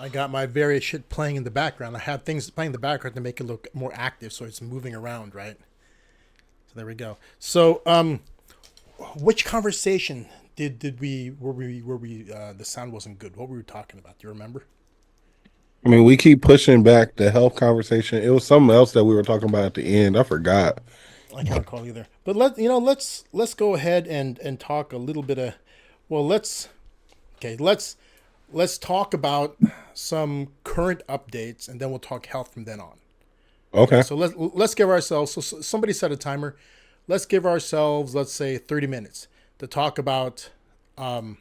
I got my various shit playing in the background. I have things playing in the background to make it look more active, so it's moving around, right? So there we go. So, which conversation did we were we the sound wasn't good? What were we talking about? Do you remember? I mean, we keep pushing back the health conversation. It was something else that we were talking about at the end. I forgot. I can't recall either. But let's go ahead and talk a little bit of well, let's talk about some current updates, and then we'll talk health from then on. Okay, Okay. so let's give ourselves. So somebody set a timer. Let's give ourselves, let's say, 30 minutes to talk about the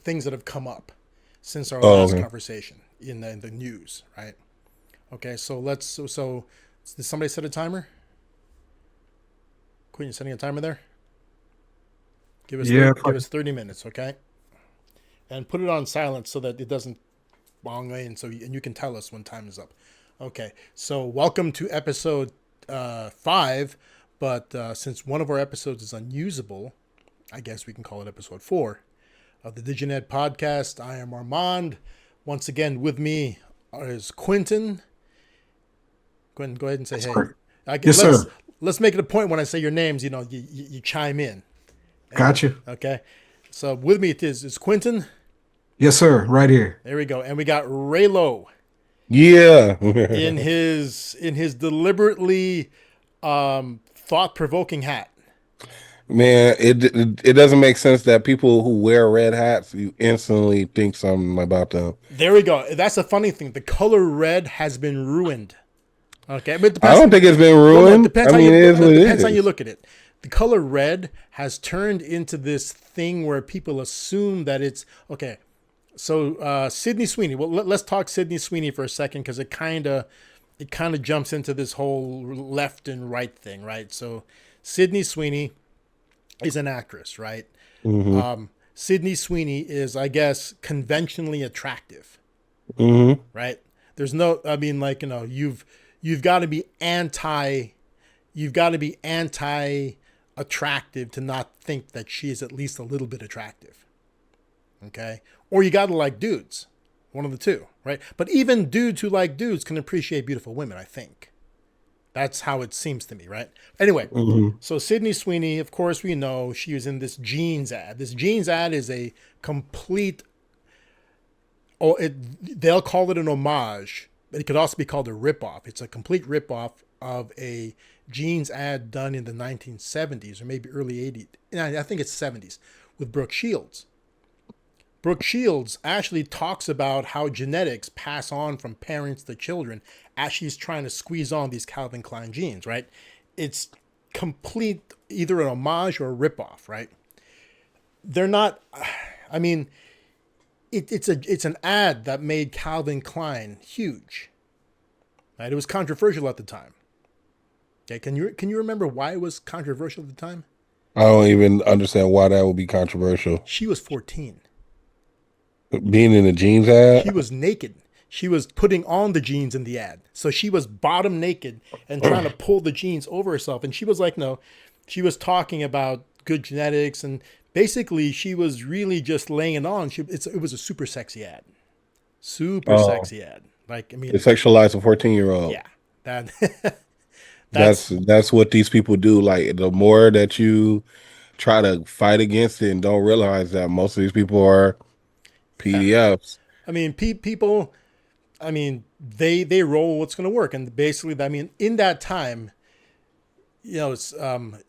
things that have come up since our Oh, last okay. conversation in the news, right? Okay, so did somebody set a timer? Queen, you setting a timer there? Yeah, Give us 30 minutes, okay? And put it on silent so that it doesn't bong in, and you can tell us when time is up. Okay, so welcome to episode 5, but since one of our episodes is unusable, I guess we can call it episode 4 of the Digenet Podcast. I am Armand. Once again, with me is Quentin. Quentin, go ahead and say yes, hey. sir. Yes, sir. Let's make it a point when I say your names. You chime in. And Gotcha. okay, so with me is Quentin. Yes, sir. Right here. There we go, and we got Raylo Yeah. in his deliberately thought provoking hat. Man, it doesn't make sense that people who wear red hats, you instantly think something about them. There we go. That's a funny thing. The color red has been ruined. Okay, but it I depends. don't think it's been Well, no, ruined. I mean, it is what it depends how you is. look at it. The color red has turned into this thing where people assume that it's okay. So Sydney Sweeney. Well, let's talk Sydney Sweeney for a second because it kind of jumps into this whole left and right thing, right? So Sydney Sweeney is an actress, right? Hmm. Sydney Sweeney is, I guess, conventionally attractive, Hmm. right? There's no, I mean, like you've got to be anti attractive to not think that she is at least a little bit attractive. Okay. Or you got to like dudes. One of the two, right? But even dudes who like dudes can appreciate beautiful women, I think. That's how it seems to me, right? Anyway, Hmm. so Sydney Sweeney, of course, we know she was in this jeans ad. This jeans ad is a complete, they'll call it an homage, but it could also be called a ripoff. It's a complete ripoff of a jeans ad done in the 1970s or maybe early 80s. I think it's 70s with Brooke Shields. Brooke Shields actually talks about how genetics pass on from parents to children as she's trying to squeeze on these Calvin Klein jeans, right? It's complete either an homage or a ripoff, right? They're not, I mean, it's an ad that made Calvin Klein huge, right? It was controversial at the time. Okay, can you remember why it was controversial at the time? I don't even understand why that would be controversial. She was 14. Being in a jeans She ad. was naked. She was putting on the jeans in the ad. So she was bottom naked and trying to pull the jeans over herself. And she was like, no, she was talking about good genetics. And basically, she was really just laying it on. It was a super sexy ad. Super Oh, sexy ad. Like, I to mean, sexualize a 14-year-old. yeah, that That's that's, that's what these people do. Like the more that you try to fight against it and don't realize that most of these people are yeah. PDFs. I mean, people, I mean, they roll what's going to work. And basically, I mean, in that time, it's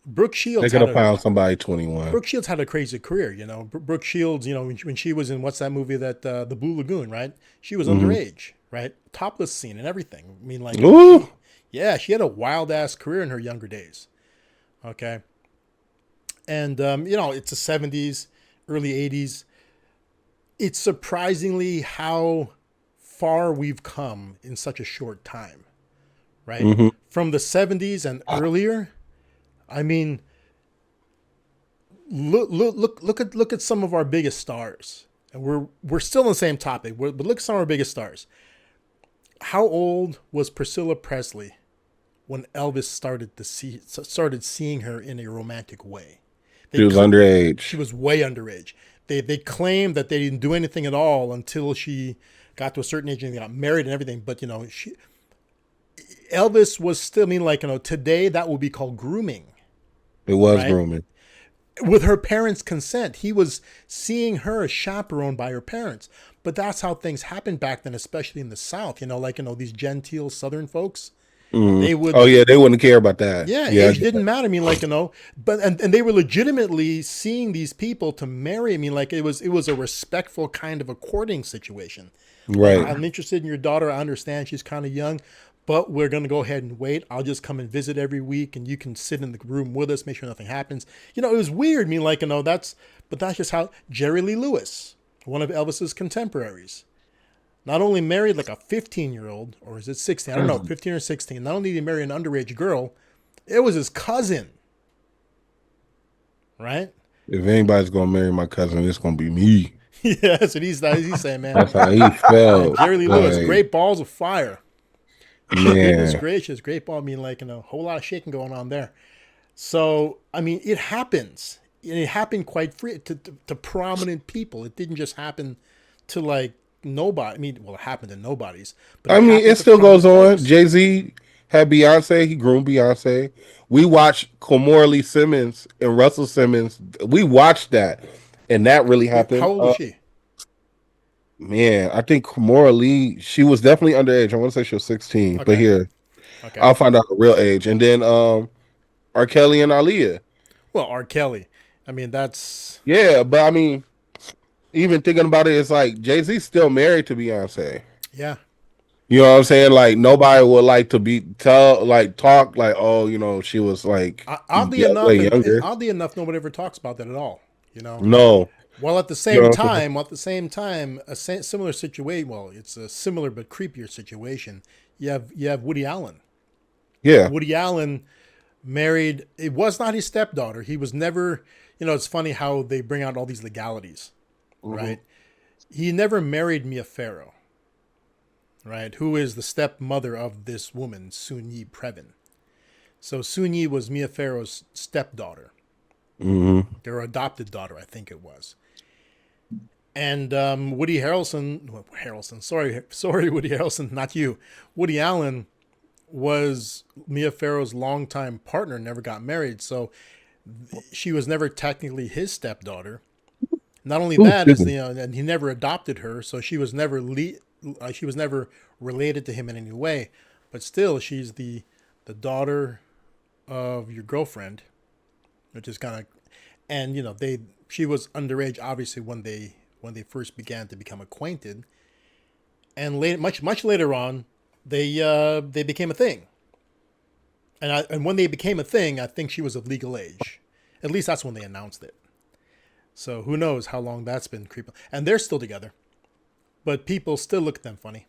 Brooke They Shields could had have a found somebody 21. Brooke Shields had a crazy career. Brooke Shields, when she was in what's that movie that the Blue Lagoon, right? She was Hmm. underage, right? Topless scene and everything. I mean, like, Ooh. she had a wild ass career in her younger days. Okay, and it's the '70s, early '80s. It's surprisingly how far we've come in such a short time, right? Hmm. From the '70s and earlier. I mean, look at some of our biggest stars, and we're still on the same topic. But look at some of our biggest stars. How old was Priscilla Presley when Elvis started seeing her in a romantic way? They She was could underage. She was way underage. they claim that they didn't do anything at all until she got to a certain age and they got married and everything. But Elvis was still, today that would be called grooming. It was right? grooming. With her parents' consent. He was seeing her chaperoned by her parents. But that's how things happened back then, especially in the South. These genteel Southern folks. Mm-hmm. They would. Oh yeah, they wouldn't care about that. Yeah, age didn't matter. But and they were legitimately seeing these people to marry. It was a respectful kind of a courting situation. Right. I'm interested in your daughter. I understand she's kind of young, but we're going to go ahead and wait. I'll just come and visit every week, and you can sit in the room with us, make sure nothing happens. It was weird. That's just how Jerry Lee Lewis, one of Elvis's contemporaries, not only married like a 15-year-old, or is it 16? I don't know, 15 or 16. Not only did he marry an underage girl, it was his cousin. Right? If anybody's gonna marry my cousin, it's gonna be me. Yeah, that's what he's saying, man. That's how he felt. Jerry Lee Lewis, great balls of fire. Man. Goodness gracious, great ball. A whole lot of shaking going on there. So, it happens. And it happened quite free to prominent people. It didn't just happen to nobody. It happened to nobodies. But it still goes on. Jay-Z had Beyonce. He groomed Beyonce. We watched Kimora Lee Simmons and Russell Simmons. We watched that. And that really happened. How old was she? Man, I think Kimora Lee, she was definitely underage. I want to say she was 16. Okay. But here, I'll find out her real age. And then R. Kelly and Aaliyah. Well, R. Kelly. That's... Yeah, but even thinking about it, it's like Jay-Z's still married to Beyonce. Yeah. You know what I'm saying? Nobody would like to talk oh, she was oddly enough, nobody ever talks about that at all. No. Well, at the same time, a similar situation. Well, it's a similar but creepier situation. You have Woody Allen. Yeah. Woody Allen married. It was not his stepdaughter. He was never. It's funny how they bring out all these legalities, right? He never married Mia Farrow, right? Who is the stepmother of this woman, Soon-Yi Previn. So Soon-Yi was Mia Farrow's stepdaughter. Mm-hmm. Their adopted daughter, I think it was. And Woody Harrelson, sorry, Woody Harrelson, not you. Woody Allen was Mia Farrow's longtime partner, never got married, so she was never technically his stepdaughter. Not only that, and he never adopted her, so she was never related to him in any way. But still, she's the daughter of your girlfriend, which is kind of, and she was underage, obviously, when they first began to become acquainted, and much later on, they became a thing. And when they became a thing, I think she was of legal age. At least that's when they announced it. So who knows how long that's been creeping. And they're still together, but people still look at them funny.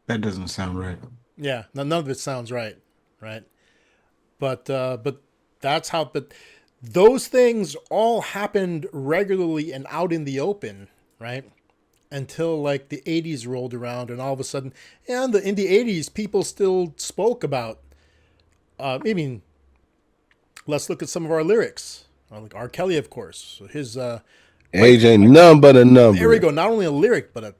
That doesn't sound right. Yeah, none of it sounds right, right? But that's how. But those things all happened regularly and out in the open, right? Until the 80s rolled around, and all of a sudden, in the 80s, people still spoke about. Let's look at some of our lyrics. Like R. Kelly, of course. His age ain't none but a number. There we go. Not only a lyric, but a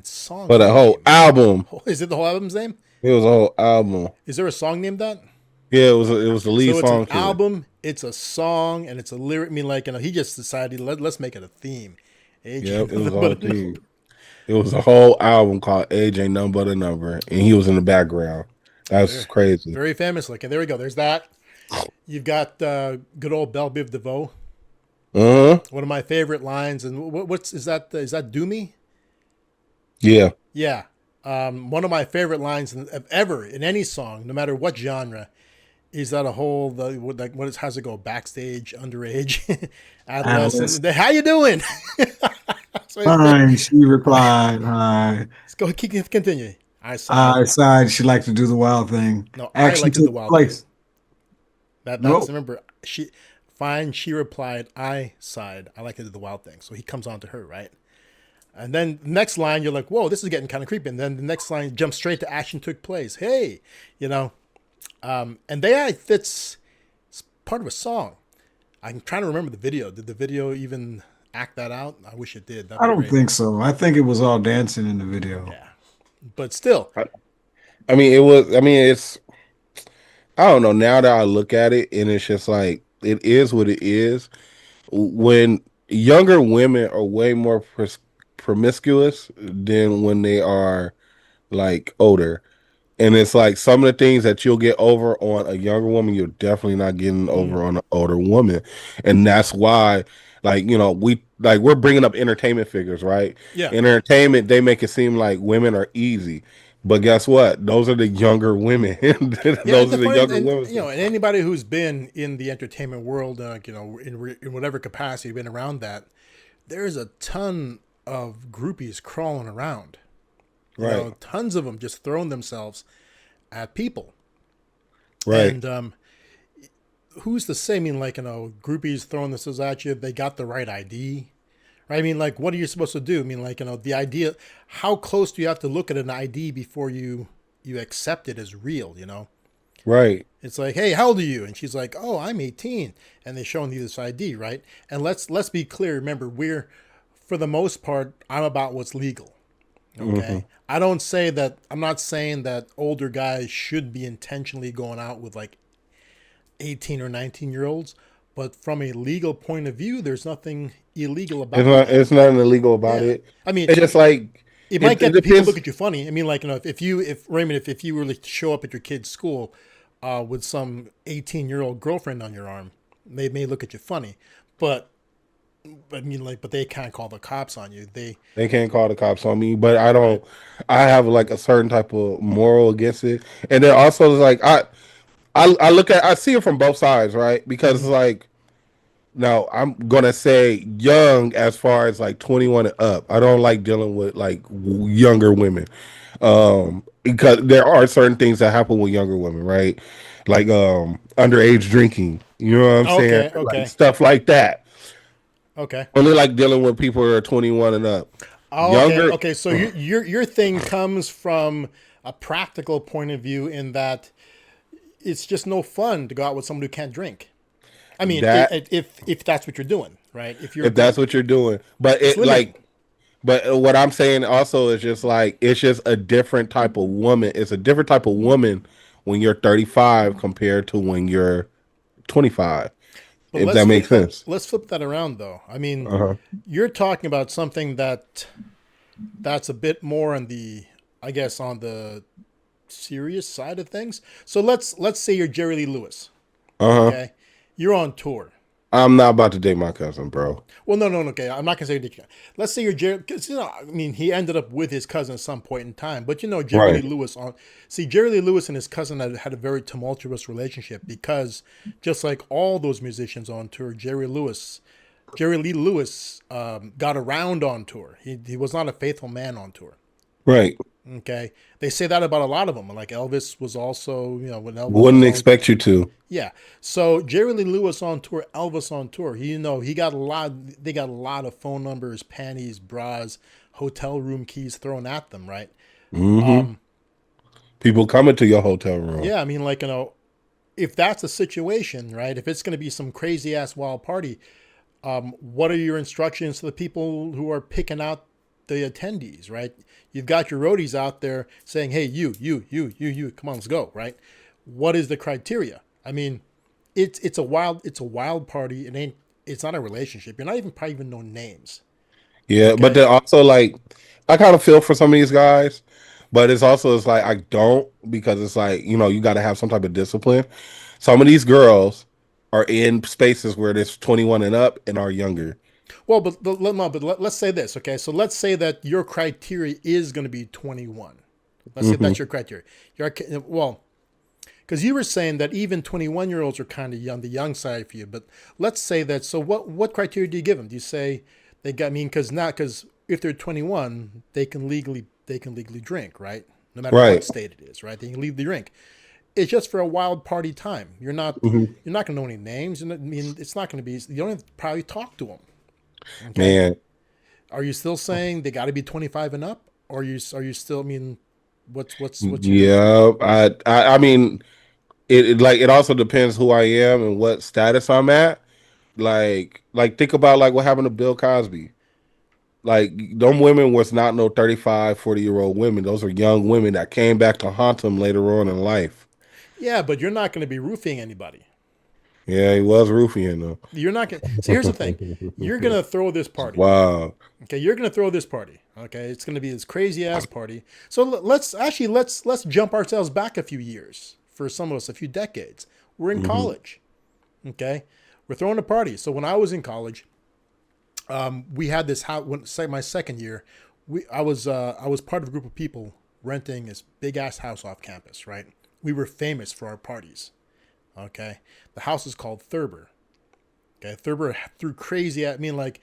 song. But a whole album. Is it the whole album's name? It was a whole album. Is there a song named that? Yeah, it was the lead song. It's an album, it's a song, and it's a lyric. He just decided let's make it a theme. It was a whole theme. It was a whole album called "Age Ain't None But a Number," and he was in the background. That's crazy. Very famous looking. There we go. There's that. You've got good old Belle Biv DeVoe. One of my favorite lines. And is that Do Me? Yeah. Yeah. One of my favorite lines ever in any song, no matter what genre, is that a whole how's it go? Backstage, underage, adolescent. How you doing? Fine, she replied. Hi. Let's go. Continue. I sighed. She liked to do the wild thing. No, I like to do the wild thing. Remember, she replied, I sighed. I like to do the wild thing. So he comes on to her, right? And then the next line, you're like, whoa, this is getting kind of creepy. And then the next line jumps straight to action took place. Hey, and it's part of a song. I'm trying to remember the video. Did the video even act that out? I wish it did. That'd I be don't great. think so. I think it was all dancing in the video. Yeah, but still, I mean, it was. I mean, it's. I don't know. Now that I look at it, and it's just like it is what it is. When younger women are way more promiscuous than when they are like older. And it's like some of the things that you'll get over on a younger woman, you're definitely not getting over on an older woman. And that's why, like, we're bringing up entertainment figures, right? yeah. In entertainment, they make it seem like women are easy. But guess what? Those are the younger women. Yeah, and Those the are the funny, younger and women. and anybody who's been in the entertainment world, in whatever capacity, been around that, there's a ton of groupies crawling around. Right. Tons of them just throwing themselves at people. Right. And who's to say? I mean, like, groupies throwing themselves at you, they got the right ID, right? I mean, like, what are you supposed to do? I mean, like, the idea. How close do you have to look at an ID before you accept it as real? Right. It's like, hey, how old are you? And she's like, oh, I'm 18, and they're showing you this ID, right? And let's be clear. Remember, for the most part, I'm about what's legal. Okay. I don't say that. I'm not saying that older guys should be intentionally going out with like 18 or 19-year-olds, but from a legal point of view, there's nothing illegal about that. It's nothing illegal about Yeah. it. I mean, It's just like it might get the people depends. look at you funny. I mean, like, if Raymond, if you were to show up at your kid's school with some 18-year-old girlfriend on your arm, they may look at you funny. But I mean, like, but they can't call the cops on you. They can't call the cops on me, but I don't. I have like a certain type of moral against it, and then also it's like I see it from both sides, right? Because like now I'm gonna say young as far as like 21 and up. I don't like dealing with like younger women, because there are certain things that happen with younger women, right? Like underage drinking. You know what I'm saying? Okay, okay. Like stuff like that. Okay. Only like dealing with people who are 21 and up. Oh, Younger, okay. So your thing comes from a practical point of view in that it's just no fun to go out with someone who can't drink. I mean, That- if that's what you're doing, right? if that's what you're doing, but it Swimming. like, but what I'm saying also is just like it's just a different type of woman. It's a different type of woman when you're 35 compared to when you're 25. But If that makes sense. let's flip that around, though. I mean, Uh-huh. you're talking about something that's a bit more on the, I guess, on the serious side of things. So let's say you're Jerry Lee Lewis. Uh-huh. Okay, you're on tour. I'm not about to date my cousin, bro. Well, no, okay. I'm not gonna say that. Let's say you're Jerry, because I mean, he ended up with his cousin at some point in time. But Jerry Right. Lee Lewis Jerry Lee Lewis and his cousin had a very tumultuous relationship because just like all those musicians on tour, Jerry Lee Lewis got around on tour. He was not a faithful man on tour. Right. Okay, they say that about a lot of them. Like Elvis was also, when Elvis Wouldn't was on, expect you to. yeah. So Jerry Lee Lewis on tour, Elvis on tour. He got a lot. They got a lot of phone numbers, panties, bras, hotel room keys thrown at them. Right. People coming to your hotel room. Yeah. I mean, like, if that's the situation, right? If it's going to be some crazy ass wild party, what are your instructions to the people who are picking out the attendees? Right. You've got your roadies out there saying, "Hey, you, come on, let's go." Right. What is the criteria? I mean, it's a wild party. It's not a relationship. You're not even probably even know names. Yeah, but then also like I kind of feel for some of these guys, but it's like I don't, because it's like, you got to have some type of discipline. Some of these girls are in spaces where there's 21 and up and are younger. Well, but let's say this, okay? So let's say that your criteria is going to be 21. Let's say that's your criteria. Well, because you were saying that even 21-year-olds are kind of young, the young side for you. But let's say that. So what criteria do you give them? Do you say because if they're 21, they can legally drink, right? No matter Right. what state it is, right? They can legally drink. It's just for a wild party time. You're not going to know any names. I mean, it's not going to be. You don't have to probably talk to them. Okay. Man, Are you still saying they got to be 25 and up, or are you still? I mean, what's yeah, I mean, it also depends who I am and what status I'm at. like think about like what happened to Bill Cosby. Like them women was not no 35, 40-year-old women. Those are young women that came back to haunt him later on in life. Yeah, but you're not going to be roofing anybody. Yeah, he was roofing though. You're not going to. So here's the thing. You're going to throw this party. Wow. Okay, you're going to throw this party. Okay, it's going to be this crazy ass party. So let's jump ourselves back a few years. For some of us, a few decades. We're in college. Okay, we're throwing a party. So when I was in college, we had this house. My second year, I was part of a group of people renting this big ass house off campus. Right, we were famous for our parties. Okay, the house is called Thurber. Okay, Thurber threw crazy at me. Like,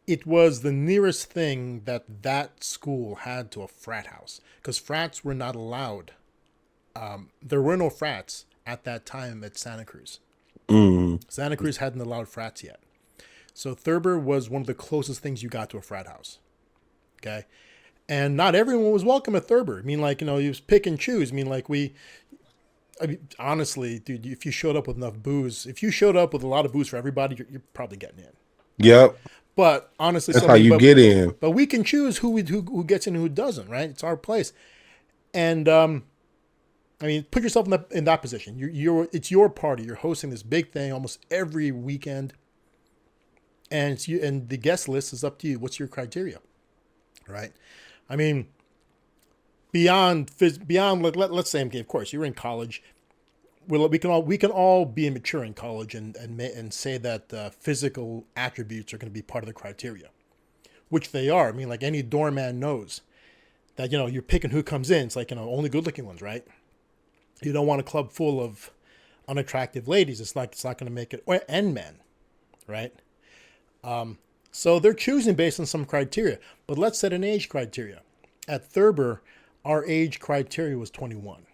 it was the nearest thing that school had to a frat house, because frats were not allowed. There were no frats at that time at Santa Cruz. Santa Cruz hadn't allowed frats yet. So Thurber was one of the closest things you got to a frat house. Okay. And not everyone was welcome at Thurber. I mean, like, you was pick and choose. I mean, honestly, dude, if you showed up with enough booze, if you showed up with a lot of booze for everybody, you're probably getting in. Yep. But honestly, that's how you get in. But we can choose who gets in and who doesn't, right? It's our place. And, I mean, put yourself in that position. It's your party. You're hosting this big thing almost every weekend, and and the guest list is up to you. What's your criteria, right? I mean, beyond like let's say, okay, of course you're in college. We can all be immature in college and say that physical attributes are going to be part of the criteria, which they are. I mean, like any doorman knows that you're picking who comes in. It's like only good looking ones, right? You don't want a club full of unattractive ladies. It's not going to make it, and men, right? So they're choosing based on some criteria. But let's set an age criteria. At Thurber, our age criteria was 21.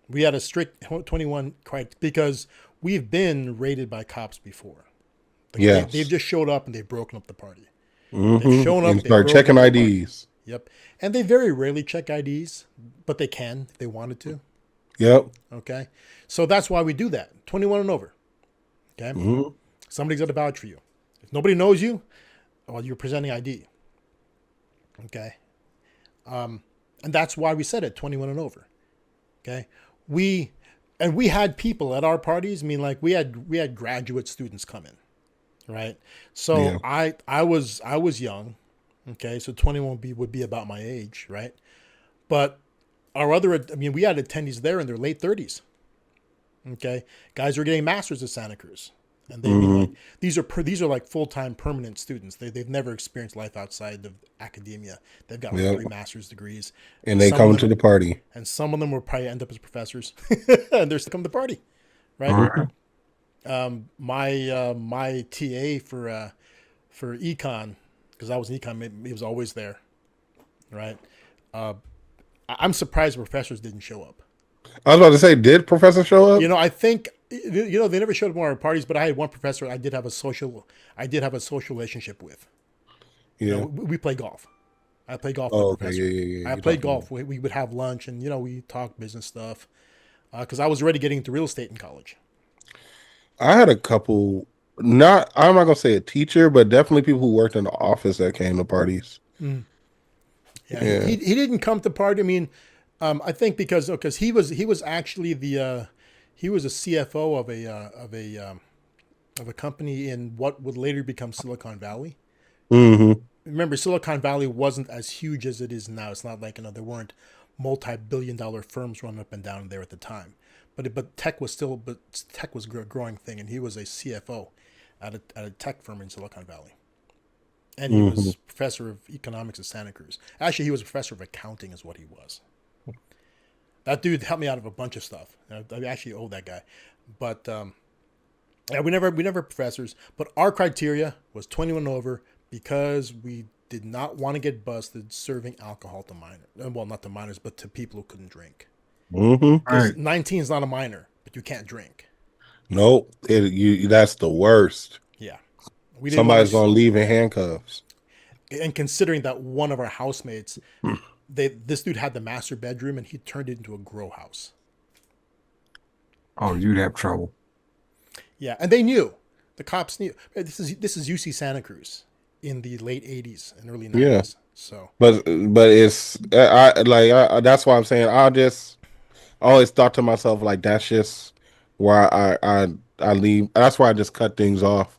We had a strict 21 criteria because we've been raided by cops before. Yes. They've just showed up and they've broken up the party. Mm-hmm. They've shown up and start checking IDs. Yep. And they very rarely check IDs, but they can if they wanted to. Yep. Okay. So that's why we do that. 21 and over. Okay. Mm-hmm. Somebody's got to vouch for you. If nobody knows you, well, you're presenting ID. Okay. And that's why we said it 21 and over. Okay. We had people at our parties. I mean, like we had graduate students come in. Right. So yeah. I was young. Okay. So 21 would be about my age. Right. But we had attendees there in their late 30s. Okay, guys are getting masters at Santa Cruz, and these are like full-time permanent students. They've never experienced life outside of academia. They've got 3 master's degrees, and they come to the party. And some of them will probably end up as professors, and they're still come to the party, right? My TA for econ, because I was in econ, he was always there, right? I'm surprised professors didn't show up. I was about to say, did professors show up? I think they never showed up at our parties, but I had one professor I did have a social relationship with. Yeah, we play golf. I play golf with a professor. Yeah. I played golf. We would have lunch and we talk business stuff because I was already getting into real estate in college. I had a couple. I'm not gonna say a teacher, but definitely people who worked in the office that came to parties. Mm. Yeah. He didn't come to party. I mean, I think because he was actually he was a CFO of a company in what would later become Silicon Valley. Mm-hmm. Remember, Silicon Valley wasn't as huge as it is now. It's not like there weren't multi-billion-dollar firms running up and down there at the time. But tech was a growing thing, and he was a CFO at a tech firm in Silicon Valley. And he was professor of economics at Santa Cruz. Actually, he was a professor of accounting is what he was. That dude helped me out of a bunch of stuff. I actually owe that guy. But we never professors. But our criteria was 21 over because we did not want to get busted serving alcohol to minors. Well, not to minors, but to people who couldn't drink. Mm-hmm. 19 is not a minor, but you can't drink. Nope. That's the worst. Yeah. Somebody's going to leave in handcuffs. And considering that one of our housemates, this dude had the master bedroom and he turned it into a grow house. Oh, you'd have trouble. Yeah. And they knew. The cops knew. This is UC Santa Cruz in the late '80s and early Yeah, '90s. So but it's that's why I'm saying I always thought to myself like that's just where I leave. That's why I just cut things off.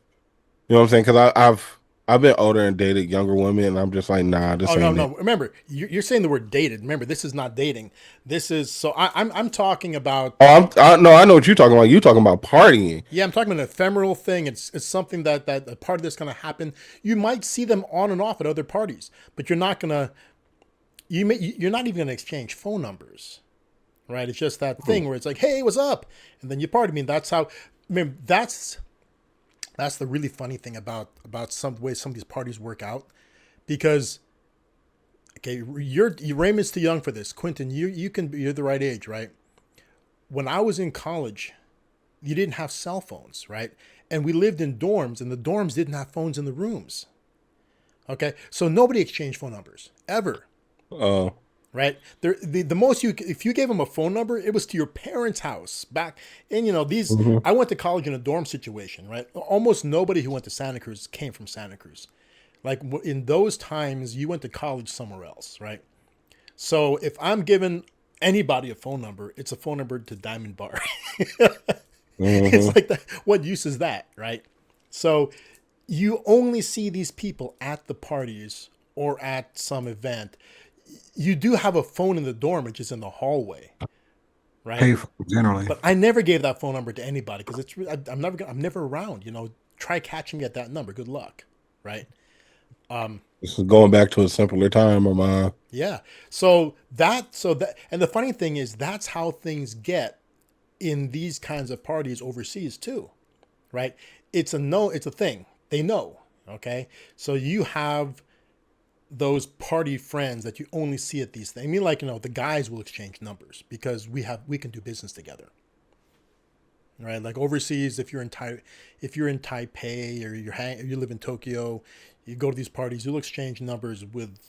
You know what I'm saying? Because I've been older and dated younger women, and I'm just like, nah, oh this no, ain't no. it. Remember, you're saying the word dated. Remember, this is not dating. This is so I'm talking about. Oh, no, I know what you're talking about. You talking about partying? Yeah, I'm talking about an ephemeral thing. It's something that a part of this going to happen. You might see them on and off at other parties, but you're not gonna. You're not even gonna exchange phone numbers, right? It's just that thing where it's like, hey, what's up, and then you party. I mean, that's how. I mean, that's the really funny thing about some way some of these parties work out, because okay, Raymond's too young for this. Quentin, you're the right age, right? When I was in college, you didn't have cell phones, right? And we lived in dorms, and the dorms didn't have phones in the rooms. Okay, so nobody exchanged phone numbers ever, Oh, right? The most if you gave them a phone number, it was to your parents' house back. And these, hmm. I went to college in a dorm situation, right? Almost nobody who went to Santa Cruz came from Santa Cruz. Like in those times, you went to college somewhere else, right? So if I'm giving anybody a phone number, it's a phone number to Diamond Bar. It's like that. What use is that, right? So you only see these people at the parties or at some event. You do have a phone in the dorm, which is in the hallway, right? Pay for it generally. But I never gave that phone number to anybody because I'm never around. Try catching me at that number. Good luck, right? This is going back to a simpler time of mine. Yeah. So that, and the funny thing is that's how things get in these kinds of parties overseas too, right? It's a thing. They know. Okay. So you have those party friends that you only see at these things. I mean, like, the guys will exchange numbers because we can do business together. Right? Like overseas, if you're in Taipei or you live in Tokyo, you go to these parties, you'll exchange numbers with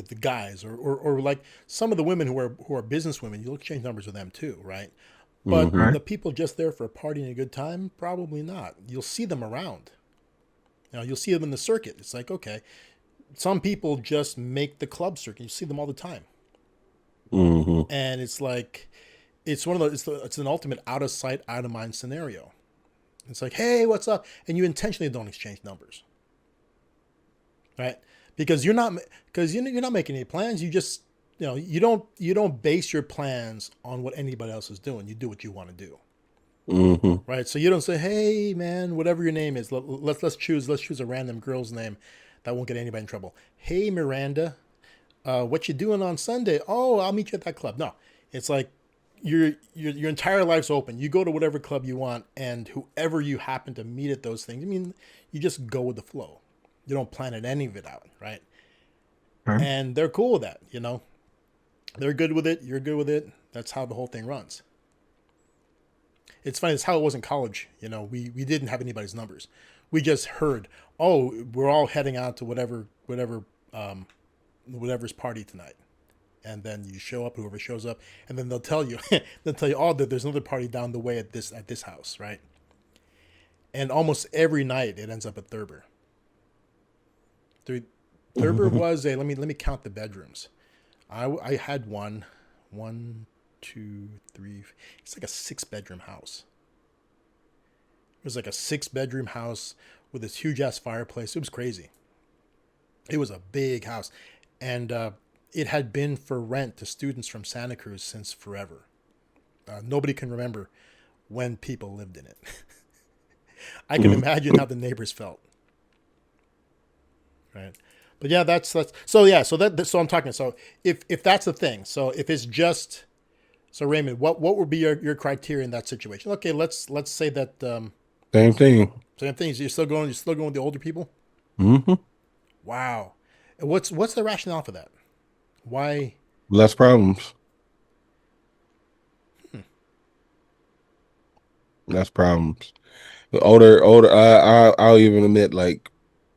the guys or like some of the women who are business women, you'll exchange numbers with them too, right? But Hmm. Right? the people just there for a party and a good time, probably not. You'll see them around. You'll see them in the circuit. It's like, okay, some people just make the club circuit. You see them all the time. Hmm. And it's like, it's one of those, it's an ultimate out of sight, out of mind scenario. It's like, hey, what's up? And you intentionally don't exchange numbers, right? Because you're not making any plans. You just, you don't base your plans on what anybody else is doing. You do what you want to do. Hmm. Right. So you don't say, hey man, whatever your name is, let's choose a random girl's name that won't get anybody in trouble. Hey Miranda, what you doing on Sunday? Oh, I'll meet you at that club. No, it's like your entire life's open. You go to whatever club you want, and whoever you happen to meet at those things. I mean, you just go with the flow. You don't plan any of it out, right? Right? And they're cool with that. They're good with it. You're good with it. That's how the whole thing runs. It's funny. It's how it was in college. We didn't have anybody's numbers. We just heard, oh, we're all heading out to whatever's party tonight, and then you show up. Whoever shows up, and then they'll tell you, oh, there's another party down the way at this house, right? And almost every night it ends up at Thurber. Thurber was a let me count the bedrooms. I had one, two, three. It's like a 6-bedroom house. It was like a 6-bedroom house with this huge ass fireplace. It was crazy. It was a big house, and it had been for rent to students from Santa Cruz since forever. Nobody can remember when people lived in it. I can imagine how the neighbors felt. Right. But yeah, that's so yeah, so I'm talking, so if that's the thing, so if it's just, so Raymond, what would be your criteria in that situation? Okay, let's say that Same thing. same thing. You're still going with the older people? Hmm. Wow. And what's the rationale for that? Why? Less problems. Less problems. The older. I'll even admit, like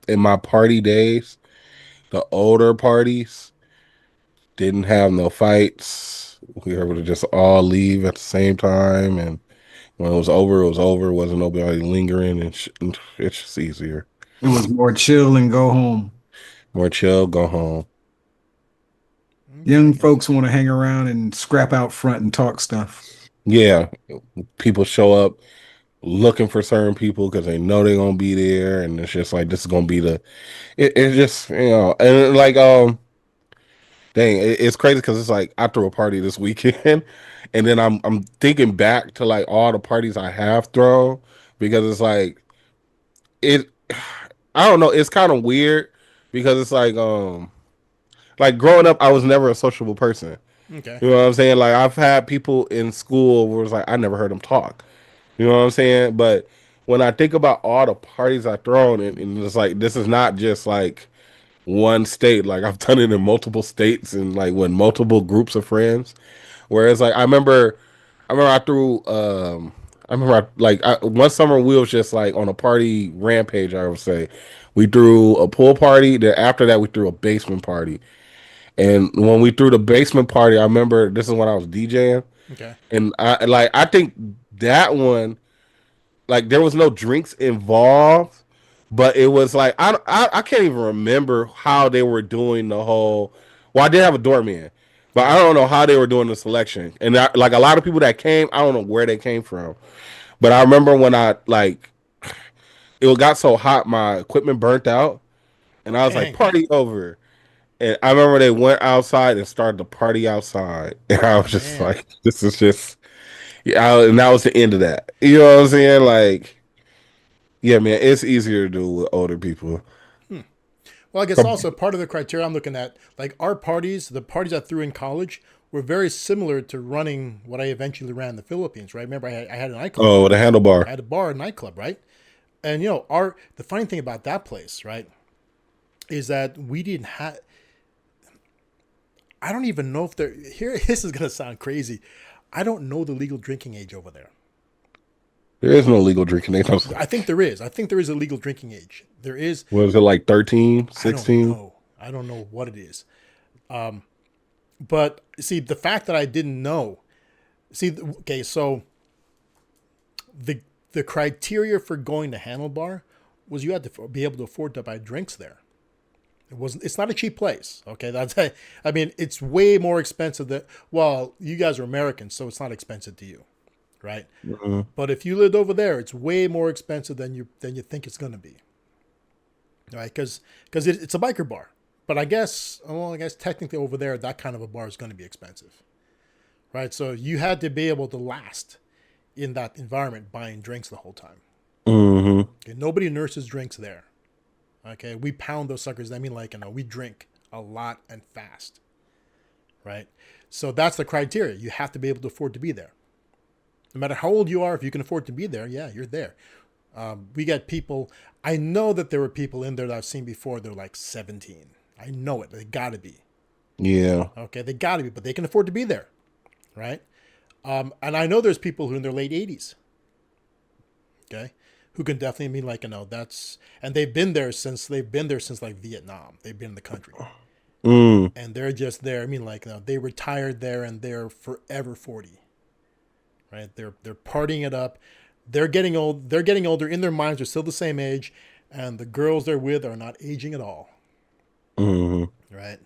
in my party days, the older parties didn't have no fights. We were able to just all leave at the same time and When it was over, it was over. Wasn't nobody lingering, and it's just easier. It was more chill and go home. More chill, go home. Young Okay. folks want to hang around and scrap out front and talk stuff. Yeah, people show up looking for certain people because they know they're gonna be there, and it's just like this is gonna be the. It's just and like dang, it's crazy because it's like I threw a party this weekend, and then I'm thinking back to like all the parties I have thrown because it's like it. I don't know. It's kind of weird because it's like growing up, I was never a sociable person. Okay. You know what I'm saying? Like I've had people in school where it's like I never heard them talk. You know what I'm saying? But when I think about all the parties I've thrown, and it's like this is not just like one state. Like I've done it in multiple states and like with multiple groups of friends. Whereas like I remember I threw one summer we was just like on a party rampage. I would say we threw a pool party. Then after that we threw a basement party. And when we threw the basement party, I remember this is when I was DJing, Okay. and I think that one like there was no drinks involved, but it was like I can't even remember how they were doing the whole. Well, I did have a doorman, but I Okay. don't know how they were doing the selection. And like a lot of people that came, I don't know where they came from, but I remember when I like it got so hot, my equipment burnt out, and I was like, Dang. "Party over!" And I remember they went outside and started the party outside, and I was just Man. like, "This is just." Yeah, and that was the end of that. You know what I'm saying? Like, yeah, man, it's easier to do with older people. Hmm. Well, I guess also part of the criteria I'm looking at, like our parties, the parties I threw in college, were very similar to running what I eventually ran in the Philippines. Right? Remember, I had a nightclub. Oh, the I handlebar. had a bar, a nightclub, right? And the funny thing about that place, right, is that we didn't have. I don't even know if they're here. This is gonna sound crazy. I don't know the legal drinking age over there. There is no legal drinking age. I think there is. I think there is a legal drinking age. There is. Was it like 13, I don't 16? know. I don't know what it is. But see, the fact that I didn't know. See, okay, so the criteria for going to Handlebar was you had to be able to afford to buy drinks there. It wasn't. It's not a cheap place. Okay, that's. I mean, it's way more expensive than. Well, you guys are Americans, so it's not expensive to you, right? Mhm. But if you lived over there, it's way more expensive than you think it's going to be, right? Because it's a biker bar. But I guess technically over there, that kind of a bar is going to be expensive, right? So you had to be able to last in that environment buying drinks the whole time. Mhm. Okay, nobody nurses drinks there. Okay, we pound those suckers. I mean, like, we drink a lot and fast, right? So that's the criteria. You have to be able to afford to be there. No matter how old you are, if you can afford to be there, yeah, you're there. We got people. I know that there were people in there that I've seen before. They're like 17. I know it. They got to be. Yeah. Okay, they got to be, but they can afford to be there, right? And I know there's people who are in their late 80s. Okay, who can definitely mean like and they've been there since like Vietnam. They've been in the country, Mm. and they're just there. I mean, like, they retired there and they're forever 40, right? They're partying it up. They're getting old. They're getting older. In their minds, they're still the same age, and the girls they're with are not aging at all, Mhm. right?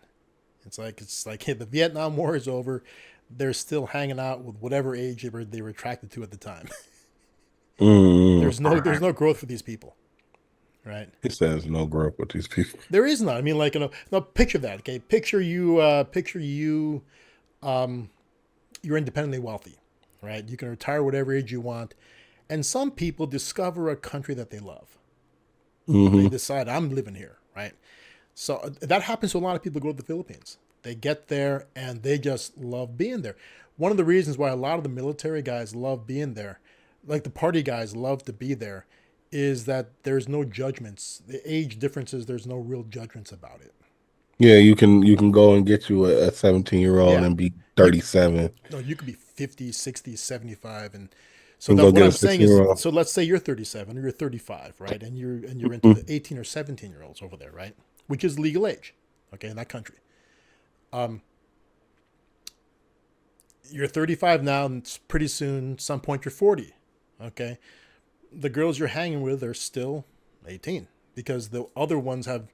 It's like hey, the Vietnam War is over. They're still hanging out with whatever age they were attracted to at the time. Mhm. There's no growth for these people, right? He says no growth with these people. There is none. I mean, like, no, picture that. Okay, you're independently wealthy, right? You can retire whatever age you want, and some people discover a country that they love. They Mhm. decide I'm living here, right? So that happens to a lot of people who go to the Philippines. They get there and they just love being there. One of the reasons why a lot of the military guys love being there, like the party guys love to be there, is that there's no judgments. The age differences, there's no real judgments about it. Yeah, you can go and get you a 17-year-old Yeah. and be You 37 no, you could be 50, 60, 75, and so and that go what get a I'm saying is, 16-year-old. so let's say you're 37 or you're 35, right? And you're into Mhm. the 18 or 17-year-olds over there, right? Which is legal age, okay, in that country. You're 35 now, and pretty soon, some point you're 40. Okay, the girls you're hanging with are still 18 because the other ones have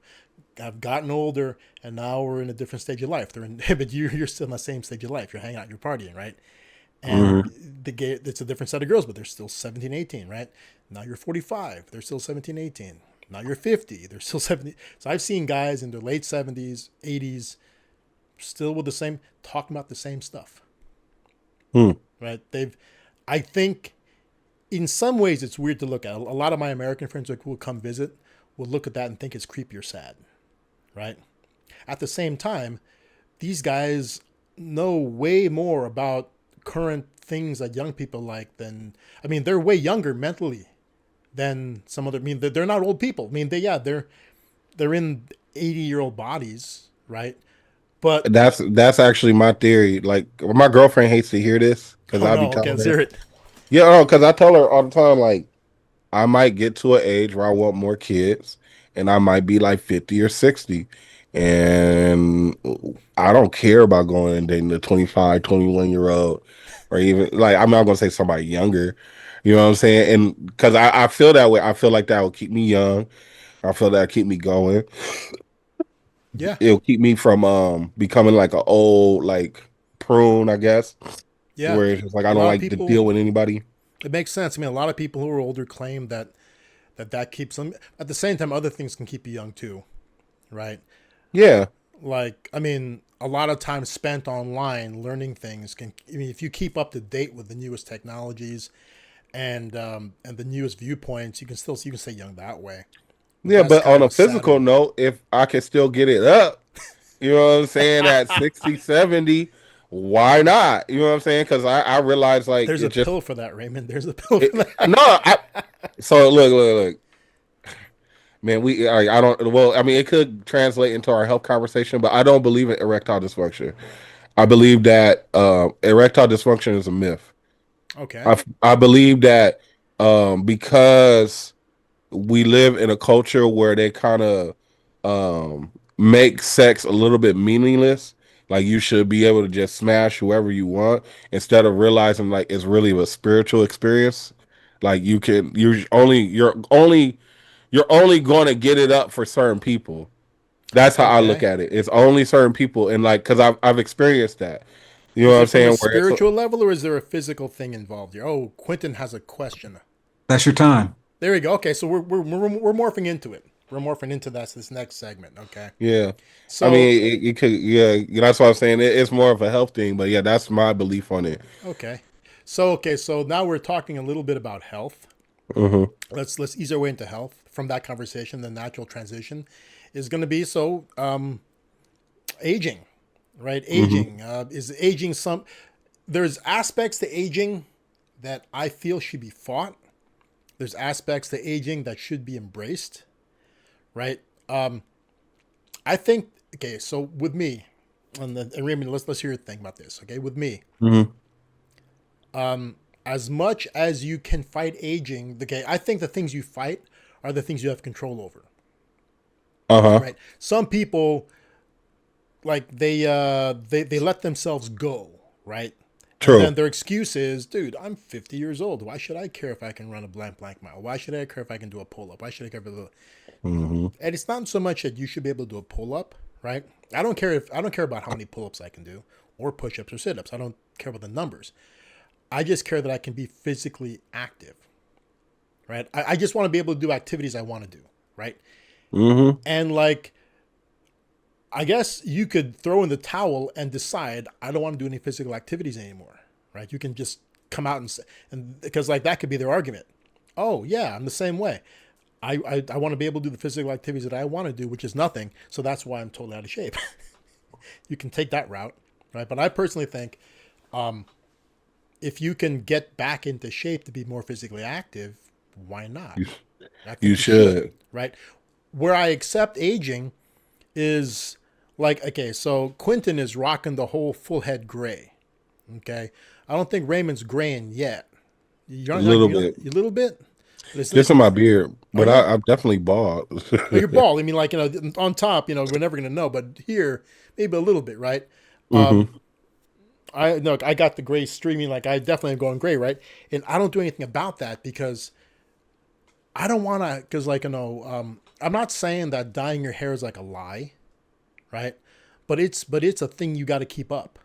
gotten older and now we're in a different stage of life. They're in, but you're still in the same stage of life. You're hanging out, you're partying, right? And Mm-hmm. it's a different set of girls, but they're still 17, 18, right? Now you're 45, they're still 17, 18. Now you're 50, they're still 70. So I've seen guys in their late 70s, 80s, still with the same, talking about the same stuff, Hmm. right? I think in some ways it's weird to look at. A lot of my American friends who will come visit will look at that and think it's creepy or sad, right? At the same time, these guys know way more about current things that young people like than, I mean, they're way younger mentally than some other, I mean, they're not old people. I mean, they're in 80-year-old bodies, right? But, That's actually my theory. Like my girlfriend hates to hear this because oh I'll be no, okay, telling let's her. hear it. Yeah, no, because I tell her all the time, like I might get to an age where I want more kids, and I might be like 50 or 60, and I don't care about going and dating a 25, 21 year old, or even like I'm not gonna say somebody younger. You know what I'm saying? And because I feel that way, I feel like that will keep me young. I feel that keep me going. Yeah. It'll keep me from becoming like an old like prune, I guess, Yeah. where it's just like I A don't lot of like to deal people, with anybody. it makes sense. I mean, a lot of people who are older claim that keeps them. At the same time, other things can keep you young too, right? Yeah, Like, I mean, a lot of time spent online learning things can. I mean, if you keep up to date with the newest technologies and the newest viewpoints, you can stay young that way. But yeah, that's but kind on a of sad. physical note, if I can still get it up, you know what I'm saying, at 60, 70, why not? You know what I'm saying? Because I realize like There's it a just pill for that, Raymond. There's a pill it, for no, that. so look, man, I don't well, I mean it could translate into our health conversation, but I don't believe in erectile dysfunction. I believe that erectile dysfunction is a myth. Okay. I believe that because we live in a culture where they kind of make sex a little bit meaningless. Like you should be able to just smash whoever you want instead of realizing like it's really a spiritual experience. Like you're only going to get it up for certain people. That's how I look Okay. at it. It's only certain people, and like because I've experienced that. You know Is what I'm it from a saying? Where it's spiritual level or is there a physical thing involved here? Oh, Quentin has a question. That's your time. There we go. Okay, so we're morphing into it. We're morphing into this next segment. Okay. yeah. I So mean, it could, yeah. That's what I'm saying. It's more of a health thing, but yeah, that's my belief on it. okay. So now we're talking a little bit about health. Hmm. Let's ease our way into health from that conversation. The natural transition is going to be aging, right? Hmm. Aging is aging. There's aspects to aging that I feel should be fought. There's aspects to aging that should be embraced, right? I think okay. So with me, and Raymond, let's hear your thing about this. Okay, with me, Hmm. as much as you can fight aging, okay, I think the things you fight are the things you have control over, Uh-huh. right? Some people like they let themselves go, right? And then True. their excuse is, dude, I'm 50 years old. Why should I care if I can run a blank mile? Why should I care if I can do a pull up? Why should I care if Hmm. and it's not so much that you should be able to do a pull up, right? I don't care about how many pull ups I can do or push ups or sit ups. I don't care about the numbers. I just care that I can be physically active, right? I just want to be able to do activities I want to do, right? Hmm. And like, I guess you could throw in the towel and decide I don't want to do any physical activities anymore, right? You can just come out and say, and because like that could be their argument. Oh yeah, I'm the same way. I want to be able to do the physical activities that I want to do, which is nothing. So that's why I'm totally out of shape. You can take that route, right? But I personally think if you can get back into shape to be more physically active, why not? You, I you think you should, should. right? Where I accept aging is like, okay, so Quentin is rocking the whole full head gray. Okay. I don't think Raymond's graying yet. A little You're bit. a little bit, but Just in my beard, are but you? I'm definitely bald. Oh, you're bald. I mean, like, on top, we're never going to know, but here, maybe a little bit, right? Hmm. I got the gray streaming. Like I definitely am going gray, right? And I don't do anything about that because I don't want to. Because I'm not saying that dyeing your hair is like a lie, right? But it's a thing you got to keep up.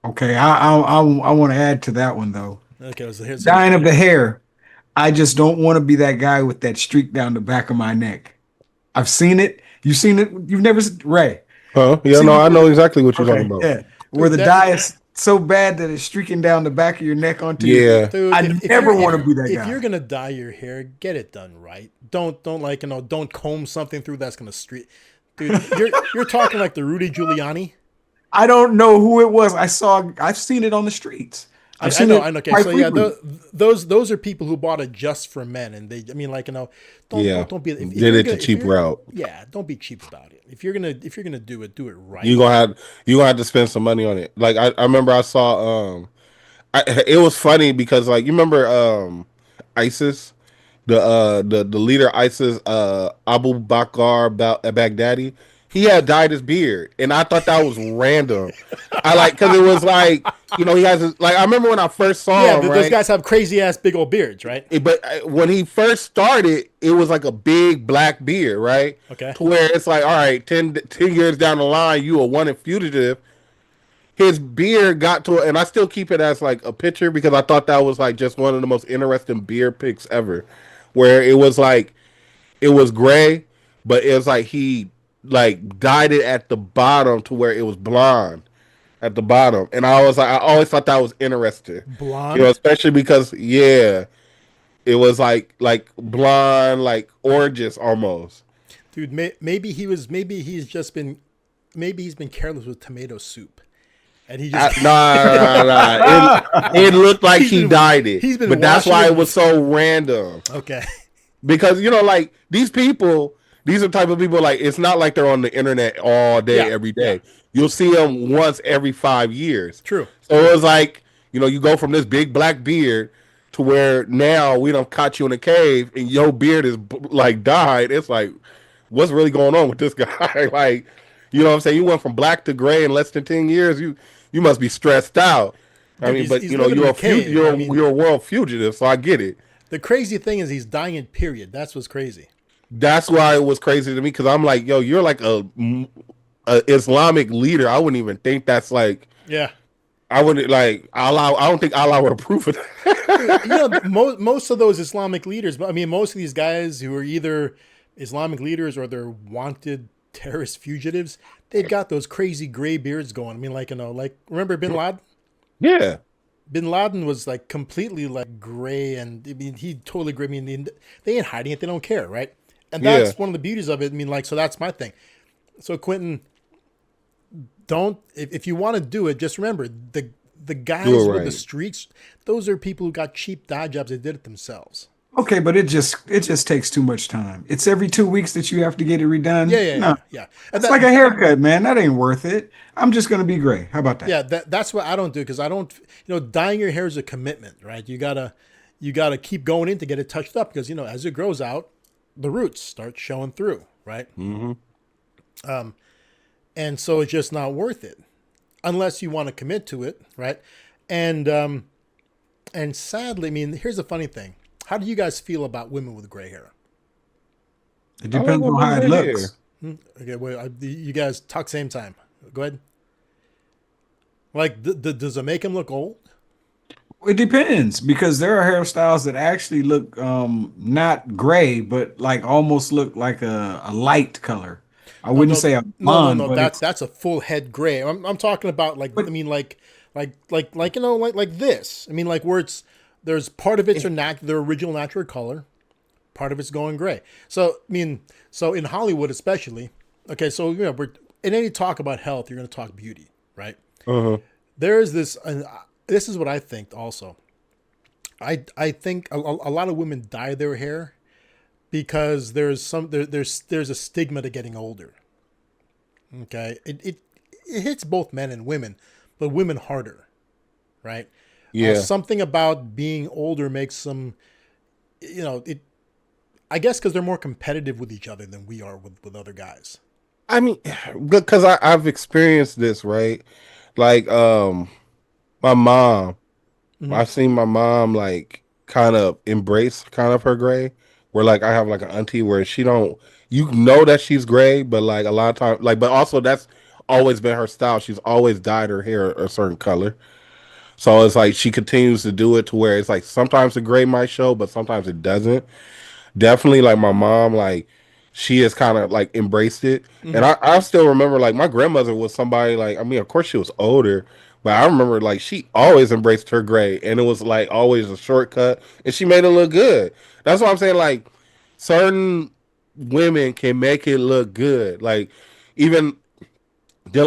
Okay, I want to add to that one though. Okay, so here's Dyeing of the hair. I just don't want to be that guy with that streak down the back of my neck. I've seen it. You've seen it. You've never Ray. Huh? You've Yeah, seen no, I it? know exactly what you're talking Okay, about. yeah. Where the That- dye is so bad that it's streaking down the back of your neck onto you. Yeah. dude. I never want to be that If guy. you're gonna dye your hair, get it done right. Don't comb something through that's gonna streak. Dude, you're talking like the Rudy Giuliani. I don't know who it was. I've seen it on the streets. I've I seen know, it I know. Okay, quite so yeah, frequently. those are people who bought it just for men, and they, I mean, don't be. If Did you're it gonna, the if cheap you're- route. Yeah, don't be cheap about it. If you're gonna do it right. You gonna have to spend some money on it. Like I remember I saw it was funny because like you remember ISIS, the leader ISIS Abu Bakr Baghdadi, he had dyed his beard, and I thought that was random. I like because it was like he has like I remember when I first saw Yeah, him, those right? guys have crazy ass big old beards, right? But when he first started, it was like a big black beard, right? Okay. To where it's like, all right, 10 years down the line, you a wanted fugitive. His beard got to, and I still keep it as like a picture because I thought that was like just one of the most interesting beard pics ever, where it was like it was gray, but it was like he like dyed it at the bottom to where it was blonde at the bottom, and I always thought that was interesting, Blonde. especially because it was like blonde, like oranges almost. Dude, maybe he's been careless with tomato soup, and he just Nah. It looked like he dyed it, he's been but that's washing why it it was so random. okay. Because like these people, these are the type of people like it's not like they're on the internet all day Yeah, every day. yeah. You'll see them once every 5 years. True. So it was like you go from this big black beard to where now we don't caught you in a cave and your beard is like dyed. It's like, what's really going on with this guy? Like, you know what I'm saying? You went from black to gray in less than 10 years. You must be stressed out. I Dude, mean, he's but living in you're a cave. you're a world fugitive, so I get it. The crazy thing is he's dying in period. That's what's crazy. That's why it was crazy to me because I'm like, yo, you're like a Islamic leader. I wouldn't even think that's like. Yeah. I wouldn't like Allah. I don't think Allah would approve of that. Most of those Islamic leaders, I mean, most of these guys who are either Islamic leaders or they're wanted terrorist fugitives, they've got those crazy gray beards going. I mean, like remember Bin Laden? Yeah. Bin Laden was like completely like gray, and I mean, he totally gray. I mean, they ain't hiding it; they don't care, right? And that's one of the beauties of it. I mean, like, so that's my thing. So Quentin, don't if you want to do it, just remember the guys with the streaks. Those are people who got cheap dye jobs. They did it themselves. Okay, but it just takes too much time. It's every 2 weeks that you have to get it redone. Yeah. It's like a haircut, man. That ain't worth it. I'm just gonna be gray. How about that? Yeah, that's what I don't do because I don't. Dyeing your hair is a commitment, right? You gotta keep going in to get it touched up because as it grows out, the roots start showing through, right? Mm-hmm. And so it's just not worth it unless you want to commit to it, right? And sadly, I mean, here's the funny thing. How do you guys feel about women with gray hair? It depends on how it looks. Okay, well, you guys talk same time. Go ahead. Like, does it make them look old? It depends because there are hairstyles that actually look not gray, but like almost look like a light color. I wouldn't say a blonde. No. But That's a full head gray. I'm talking about like I mean like this. I mean like where there's part of it's their original natural color, part of it's going gray. So I mean in Hollywood especially. Okay, so we're in any talk about health, you're going to talk beauty, right? Uh-huh. There is this. This is what I think. Also, I think a lot of women dye their hair because there's a stigma to getting older. Okay, it hits both men and women, but women harder, right? Yeah. Something about being older makes them, I guess because they're more competitive with each other than we are with other guys. I mean, because I've experienced this, right? Like my mom. Hmm. I've seen my mom like kind of embrace kind of her gray. Where like I have like an auntie where she don't you know that she's gray, but like a lot of times like but also that's always been her style. She's always dyed her hair a certain color. So it's like she continues to do it to where it's like sometimes the gray might show, but sometimes it doesn't. Definitely like my mom, like she has kind of like embraced it. And Hmm. I still remember like my grandmother was somebody like I mean, of course she was older, but I remember like she always embraced her gray and it was like always a shortcut and she made it look good. That's what I'm saying, like certain women can make it look good. Like even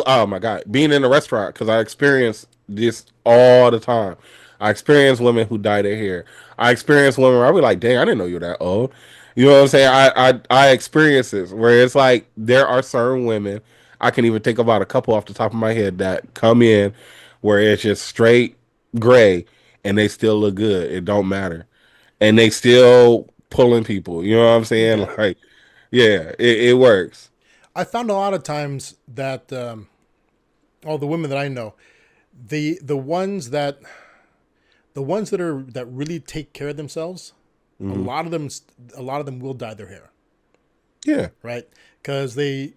oh my god, being in a restaurant because I experience this all the time. I experience women who dye their hair. I experience women where I be like, dang, I didn't know you were that old. You know what I'm saying? I experience this where it's like there are certain women I can even think about a couple off the top of my head that come in where it's just straight gray and they still look good. It don't matter, and they still pulling people. You know what I'm saying? Yeah. Like, yeah, it works. I found a lot of times that all the women that I know, the ones that that really take care of themselves, Hmm. a lot of them will dye their hair, Yeah, right? Because they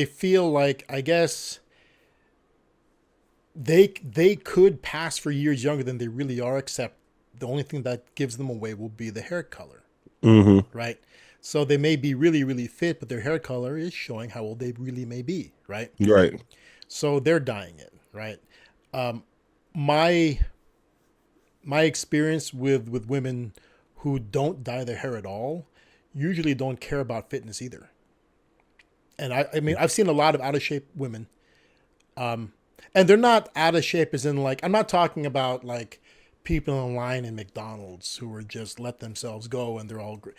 feel like, I guess, they could pass for years younger than they really are, except the only thing that gives them away will be the hair color, hmm, right? So they may be really, really fit, but their hair color is showing how old they really may be, right? right. So they're dyeing it, right? My my experience with women who don't dye their hair at all usually don't care about fitness either. And I mean, I've seen a lot of out of shape women, and they're not out of shape as in, like, I'm not talking about like people in line in McDonald's who are just let themselves go and they're all great.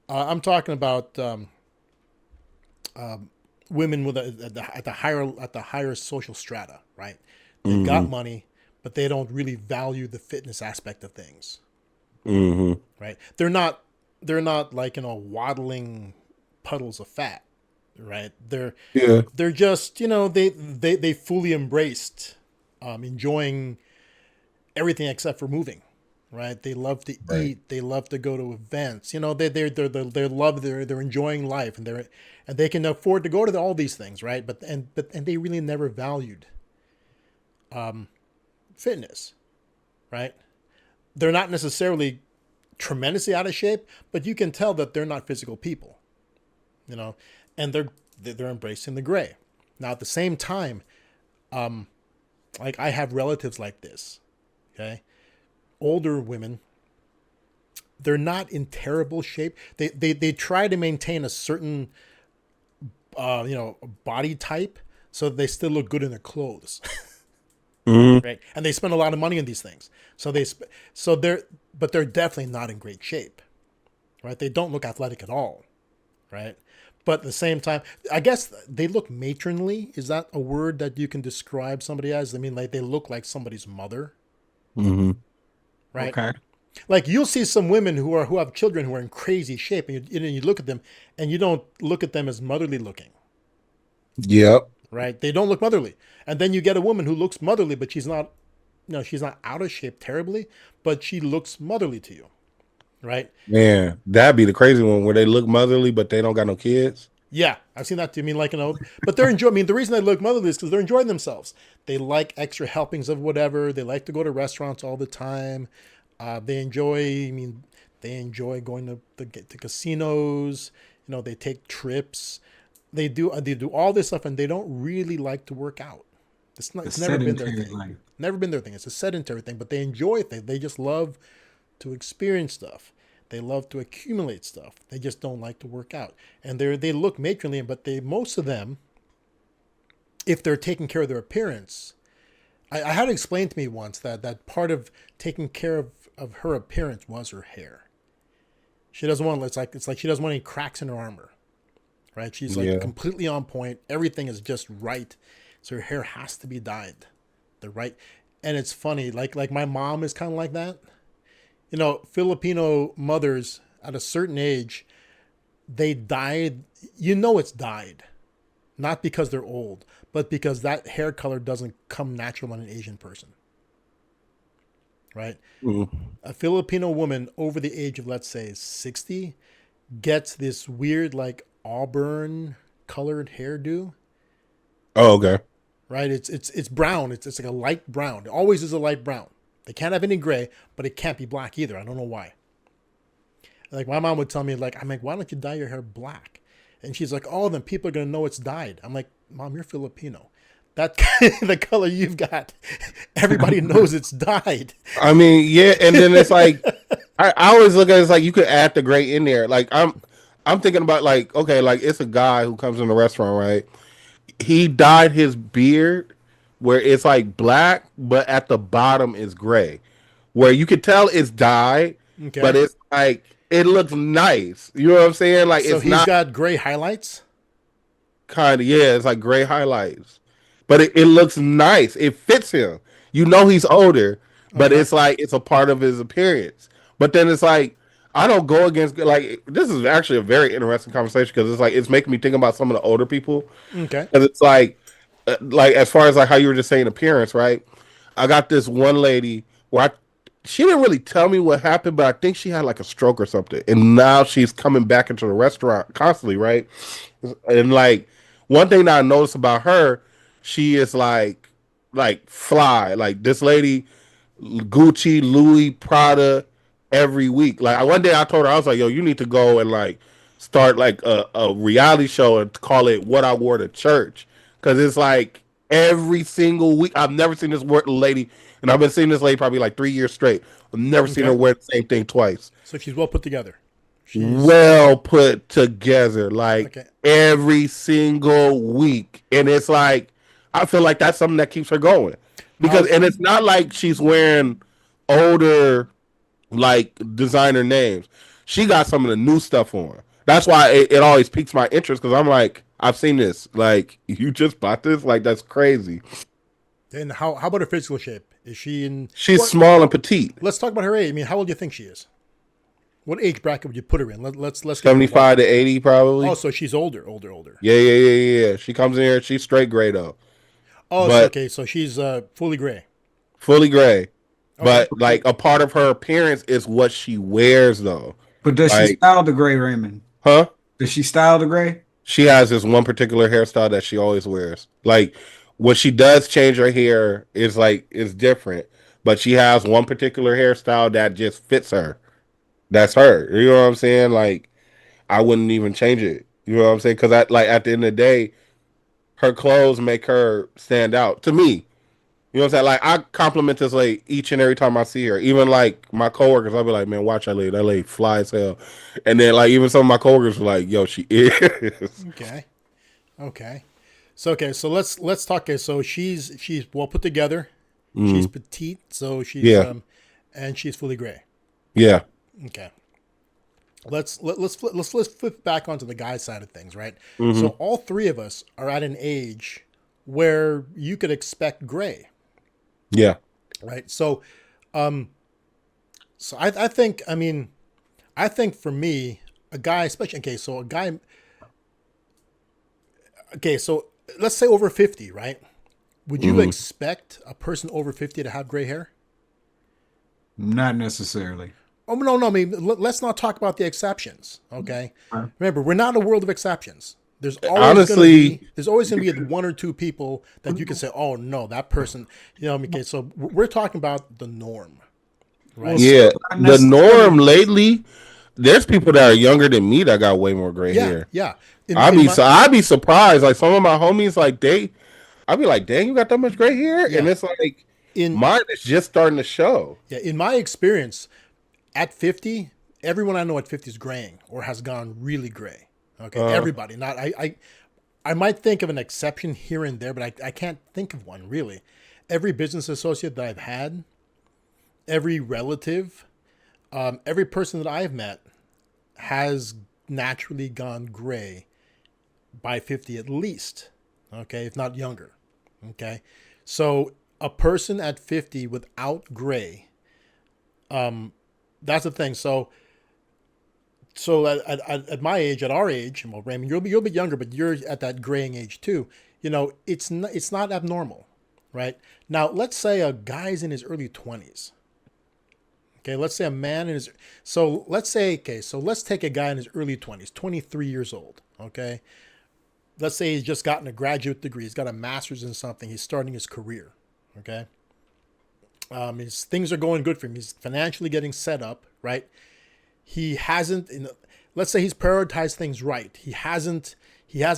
I'm talking about women with at the higher social strata, right? They've got Hmm. money, but they don't really value the fitness aspect of things, Hmm. right? They're not like, waddling puddles of fat, right? Yeah. They're just, they fully embraced enjoying everything except for moving, right? They love to Right. eat, they love to go to events, they love they're enjoying life, and they can afford to go to all these things, right? But they really never valued fitness, right? They're not necessarily tremendously out of shape, but you can tell that they're not physical people, you know, and they're embracing the gray. Now at the same time, like, I have relatives like this, okay, older women. They're not in terrible shape. They try to maintain a certain body type so that they still look good in their clothes. Hmm. Right? And they spend a lot of money on these things. So they're definitely not in great shape, right? They don't look athletic at all, right? But at the same time, I guess they look matronly. Is that a word that you can describe somebody as? I mean, like, they look like somebody's mother, Hmm. right? Okay. Like, you'll see some women who have children who are in crazy shape, and you look at them, and you don't look at them as motherly looking, Yep. right? They don't look motherly. And then you get a woman who looks motherly, but she's not out of shape terribly, but she looks motherly to you, right? Man, that'd be the crazy one where they look motherly, but they don't got no kids. Yeah, I've seen that too. I mean, like, but they're enjoying. I mean, the reason they look motherly is because they're enjoying themselves. They like extra helpings of whatever. They like to go to restaurants all the time. They enjoy. I mean, they enjoy going to casinos. They take trips. They do all this stuff, and they don't really like to work out. The It's never been their sedentary thing. life. Never been their thing. It's a sedentary thing, but they enjoy it. They just love to experience stuff. They love to accumulate stuff. They just don't like to work out. And they look matronly, but most of them, if they're taking care of their appearance, I had it explained to me once that part of taking care of her appearance was her hair. She doesn't want it's like she doesn't want any cracks in her armor. Right? She's like Yeah. completely on point. Everything is just right. So her hair has to be dyed. The right, and it's funny, like my mom is kind of like that. Filipino mothers at a certain age, they dyed, it's dyed, not because they're old, but because that hair color doesn't come natural on an Asian person. Right? Mm. A Filipino woman over the age of, let's say, 60 gets this weird, like, auburn colored hairdo. Oh, okay. Right? It's brown. It's like a light brown. It always is a light brown. They can't have any gray, but it can't be black either. I don't know why. Like, my mom would tell me, like, I'm like, why don't you dye your hair black? And she's like, oh, then people are going to know it's dyed. I'm like, Mom, you're Filipino. That the color you've got, everybody knows it's dyed. I mean, yeah, and then it's like I always look at it as like you could add the gray in there. Like I'm thinking about like, okay, like it's a guy who comes in the restaurant, right? He dyed his beard where it's like black, but at the bottom is gray. Where you could tell it's dyed, Okay. but it's like it looks nice. You know what I'm saying? Like So it's he's not got gray highlights? kind of, yeah, it's like gray highlights. But it looks nice. It fits him. You know he's older, but Okay. it's like it's a part of his appearance. But then it's like I don't go against like this is actually a very interesting conversation because it's like it's making me think about some of the older people. Okay. Because it's like as far as like how you were just saying appearance, right? I got this one lady where she didn't really tell me what happened, but I think she had like a stroke or something, and now she's coming back into the restaurant constantly, right? And like one thing that I noticed about her, she is like fly. Like this lady, Gucci, Louis, Prada, every week. Like one day I told her, I was like, yo, you need to go and like start like a reality show and call it What I Wore to Church. Cause it's like every single week. I've never seen this lady, and I've been seeing this lady probably like 3 years straight. I've never seen her wear the same thing twice. So she's well put together. Well put together, like Okay. every single week. And it's like I feel like that's something that keeps her going. Because and it's not like she's wearing older like designer names. She got some of the new stuff on. That's why it always piques my interest because I'm like, I've seen this. Like, you just bought this? Like, that's crazy. And how about her physical shape? Is she in? She's small and petite. Let's talk about her age. I mean, how old do you think she is? What age bracket would you put her in? Let's 75 to 80 probably. Oh, so she's older. Yeah. She comes in here. She's straight gray though. Oh, But- okay. So she's fully gray. Fully gray. Okay. But like a part of her appearance is what she wears though. But does she Like- style the gray, Raymond? Huh? Does she style the gray? She has this one particular hairstyle that she always wears. Like when she does change her hair, it's different. But she has one particular hairstyle that just fits her. That's her. You know what I'm saying? Like I wouldn't even change it. You know what I'm saying? Because at the end of the day, her clothes make her stand out to me. You know what I'm saying? Like I compliment this lady each and every time I see her. Even like my coworkers, I'll be like, "Man, watch that lady. That lady fly as hell." And then like even some of my coworkers were like, "Yo, she is." Okay. So let's talk. Okay, so she's well put together. She's petite. So she's and she's fully gray. Yeah. Okay. Let's flip back onto the guy side of things, right? So all three of us are at an age where you could expect gray. Yeah. Right. So I think for me, a guy, especially so let's say over 50, right? Would you expect a person over 50 to have gray hair? Not necessarily. Oh, no. I mean, let's not talk about the exceptions. Okay. Remember, we're not in a world of exceptions. There's always going to be one or two people that you can say, oh no, that person, okay. So we're talking about the norm, right? Yeah. The norm lately, there's people that are younger than me that got way more gray hair. Yeah. I'd be surprised. Like some of my homies, like I'd be like, dang, you got that much gray hair? Yeah. And it's like mine is just starting to show. Yeah. In my experience, at 50, everyone I know at 50 is graying or has gone really gray. Okay, everybody. Not I might think of an exception here and there, but I can't think of one really. Every business associate that I've had, every relative, every person that I've met has naturally gone gray by 50 at least. Okay, if not younger. Okay, so a person at 50 without gray, that's the thing. So So at my age, at our age, well, Raymond, you're a bit younger, but you're at that graying age too. It's not abnormal, right? Now, let's say a guy's in his early 20s. Okay, let's say a man in his so let's say okay, so let's take a guy in his early 20s, 23 years old. Okay, let's say he's just gotten a graduate degree, he's got a master's in something, he's starting his career. Okay, things are going good for him. He's financially getting set up, right? He hasn't let's say he's prioritized things right. He hasn't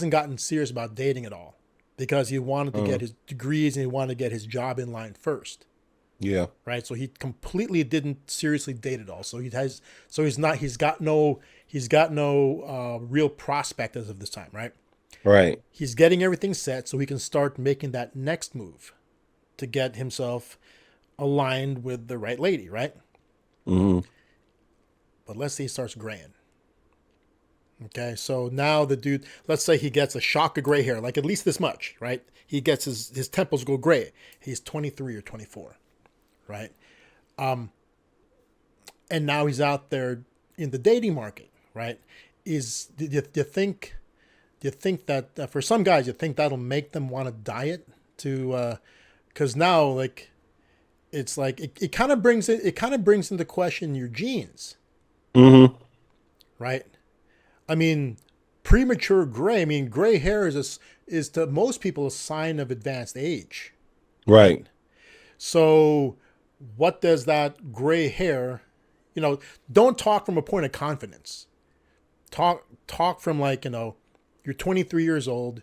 gotten serious about dating at all because he wanted to get his degrees and he wanted to get his job in line first. Yeah. Right. So he completely didn't seriously date at all. He's got no real prospect as of this time. Right. Right. He's getting everything set so he can start making that next move to get himself aligned with the right lady. Right. Mm-hmm. But let's say he starts graying. Okay, so now the dude, let's say he gets a shock of gray hair, like at least this much, right? He gets his temples go gray. He's 23 or 24, right? And now he's out there in the dating market, right? Do you think that for some guys, you think that'll make them want to diet because now like it's like it kind of brings into question your genes. Mm-hmm. Right? I mean, premature gray. I mean, gray hair is to most people a sign of advanced age. Right. So, what does that gray hair? Don't talk from a point of confidence. Talk from like you're 23 years old.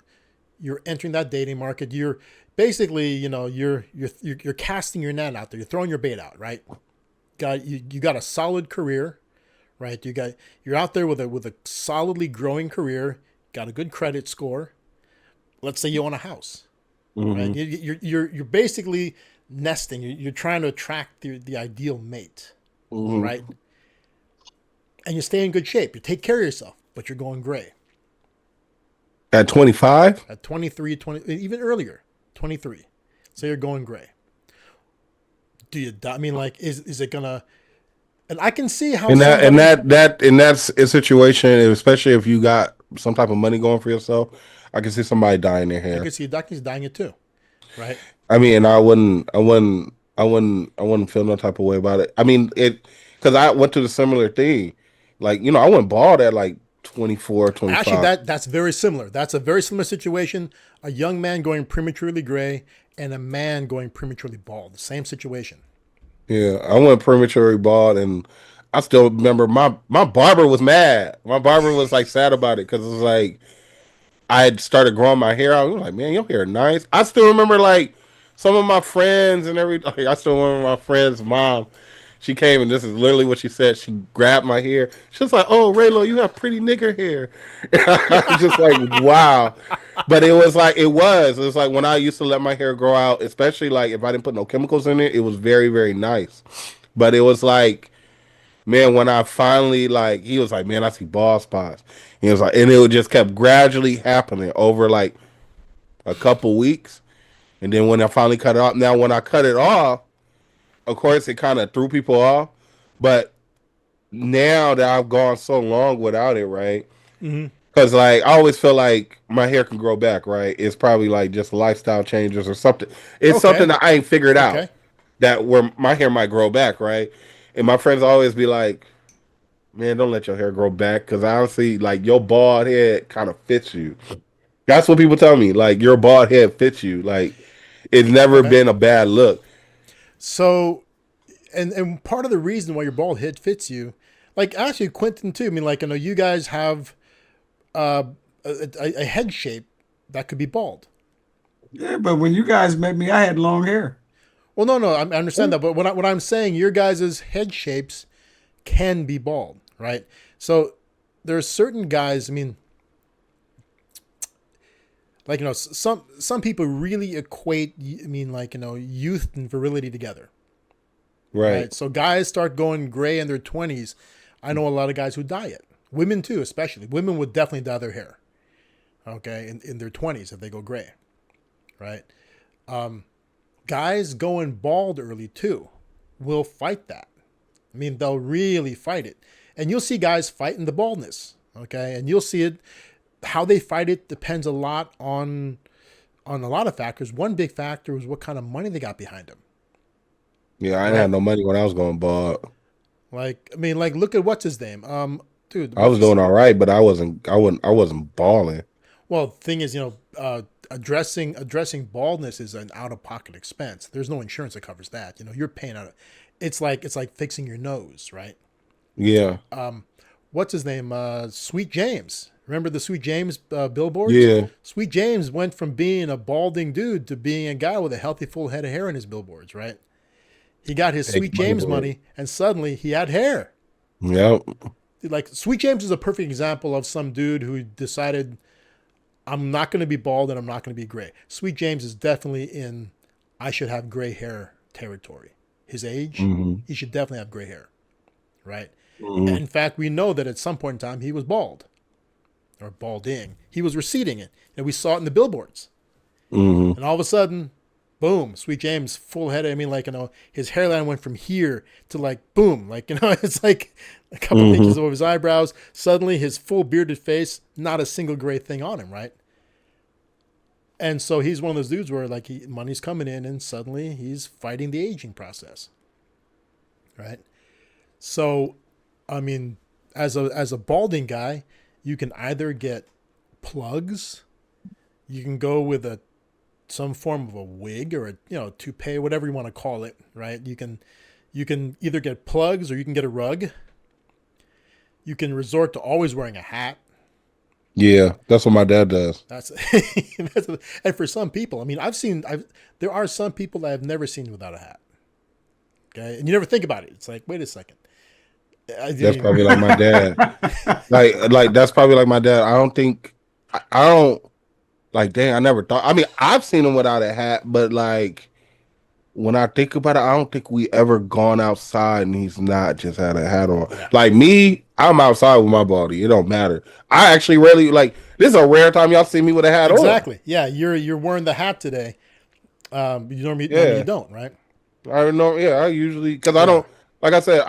You're entering that dating market. You're basically you're casting your net out there. You're throwing your bait out. Right? You got a solid career. Right, you're out there with a solidly growing career, got a good credit score. Let's say you own a house, right? You're basically nesting. You're trying to attract the ideal mate, right? And you stay in good shape. You take care of yourself, but you're going gray. At 25? At 23, 20, even earlier, 23. So you're going gray. Do you? I mean, like, is it gonna? And I can see how that's a situation, especially if you got some type of money going for yourself. I can see somebody dyeing their hair. I can see doctors dyeing it too, right? I mean, I wouldn't feel no type of way about it. I mean, because I went to the similar thing. Like, I went bald at like 24, 25. Actually, that's very similar. That's a very similar situation. A young man going prematurely gray and a man going prematurely bald. The same situation. Yeah, I went prematurely bald, and I still remember my barber was mad. My barber was like sad about it because it was like I had started growing my hair out. He was like, "Man, your hair nice." I still remember like some of my friends and everything. Like, I still remember my friend's mom. She came and this is literally what she said. She grabbed my hair. She was like, "Oh, Raylo, you have pretty nigger hair." I was just like, "Wow." But it was like when I used to let my hair grow out, especially like if I didn't put no chemicals in it, it was very, very nice. But it was like, man, when I finally like, he was like, "Man, I see bald spots." He was like, and it just kept gradually happening over like a couple weeks. And then when I finally cut it off, now when I cut it off, of course, it kind of threw people off. But now that I've gone so long without it, right? Mm-hmm. Because like I always feel like my hair can grow back, right? It's probably like just lifestyle changes or something. It's something that I ain't figured out that where my hair might grow back, right? And my friends always be like, "Man, don't let your hair grow back," because honestly, like your bald head kind of fits you. That's what people tell me. Like your bald head fits you. Like it's never been a bad look. So, and part of the reason why your bald head fits you, like actually Quentin too. I mean, like you guys have a head shape that could be bald. Yeah, but when you guys met me, I had long hair. Well, no, I understand that, but what I'm saying, your guys' head shapes can be bald, right? So there are certain guys. I mean, like some people really equate. I mean, like youth and virility together. Right. So guys start going gray in their 20s. I know a lot of guys who dye it. Women too, especially. Women would definitely dye their hair. Okay, in their 20s if they go gray. Right? Guys going bald early too will fight that. I mean, they'll really fight it. And you'll see guys fighting the baldness, okay? And you'll see it. How they fight it depends a lot on a lot of factors. One big factor was what kind of money they got behind them. Yeah, I didn't have no money when I was going bald. Like, I mean, like, look at what's his name, dude. I was doing all right, but I wasn't balling. Well, the thing is, addressing baldness is an out of pocket expense. There's no insurance that covers that. You're paying out. It's like fixing your nose, right? Yeah. What's his name? Sweet James. Remember the Sweet James billboards? Yeah. Sweet James went from being a balding dude to being a guy with a healthy full head of hair in his billboards, right? He got his Sweet James money, and suddenly he had hair. Yep. Like, Sweet James is a perfect example of some dude who decided, I'm not going to be bald and I'm not going to be gray. Sweet James is definitely in I should have gray hair territory. His age, he should definitely have gray hair, right? And in fact, we know that at some point in time he was bald or balding. He was receding it, and we saw it in the billboards. And all of a sudden, boom, Sweet James, full head. I mean, like, his hairline went from here to like, boom, like, it's like a couple of inches over his eyebrows. Suddenly his full bearded face, not a single gray thing on him, right? And so he's one of those dudes where like money's coming in and suddenly he's fighting the aging process, right? So, I mean, as a balding guy, you can either get plugs, you can go with some form of a wig or a toupee, whatever you want to call it, right? You can either get plugs or you can get a rug. You can resort to always wearing a hat. Yeah, that's what my dad does. And for some people, I mean, there are some people that I've never seen without a hat. Okay, and you never think about it. It's like, wait a second. That's probably like my dad. like that's probably like my dad. I don't like. Dang, I never thought. I mean, I've seen him without a hat, but like when I think about it, I don't think we ever gone outside and he's not just had a hat on. Yeah. Like me, I'm outside with my body. It don't matter. I actually rarely like. This is a rare time y'all see me with a hat on. Exactly. Yeah, you're wearing the hat today. You normally you don't, right? I don't know. Yeah, I usually because I don't. Like I said,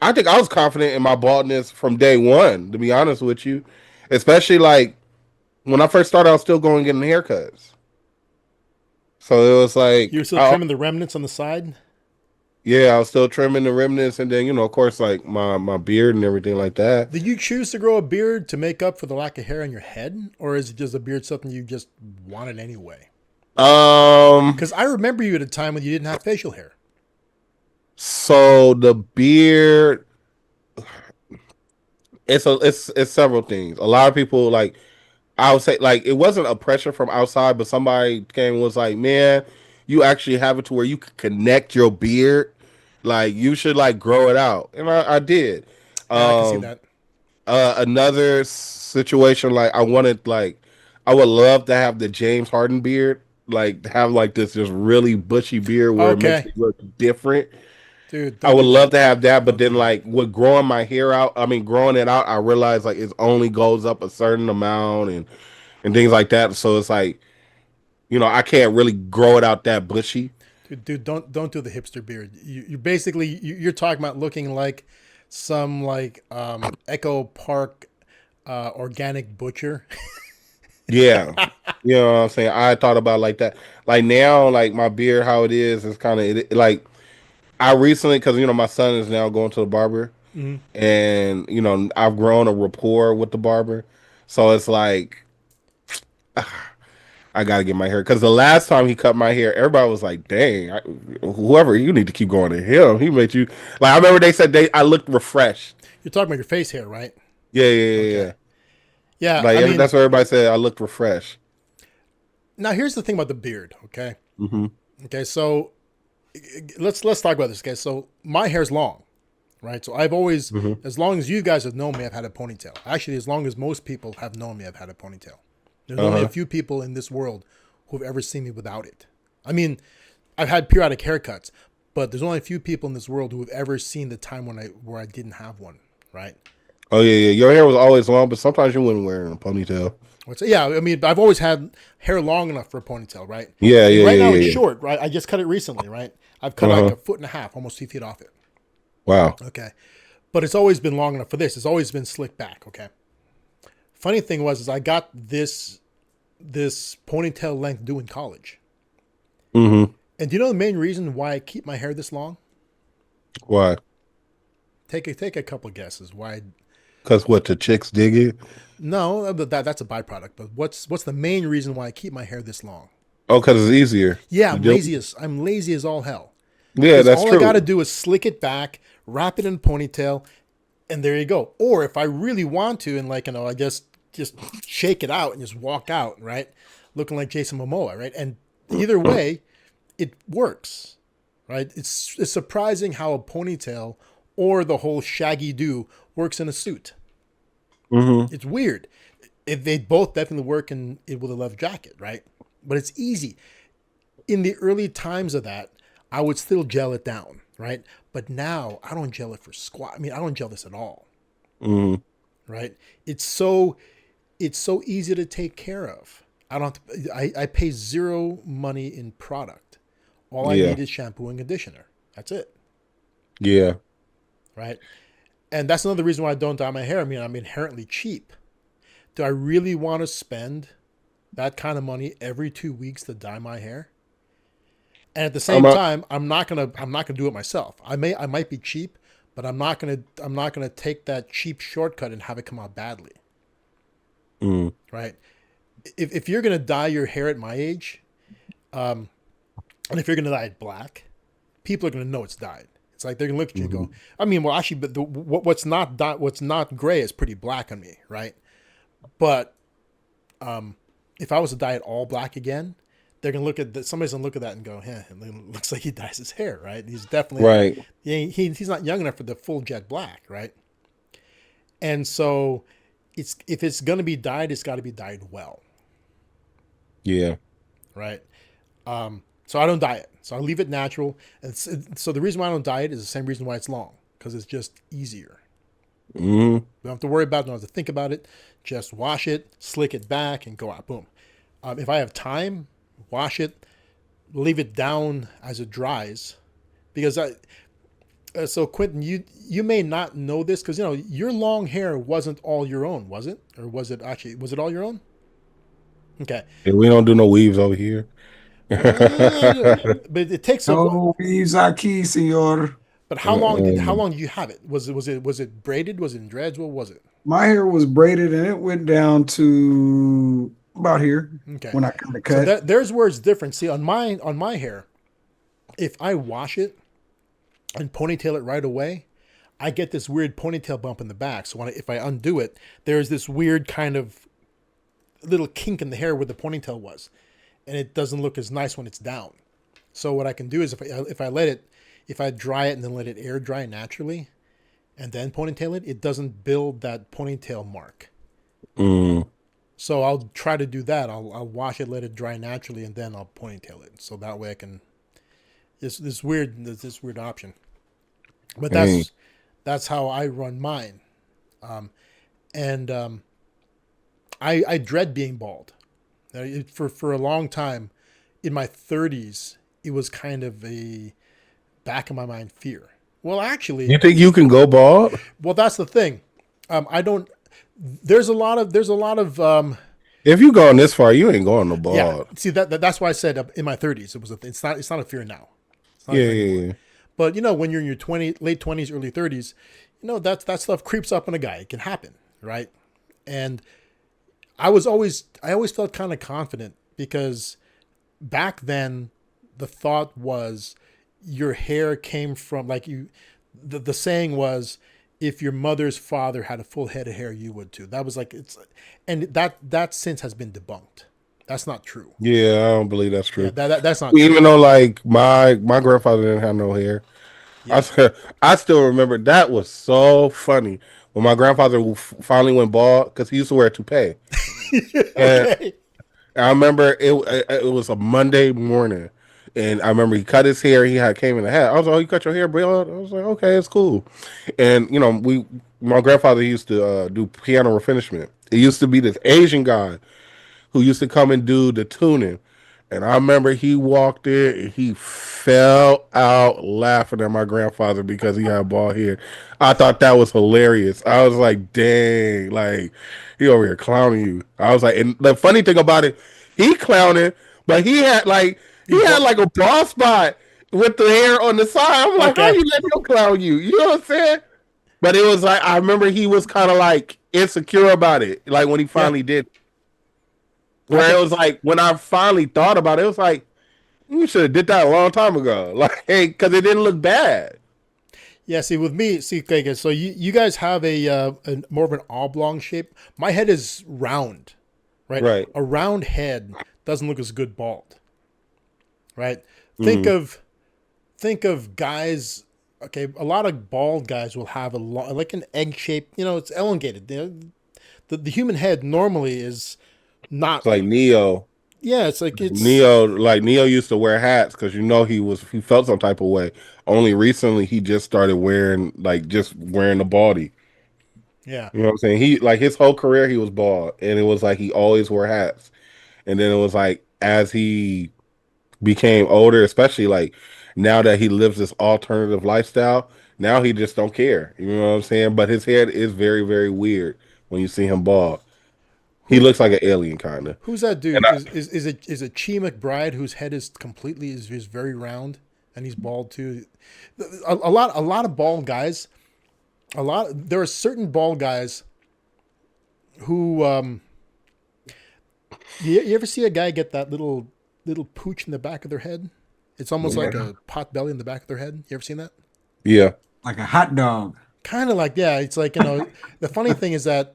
I think I was confident in my baldness from day one. To be honest with you, especially like when I first started, I was still going and getting haircuts. So it was like you were still trimming the remnants on the side. Yeah, I was still trimming the remnants, and then of course, like my beard and everything like that. Did you choose to grow a beard to make up for the lack of hair on your head, or is it just a beard something you just wanted anyway? Because I remember you at a time when you didn't have facial hair. So the beard, it's several things. A lot of people like. I would say, like, it wasn't a pressure from outside, but somebody came and was like, man, you actually have it to where you can connect your beard. Like, you should, like, grow it out. And I did. Yeah, I can see that. Another situation, like, I would love to have the James Harden beard. Like, have, like, this just really bushy beard where it makes me look different. Dude, I would love to have that, but then, like, with growing it out, I realized, like, it only goes up a certain amount and things like that. So it's like, I can't really grow it out that bushy. Dude, don't do the hipster beard. You're talking about looking like some, like, Echo Park organic butcher. Yeah. You know what I'm saying? I thought about like that. Like, now, like, my beard, how it is kind of, like, I recently, because, my son is now going to the barber, and, I've grown a rapport with the barber. So it's like, I got to get my hair. Because the last time he cut my hair, everybody was like, dang, whoever, you need to keep going to him. He made you, like, I remember they said I looked refreshed. You're talking about your face hair, right? Yeah. Yeah. Like, that's what everybody said. I looked refreshed. Now, here's the thing about the beard, okay? Mm-hmm. Okay, so let's talk about this, guys. So my hair's long, right? So I've always, as long as you guys have known me, I've had a ponytail. Actually, as long as most people have known me, I've had a ponytail. There's only a few people in this world who've ever seen me without it. I mean, I've had periodic haircuts, but there's only a few people in this world who have ever seen the time where I didn't have one, right? Oh yeah. Your hair was always long, but sometimes you wouldn't wear a ponytail. Yeah, I mean, I've always had hair long enough for a ponytail, right? Yeah. Right now it's short, right? I just cut it recently, right? I've cut like 1.5 feet, almost 2 feet off it. Wow. Okay. but it's always been long enough for this. It's always been slicked back. Okay. Funny thing was, is I got this ponytail length due in college. Mm-hmm. And do you know the main reason why I keep my hair this long? Why? Take a couple guesses. Why? Because what, the chicks dig it? No, that's a byproduct. But what's the main reason why I keep my hair this long? Oh, because it's easier. Yeah, I'm lazy as all hell. Yeah, that's all true. I got to do is slick it back, wrap it in a ponytail, and there you go. Or if I really want to, and I just shake it out and just walk out, right, looking like Jason Momoa, right? And either way, it works, right? It's surprising how a ponytail or the whole shaggy do works in a suit. Mm-hmm. It's weird. They both definitely work with a leather jacket, right? But it's easy. In the early times of that, I would still gel it down, right? But now I don't gel it for squat. I mean, I don't gel this at all, Mm-hmm. right? It's so easy to take care of. I pay zero money in product. All I need is shampoo and conditioner. That's it. Yeah. Right. And that's another reason why I don't dye my hair. I mean, I'm inherently cheap. Do I really want to spend that kind of money every 2 weeks to dye my hair? And at the same time, I'm not gonna do it myself. I might be cheap, but I'm not gonna take that cheap shortcut and have it come out badly. Mm. Right? If you're gonna dye your hair at my age, and if you're gonna dye it black, people are gonna know it's dyed. It's like they're gonna look at you and go, I mean, well, actually, but what's not gray is pretty black on me, right? But if I was to dye it all black again, they're gonna somebody's gonna look at that and go, "Yeah, it looks like he dyes his hair, right? He's definitely right. He's not young enough for the full jet black, right?" And so, if it's gonna be dyed, it's got to be dyed well. Yeah. Right. So I don't dye it. So I leave it natural. And so the reason why I don't dye it is the same reason why it's long, because it's just easier. Mm-hmm. You don't have to worry about it. Don't have to think about it. Just wash it, slick it back, and go out. Boom. If I have time, wash it, leave it down as it dries. Because so Quentin, you may not know this because your long hair wasn't all your own, was it? Or was it all your own? Okay. Yeah, we don't do no weaves over here. But it takes No, weaves aquí, senor. But how long did you have it? Was it braided? Was it in dreads? What was it? My hair was braided and it went down to about here. Okay. When I kind of cut. So there's where it's different. See, on my hair, if I wash it and ponytail it right away, I get this weird ponytail bump in the back. So if I undo it, there's this weird kind of little kink in the hair where the ponytail was, and it doesn't look as nice when it's down. So what I can do is if I dry it and then let it air dry naturally, and then ponytail it, it doesn't build that ponytail mark. Mm. So I'll try to do that. I'll wash it, let it dry naturally, and then I'll ponytail it. So that way I can. This weird option, but that's how I run mine, and I dread being bald. For a long time, in my 30s, it was kind of a back of my mind fear. Well, actually, you think you can go bald? Well, that's the thing. I don't. There's a lot of. If you going this far, you ain't going no bald. Yeah. See that's why I said in my 30s it was. It's not a fear now. Yeah. But when you're in your late 20s, early 30s, that stuff creeps up on a guy. It can happen, right? And I always felt kind of confident because back then the thought was your hair came from the saying was, if your mother's father had a full head of hair, you would too. That was and that since has been debunked. That's not true. Yeah, I don't believe that's true. Yeah, that's not true. Even though my grandfather didn't have no hair. Yeah. I still remember that was so funny when my grandfather finally went bald because he used to wear a toupee. Okay. And I remember it was a Monday morning, and I remember he cut his hair. He came in a hat. I was like, "Oh, you cut your hair, bro?" I was like, "Okay, it's cool." And my grandfather used to do piano refinishment. It used to be this Asian guy who used to come and do the tuning. And I remember he walked in and he fell out laughing at my grandfather because he had bald hair. I thought that was hilarious. I was like, dang, like he over here clowning you. I was like, and the funny thing about it, he clowning, but He's he had bald. like a bald spot with the hair on the side. I'm like, how Okay. you let him clown you? You know what I'm saying? But it was like I remember he was kind of like insecure about it, like when he Yeah. finally did. I Where it think. was like when I finally thought about it, it was like you should have did that a long time ago, like because it didn't look bad. Yeah. See, with me, see, okay, so you guys have a more of an oblong shape. My head is round, right? Right. A round head doesn't look as good bald, right? Think Mm. of think of guys. Okay, a lot of bald guys will have like an egg shape. You know, it's elongated. The human head normally is It's not. like Neo. Yeah, it's like it's. Neo used to wear hats because he felt some type of way. Only recently he just started wearing the baldy. Yeah. You know what I'm saying? He like his whole career he was bald, and it was like he always wore hats. And then it was like as he became older, especially like now that he lives this alternative lifestyle, now he just don't care. You know what I'm saying? But his head is very, very weird when you see him bald. He Who looks like an alien kind of. who's that And dude? I, Is it Chi McBride whose head is completely is very round and he's bald too? A lot of bald guys. There are certain bald guys who you ever see a guy get that little pooch in the back of their head? It's almost like Yeah. a pot belly in the back of their head. You ever seen that? yeah, Like a hot dog. Kind of like, yeah. It's like, the funny thing is that,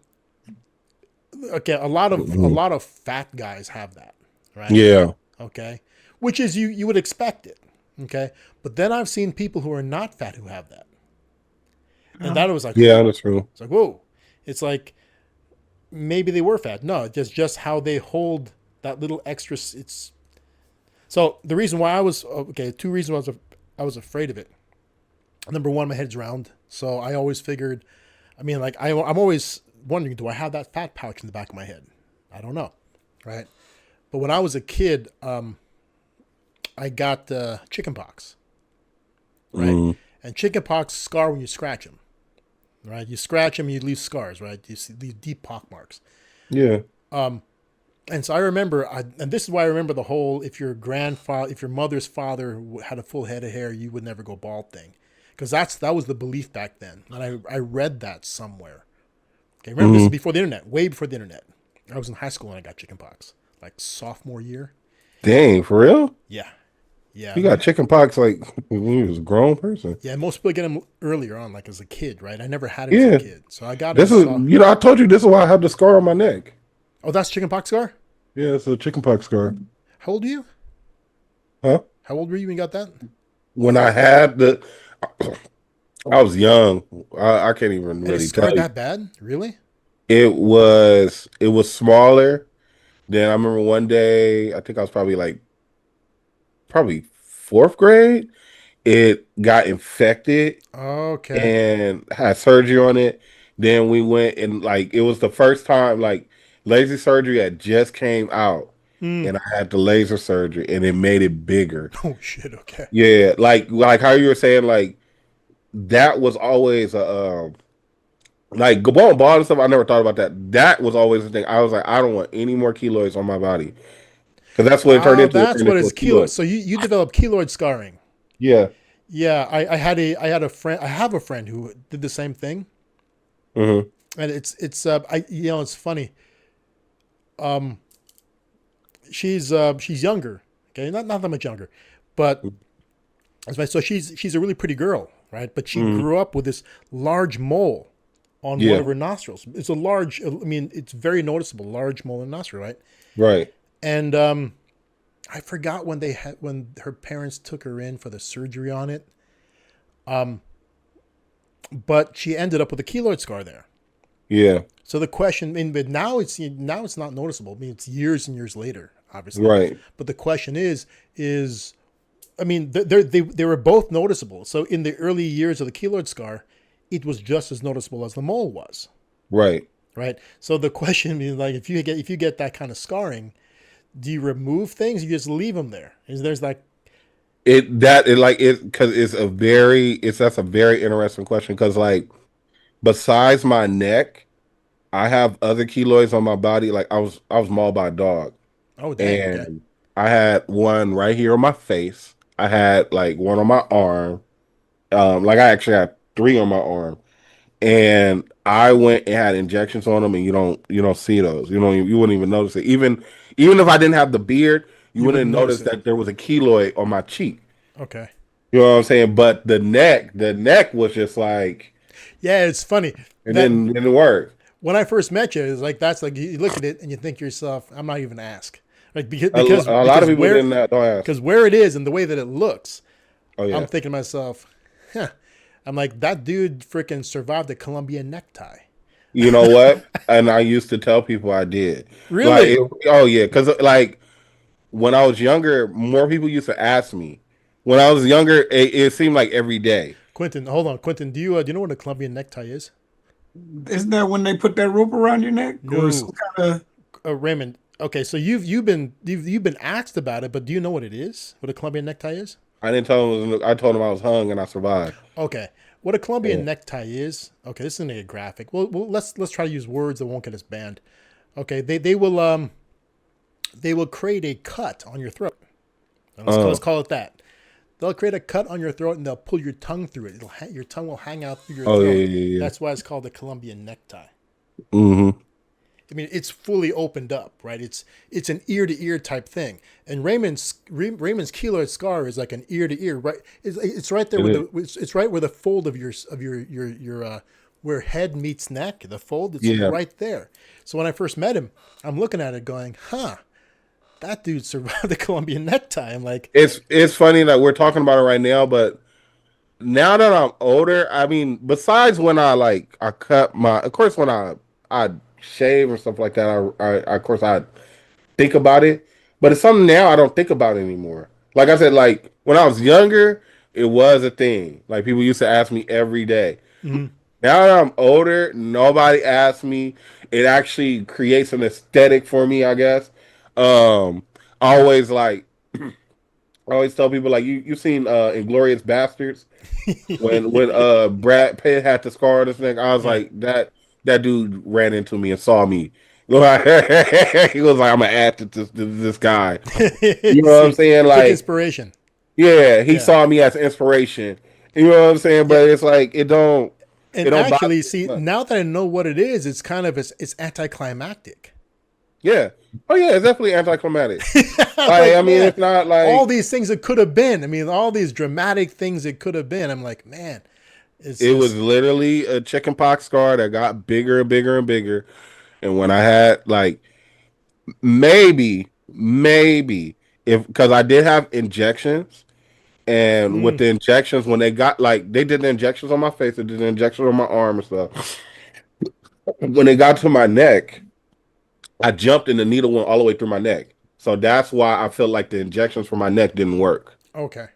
okay, Mhm. a lot of fat guys have that, right? Yeah, Okay, which is you would expect it. Okay, but then I've seen people who are not fat who have that, and Yeah. that was like, yeah, whoa. that's true. It's like, whoa. It's like maybe they were fat. No, it's just how they hold that little extra. It's so the reason why I was okay. Two reasons why I was afraid of it. Number one, my head's round, so I always figured. I mean, like I'm always wondering, do I have that fat pouch in the back of my head? I don't know, right? But when I was a kid, I got chicken pox, right? Mm. And chicken pox scar when you scratch them, right? You scratch them, you leave scars, right? You see these deep pock marks. Yeah, And so I remember, and this is why I remember the whole if your mother's father had a full head of hair, you would never go bald thing, because that was the belief back then, and I read that somewhere. Okay, remember this is mm. before the internet, way before the internet. I was in high school when I got chicken pox, like sophomore year. Dang, for real? Yeah, yeah, You got chicken pox like when you was a grown person. yeah. Most people get them earlier on, like as a kid, right? I never had it as a Yeah, kid, so I got it this as is soft. I told you this is why I have the scar on my neck. Oh, that's chicken pox scar. Yeah, it's a chicken pox scar. How old are you? Huh? How old were you when you got that? When I had I was young. I can't even And it really tell scarred you. that bad? Really? It was smaller. Then I remember one day, I think I was probably fourth grade. It got infected Okay. and had surgery on it. Then we went and like it was the first time like laser surgery had just came out, Hmm. and I had the laser surgery and it made it bigger. Oh shit. Okay. Yeah, like how you were saying like that was always a like Gabon ball and stuff. I never thought about that. That was always the thing. I was like, I don't want any more keloids on my body because that's what it turned Oh, into. It that's turned what into is a keloid. So you developed keloid scarring. Yeah. Yeah, I had a friend. I have a friend who did the same thing, Hmm. and it's funny. Um, she's younger. Okay, not that much younger, but so she's a really pretty girl, right? But she Hmm. grew up with this large mole on one Yeah. of her nostrils. It's a large. I mean, it's very noticeable, large mole in the nostril, right? Right. And I forgot when her parents took her in for the surgery on it. But she ended up with a keloid scar there. Yeah. So the question, I mean, but now it's not noticeable. I mean, it's years and years later, obviously. Right. But the question is, I mean, they were both noticeable. So in the early years of the keloid scar, it was just as noticeable as the mole was, Right. right? So the question is like, if you get that kind of scarring, Do you remove things? You just leave them there? There's like That's a very interesting question because like besides my neck, I have other keloids on my body. Like I was mauled by a dog, oh dang okay and I had one right here on my face. I had like one on my arm. Like I actually had three on my arm, and I went and had injections on them, and you don't see those. You wouldn't even notice it. Even if I didn't have the beard, you you wouldn't wouldn't notice notice it. that there was a keloid on my cheek. Okay. You know what I'm saying? But the neck was just like Yeah, it's funny it that didn't work. when I first met you, it's like that's like you look at it and you think to yourself, I'm not even ask. Like because A, because a lot because of people where didn't don't ask. because where it is and the way that it looks, Oh yeah. I'm thinking to myself, huh. I'm like, that dude freaking survived the Colombian necktie. You know what? And I used to tell people I did. Like, Really? oh yeah, because like when I was younger, more people used to ask me. When I was younger, it seemed like every day. Quentin, hold on. Quentin, do you know what a Colombian necktie is? Isn't that when they put that rope around your neck or some No. kind of? Raymond. Okay, so you've been asked about it, but do you know what it is? What a Colombian necktie is? I didn't tell them. I told them I was hung and I survived. Okay. What a Yeah. Colombian necktie is? Okay, this isn't a graphic. Well, let's try to use words that won't get us banned. Okay, they will create a cut on your throat. And let's call it that. They'll create a cut on your throat and they'll pull your tongue through it. Your tongue will hang out through your Oh yeah, throat. yeah, yeah. That's why it's called the Colombian necktie. Mm-hmm. I mean, it's fully opened up, right? It's an ear to ear type thing. And Raymond's keloid scar is like an ear to ear, right? It's right there it's right where the fold of your where head meets neck, the fold. It's Yeah. right there. So when I first met him, I'm looking at it going, huh, that dude survived the Colombian necktie. I'm like, It's funny that we're talking about it right now, but now that I'm older, I mean, besides when I cut my, of course, when I shave or stuff like that, I of course I think about it, but it's something now I don't think about anymore. Like I said, like when I was younger, it was a thing. Like people used to ask me every day. mhm. Now that I'm older, nobody asks me. It actually creates an aesthetic for me, I guess. I always like I always tell people like you seen Inglorious Bastards when Brad Pitt had the scar on his neck. I was Yeah. like that dude ran into me and saw me. He was like, I'm gonna add to this guy. You know what I'm See, saying? took Like, inspiration. yeah, he Yeah. saw me as inspiration. You know what I'm saying? Yeah. But it's like it And don't bother actually, me as see, much. now that I know what it is, it's anticlimactic. Yeah. Oh yeah, it's definitely anticlimactic. Like, Like, I mean, man, it's not all like these things it could have been. I mean, all these dramatic things it could have been. I'm like, man, it's it was just literally a chickenpox scar that got bigger and bigger and bigger. And when I had like maybe if because I did have injections, and with mm, the injections, when they got like they did the injections on my face, they did the injections on my arm and stuff. When they got to my neck, I jumped and the needle went all the way through my neck. So that's why I felt like the injections for my neck didn't work. okay.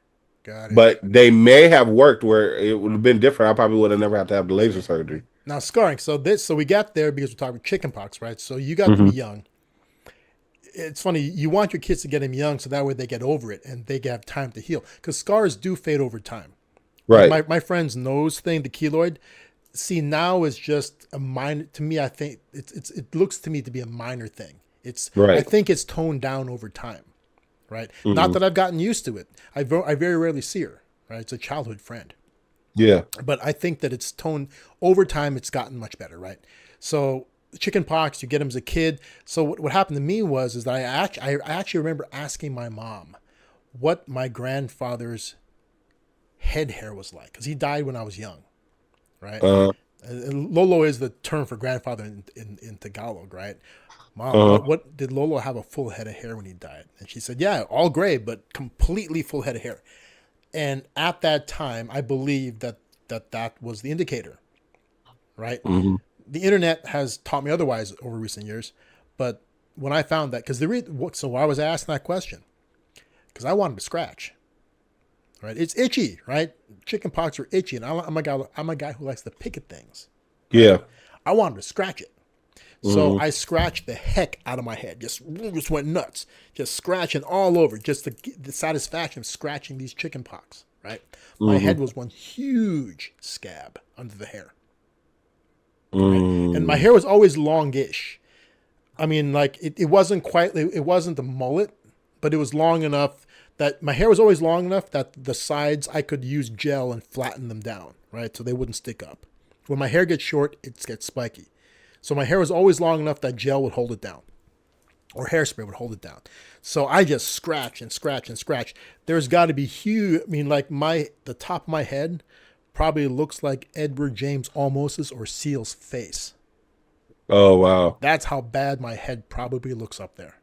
Got it. But they may have worked where it would have been different. I probably would have never had to have the laser surgery. Now scarring. So we got there because we're talking chickenpox, right? So you got them Hmm. young. It's funny. You want your kids to get them young, so that way they get over it and they have time to heal. Because scars do fade over time. Like Right. my friend's nose thing, the keloid. See, now is just a minor. To me, I think it looks to me to be a minor thing. I Right. think it's toned down over time, right? Not Hmm. that I've gotten used to it. I very rarely see her, right? It's a childhood friend, Yeah. but I think that it's toned over time. It's gotten much better, right? So chicken pox, you get them as a kid. So what happened to me is that I actually remember asking my mom what my grandfather's head hair was like because he died when I was young, right? Uh, And Lolo is the term for grandfather in Tagalog, right? Mom, uh, what did Lolo have a full head of hair when he died? And she said, yeah, all gray, but completely full head of hair. And at that time, I believed that was the indicator, right? hmm The internet has taught me otherwise over recent years. But when I found that, so why was I asking that question? Because I wanted to scratch, right? It's itchy, right? Chicken pox are itchy. And I'm a guy who likes to pick at things. Yeah. I wanted to scratch it. So I scratched the heck out of my head. Just went nuts. Just scratching all over. Just the satisfaction of scratching these chicken pox, right? My head was one huge scab under the hair. Right? And my hair was always longish. I mean, like, it wasn't it wasn't the mullet, but it was long enough that my hair was always long enough that the sides, I could use gel and flatten them down, right? So they wouldn't stick up. When my hair gets short, it gets spiky. So my hair was always long enough that gel would hold it down, or hairspray would hold it down. So I just scratch and scratch and scratch. There's got to be huge. I mean, like, the top of my head probably looks like Edward James Olmos's or Seal's face. Oh, wow. That's how bad my head probably looks up there.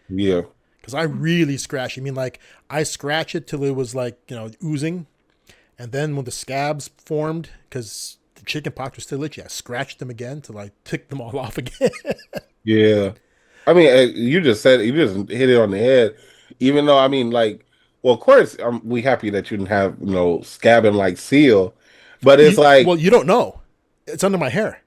Yeah. Because I really scratch. I mean, like, I scratch it till it was like, oozing. And then when the scabs formed, because the chicken pox was still itchy, I scratched them again till I took them all off again. Yeah. I mean, you just hit it on the head. Even though, I mean, like, well, of course, we happy that you didn't have, scabbing like Seal. But it's like... Well, you don't know. It's under my hair.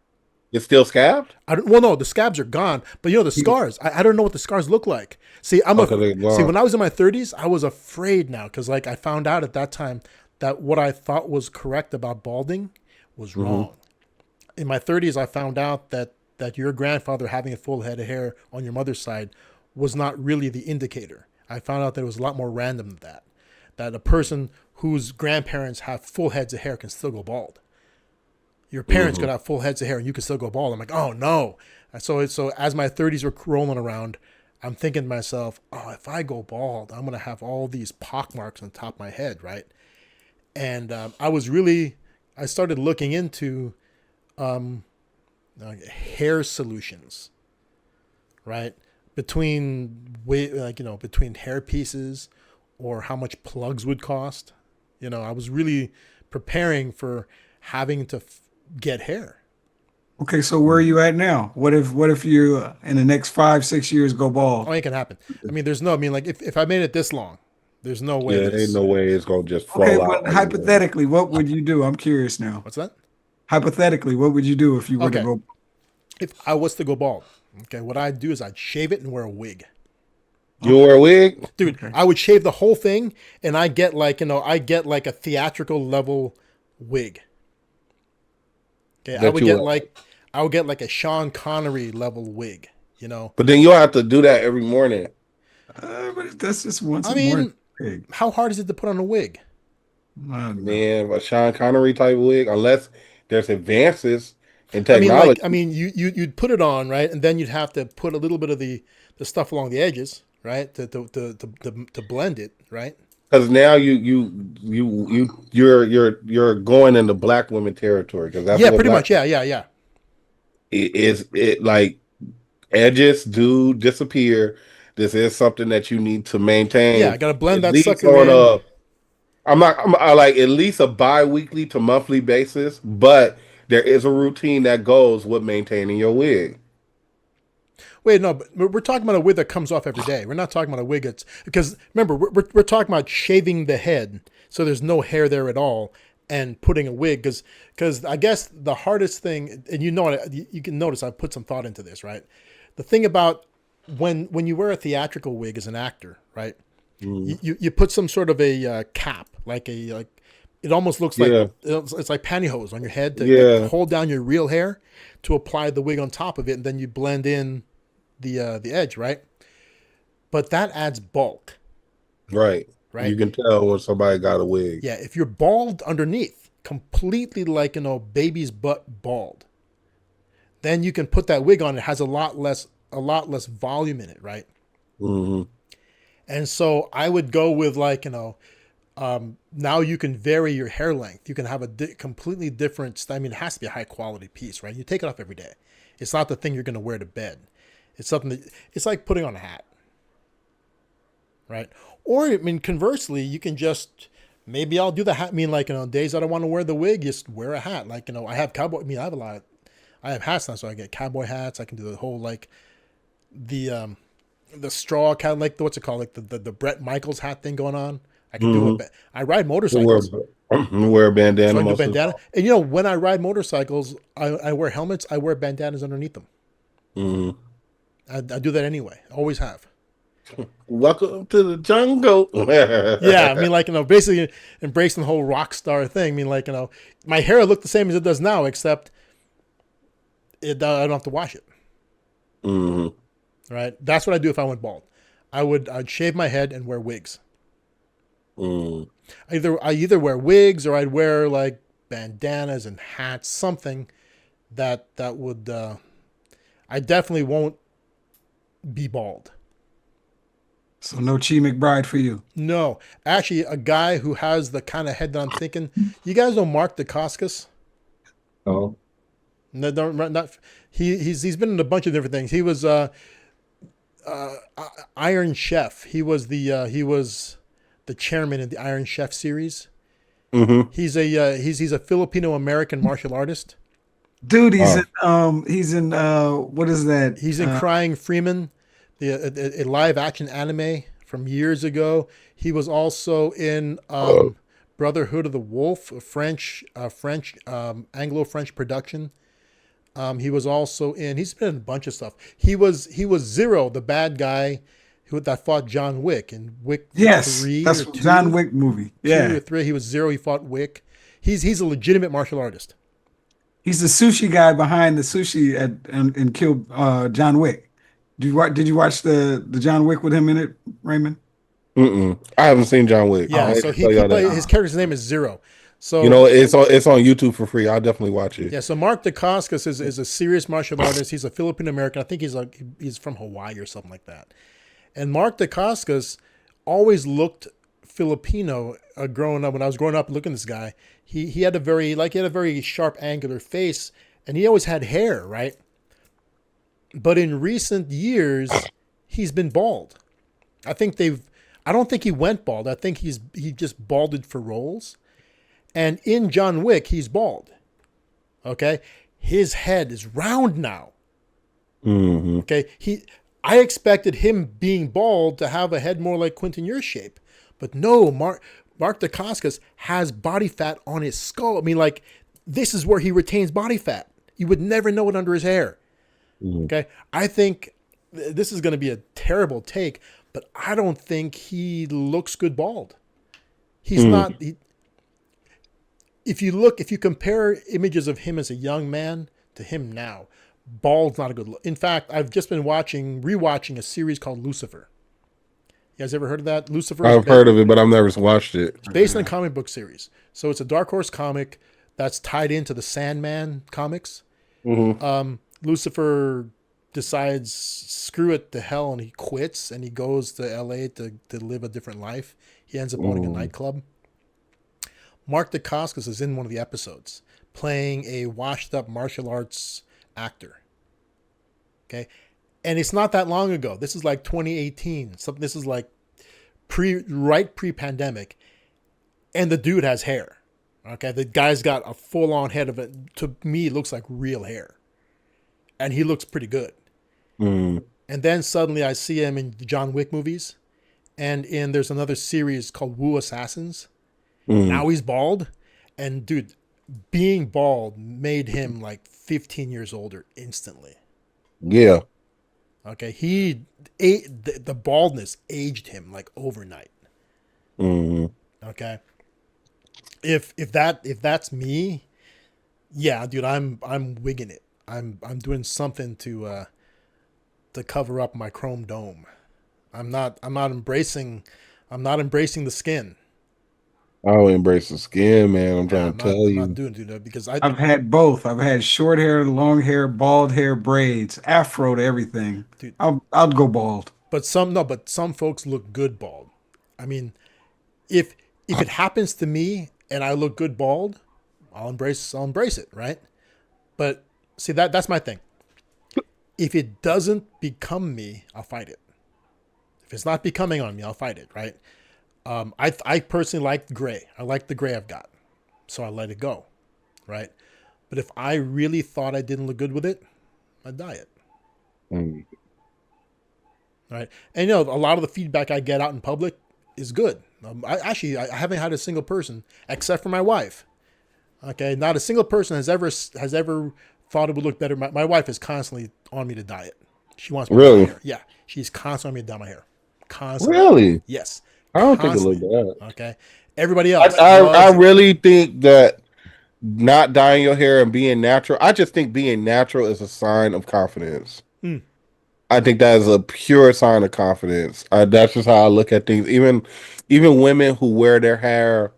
It's still scabbed? No, the scabs are gone. But the scars, I don't know what the scars look like. See, when I was in my 30s, I was afraid now because, like, I found out at that time that what I thought was correct about balding was wrong. In my 30s, I found out that your grandfather having a full head of hair on your mother's side was not really the indicator. I found out that it was a lot more random than that. That a person whose grandparents have full heads of hair can still go bald. Your parents could have full heads of hair and you could still go bald. I'm like, oh no. So as my 30s were rolling around, I'm thinking to myself, oh, if I go bald, I'm going to have all these pock marks on top of my head, right? And I started looking into hair solutions, right? Between hair pieces or how much plugs would cost. I was really preparing for having to get hair. Okay, so where are you at now? What if you in the next 5-6 years go bald? Oh, it can happen. I mean, if I made it this long, there's no way. Yeah, ain't no way it's gonna just fall okay, out. But hypothetically, what would you do? I'm curious now. What's that? Hypothetically, what would you do if you were to go? If I was to go bald, okay, what I'd do is I'd shave it and wear a wig. You wear a wig? Dude, okay. I would shave the whole thing and I get like a theatrical level wig. Okay, I would get like a Sean Connery level wig, But then you'll have to do that every morning. But that's just once a morning. How hard is it to put on a wig? Man, a Sean Connery type wig, unless there's advances in technology. You'd put it on, right, and then you'd have to put a little bit of the stuff along the edges, right, to blend it, right? Because now you're going into black women territory. Because that's pretty much, yeah. It like edges do disappear. This is something that you need to maintain. Yeah, I gotta blend that sucker in. I'm like at least a bi-weekly to monthly basis, but there is a routine that goes with maintaining your wig. Wait, no, but we're talking about a wig that comes off every day. We're not talking about a wig because remember, we're talking about shaving the head so there's no hair there at all and putting a wig because I guess the hardest thing, and you can notice I put some thought into this, right? The thing about when you wear a theatrical wig as an actor, right? You put some sort of a cap, it almost looks like it's like pantyhose on your head to hold down your real hair to apply the wig on top of it, and then you blend in the edge, right? But that adds bulk. Right. You can tell when somebody got a wig. Yeah, if you're bald underneath, completely like baby's butt bald, then you can put that wig on. It has a lot less volume in it, right? Mm-hmm. And so I would go with now you can vary your hair length. You can have a completely different. I mean, it has to be a high quality piece, right? You take it off every day. It's not the thing you're going to wear to bed. It's something it's like putting on a hat, right? Or I mean, conversely, you can just maybe I'll do the hat. I mean, days that I want to wear the wig, just wear a hat. I have cowboy. I mean, I have hats now, so I get cowboy hats. I can do the whole the straw kind of what's it called, the Bret Michaels hat thing going on. I can do it. I ride motorcycles. Wear a bandana. So and when I ride motorcycles, I wear helmets. I wear bandanas underneath them. Mm-hmm. I do that anyway. Always have. Welcome to the jungle. Yeah, I mean, like, basically embracing the whole rock star thing. I mean, like, my hair looked the same as it does now, except I don't have to wash it. Mm-hmm. Right? That's what I do if I went bald. I'd shave my head and wear wigs. Mm. I either wear wigs or I'd wear like bandanas and hats, something that would. I definitely won't be bald. So no Chi McBride for you. No, actually, a guy who has the kind of head that I'm thinking. You guys know Mark Dacascos? Oh. No, not he's been in a bunch of different things. He was Iron Chef. He was the chairman in the Iron Chef series. Mm-hmm. He's a Filipino American martial artist. Dude, he's in what is that? He's in Crying Freeman, a live action anime from years ago. He was also in Brotherhood of the Wolf, a French Anglo-French production. He was also in. He's been in a bunch of stuff. He was Zero, the bad guy that fought John Wick in Wick. Yes, 3 that's or 2, John Wick movie. Yeah, 2 or 3. He was Zero. He fought Wick. He's a legitimate martial artist. he's the sushi guy behind the sushi and killed John Wick. Did you watch the John Wick with him in it, Raymond? Mm-mm. I haven't seen John Wick. Yeah, so his character's name is Zero. So it's on YouTube for free. I'll definitely watch it. yeah, so Mark Dacascos is a serious martial artist. He's a Filipino American. I think he's from Hawaii or something like that. And Mark Dacascos always looked Filipino growing up. When I was growing up looking at this guy, he had a very sharp, angular face, and he always had hair, right? But in recent years, he's been bald. I don't think he went bald. I think he just balded for roles. And in John Wick, he's bald. Okay? His head is round now. Mm-hmm. Okay? I expected him being bald to have a head more like Quentin Year's shape. But no, Mark Dacascos has body fat on his skull. I mean, like, this is where he retains body fat. You would never know it under his hair. Mm-hmm. Okay? I think this is going to be a terrible take, but I don't think he looks good bald. He's not... If you compare images of him as a young man to him now, bald's not a good look. In fact, I've just been rewatching a series called Lucifer. You guys ever heard of that? Lucifer? I've heard of it, but I've never watched it. It's based on a comic book series. So it's a Dark Horse comic that's tied into the Sandman comics. Mm-hmm. Lucifer decides, screw it to hell, and he quits, and he goes to LA to live a different life. He ends up owning a nightclub. Mark Dacascos is in one of the episodes playing a washed-up martial arts actor. Okay? And it's not that long ago. This is like 2018. This is like pre-pandemic. And the dude has hair. Okay? The guy's got a full-on head of it. To me, it looks like real hair. And he looks pretty good. Mm. And then suddenly I see him in the John Wick movies. And there's another series called Wu Assassins. Now he's bald. And dude, being bald made him like 15 years older instantly. Yeah. Okay. The baldness aged him like overnight. Mm-hmm. Okay. If that's me, yeah, dude, I'm wigging it. I'm doing something to cover up my chrome dome. I'm not embracing the skin. I'll embrace the skin, man. I'm trying to tell you. I'm not doing that because I've had both. I've had short hair, long hair, bald hair, braids, afro to everything. Dude. I'll go bald. But some folks look good bald. I mean, if it happens to me and I look good bald, I'll embrace it, right? But see, that's my thing. If it doesn't become me, I'll fight it. If it's not becoming on me, I'll fight it, right? I personally like gray. I like the gray I've got. So I let it go, right? But if I really thought I didn't look good with it, I'd dye it. Mm. Right? And a lot of the feedback I get out in public is good. I haven't had a single person, except for my wife. Okay, not a single person has ever thought it would look better. My wife is constantly on me to diet. She wants me to dye my Really? hair. Yeah, she's constantly on me to dye my hair. Constantly. Really? Yes. I don't think it Constantly. looked bad. Okay. Everybody else I loves it. really think that not dyeing your hair and being natural. I just think being natural is a sign of confidence. Hmm. I think that is a pure sign of confidence. That's just how I look at things. Even women who wear their hair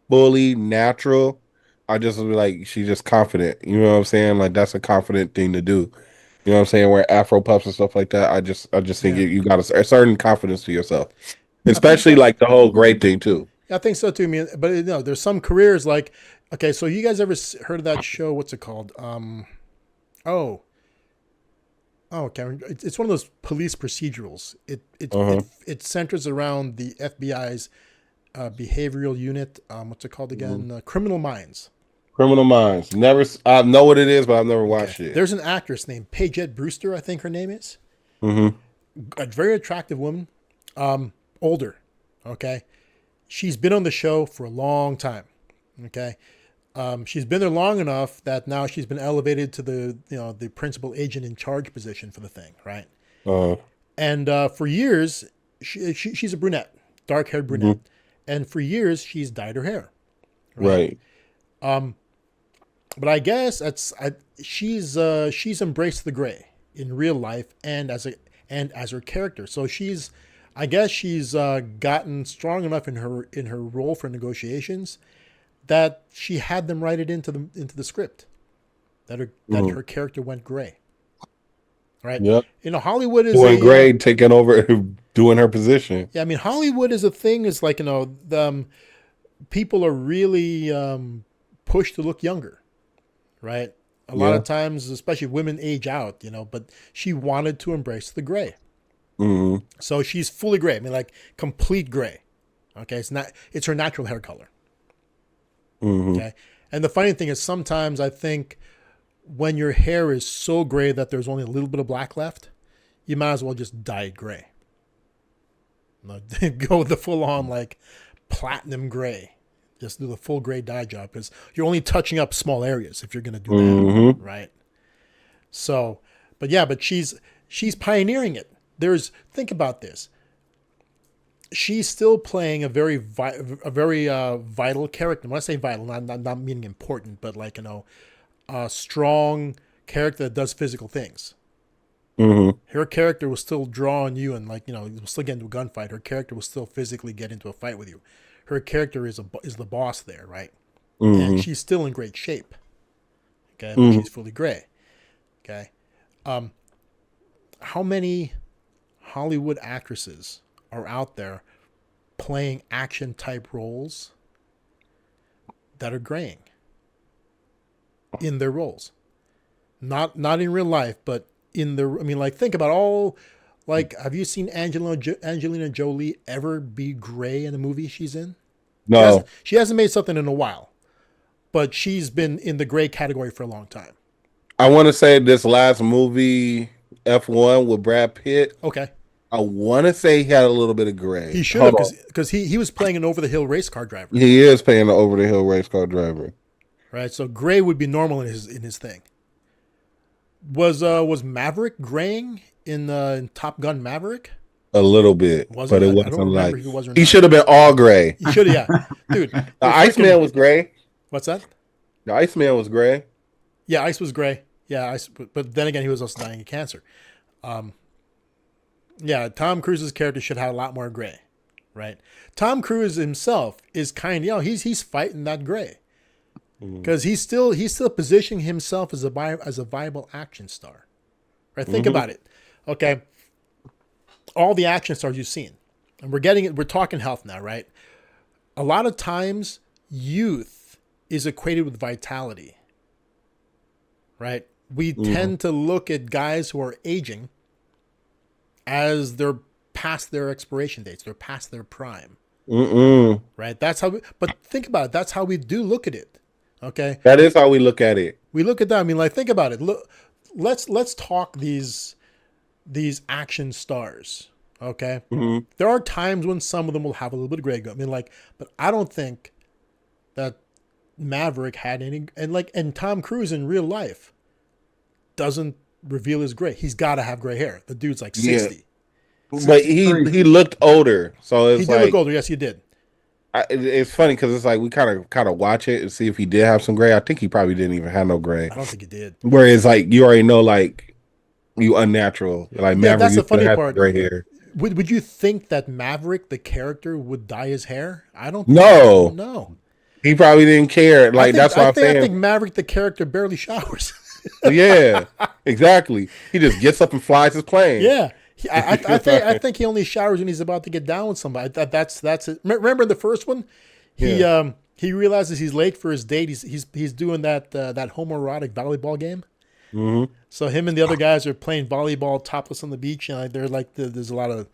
fully natural, I just be like, she's just confident. You know what I'm saying? Like that's a confident thing to do. You know what I'm saying? Wear Afro puffs and stuff like that. I just think Yeah. you got a certain confidence to yourself, I think especially so. like the whole gray thing too. I think so too. I mean, but you know, there's some careers like, okay, so you guys ever heard of that show? What's it called? Oh, Cameron, it's one of those police procedurals. It centers around the FBI's behavioral unit. What's it called again? Criminal Minds. Criminal Minds. Never. I know what it is, but I've never watched it. There's an actress named Paigette Brewster, I think her name is. Mm-hmm. A very attractive woman, older. Okay, she's been on the show for a long time. Okay, she's been there long enough that now she's been elevated to the principal agent in charge position for the thing, right? And for years, she's a brunette, dark haired brunette, and for years she's dyed her hair. Right. But I guess she's embraced the gray in real life and as her character. So I guess she's gotten strong enough in her role for negotiations that she had them write it into the script that her character went gray. Right. Yep. You know, Hollywood is doing gray, taking over, doing her position. Yeah, I mean, Hollywood is a thing. Is like, you know, people are really pushed to look younger. Right. A lot of times, especially women age out, you know, but she wanted to embrace the gray. Mm-hmm. So she's fully gray. I mean, like complete gray. Okay. It's her natural hair color. Mm-hmm. Okay. And the funny thing is sometimes I think when your hair is so gray that there's only a little bit of black left, you might as well just dye it gray. Go with the full on like platinum gray. Just do the full gray dye job because you're only touching up small areas if you're going to do that, right? So, but she's pioneering it. Think about this. She's still playing a very vital character. When I say vital, not meaning important, but like, you know, a strong character that does physical things. Mm-hmm. Her character will still draw on you and, like, you know, will still get into a gunfight. Her character will still physically get into a fight with you. Her character is the boss there, right? Mm-hmm. And she's still in great shape. Okay, but she's fully gray. Okay, how many Hollywood actresses are out there playing action type roles that are graying in their roles? Not in real life, but in their. I mean, like, think about all. Like, have you seen Angelina Jolie ever be gray in a movie she's in? No. She hasn't made something in a while, but she's been in the gray category for a long time. I want to say this last movie, F1 with Brad Pitt. Okay. I want to say he had a little bit of gray. He should have, because he was playing an over-the-hill race car driver. He is playing an over-the-hill race car driver. Right, so gray would be normal in his thing. Was Maverick graying in Top Gun Maverick? A little bit, Was but it? it I wasn't don't remember like if he was or he not. should have been all gray. He should have, yeah, dude. The Iceman was gray. What's that? The Iceman was gray. Yeah, Ice was gray. Yeah, but then again, he was also dying of cancer. Yeah, Tom Cruise's character should have a lot more gray, right? Tom Cruise himself is kind of, you know, he's fighting that gray because he's still positioning himself as a viable action star, right? Think about it. Okay, all the action stars you've seen, and we're talking health now, right? A lot of times, youth is equated with vitality, right? We tend to look at guys who are aging as they're past their expiration dates. They're past their prime. Right? That's how but think about it. That's how we do look at it. Okay? That is how we look at it. We look at that. I mean, like, think about it. Look, let's talk these action stars. Okay? There are times when some of them will have a little bit of gray. I mean, like, but I don't think that Maverick had any, and Tom Cruise in real life doesn't reveal his gray. He's got to have gray hair. The dude's like Yeah. 60. But he looked older, so it's He did look older. Yes, he did. It's funny because it's like we kind of watch it and see if he did have some gray. I think he probably didn't even have no gray. I don't think he did. Whereas like you already know, like you unnatural. Like Maverick, that's the funny have part. Gray hair. Would you think that Maverick, the character, would dye his hair? I don't. No. He probably didn't care. Like that's what I'm saying. I think Maverick, the character, barely showers. Yeah, exactly. He just gets up and flies his plane. Yeah. I think he only showers when he's about to get down with somebody. That's it. Remember the first one? He realizes he's late for his date. He's doing that homoerotic volleyball game. Mm-hmm. So him and the other guys are playing volleyball topless on the beach, and they're like there's a lot of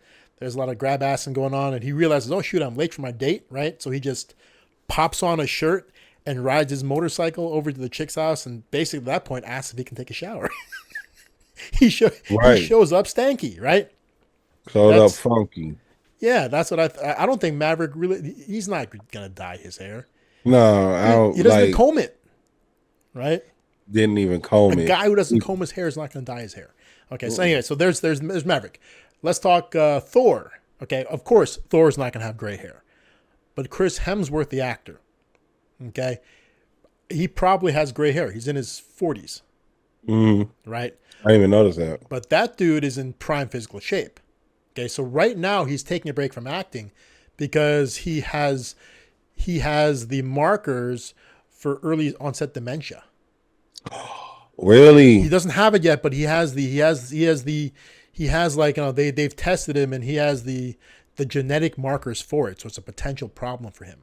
grab assing going on, and he realizes, oh shoot, I'm late for my date, right? So he just pops on a shirt and rides his motorcycle over to the chick's house, and basically at that point asks if he can take a shower. He shows up stanky, right? Showed up funky. Yeah, that's what I don't think Maverick really. He's not gonna dye his hair. No, I don't. He doesn't even comb it, right? Didn't even comb it. A guy who doesn't comb his hair is not gonna dye his hair. Okay, so anyway, so there's Maverick. Let's talk Thor. Okay, of course Thor's not gonna have gray hair, but Chris Hemsworth, the actor, okay, he probably has gray hair. He's in his 40s, right? I didn't even notice that. But that dude is in prime physical shape. Okay, so right now he's taking a break from acting because he has the markers for early onset dementia. Really? He doesn't have it yet, but he has like, you know, they've tested him and he has the genetic markers for it. So it's a potential problem for him.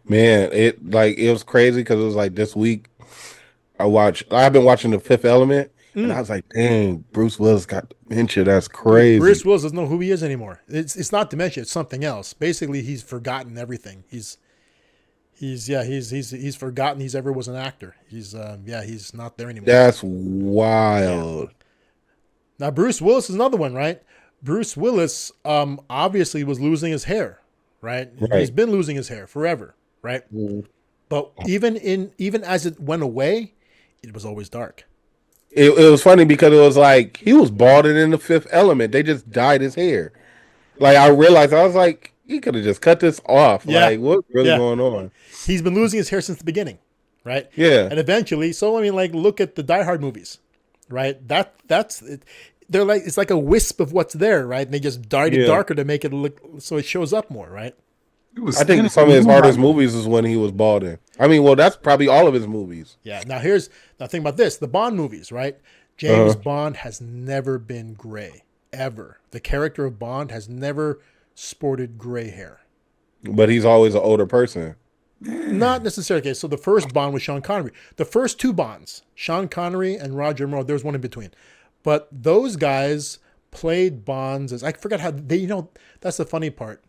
Man, it was crazy because it was like this week I've been watching The Fifth Element. And I was like, dang, Bruce Willis got dementia. That's crazy. Bruce Willis doesn't know who he is anymore. It's not dementia. It's something else. Basically, he's forgotten everything. He's forgotten he's ever was an actor. He's not there anymore. That's wild. Yeah. Now, Bruce Willis is another one, right? Bruce Willis obviously was losing his hair, right? He's been losing his hair forever, right? But even as it went away, it was always dark. It was funny because it was like he was balding in The Fifth Element. They just dyed his hair. Like I realized, I was like, he could have just cut this off. Yeah. Like what's really going on? He's been losing his hair since the beginning, right? Yeah. And eventually, so I mean, like look at the Die Hard movies, right? That's it. They're like it's like a wisp of what's there, right? And they just dyed it darker to make it look so it shows up more, right? I think some of his hardest movies is when he was balding. I mean, well, that's probably all of his movies. Yeah. Now think about this: the Bond movies, right? James Bond has never been gray ever. The character of Bond has never sported gray hair. But he's always an older person. Not necessarily. Okay, so the first Bond was Sean Connery. The first two Bonds, Sean Connery and Roger Moore, there was one in between. But those guys played Bonds as, I forgot how they, that's the funny part.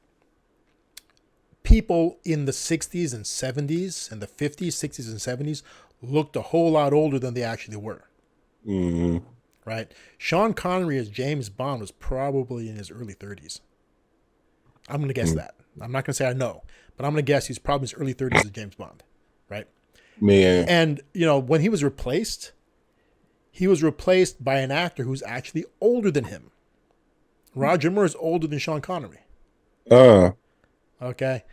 People in the 60s and 70s and the 50s, 60s and 70s looked a whole lot older than they actually were. Mm-hmm. Right? Sean Connery as James Bond was probably in his early 30s. I'm going to guess that. I'm not going to say I know, but I'm going to guess he's probably in his early 30s as James Bond. Right? Man. And, when he was replaced by an actor who's actually older than him. Roger Moore is older than Sean Connery. Okay.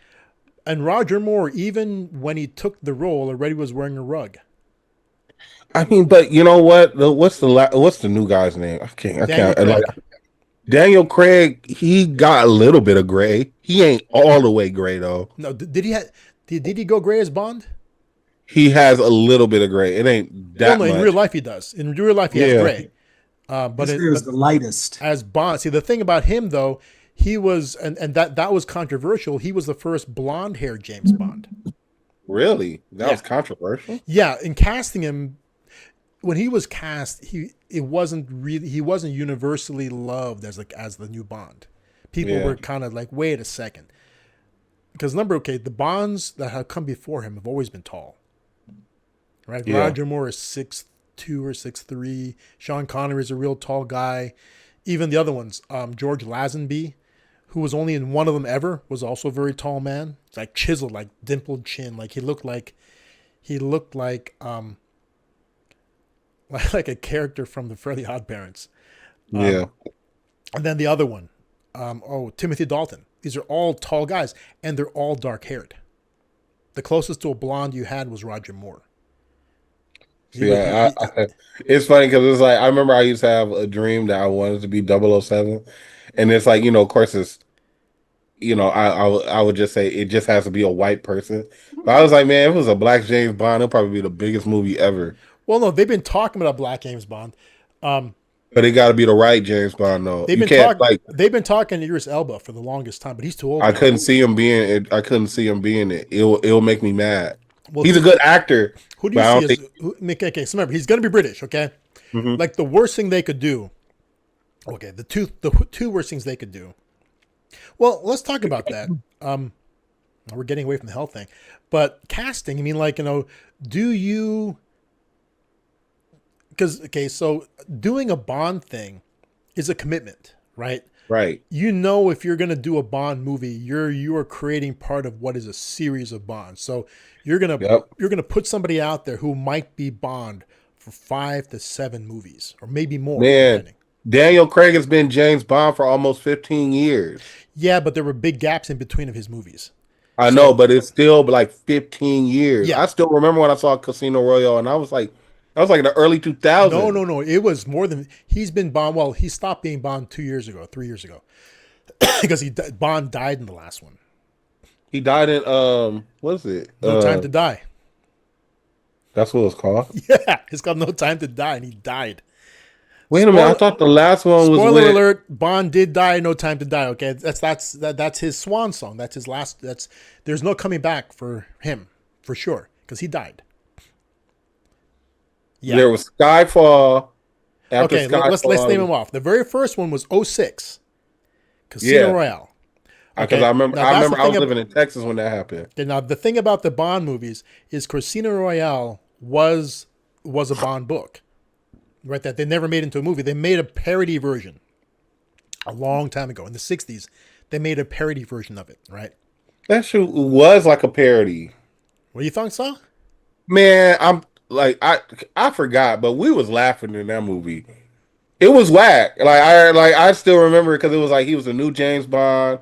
And Roger Moore, even when he took the role, already was wearing a rug. I mean, but you know what? What's the new guy's name? I can't. Like, Daniel Craig, he got a little bit of gray. He ain't all the way gray though. No, did he go gray as Bond? He has a little bit of gray. It ain't that much. In real life he does. In real life he has gray. But it was the lightest. As Bond, see the thing about him though, he was and that was controversial. He was the first blonde-haired James Bond. Really? That was controversial? Yeah, in casting him, when he was cast, he wasn't universally loved as the new Bond. People were kind of like, wait a second. Because the Bonds that have come before him have always been tall. Right? Yeah. Roger Moore is 6'2" or 6'3". Sean Connery is a real tall guy. Even the other ones, George Lazenby, who was only in one of them ever, was also a very tall man. It's like chiseled, like dimpled chin. Like he looked like like a character from the Fairly Odd Parents. Yeah. And then the other one, Timothy Dalton. These are all tall guys, and they're all dark haired. The closest to a blonde you had was Roger Moore. Yeah, it's funny because it's like I remember I used to have a dream that I wanted to be 007, and it's like of course it's I would just say it just has to be a white person, but I was like, man, if it was a black James Bond, it'll probably be the biggest movie ever. Well, no, they've been talking about black James Bond. But it got to be the right James Bond though. They've been talking to Idris Elba for the longest time, but he's too old. I couldn't see him being it. I couldn't see him being it. It'll make me mad. Well, he's a good actor. Who do you see okay, so remember, he's going to be British, okay? Mm-hmm. Like the worst thing they could do. Okay, the two worst things they could do. Well, let's talk about that. We're getting away from the health thing, but casting. I mean, like do you? Because so doing a Bond thing is a commitment, right? Right. If you're going to do a Bond movie, you are creating part of what is a series of Bonds. So you're gonna put somebody out there who might be Bond for 5 to 7 movies, or maybe more. Man, depending. Daniel Craig has been James Bond for almost 15 years. Yeah, but there were big gaps in between of his movies. I know, but it's still like 15 years. Yeah. I still remember when I saw Casino Royale, and I was like in the early 2000s. No. It was more than he's been Bond. Well, he stopped being Bond 3 years ago, because Bond died in the last one. He died in what is it? No Time to Die. That's what it's called. Yeah, it's called No Time to Die, and he died. Wait a minute! I thought the last one was. Spoiler alert: Bond did die. No Time to Die. Okay, that's his swan song. That's his last. There's no coming back for him, for sure, because he died. Yeah. There was Skyfall. Okay, let's name them off. The very first one was 2006. Casino Royale. Because I remember I was living in Texas when that happened. Okay, now the thing about the Bond movies is Casino Royale was a Bond book, right? That they never made into a movie. They made a parody version a long time ago in the 60s. They made a parody version of it, right? That shit was like a parody. What do you think, so? Man, I'm like I forgot, but we was laughing in that movie. It was whack. I still remember it because it was like he was a new James Bond.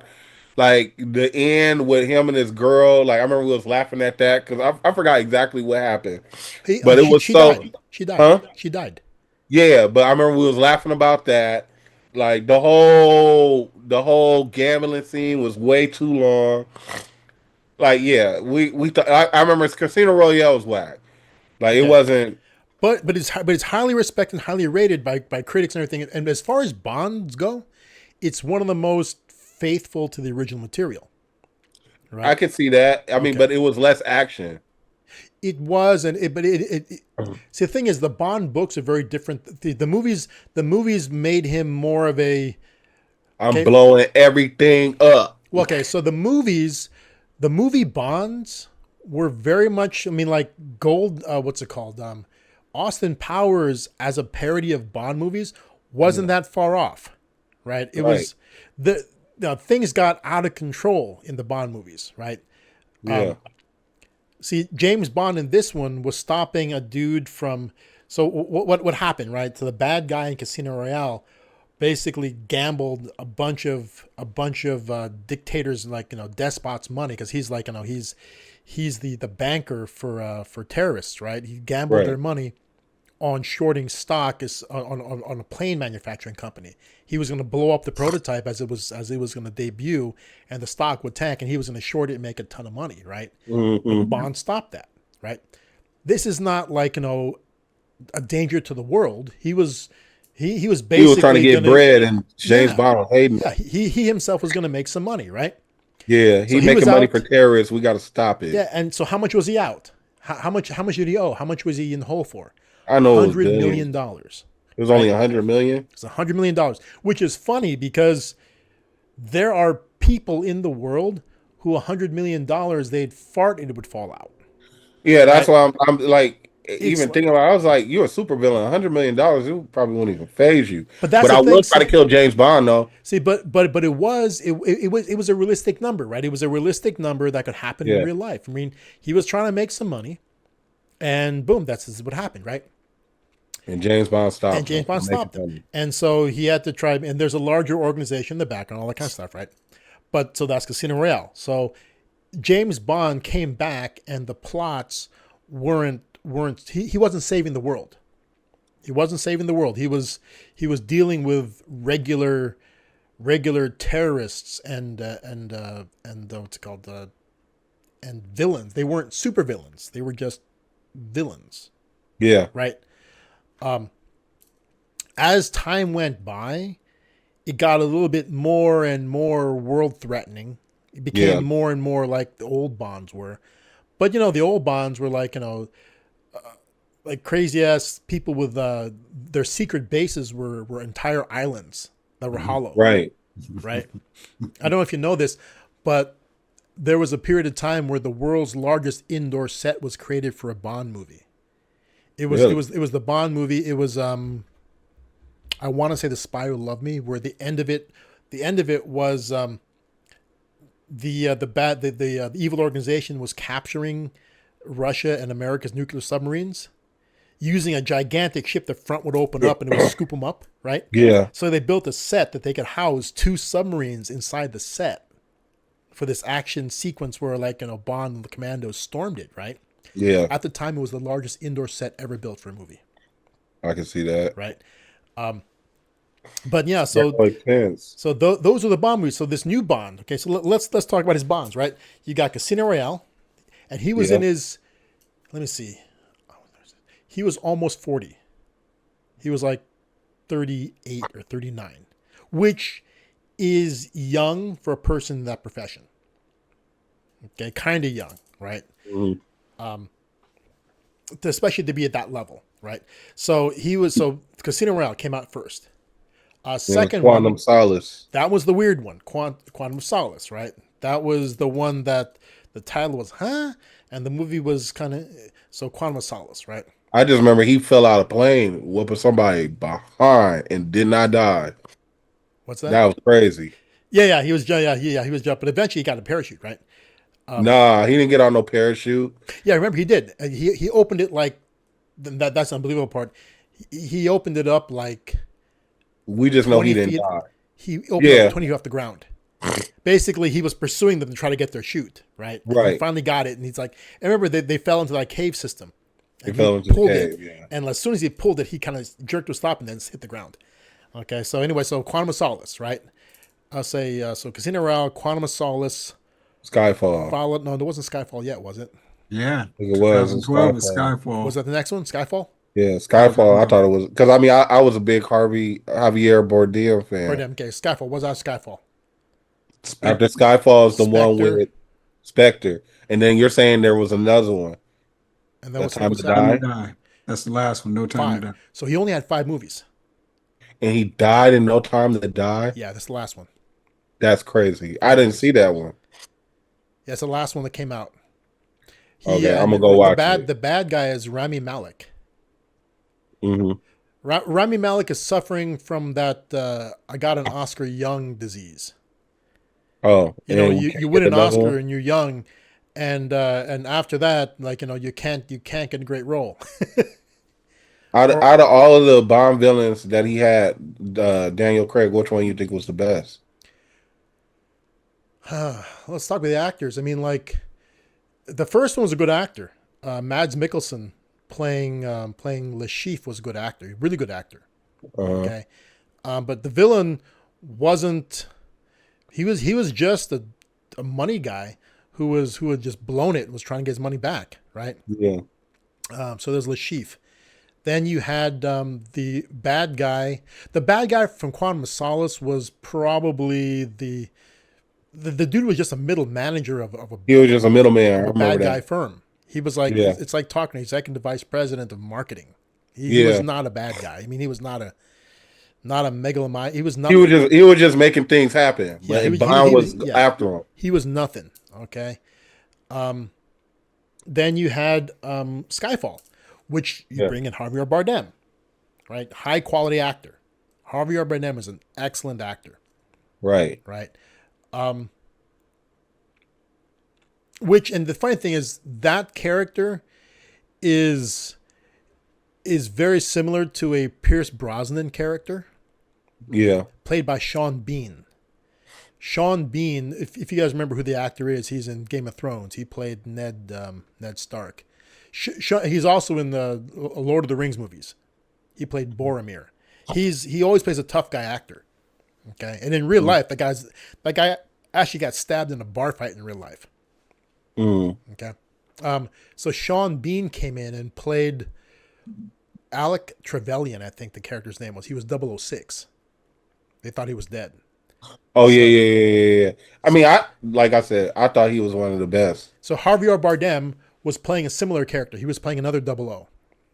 Like the end with him and his girl. Like I remember we was laughing at that because I forgot exactly what happened. She died. Huh? She died. Yeah, but I remember we was laughing about that. Like the whole gambling scene was way too long. Like yeah, we thought I remember Casino Royale was whack. Like it wasn't. But it's highly respected and highly rated by critics and everything. And as far as Bonds go, it's one of the most faithful to the original material. Right? I could see that. I mean, but it was less action. It was, see, the thing is, the Bond books are very different. The movies made him more of a. I'm blowing everything up. Well, okay, so the movie Bonds were very much. I mean, like Gold. What's it called? Austin Powers as a parody of Bond movies wasn't that far off, right? It was things got out of control in the Bond movies, right? Yeah. See, James Bond in this one was stopping a dude from. So what happened, right? So the bad guy in Casino Royale basically gambled a bunch of dictators, like despots' money, because he's like he's the banker for terrorists, right? He gambled their money on shorting stock on a plane manufacturing company. He was going to blow up the prototype as it was going to debut, and the stock would tank, and he was going to short it and make a ton of money, right? Mm-hmm. Bond stopped that, right? This is not like a danger to the world. He was basically he was trying to get bread, and James Bond was hating. Yeah, he himself was going to make some money, right? Yeah, he's making money for terrorists. We got to stop it. Yeah, and so how much was he out? How much did he owe? How much was he in the hole for? I know $100 million. It was only $100 million. It's $100 million, which is funny because there are people in the world who $100 million they'd fart and it would fall out. Yeah, that's why I'm like even thinking about. I was like, you're a super villain. $100 million, it probably won't even phase you. But I would try to kill James Bond though. See, but it was a realistic number, right? It was a realistic number that could happen in real life. I mean, he was trying to make some money, and boom, that's what happened, right? And James Bond And stopped him James Bond from making stopped him. money. And so he had to try, and there's a larger organization in the background, all that kind of stuff, right? But so that's Casino Royale. So James Bond came back, and the plots weren't he wasn't saving the world. He wasn't saving the world. He was dealing with regular terrorists and what's it called, and villains. They weren't super villains. They were just villains, Yeah. right? As time went by, it got a little bit more and more world threatening. It became more and more like the old Bonds were. But, the old Bonds were like, like crazy ass people with their secret bases were entire islands that were hollow. Right. Right. I don't know if you know this, but there was a period of time where the world's largest indoor set was created for a Bond movie. It was the Bond movie. It was I want to say The Spy Who Loved Me, where the end of it was the evil organization was capturing Russia and America's nuclear submarines using a gigantic ship. The front would open up and it would scoop them up, right? Yeah. So they built a set that they could house 2 submarines inside the set for this action sequence where Bond and the commandos stormed it, right? Yeah. At the time, it was the largest indoor set ever built for a movie. I can see that. Right. But yeah, so those are the Bond movies. So this new Bond, okay, so let's talk about his Bonds, right? You got Casino Royale, and he was in his, let me see, he was almost 40. He was like 38 or 39, which is young for a person in that profession. Okay, kind of young, right? Mm-hmm. Especially to be at that level, right? So Casino Royale came out first. Second Quantum one, Solace. that was the weird one, Quantum Solace, right? That was the one that the title was, and the movie was kind of, so Quantum Solace, right? I just remember he fell out of plane, whooping somebody behind, and did not die. What's that? That was crazy. Yeah, he was jumping. Eventually, he got a parachute, right? Nah, he didn't get on no parachute. Yeah, remember he did. He opened it like that's the unbelievable part. He opened it up like. We just know he didn't die. He opened up 20 feet off the ground. Basically, he was pursuing them to try to get their chute, right? And Right. he finally got it, and he's like, and remember they fell into that cave system. He fell into the cave, yeah. And as soon as he pulled it, he kind of jerked to a stop and then hit the ground. Okay, so anyway, so Quantum of Solace, right? I'll say, so Casino Royale, Quantum of Solace. Skyfall. Followed, no, there wasn't Skyfall yet, was it? Yeah. It was. 2012 was Skyfall. Was that the next one, Skyfall? Yeah, Skyfall. I thought it was, because I was a big Javier Bardem fan. Okay, Skyfall. Was that Skyfall? After Skyfall is the one Spectre. with Spectre. And then you're saying there was another one. And then No what's Time the to Time to Die. That's the last one. No Time 5. to Die. So he only had 5 movies. And he died in No Time to Die? Yeah, that's the last one. That's crazy. I didn't see that one. Yeah, it's the last one that came out. Okay, I'm going to go watch it. The bad guy is Rami Malek. Mm-hmm. Rami Malek is suffering from that I got an Oscar young disease. Oh, You win an Oscar and you're young, and after that, you can't get a great role. Out of all of the Bond villains that he had, Daniel Craig, which one you think was the best? Let's talk about the actors. I mean, the first one was a good actor. Mads Mikkelsen playing Le Chiffre was a good actor, really good actor. Okay, but the villain wasn't. He was just a money guy who had just blown it and was trying to get his money back, right? Yeah. So there's Le Chiffre. Then you had the bad guy. The bad guy from Quantum of Solace was probably the dude was just a middle manager of a. He was just a middleman. A bad guy firm. He was like, it's like talking to executive vice president of marketing. He was not a bad guy. I mean, he was not a megalomaniac. He was not. He was just making things happen. Yeah, but Bond was after him. He was nothing. Okay. Then you had Skyfall, which you bring in Javier Bardem, right? High quality actor. Javier Bardem is an excellent actor. Right. Right. Which, and the funny thing is that character is is very similar to a Pierce Brosnan character. Yeah. Played by Sean Bean. Sean Bean, if you guys remember who the actor is, he's in Game of Thrones. He played Ned Stark. He's also in the Lord of the Rings movies. He played Boromir. He always plays a tough guy actor. Okay, and in real life, that guy actually got stabbed in a bar fight in real life. Okay, so Sean Bean came in and played Alec Trevelyan. I think the character's name was. He was 006. They thought he was dead. Oh, yeah. I mean, like I said, I thought he was one of the best. So Javier Bardem was playing a similar character. He was playing another 00.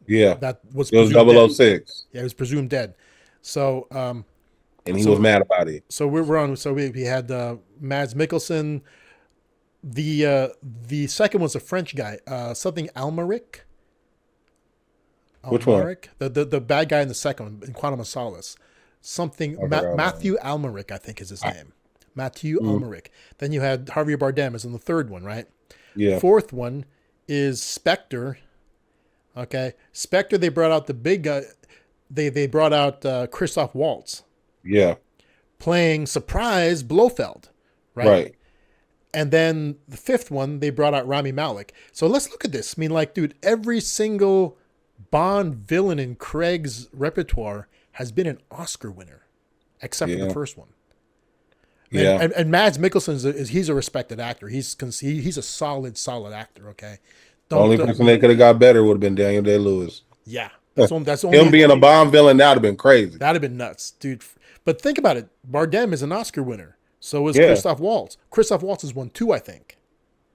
Yeah. That was it was presumed 006. Dead. Yeah, he was presumed dead. So and he was mad about it. So we're on. So we had Mads Mikkelsen. The second was a French guy, something Almeric. Which one? The bad guy in the second one, in Quantum of Solace. Something Matthew Almeric, I think is his name. Matthew Almeric. Then you had Javier Bardem is in the third one, right? Yeah. Fourth one is Spectre. Okay, Spectre. They brought out the big guy. They brought out Christoph Waltz. Yeah. Playing surprise Blofeld, right? Right. And then the fifth one, they brought out Rami Malek. So let's look at this. I mean, like, dude, every single Bond villain in Craig's repertoire has been an Oscar winner, except for the first one. And Mads Mikkelsen he's a respected actor. He's a solid actor. Okay. The only person that could have got better would have been Daniel Day-Lewis. Yeah, that's only him being a Bond villain. That'd have been crazy. That'd have been nuts, dude. But think about it. Bardem is an Oscar winner. So is Christoph Waltz. Christoph Waltz has won 2, I think.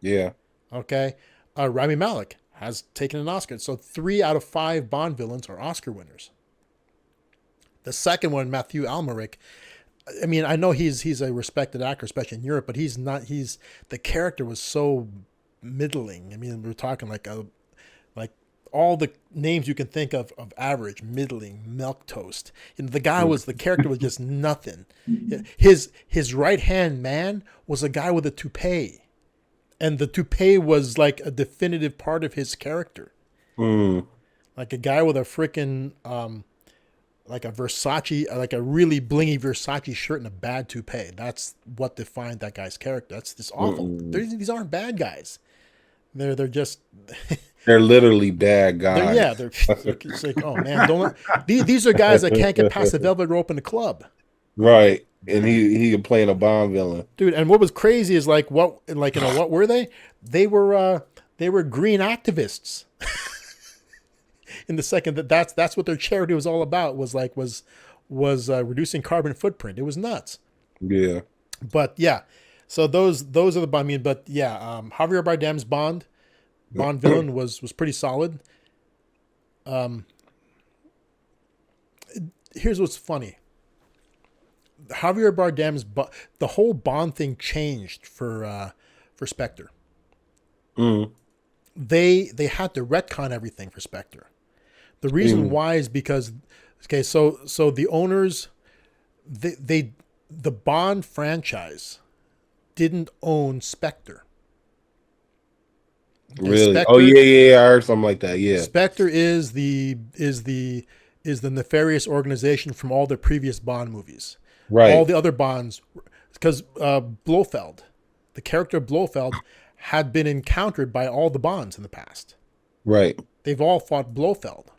Yeah. Okay. Rami Malek has taken an Oscar. So 3 out of 5 Bond villains are Oscar winners. The second one, Matthew Almeric, I mean, I know he's a respected actor, especially in Europe, but he's not. The character was so middling. I mean, we're talking like all the names you can think of average, middling, milquetoast. The character was just nothing. His right hand man was a guy with a toupee, and the toupee was like a definitive part of his character. Like a guy with a freaking like a Versace, like a really blingy Versace shirt and a bad toupee. That's what defined that guy's character. That's just awful. These aren't bad guys. They're just they're literally bad guys. They're it's like, oh man, these are guys that can't get past the velvet rope in the club. Right. And he playing a Bond villain. Dude, and what was crazy is what were they? They were green activists. In the second that's what their charity was all about, was reducing carbon footprint. It was nuts. Yeah. But yeah. So those are the Bond. I mean, but yeah, Javier Bardem's Bond villain was pretty solid. Here's what's funny. Javier Bardem's the whole Bond thing changed for Spectre. They had to retcon everything for Spectre. The reason why is because so the owners the Bond franchise didn't own Spectre. Really? Spectre, yeah, I heard something like that. Yeah. Spectre is the nefarious organization from all the previous Bond movies. Right. All the other Bonds, because Blofeld, the character of Blofeld, had been encountered by all the Bonds in the past. Right. They've all fought Blofeld.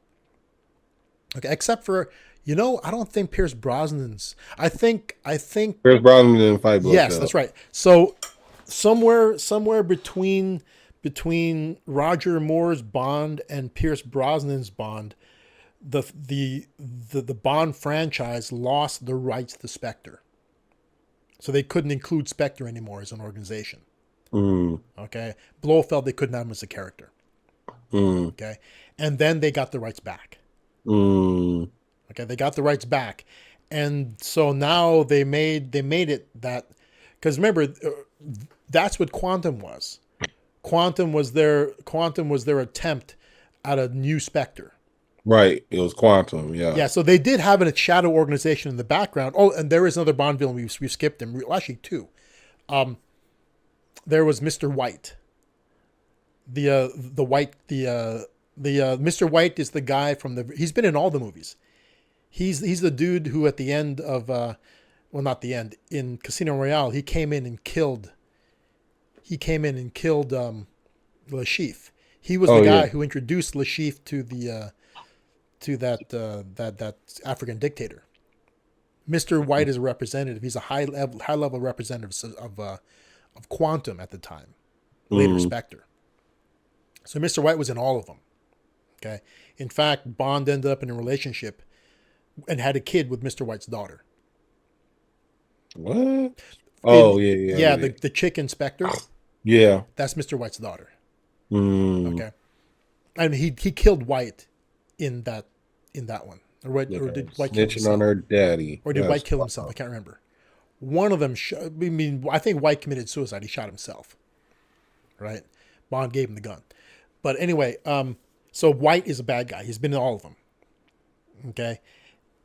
Okay, except for, I don't think Pierce Brosnan's. I think Pierce Brosnan didn't fight Blofeld. Yes, that's right. So somewhere between Roger Moore's Bond and Pierce Brosnan's Bond, the Bond franchise lost the rights to Spectre. So they couldn't include Spectre anymore as an organization. Okay. Blofeld, they couldn't have him as a character. Okay. And then they got the rights back. Okay. They got the rights back. And so now they made it that, because remember, that's what Quantum was. Quantum was their attempt at a new Spectre. Right. It was Quantum. Yeah. Yeah. So they did have a shadow organization in the background. Oh, and there is another Bond villain. We skipped him. Well, actually, 2. There was Mr. White. The The Mr. White is the guy from the. He's been in all the movies. He's the dude who at the end of well, not the end, in Casino Royale, he came in and killed. He came in and killed Lashif. He was the guy who introduced Lashif to the to that African dictator. Mr. White is a representative. He's a high level representative of Quantum at the time, later Spectre. So Mr. White was in all of them. Okay. In fact, Bond ended up in a relationship and had a kid with Mr. White's daughter. What? Oh, yeah. The chick inspector. Yeah. That's Mr. White's daughter. Okay. I mean, he killed White in that one. Or did White kill himself? On her daddy. Or did White kill himself? I can't remember. One of them, I think White committed suicide. He shot himself. Right? Bond gave him the gun. But anyway, so White is a bad guy. He's been in all of them. Okay?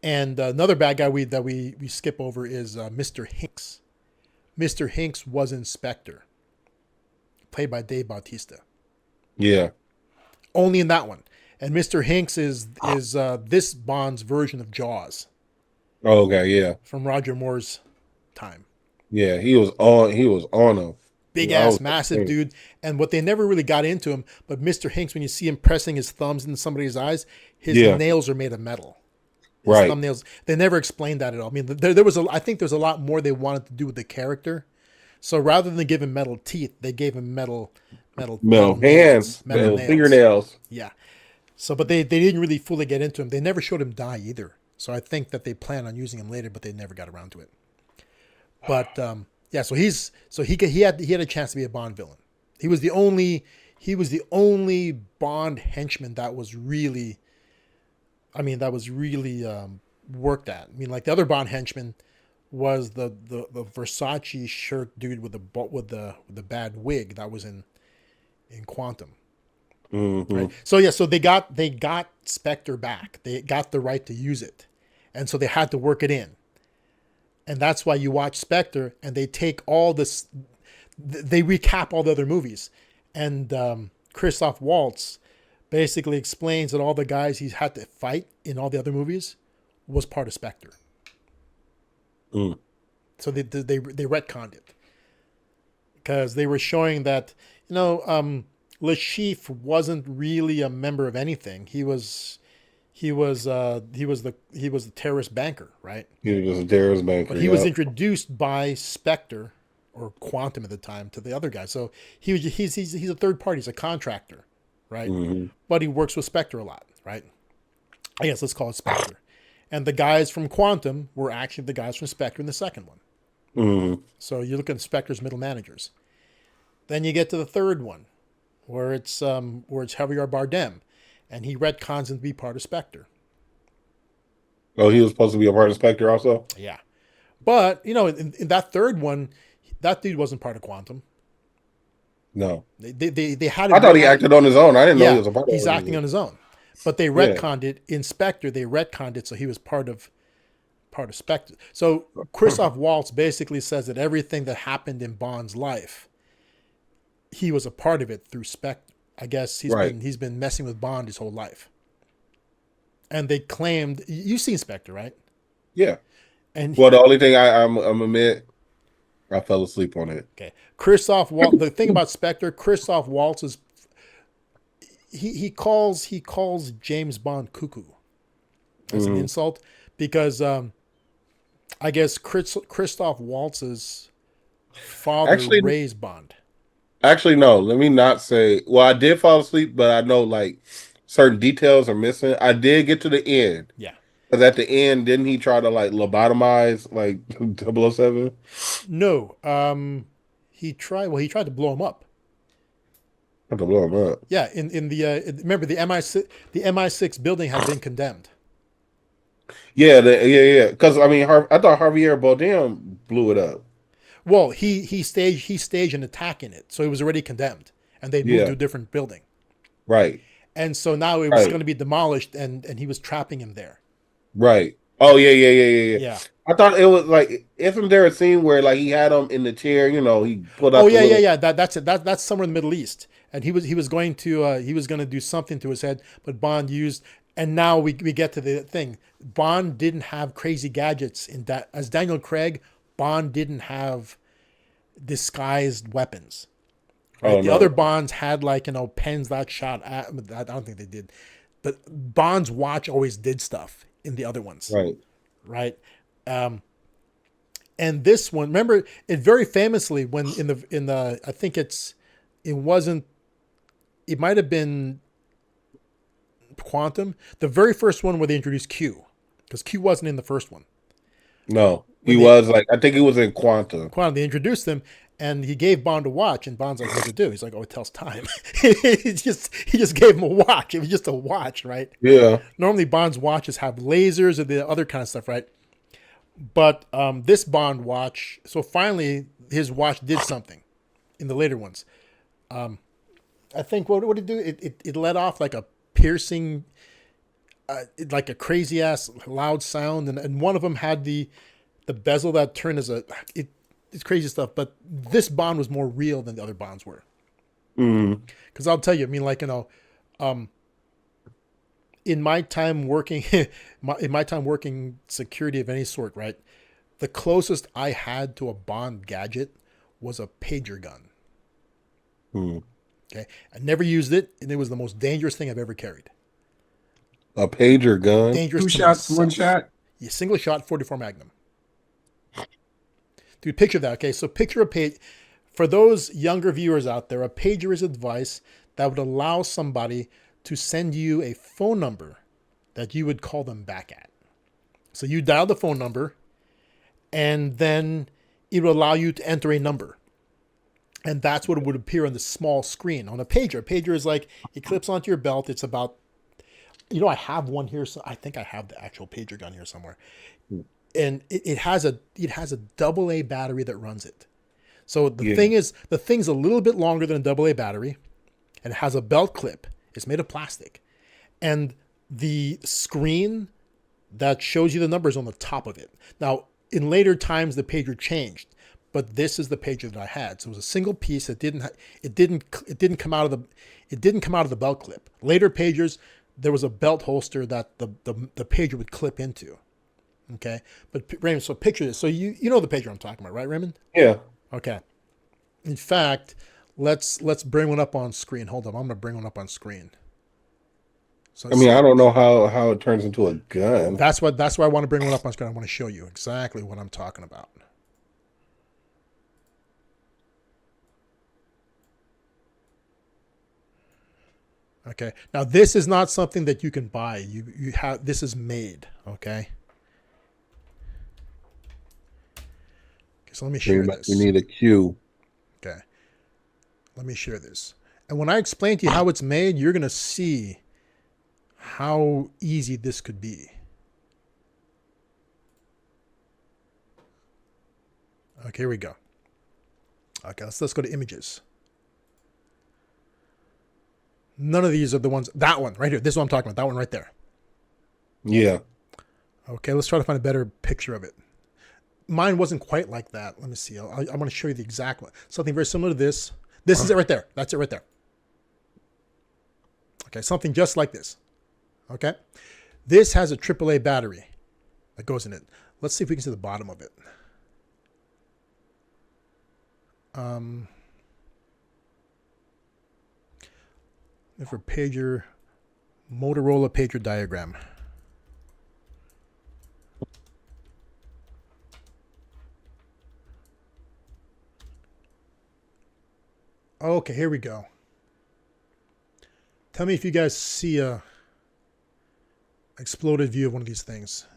And another bad guy that we skip over is Mr. Hinks. Mr. Hinks was in Spectre, played by Dave Bautista. Yeah. Only in that one. And Mr. Hinks is this Bond's version of Jaws. Oh, okay, yeah. From Roger Moore's time. Yeah, he was on him. Big ass, massive dude. And what they never really got into him, but Mr. Hinks, when you see him pressing his thumbs into somebody's eyes, his nails are made of metal. His thumbnails. They never explained that at all. I mean, I think there's a lot more they wanted to do with the character. So rather than give him metal teeth, they gave him metal hands, metal fingernails. Yeah. So, but they didn't really fully get into him. They never showed him die either. So I think that they plan on using him later, but they never got around to it. But yeah, so he had a chance to be a Bond villain. He was the only Bond henchman that was really worked at. I mean, like the other Bond henchman was the Versace shirt dude with the bad wig that was in Quantum. Mm-hmm. Right? So yeah, so they got Spectre back. They got the right to use it, and so they had to work it in. And that's why you watch Spectre, and they take all this, they recap all the other movies, and Christoph Waltz basically explains that all the guys he's had to fight in all the other movies was part of Spectre. So they retconned it because they were showing that Lashif wasn't really a member of anything. He was the terrorist banker, right? He was a terrorist banker. But he was introduced by Spectre or Quantum at the time to the other guy. So he's a third party. He's a contractor, right? Mm-hmm. But he works with Spectre a lot, right? I guess let's call it Spectre. And the guys from Quantum were actually the guys from Spectre in the second one. Mm-hmm. So you look at Spectre's middle managers. Then you get to the third one, where it's Javier Bardem, and he retcons him to be part of Spectre. Oh, he was supposed to be a part of Spectre also? Yeah. But, in that third one, that dude wasn't part of Quantum. No. They had. I thought he acted on his own. I didn't know he was a part of it. He's acting on his own. But they retconned it in Spectre. They retconned it so he was part of Spectre. So Christoph Waltz basically says that everything that happened in Bond's life, he was a part of it through Spectre. I guess he's been messing with Bond his whole life. And they claimed, you've seen Spectre, right? Yeah. And the only thing I'm admit, I fell asleep on it. Okay. Christoph Waltz. The thing about Spectre, Christoph Waltz is he calls James Bond cuckoo as an insult because I guess Christoph Waltz's father raised Bond. Actually, no. Let me not say. Well, I did fall asleep, but I know like certain details are missing. I did get to the end. Yeah. Because at the end, didn't he try to like lobotomize like 007? No. He tried to blow him up. To blow him up. Yeah. In the remember the MI6 building had been condemned. Yeah. Because I thought Javier Bardem blew it up. Well, he staged an attack in it, so it was already condemned, and they moved to a different building. Right. And so now it was going to be demolished, and he was trapping him there. Right. Oh yeah. I thought it was like, isn't there a scene where like he had him in the chair? He pulled out. Oh yeah. That's it. That's somewhere in the Middle East, and he was going to do something to his head, but Bond used. And now we get to the thing. Bond didn't have crazy gadgets in that. As Daniel Craig, Bond didn't have disguised weapons. Right? The other Bonds had pens that shot at. I don't think they did, but Bond's watch always did stuff in the other ones. Right. And this one, remember, it very famously when in the I think it might have been Quantum, the very first one where they introduced Q, because Q wasn't in the first one. No, I think he was in Quantum. They introduced him, and he gave Bond a watch, and Bond's like, "What's it do?" He's like, "Oh, it tells time." he just gave him a watch. It was just a watch, right? Yeah. Normally, Bond's watches have lasers or the other kind of stuff, right? But this Bond watch, so finally, his watch did something in the later ones. I think what did it do? It let off like a piercing, like a crazy ass loud sound, and one of them had the bezel that turned as it's crazy stuff. But this Bond was more real than the other Bonds were. Because I'll tell you, I mean, in my time working, security of any sort, right? The closest I had to a Bond gadget was a pager gun. Okay, I never used it, and it was the most dangerous thing I've ever carried. A pager gun? Dangerous. 2 shots, 1 shot? Yeah, single shot, 44 Magnum. Dude, picture that. Okay, so picture a page. For those younger viewers out there, a pager is a device that would allow somebody to send you a phone number that you would call them back at. So you dial the phone number, and then it would allow you to enter a number. And that's what would appear on the small screen. On a pager is like, it clips onto your belt. It's about, I have one here. So I think I have the actual pager gun here somewhere. And it has a AA battery that runs it. So the thing's a little bit longer than a AA battery, and it has a belt clip. It's made of plastic. And the screen that shows you the numbers on the top of it. Now, in later times, the pager changed. But this is the pager that I had. So it was a single piece. It didn't come out of the belt clip. Later pagers, there was a belt holster that the pager would clip into. Okay, but Raymond, so picture this. So you know the pager I'm talking about, right, Raymond? Yeah. Okay. In fact, let's bring one up on screen. Hold on, I'm gonna bring one up on screen. So I don't know how it turns into a gun. That's why I want to bring one up on screen. I want to show you exactly what I'm talking about. Okay. Now this is not something that you can buy. You have, this is made. Okay. So let me share this. We need a cue. Okay. Let me share this. And when I explain to you how it's made, you're gonna see how easy this could be. Okay, here we go. Okay, let's go to images. None of these are the ones. That one right here. This is what I'm talking about. That one right there. Yeah. Okay, let's try to find a better picture of it. Mine wasn't quite like that. Let me see. I want to show you the exact one. Something very similar to this. This is it right there. That's it right there. Okay, something just like this. Okay. This has a AAA battery that goes in it. Let's see if we can see the bottom of it. For pager, Motorola pager diagram. Okay, here we go. Tell me if you guys see a exploded view of one of these things.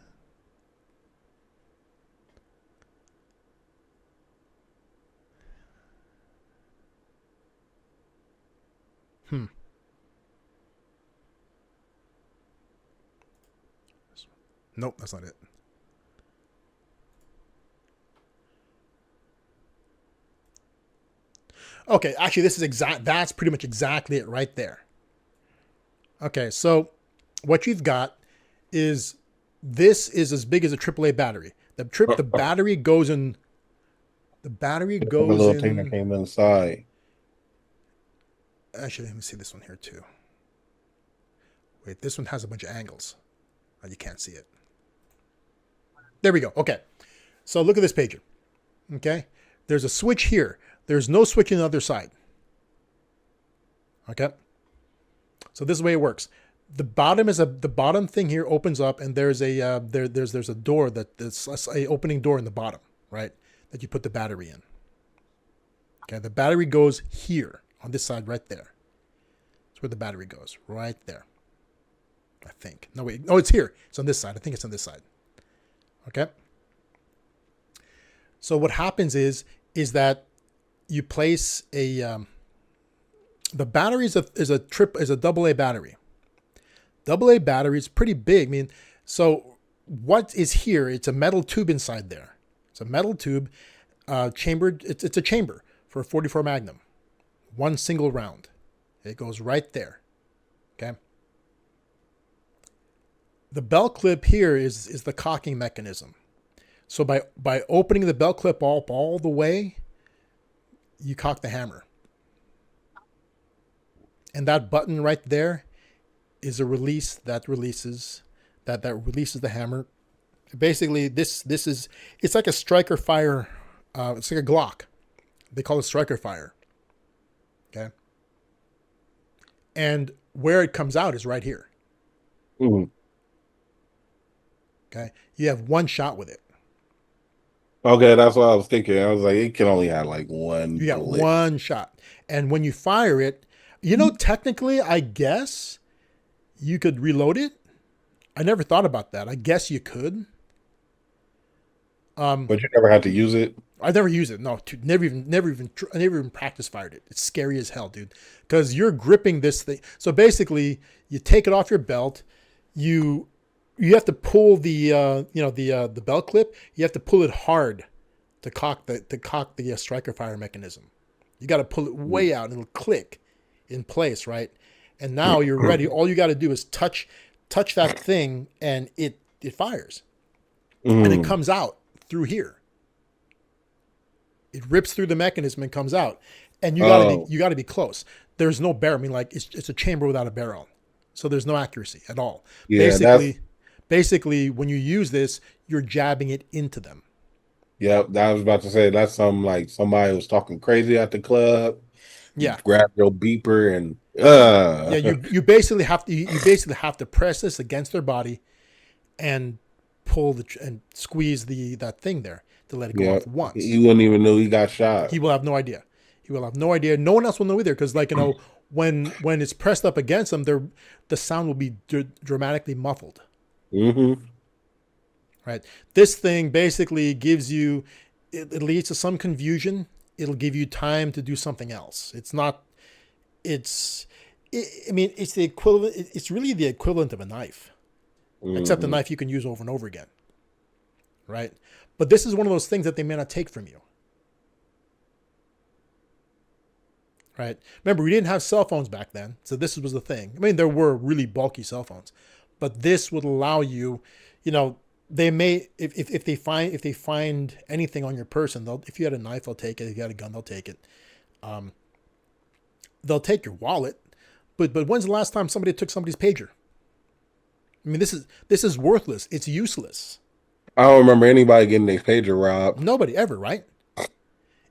Nope, that's not it. Okay, actually, this is that's pretty much exactly it right there. Okay, so what you've got is this is as big as a AAA battery. The battery goes in. The battery goes the little in. thing that came inside. Actually, let me see this one here too. Wait, this one has a bunch of angles. Oh, you can't see it. There we go. Okay. So look at this pager. Okay. There's a switch here. There's no switch on the other side. Okay. So this is the way it works. The bottom thing here opens up, and there's a there's a door that's a opening door in the bottom, right? That you put the battery in. Okay. The battery goes here on this side right there. That's where the battery goes, right there. I think. No, wait. No, it's here. It's on this side. I think it's on this side. Okay. So what happens is that you place the battery is a double A battery. Double A battery is pretty big. I mean, so what is here? It's a metal tube inside there. It's a metal tube, chambered. It's a chamber for a 44 Magnum. One single round. It goes right there. Okay. The belt clip here is the cocking mechanism. So by opening the belt clip all the way, you cock the hammer. And that button right there is a release that releases the hammer. Basically, it's like a striker fire. It's like a Glock. They call it striker fire. Okay. And where it comes out is right here. Mm-hmm. Okay. You have one shot with it. Okay, that's what I was thinking. I was like, it can only have like one. You got bullet. one shot. And when you fire it, technically, I guess you could reload it. I never thought about that. I guess you could. But you never had to use it? I never used it. No, I never even practice fired it. It's scary as hell, dude. Because you're gripping this thing. So basically, you take it off your belt. You have to pull the belt clip. You have to pull it hard to cock the striker fire mechanism. You got to pull it way out, and it'll click in place, right? And now you're ready. All you got to do is touch that thing, and it fires, and it comes out through here. It rips through the mechanism and comes out, and you got to be close. There's no barrel. I mean, like it's a chamber without a barrel, so there's no accuracy at all. Yeah, Basically, when you use this, you're jabbing it into them. Yep, I was about to say that's something like somebody was talking crazy at the club. Yeah, grab your beeper and yeah. You basically have to press this against their body, and pull and squeeze that thing there to let it go off once. He wouldn't even know he got shot. He will have no idea. No one else will know either, because when it's pressed up against them, the sound will be dramatically muffled. Mm-hmm. Right. This thing basically gives you, it leads to some confusion. It'll give you time to do something else. It's the equivalent. It's really the equivalent of a knife, except a knife you can use over and over again. Right. But this is one of those things that they may not take from you. Right. Remember, we didn't have cell phones back then. So this was the thing. I mean, there were really bulky cell phones, but this would allow you, they may, if they find anything on your person, if you had a knife, they'll take it. If you had a gun, they'll take it. They'll take your wallet, but when's the last time somebody took somebody's pager? I mean, this is worthless. It's useless. I don't remember anybody getting their pager robbed. Nobody ever, right? No.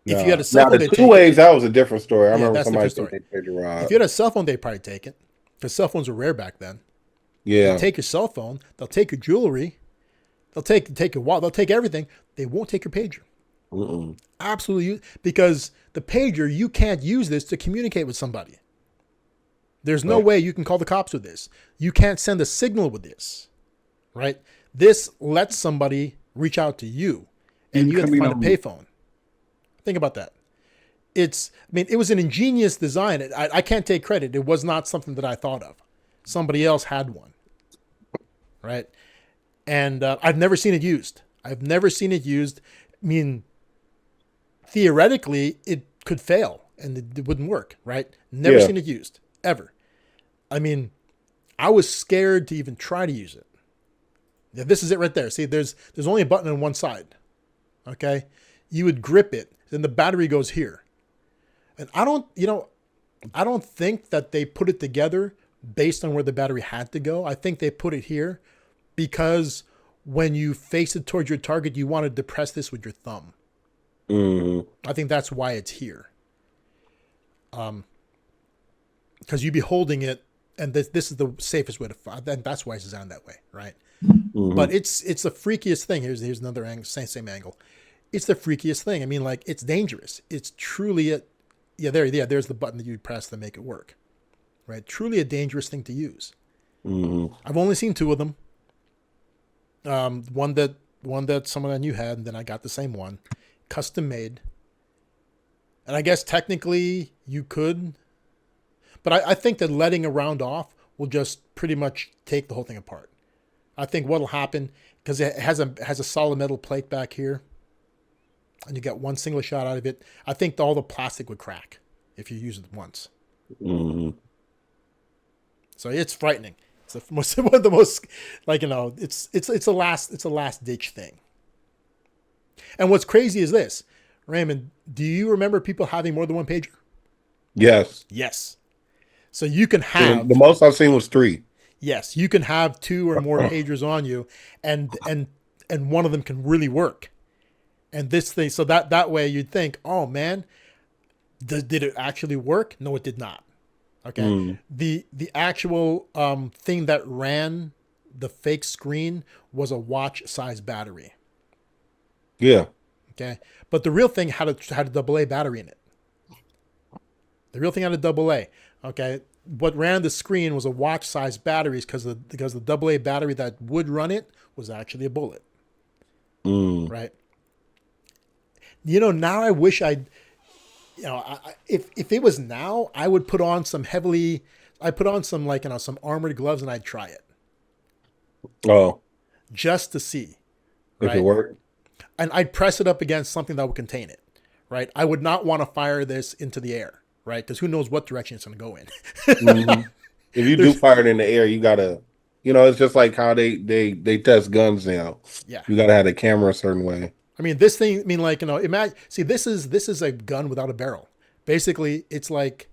If you had a cell phone, the two-ways, that was a different story. I remember somebody getting their pager robbed. If you had a cell phone, they'd probably take it, because cell phones were rare back then. Yeah. They'll take your cell phone. They'll take your jewelry. They'll take your wallet. They'll take everything. They won't take your pager. Mm-mm. Absolutely, because the pager, you can't use this to communicate with somebody. There's no way you can call the cops with this. You can't send a signal with this, right? This lets somebody reach out to you, and you have to find a payphone. Think about that. It was an ingenious design. I can't take credit. It was not something that I thought of. Somebody else had one, right? And I've never seen it used. I mean, theoretically, it could fail and it wouldn't work, right? Never seen it used, ever. I mean, I was scared to even try to use it. Yeah, this is it right there. See, there's only a button on one side, okay? You would grip it, then the battery goes here. And I don't I don't think that they put it together based on where the battery had to go. I think they put it here because when you face it towards your target, you want to depress this with your thumb. Mm-hmm. I think that's why it's here. Because you'd be holding it, and this is the safest way to find. That's why it's designed that way, right? Mm-hmm. But it's the freakiest thing. Here's another angle, same angle. It's the freakiest thing. I mean, like, it's dangerous. It's truly there's the button that you press to make it work, right? Truly a dangerous thing to use. Mm-hmm. I've only seen 2 of them. One that someone I knew had, and then I got the same one, custom made. And I guess technically you could, but I think that letting a round off will just pretty much take the whole thing apart. I think what'll happen, because it has a solid metal plate back here, and you get one single shot out of it, I think all the plastic would crack if you use it once. Mm-hmm. So it's frightening. It's one of the most, like, it's a last ditch thing. And what's crazy is this, Raymond, do you remember people having more than one pager? Yes. Yes. So you can have, The most I've seen was 3. yes, you can have 2 or more pagers on you, and one of them can really work. And this thing, so that way you'd think, oh man, did it actually work? No, it did not. Okay. Mm. The actual thing that ran the fake screen was a watch size battery. Yeah. Okay. But the real thing had a AA battery in it. The real thing had a AA. Okay. What ran the screen was a watch size batteries because the AA battery that would run it was actually a bullet. Mm. Right. Now I wish if it was now, I would put on some some armored gloves and I'd try it. Oh. Just to see. If it worked. And I'd press it up against something that would contain it. Right. I would not want to fire this into the air. Right. Because who knows what direction it's going to go in. Mm-hmm. If you do fire it in the air, you gotta, it's just like how they test guns now. Yeah. You gotta have the camera a certain way. I mean, this thing, imagine, see, this is a gun without a barrel. Basically, it's like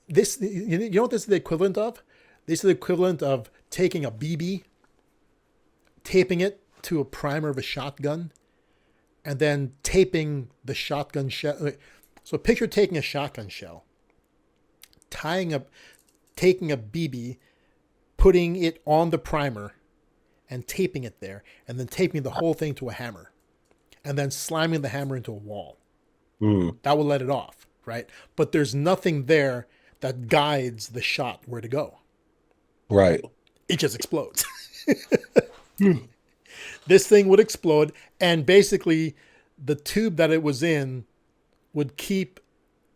this, you know what this is the equivalent of? This is the equivalent of taking a BB, taping it to a primer of a shotgun, and then taping the shotgun shell. So picture taking a shotgun shell, taking a BB, putting it on the primer, and taping it there, and then taping the whole thing to a hammer, and then slamming the hammer into a wall. Mm. That will let it off, right? But there's nothing there that guides the shot where to go. Right. It just explodes. This thing would explode, and basically the tube that it was in would keep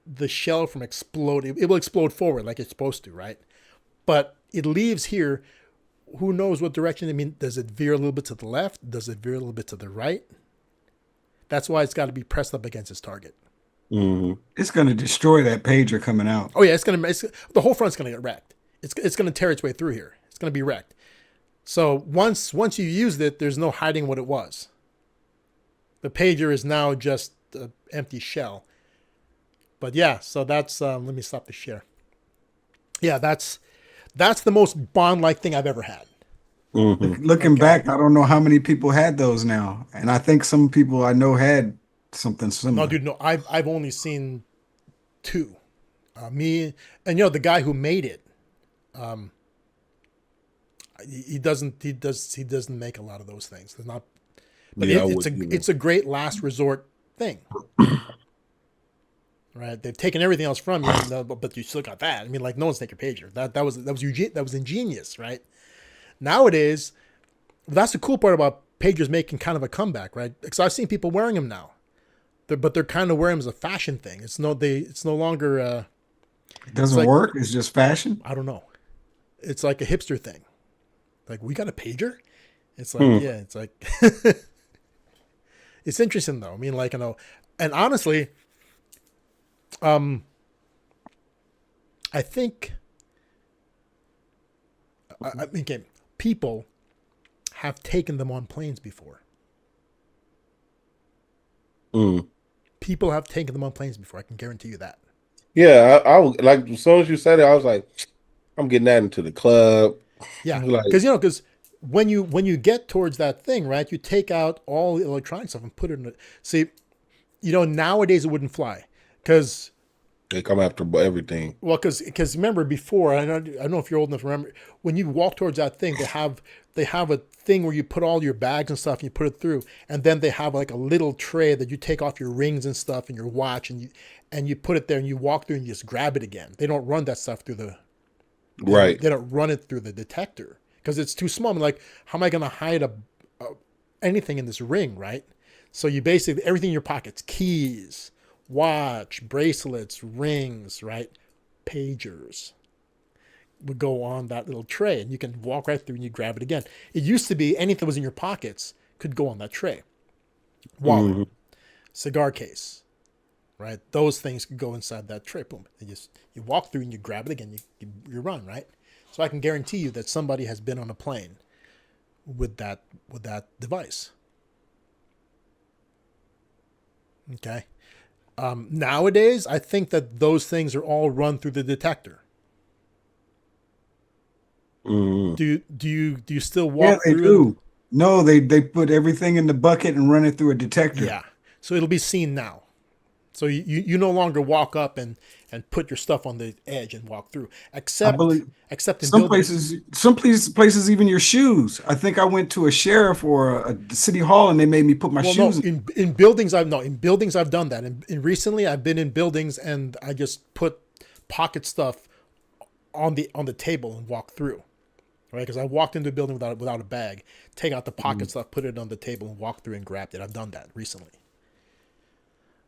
the shell from exploding. It will explode forward like it's supposed to, right? But it leaves here. Who knows what direction? I mean, does it veer a little bit to the left? Does it veer a little bit to the right? That's why it's got to be pressed up against its target. Mm-hmm. It's going to destroy that pager coming out. Oh yeah, the whole front's going to get wrecked. It's going to tear its way through here. It's going to be wrecked. So once you used it, there's no hiding what it was. The pager is now just an empty shell. But yeah, so that's let me stop the share. Yeah, that's the most Bond-like thing I've ever had. Mm-hmm. Looking back, I don't know how many people had those now, and I think some people I know had something similar. No, dude, no, I've only seen 2. Me and the guy who made it. He doesn't make a lot of those things. There's not, but Yeah, it's a great last resort thing. Right, they've taken everything else from you, but you still got that. I mean, like, no one's taking your pager. That was ingenious, right? Nowadays, that's the cool part about pagers making kind of a comeback, right? Because I've seen people wearing them now, but they're kind of wearing them as a fashion thing. It's no longer. It doesn't work. It's just fashion. I don't know. It's like a hipster thing. Like, we got a pager. It's like yeah. It's like it's interesting though. I mean, like, and honestly. I think people have taken them on planes before. Mm. People have taken them on planes before. I can guarantee you that. Yeah, I was like, as soon as you said it, I was like, I'm getting that into the club. Yeah, Like, because when you get towards that thing, right, you take out all the electronic stuff and put it in. See, nowadays it wouldn't fly because they come after everything. well, because remember before, I don't know if you're old enough to remember when you walk towards that thing, they have a thing where you put all your bags and stuff and you put it through, and then they have like a little tray that you take off your rings and stuff and your watch and you put it there and you walk through and you just grab it again. They don't run that stuff through the Right. they don't run it through the detector because it's too small. I'm like, how am I going to hide anything in this ring, right? So you basically everything in your pockets, keys, watch, bracelets, rings, right? Pagers would go on that little tray and you can walk right through and you grab it again. It used to be anything that was in your pockets could go on that tray. Wallet, cigar case, right? Those things could go inside that tray. Boom. You walk through and you grab it again. You run, right? So I can guarantee you that somebody has been on a plane with that device. Okay. Nowadays, I think that those things are all run through the detector. Do you still walk Yeah, they through? do. No, they put everything in the bucket and run it through a detector. Yeah. So it'll be seen now. So you no longer walk up and put your stuff on the edge and walk through. I Except believe in some buildings. places, even your shoes. I think I went to a sheriff or a city hall and they made me put my Well, shoes no, in buildings I've done that. And recently I've been in buildings and I just put pocket stuff on the table and walk through. Right? Because I walked into a building without a bag, take out the pocket stuff, put it on the table and walk through and grabbed it. I've done that recently.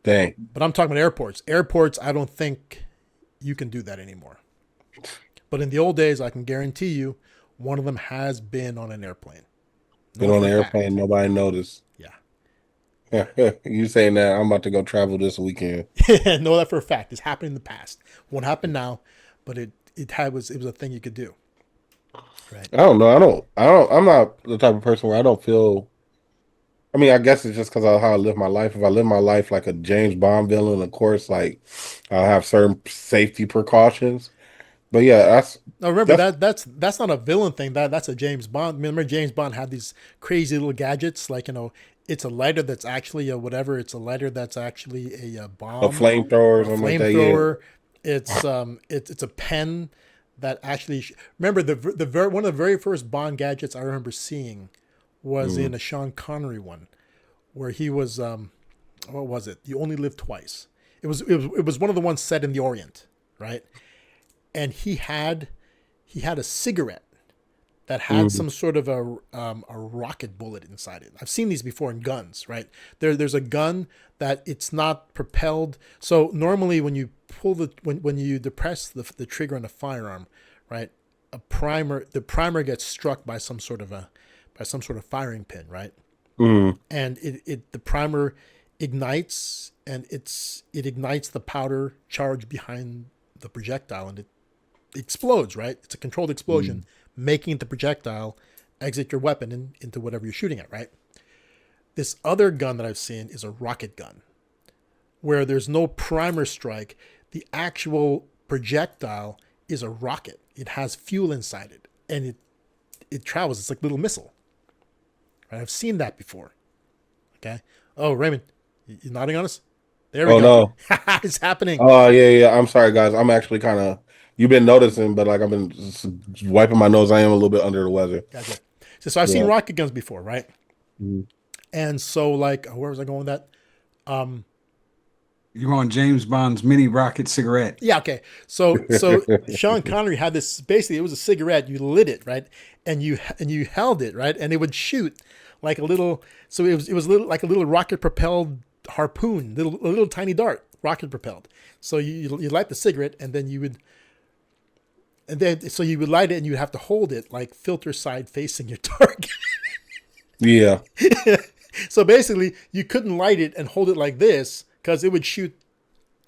Dang. But I'm talking about airports. Airports, I don't think you can do that anymore. But in the old days, I can guarantee you, one of them has been on an airplane. Been on an airplane, nobody noticed. Yeah. You saying that I'm about to go travel this weekend. Know that for a fact. It's happened in the past. Won't happen now, but it was a thing you could do. Right. I don't know. I'm not the type of person where I don't feel. I mean, I guess it's just because of how I live my life. If I live my life like a James Bond villain, of course, like I'll have certain safety precautions. But yeah, Now remember that's not a villain thing. That's a James Bond. Remember James Bond had these crazy little gadgets, like it's a lighter that's actually a whatever. It's a lighter that's actually a a bomb, flamethrower or or a something like that. Yeah. flamethrower. It's a pen that actually. Remember one of the very first Bond gadgets I remember seeing was in a Sean Connery one, where he was what was it? You Only Live Twice. It was one of the ones set in the Orient, right? And he had a cigarette that had some sort of a rocket bullet inside it. I've seen these before in guns, right? There's a gun that it's not propelled. So normally when you pull when you depress the trigger on a firearm, right? The primer gets struck by some sort of firing pin, right? And the primer ignites and it ignites the powder charge behind the projectile and it explodes, right? It's a controlled explosion, making the projectile exit your weapon into whatever you're shooting at, right? This other gun that I've seen is a rocket gun, where there's no primer strike. The actual projectile is a rocket. It has fuel inside it, and it travels. It's like a little missile. Right? I've seen that before. Okay. Oh, Raymond, you nodding on us? There we go. No. It's happening. Oh yeah. I'm sorry, guys. I'm actually kind of. You've been noticing, but like I've been just wiping my nose. I am a little bit under the weather. Gotcha. So I've seen rocket guns before, right? And so like, where was I going with that? You're on James Bond's mini rocket cigarette. Yeah, okay. So Sean Connery had this. Basically, it was a cigarette. You lit it, right, and you held it, right, and it would shoot like a little. So it was like a little rocket propelled harpoon, a little tiny dart, rocket propelled. So you light the cigarette, and then you would light it, and you'd have to hold it like filter side facing your target. Yeah. So basically, you couldn't light it and hold it like this because it would shoot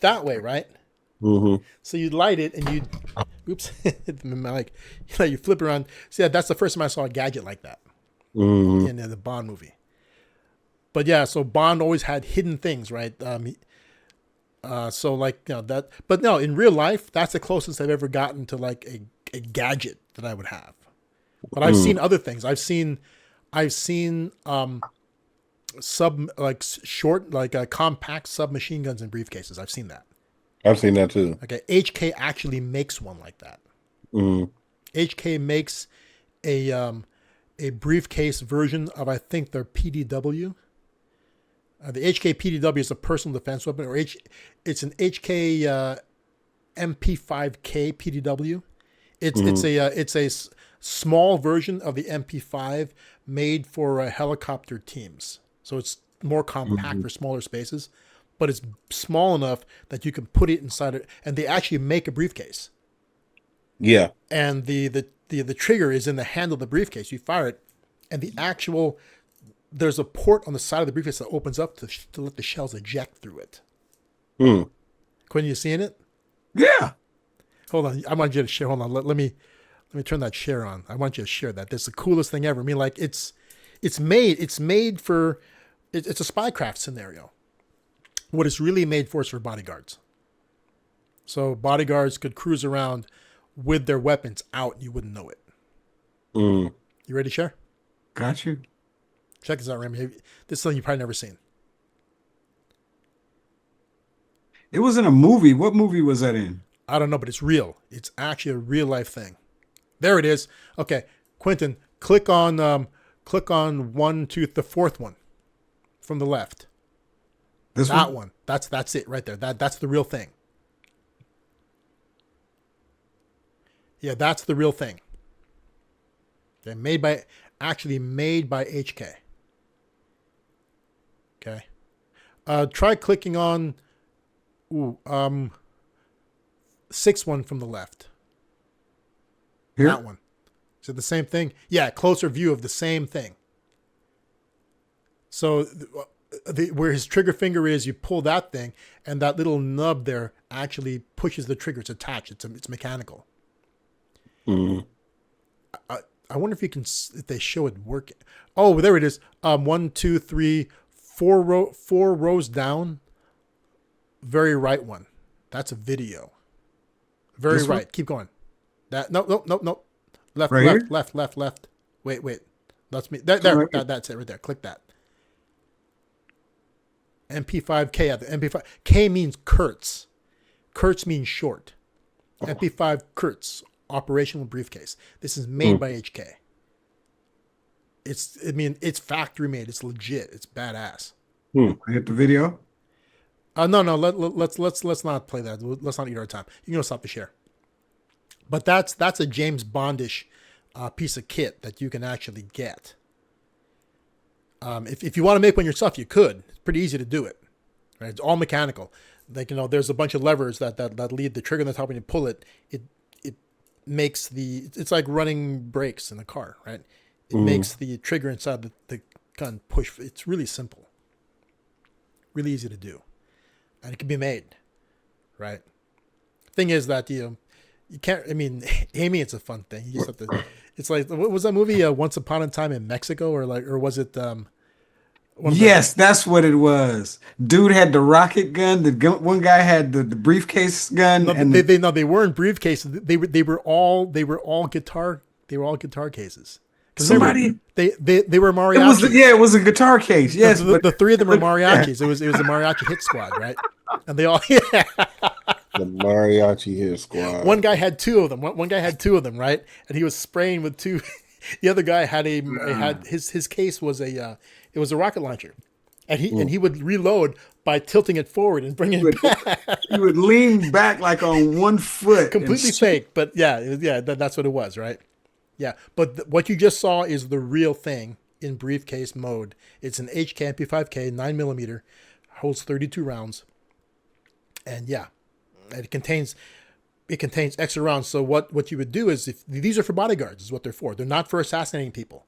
that way, right? So you'd light it and you'd, oops, like you flip around. See, that's the first time I saw a gadget like that in the Bond movie. But yeah, so Bond always had hidden things, right? So like, that, but no, in real life, that's the closest I've ever gotten to like a gadget that I would have. But I've seen other things. I've seen compact submachine guns in briefcases. I've seen that. I've seen that too. Okay, HK actually makes one like that. HK makes a briefcase version of, I think, their PDW. The HK PDW is a personal defense weapon, or it's an HK MP5K PDW. It's a small version of the MP5 made for helicopter teams. So it's more compact for smaller spaces, but it's small enough that you can put it inside it. And they actually make a briefcase. Yeah. And the trigger is in the handle of the briefcase. You fire it, and there's a port on the side of the briefcase that opens up to let the shells eject through it. Quinn, you seeing it? Yeah. Hold on. I want you to share. Hold on. Let me turn that share on. I want you to share that. That's the coolest thing ever. I mean, like it's made for, it's a spycraft scenario. What it's really made for is for bodyguards. So bodyguards could cruise around with their weapons out and you wouldn't know it. You ready to share? Got you. Check this out, Raymond. This is something you've probably never seen. It was in a movie. What movie was that in? I don't know, but it's real. It's actually a real life thing. There it is. Okay, Quentin, click on the fourth one from the left. That one. That's it right there. That's the real thing. Yeah, that's the real thing. Okay, made by HK. Okay. Try clicking on sixth one from the left. Here? That one. Is it the same thing? Yeah, closer view of the same thing. So where his trigger finger is, you pull that thing, and that little nub there actually pushes the trigger. It's attached. It's mechanical. I wonder if they show it working. Oh, there it is. 1, 2, 3, 4 rows down. Very right one. That's a video. Very right. Keep going. That no. Left, right left, here? left. Wait. That's me. There. That's it right there. Click that. MP5K. The MP5 K means Kurtz. Kurtz means short. MP5 Kurtz. Operational briefcase. This is made by HK. It's factory made. It's legit. It's badass. I hit the video. No. Let's not play that. Let's not eat our time. You can go stop the share. But that's a James Bondish piece of kit that you can actually get. If you want to make one yourself, you could. It's pretty easy to do it. Right? It's all mechanical. Like, there's a bunch of levers that lead the trigger on the top. When you pull it, it makes it's like running brakes in a car, right? It makes the trigger inside the gun push. It's really simple, really easy to do, and it can be made, right? Thing is that you can't. I mean, aiming, it's a fun thing. You just have to. It's like, what was that movie? Once Upon a Time in Mexico, or was it? Yes, that's what it was. Dude had the rocket gun. One guy had the briefcase gun. No, and they weren't briefcases. They were all guitar. They were all guitar cases. Somebody they were mariachi. It was a guitar case. Yes, the three of them were mariachis. It was a mariachi hit squad, right? And they all the mariachi hit squad. One guy had two of them. One guy had two of them, right? And he was spraying with two. The other guy had his case was it was a rocket launcher, and he would reload by tilting it forward and bringing it back. He would lean back like on one foot, completely fake. But that's what it was, right? Yeah, but what you just saw is the real thing in briefcase mode. It's an HK MP5K 9mm, holds 32 rounds, and it contains extra rounds. So what you would do is, if these are for bodyguards, is what they're for. They're not for assassinating people.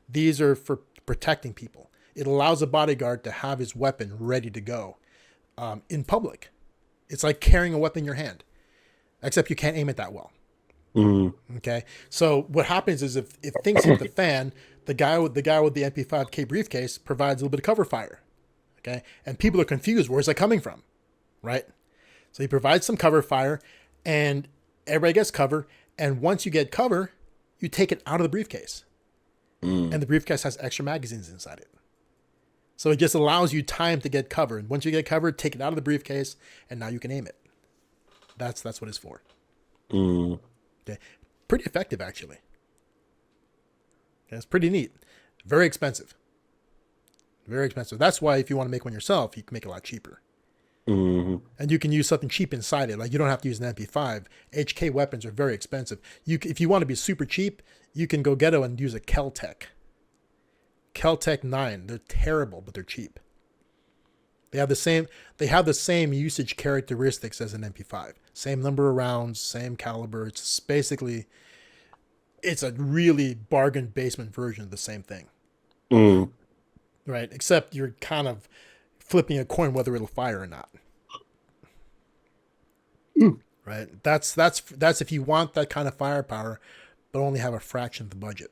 These are for protecting people. It allows a bodyguard to have his weapon ready to go in public. It's like carrying a weapon in your hand, except you can't aim it that well. Okay, so what happens is if things hit the fan, the guy with the MP5K briefcase provides a little bit of cover fire. Okay, and people are confused. Where's that coming from? right? So he provides some cover fire, and everybody gets cover. And once you get cover, you take it out of the briefcase, and the briefcase has extra magazines inside it. So it just allows you time to get cover. And once you get covered, take it out of the briefcase, and now you can aim it. That's what it's for. Okay, pretty effective actually. Okay, it's pretty neat. Very expensive. Very expensive. That's why if you want to make one yourself, you can make it a lot cheaper. And you can use something cheap inside it. Like you don't have to use an MP5. HK weapons are very expensive. If you want to be super cheap, you can go ghetto and use a Kel-Tec. Kel-Tec 9. They're terrible, but they're cheap. They have the same usage characteristics as an MP5. Same number of rounds, same caliber. It's a really bargain basement version of the same thing. Right? Except you're kind of flipping a coin whether it'll fire or not. Right? That's if you want that kind of firepower, but only have a fraction of the budget.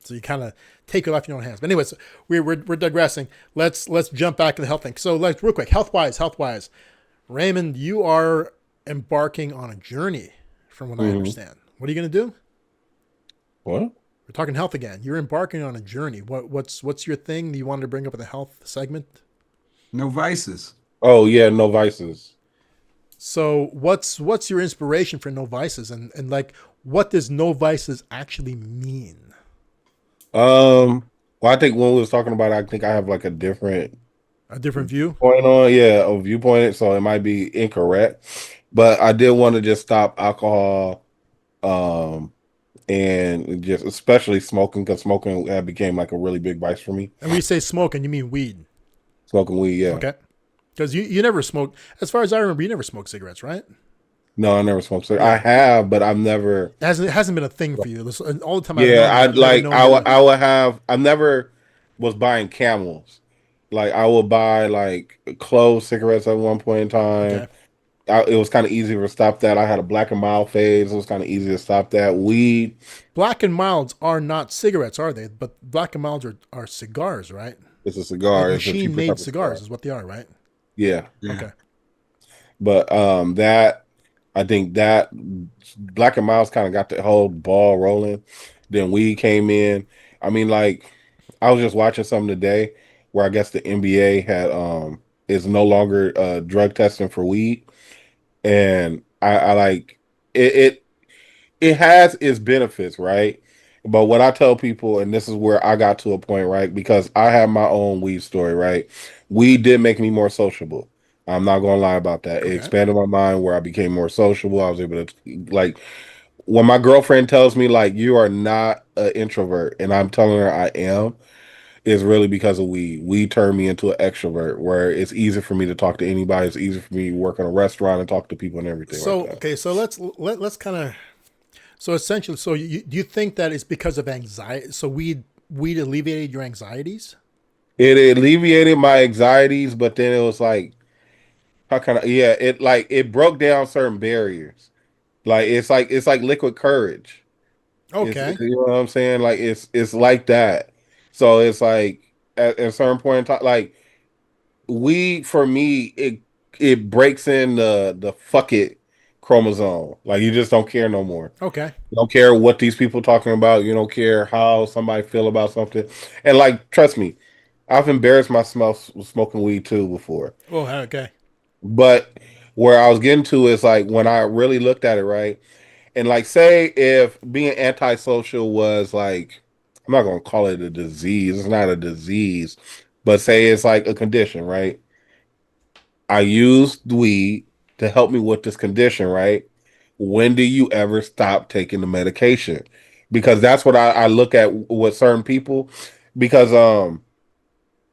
So you kind of take your life in your own hands. But anyways, we're digressing. Let's jump back to the health thing. So real quick, health wise, Raymond, you are embarking on a journey, from what I understand. What are you going to do? What? We're talking health again. You're embarking on a journey. What's your thing that you wanted to bring up in the health segment? No vices. Oh yeah, no vices. So what's your inspiration for no vices, and like what does no vices actually mean? Well, I think when we was talking about it, I think I have like a different view point on, a viewpoint, so it might be incorrect. But I did want to just stop alcohol, and just especially smoking, because smoking became like a really big vice for me. And when you say smoking, you mean weed? Smoking weed, yeah. Okay. Because you never smoked, as far as I remember, you never smoked cigarettes, right? No, I never smoked cigarettes. I have, but I've never. It hasn't been a thing for you. All the time. I would have. I never was buying Camels. Like I would buy like clove cigarettes at one point in time. Okay. It was kind of easy to stop that. I had a Black and Mild phase. It was kind of easy to stop that. Weed. Black and Milds are not cigarettes, are they? But Black and Milds are cigars, right? It's a cigar. Like machine-made cigars is what they are, right? Yeah. Okay. But I think that Black and Milds kind of got the whole ball rolling. Then weed came in. I mean, like I was just watching something today where I guess the NBA had is no longer drug testing for weed. And I like it has its benefits, right? But what I tell people, and this is where I got to a point, right? Because I have my own weed story, right? Weed did make me more sociable. I'm not gonna lie about that. Okay. It expanded my mind where I became more sociable. I was able to like when my girlfriend tells me like you are not an introvert, and I'm telling her I am, is really because of weed. Weed turned me into an extrovert where it's easy for me to talk to anybody. It's easy for me to work in a restaurant and talk to people and everything. So like that. okay, so let's kind of essentially, do you think that it's because of anxiety? So weed alleviated your anxieties? It alleviated my anxieties, but then it was like, how can I? Yeah, it broke down certain barriers. Like it's like liquid courage. Okay. You know what I'm saying? Like it's like that. So it's like at a certain point in time, like weed for me, it breaks in the fuck it chromosome. Like you just don't care no more. Okay. You don't care what these people talking about. You don't care how somebody feel about something. And like, trust me, I've embarrassed myself smoking weed too before. Oh, okay. But where I was getting to is like when I really looked at it, right? And like, say if being antisocial was like, I'm not gonna call it a disease. It's not a disease, but say it's like a condition, right? I used weed to help me with this condition, right? When do you ever stop taking the medication? Because that's what I look at with certain people. Because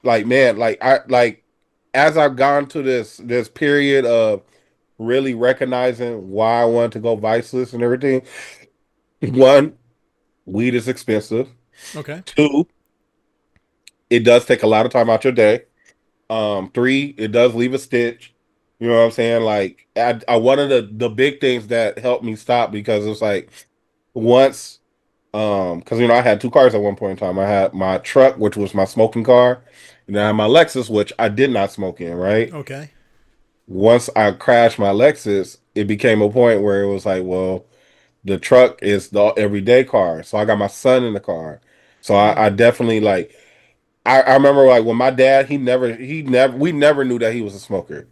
like man, like I like as I've gone to this period of really recognizing why I wanted to go viceless and everything. One, weed is expensive. Okay. Two, it does take a lot of time out your day. Three, it does leave a stitch. You know what I'm saying? Like I one of the big things that helped me stop because it's like once because I had two cars at one point in time. I had my truck, which was my smoking car, And then I had my Lexus, which I did not smoke in, right? Okay. Once I crashed my Lexus, it became a point where it was like, well, the truck is the everyday car. So I got my son in the car. So I definitely like I remember like when my dad, we never knew that he was a smoker.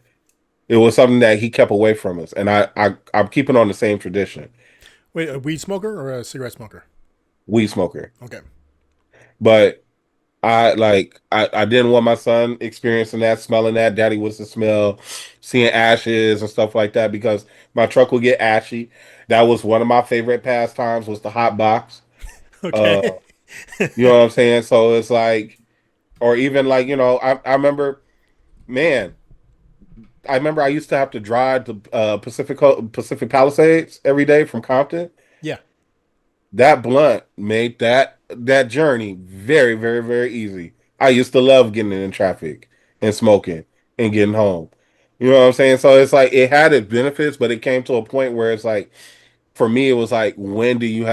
It was something that he kept away from us. And I'm keeping on the same tradition. Wait, a weed smoker or a cigarette smoker? Weed smoker. Okay. But I didn't want my son experiencing that, smelling that. Daddy was to smell, seeing ashes and stuff like that because my truck would get ashy. That was one of my favorite pastimes was the hot box. Uh, Okay. you know what I'm saying? So it's like, or even like, I remember, man, I remember I used to have to drive to Pacific Palisades every day from Compton. Yeah. That blunt made that journey very, very, very easy. I used to love getting in traffic and smoking and getting home. You know what I'm saying? So it's like it had its benefits, but it came to a point where it's like for me, it was like, when are you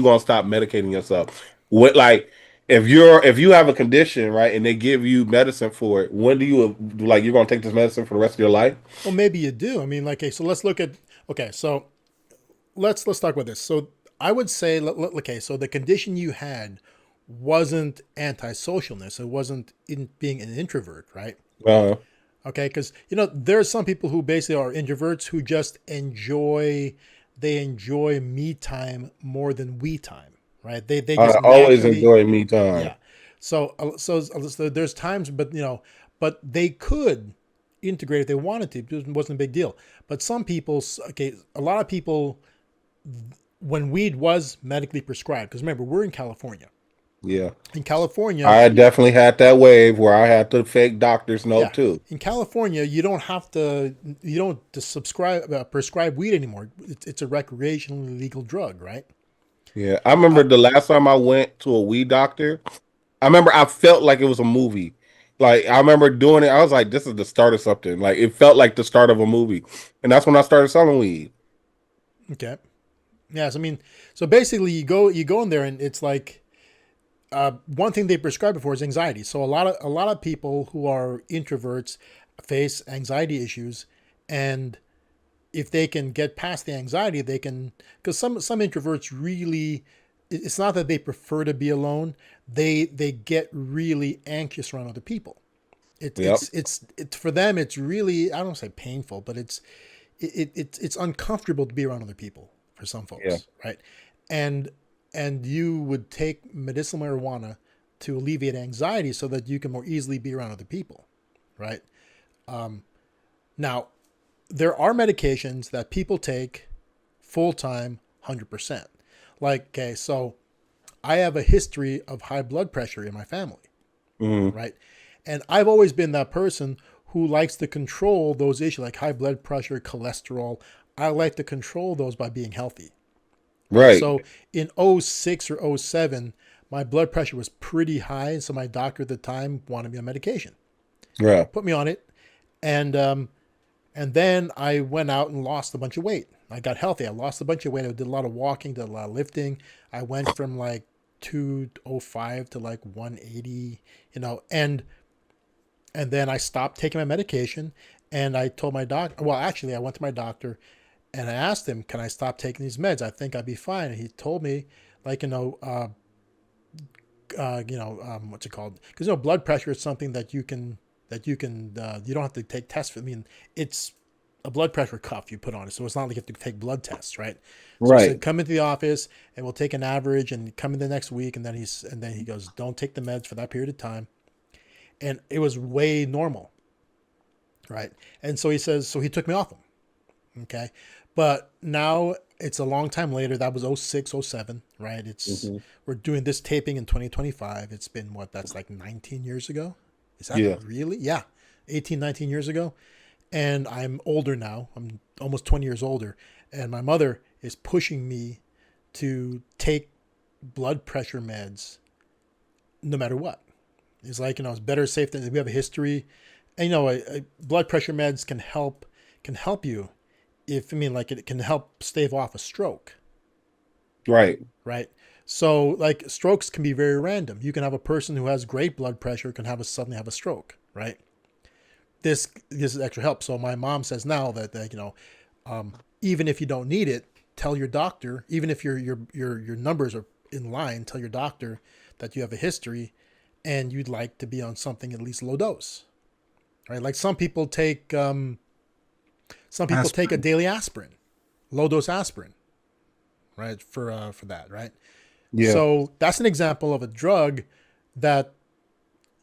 gonna stop medicating yourself? What like if you have a condition, right, and they give you medicine for it, when do you like you're gonna take this medicine for the rest of your life? Well, maybe you do. I mean, like, okay, so let's look at. Okay, so let's talk about this. So I would say, okay, so the condition you had wasn't antisocialness. It wasn't in being an introvert, right? Uh, Okay, because there are some people who basically are introverts who just enjoy me time more than we time, right? They I just always naturally, enjoy me time. yeah. So there's times, but they could integrate if they wanted to. It wasn't a big deal. But some people, okay, a lot of people, when weed was medically prescribed, because remember we're in California. Yeah. In California, I definitely had that wave where I had to fake doctor's note yeah, too. in California, you don't to subscribe prescribe weed anymore. It's a recreationally legal drug, right? Yeah. I remember the last time I went to a weed doctor, I remember I felt like it was a movie. Like I remember doing it, I was like, this is the start of something. Like it felt like the start of a movie. And that's when I started selling weed. Okay. Yes, I mean, so basically you go in there and it's like one thing they prescribe it for is anxiety. So a lot of people who are introverts face anxiety issues, and if they can get past the anxiety, they can. Because some introverts really, it's not that they prefer to be alone. They get really anxious around other people. Yep. It's for them. It's really, I don't say painful, but it's uncomfortable to be around other people for some Yeah. folks, right? And and you would take medicinal marijuana to alleviate anxiety so that you can more easily be around other people, right? Now, there are medications that people take full time, 100%. Like, okay, so I have a history of high blood pressure in my family, Hmm. right? And I've always been that person who likes to control those issues like high blood pressure, cholesterol. I like to control those by being healthy, right? Right. So in '06 or '07, my blood pressure was pretty high. So my doctor at the time wanted me on medication, Yeah. put me on it. And then I went out and lost a bunch of weight. I got healthy. I lost a bunch of weight. I did a lot of walking, did a lot of lifting. I went from like 205 to like 180, and then I stopped taking my medication. And I told my doctor, well, actually, I went to my doctor and I asked him, can I stop taking these meds? I think I'd be fine. And he told me, like, what's it called? Because blood pressure is something you don't have to take tests for. I mean, it's a blood pressure cuff you put on it, so it's not like you have to take blood tests, right? So he Right. said, come into the office and we'll take an average, and come in the next week, and then he goes, don't take the meds for that period of time, and it was way normal, right? And so he says, so he took me off them, okay, but now it's a long time later. That was '06, '07, right? Hmm. We're doing this taping in 2025. It's been what, that's like 19 years ago. Is that Yeah. really? Yeah. 18, 19 years ago. And I'm older now. I'm almost 20 years older. And my mother is pushing me to take blood pressure meds no matter what. It's like, it's better safe than we have a history. And, blood pressure meds can help you if, like, it can help stave off a stroke, Right. right? So like strokes can be very random. You can have a person who has great blood pressure can suddenly have a stroke, right? This is extra help. So my mom says now that even if you don't need it, tell your doctor. Even if your numbers are in line, tell your doctor that you have a history, and you'd like to be on something at least low dose, right? Like some people take take a daily aspirin, low dose aspirin, right? For that, right? Yeah. So that's an example of a drug that,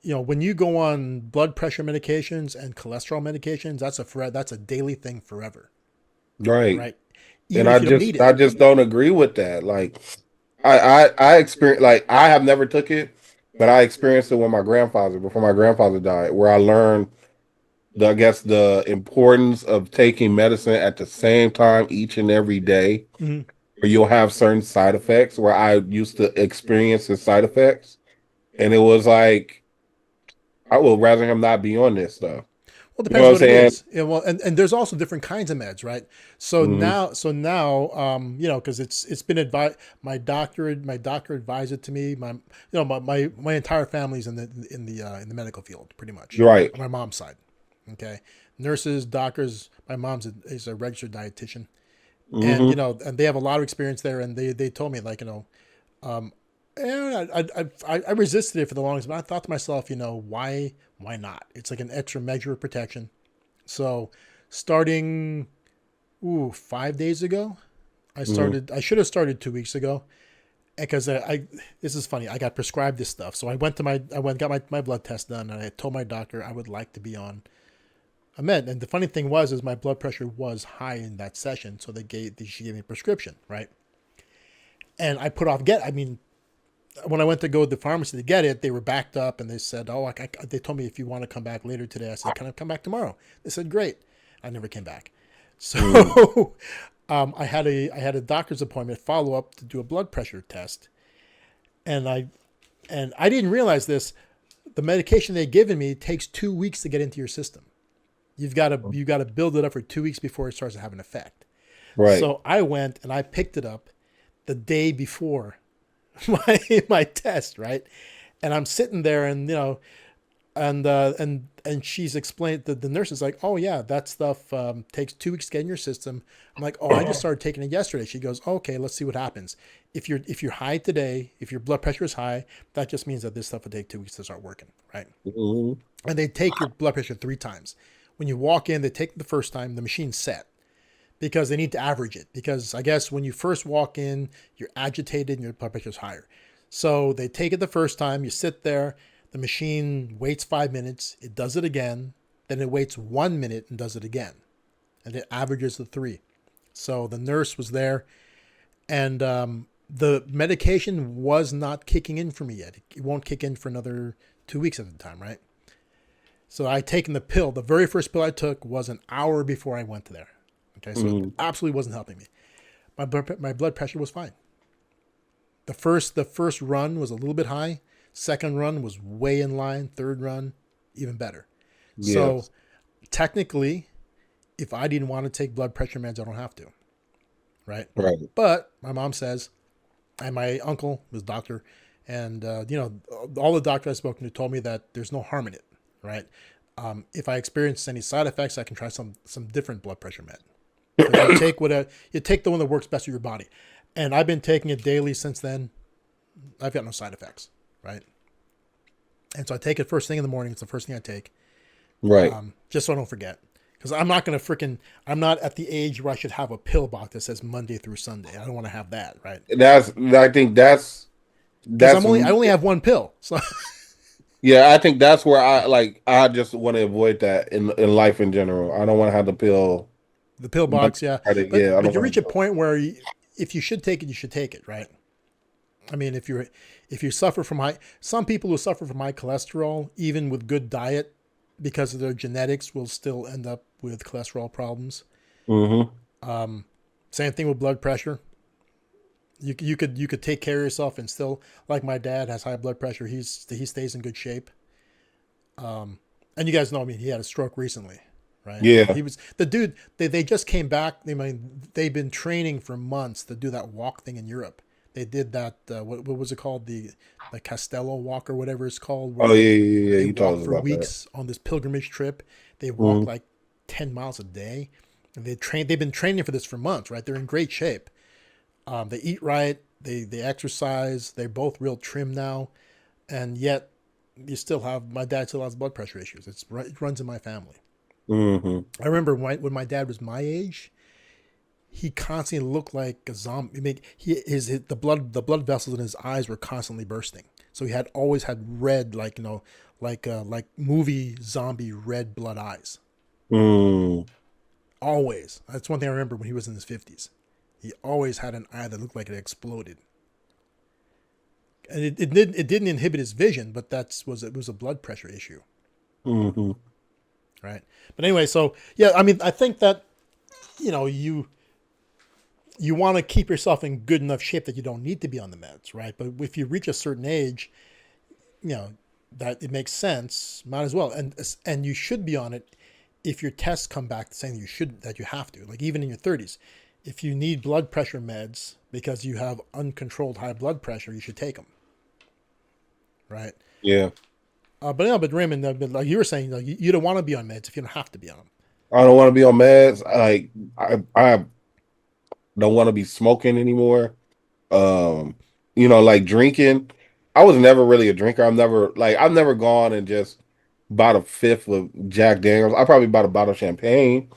when you go on blood pressure medications and cholesterol medications, that's a daily thing forever, Right. right? And Even if you don't need I it. just don't agree with that. Like I experienced, like, I have never took it, but I experienced it when before my grandfather died, where I learned I guess the importance of taking medicine at the same time each and every day, Mhm. where you'll have certain side effects, where I used to experience the side effects. And it was like, I would rather him not be on this stuff. Well, it You know depends what I'm what it saying? is. Yeah, well, and there's also different kinds of meds, right? So Hmm. now, because it's been advised. My doctor advised it to me. My entire family's in the medical field, pretty much, Right. on my mom's side. Okay, nurses, doctors. My mom's is a registered dietitian, and Hmm. and they have a lot of experience there. And they told me, like, um, and I resisted it for the longest, but I thought to myself, why not? It's like an extra measure of protection. So starting 5 days ago, Hmm. I should have started 2 weeks ago, because this is funny. I got prescribed this stuff. So I went got my blood test done, and I told my doctor I would like to be on a med. And the funny thing is my blood pressure was high in that session. So she gave me a prescription, right? And I put off when I went to go to the pharmacy to get it, they were backed up, and they said, "Oh, they told me if you want to come back later today." I said, "Can I come back tomorrow?" They said, "Great." I never came back. Hmm. So I had a doctor's appointment follow up to do a blood pressure test, and I didn't realize this. The medication they've given me takes 2 weeks to get into your system. You got to build it up for 2 weeks before it starts to have an effect. Right. So I went and I picked it up the day before my test, right? And I'm sitting there, and and she's explained, the nurse is like, "Oh yeah, that stuff takes 2 weeks to get in your system." I'm like, "Oh, I just started taking it yesterday." She goes, "Okay, let's see what happens. If you're high today, if your blood pressure is high, that just means that this stuff will take 2 weeks to start working, right?" Hmm. And they take your blood pressure 3 times. When you walk in, they take the first time, the machine's set, because they need to average it. Because I guess when you first walk in, you're agitated and your blood pressure is higher. So they take it the first time, you sit there, the machine waits 5 minutes, it does it again, then it waits 1 minute and does it again. And it averages the three. So the nurse was there, and the medication was not kicking in for me yet. It won't kick in for another 2 weeks at the time, right? So I taken the pill. The very first pill I took was an hour before I went there. Okay, so it Hmm. absolutely wasn't helping me. My blood pressure was fine. The first run was a little bit high. Second run was way in line. Third run, even better. So Yes. technically, if I didn't want to take blood pressure meds, I don't have to, right? Right. But my mom says, and my uncle was a doctor, and all the doctors I've spoken to told me that there's no harm in it, right? If I experience any side effects, I can try some different blood pressure med, because you take the one that works best for your body. And I've been taking it daily since then. I've got no side effects, right? And so I take it first thing in the morning. It's the first thing I take, Right. just so I don't forget. Because I'm not at the age where I should have a pill box that says Monday through Sunday. I don't want to have that, right? I think Because that's I only have one pill. So yeah, I think that's where I just want to avoid that in life in general. I don't want to have to pill the pill Monday, box, yeah. Friday. But Yeah, I but don't you want reach to a do point where if you should take it, you should take it, right? I mean, if you suffer from some people who suffer from high cholesterol, even with good diet, because of their genetics, will still end up with cholesterol problems. it. Hmm. Same thing with blood pressure. You could take care of yourself and still, like my dad has high blood pressure. He stays in good shape. And you guys know, I mean, he had a stroke recently, right? Yeah. He was the dude. They just came back. They've been training for months to do that walk thing in Europe. They did that. What was it called? The Castello Walk or whatever it's called, Oh where yeah, yeah, yeah. they You told walk us for about that. weeks on this pilgrimage trip. They walk Mm-hmm. like 10 miles a day. And They've been training for this for months, right? They're in great shape. They eat right. They exercise. They're both real trim now, and yet you still have my dad still has blood pressure issues. It runs in my family. Mm-hmm. I remember when my dad was my age, he constantly looked like a zombie. I mean, the blood vessels in his eyes were constantly bursting. So he had always had red, like movie zombie red blood eyes. Mm. Always. That's one thing I remember when he was in his 50s. He always had an eye that looked like it exploded. And it didn't inhibit his vision, but it was a blood pressure issue, Mm-hmm. right? But anyway, so yeah, I mean, I think that you want to keep yourself in good enough shape that you don't need to be on the meds, right? But if you reach a certain age, you know that it makes sense, might as well, and you should be on it if your tests come back saying that you have to, like even in your 30s, if you need blood pressure meds because you have uncontrolled high blood pressure, you should take them, right? Yeah. But Raymond, but like you were saying, you don't want to be on meds if you don't have to be on them. I don't want to be on meds. Like I don't want to be smoking anymore. Um, like drinking. I was never really a drinker. I've never gone and just bought a fifth of Jack Daniels. I probably bought a bottle of champagne.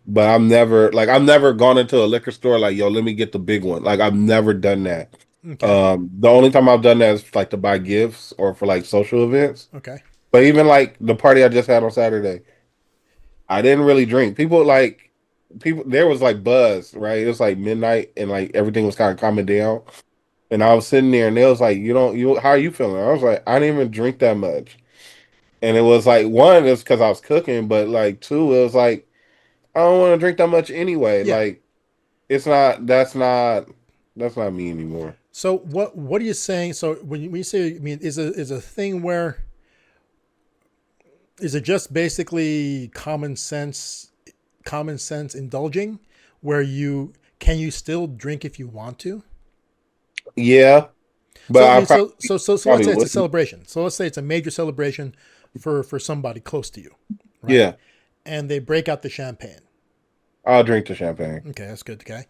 But I've never gone into a liquor store like, yo, let me get the big one. Like I've never done that. Okay. The only time I've done that is like to buy gifts or for like social events. Okay. But even like the party I just had on Saturday, I didn't really drink. People there was like buzz, right? It was like midnight and like everything was kind of calming down. And I was sitting there and they was like, how are you feeling? I was like, I didn't even drink that much. And it was like, one, it's because I was cooking, but like two, it was like, I don't want to drink that much anyway. Yeah. Like, that's not me anymore. So what are you saying? So when you say, I mean, is a thing where is it just basically common sense indulging, where can you still drink if you want to? Yeah, but So I I mean, so let's probably say it's a wouldn't. celebration. So let's say it's a major celebration for somebody close to you, right? Yeah, And they break out the champagne. I'll drink the champagne. Okay, that's good. Okay,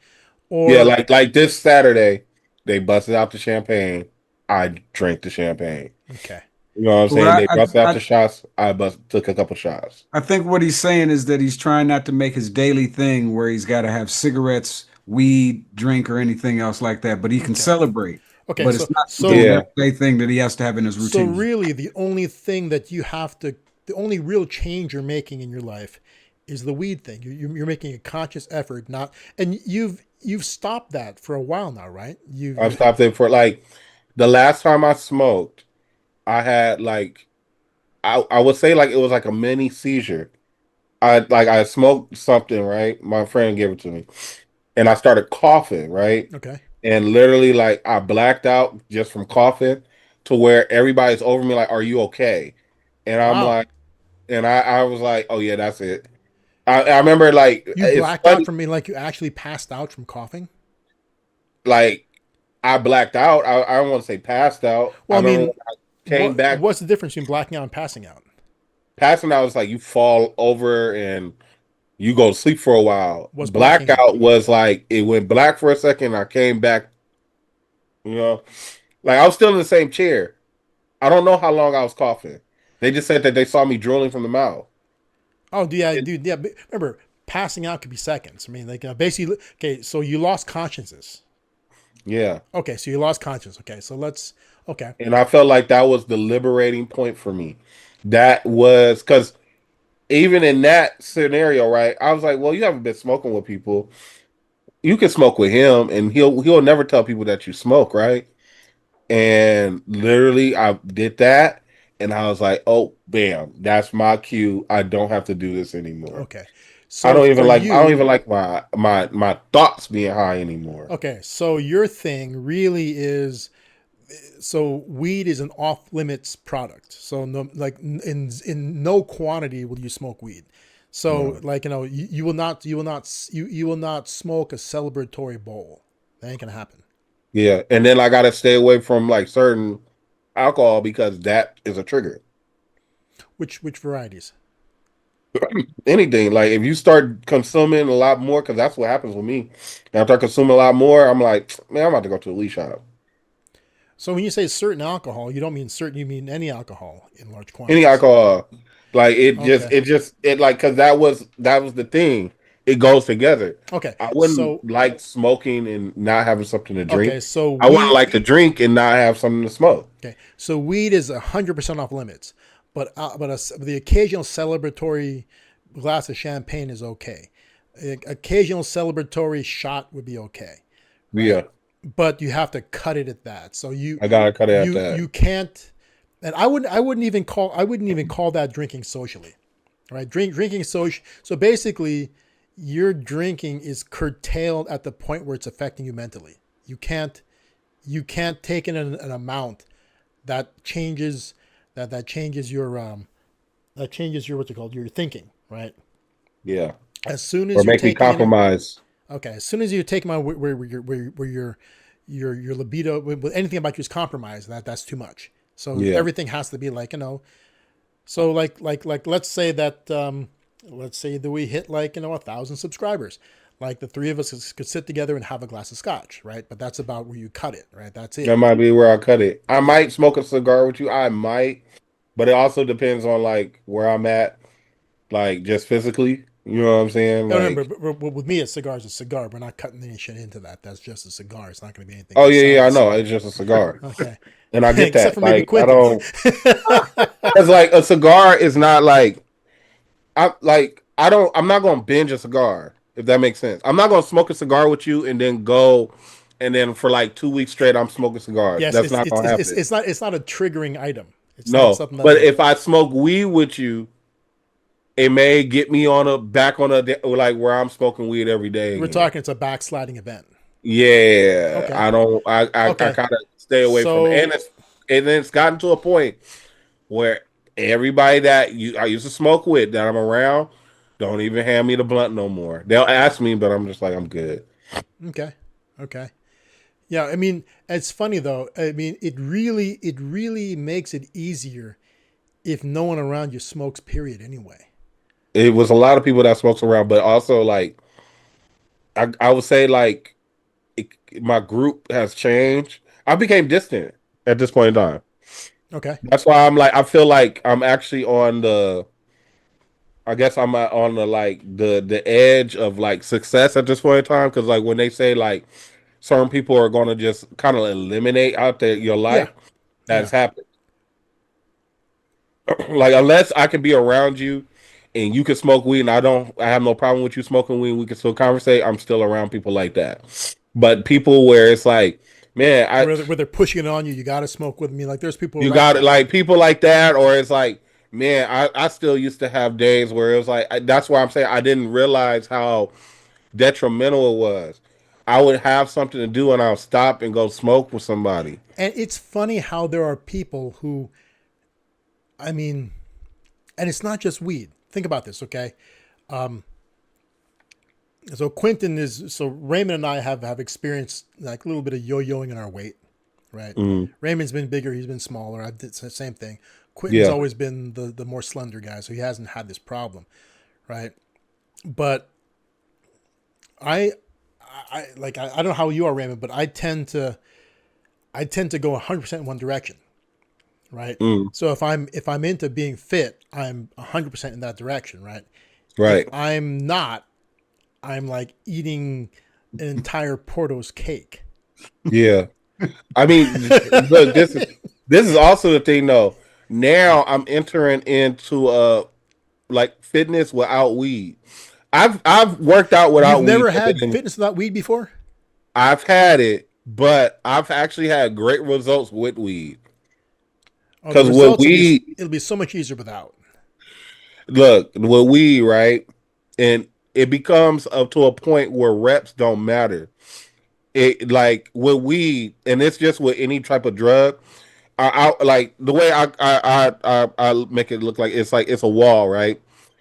Yeah, or like this Saturday, they busted out the champagne. I drank the champagne. okay, You know what I'm What saying? They busted out I the shots. Took a couple shots. I think what he's saying is that he's trying not to make his daily thing where he's got to have cigarettes, weed, drink, or anything else like that. But he can okay, celebrate. okay. But So it's not something so Yeah, everyday thing that he has to have in his so routine. really, the only real change you're making in your life is the weed thing. You're making a conscious effort, not, and you've stopped that for a while now, right? I've stopped it for like the last time I smoked. I had like I would say like it was like a mini seizure. I smoked something, right? My friend gave it to me. And I started coughing, right? Okay. And literally like I blacked out just from coughing to where everybody's over me like, "Are you okay?" And I'm Wow. like and I was like, "Oh yeah, that's it." I remember like You it's blacked out funny from me, like you actually passed out from coughing. like I blacked out. I don't want to say passed out. I Well, I remember when mean, I came back what's the difference between blacking out and passing out? passing out was like you fall over and you go to sleep for a while. What's blacking out? Blackout was like it went black for a second. I came back, you know, like I was still in the same chair. I don't know how long I was coughing. They just said that they saw me drooling from the mouth. Oh, yeah, And, dude. Yeah, but remember, passing out could be seconds. I mean, like basically, okay. So you lost consciousness. yeah. Okay, so you lost consciousness. Okay, so let's. Okay, And I felt like that was the liberating point for me. That was because even in that scenario, right? I was like, well, you haven't been smoking with people. You can smoke with him, and he'll never tell people that you smoke, right? And literally, I did that, and I was like, "Oh, bam! That's my cue. I don't have to do this anymore. okay. So I don't even like my thoughts being high anymore." so your thing really is, so weed is an off limits product. So no, like in no quantity will you smoke weed. So No. like you will not smoke a celebratory bowl. That ain't gonna happen. Yeah, and then I gotta stay away from like certain alcohol because that is a trigger. Which varieties? Anything like if you start consuming a lot more, because that's what happens with me. After I consume a lot more, I'm like, man, I'm about to go to the weed shop. So when you say certain alcohol, you don't mean certain. You mean any alcohol in large Any quantities. alcohol, like Okay. it like because that was the thing. It goes together. Okay. I wouldn't So like smoking and not having something to drink. okay. So I wouldn't weed. like to drink and not have something to smoke. Okay. So weed is 100% off limits, but the occasional celebratory glass of champagne is okay. Occasional celebratory shot would be okay, right? Yeah, But you have to cut it at that. So I gotta cut it at that. you can't. And I wouldn't even call that drinking socially, right? Drinking social. So basically, your drinking is curtailed at the point where it's affecting you mentally. You can't take in an amount that changes that changes your what's it called, your thinking, right? Yeah, As soon or as you're make me taking in compromise. Okay, as soon as you take my where your libido with anything about you is compromised, that's too much. So Yeah, everything has to be like, so like let's say that we hit like 1,000 subscribers, like the three of us could sit together and have a glass of scotch, right? But that's about where you cut it, right? That's that it. might be where I cut it. I might smoke a cigar with you. I might, but it also depends on like where I'm at, like just physically. You know what I'm saying? Now remember, Like, with me, a cigar is a cigar. We're not cutting any shit into that. That's just a cigar. It's not going to be anything oh yeah, outside yeah, the I know. cigar. It's just a cigar, Okay, and I get except that. for maybe Like, I Quentin. don't. It's like a cigar is not like I don't. I'm not gonna binge a cigar if that makes sense. I'm not gonna smoke a cigar with you and then go, and then for like 2 weeks straight I'm smoking cigars. Yes, That's not gonna happen. it's not a triggering item. It's not No, something that but if I smoke weed with you, it may get me on a back on a like where I'm smoking weed every day we're again. talking. It's a backsliding event. Yeah, Okay, I don't. I okay. kind of stay away from it, So and then it's gotten to a point where everybody that I used to smoke with that I'm around don't even hand me the blunt no more. They'll ask me, but I'm just like I'm good. okay, okay. Yeah, I mean, it's funny though. I mean, it really makes it easier if no one around you smokes. Period. Anyway. It was a lot of people that smokes around, but also like I would say like it, my group has changed. I became distant at this point in time. Okay. That's why I'm like I feel like I'm actually on the. I guess I'm on the like the edge of like success at this point in time because like when they say like certain people are going to just kind of eliminate out there your Yeah. life, Yeah. that's happened. Like unless I can be around you and you can smoke weed and I have no problem with you smoking weed, we can still conversate. I'm still around people like that. But people where it's like, man, Where they're pushing it on you, you got to smoke with me. Like there's people you like got it, that. like people like that, or it's like, man, I still used to have days where it was like that's why I'm saying I didn't realize how detrimental it was. I would have something to do and I'll stop and go smoke with somebody. And it's funny how there are people who, I mean, and it's not just weed. Think about this, okay? So Raymond and I have experienced like a little bit of yo-yoing in our weight, right? Mm, Raymond's been bigger, he's been smaller. I did the same thing. Quentin's yeah, always been the more slender guy, so he hasn't had this problem, right? But I I don't know how you are, Raymond, but I tend to go 100% in one direction, right? mm, So if I'm into being fit, I'm 100% in that direction, right? If right, I'm not, I'm like eating an entire Porto's cake. yeah. I mean, look, this is also the thing though. Now I'm entering into like fitness without weed. I've worked out You've without weed, never but had then fitness without weed before? I've had it, but I've actually had great results with weed. Oh, the Because with results weed, it'll be so much easier without. look, with weed, right? And it becomes up to a point where reps don't matter. It like with weed, and it's just with any type of drug. I like the way I make it look like it's a wall, right?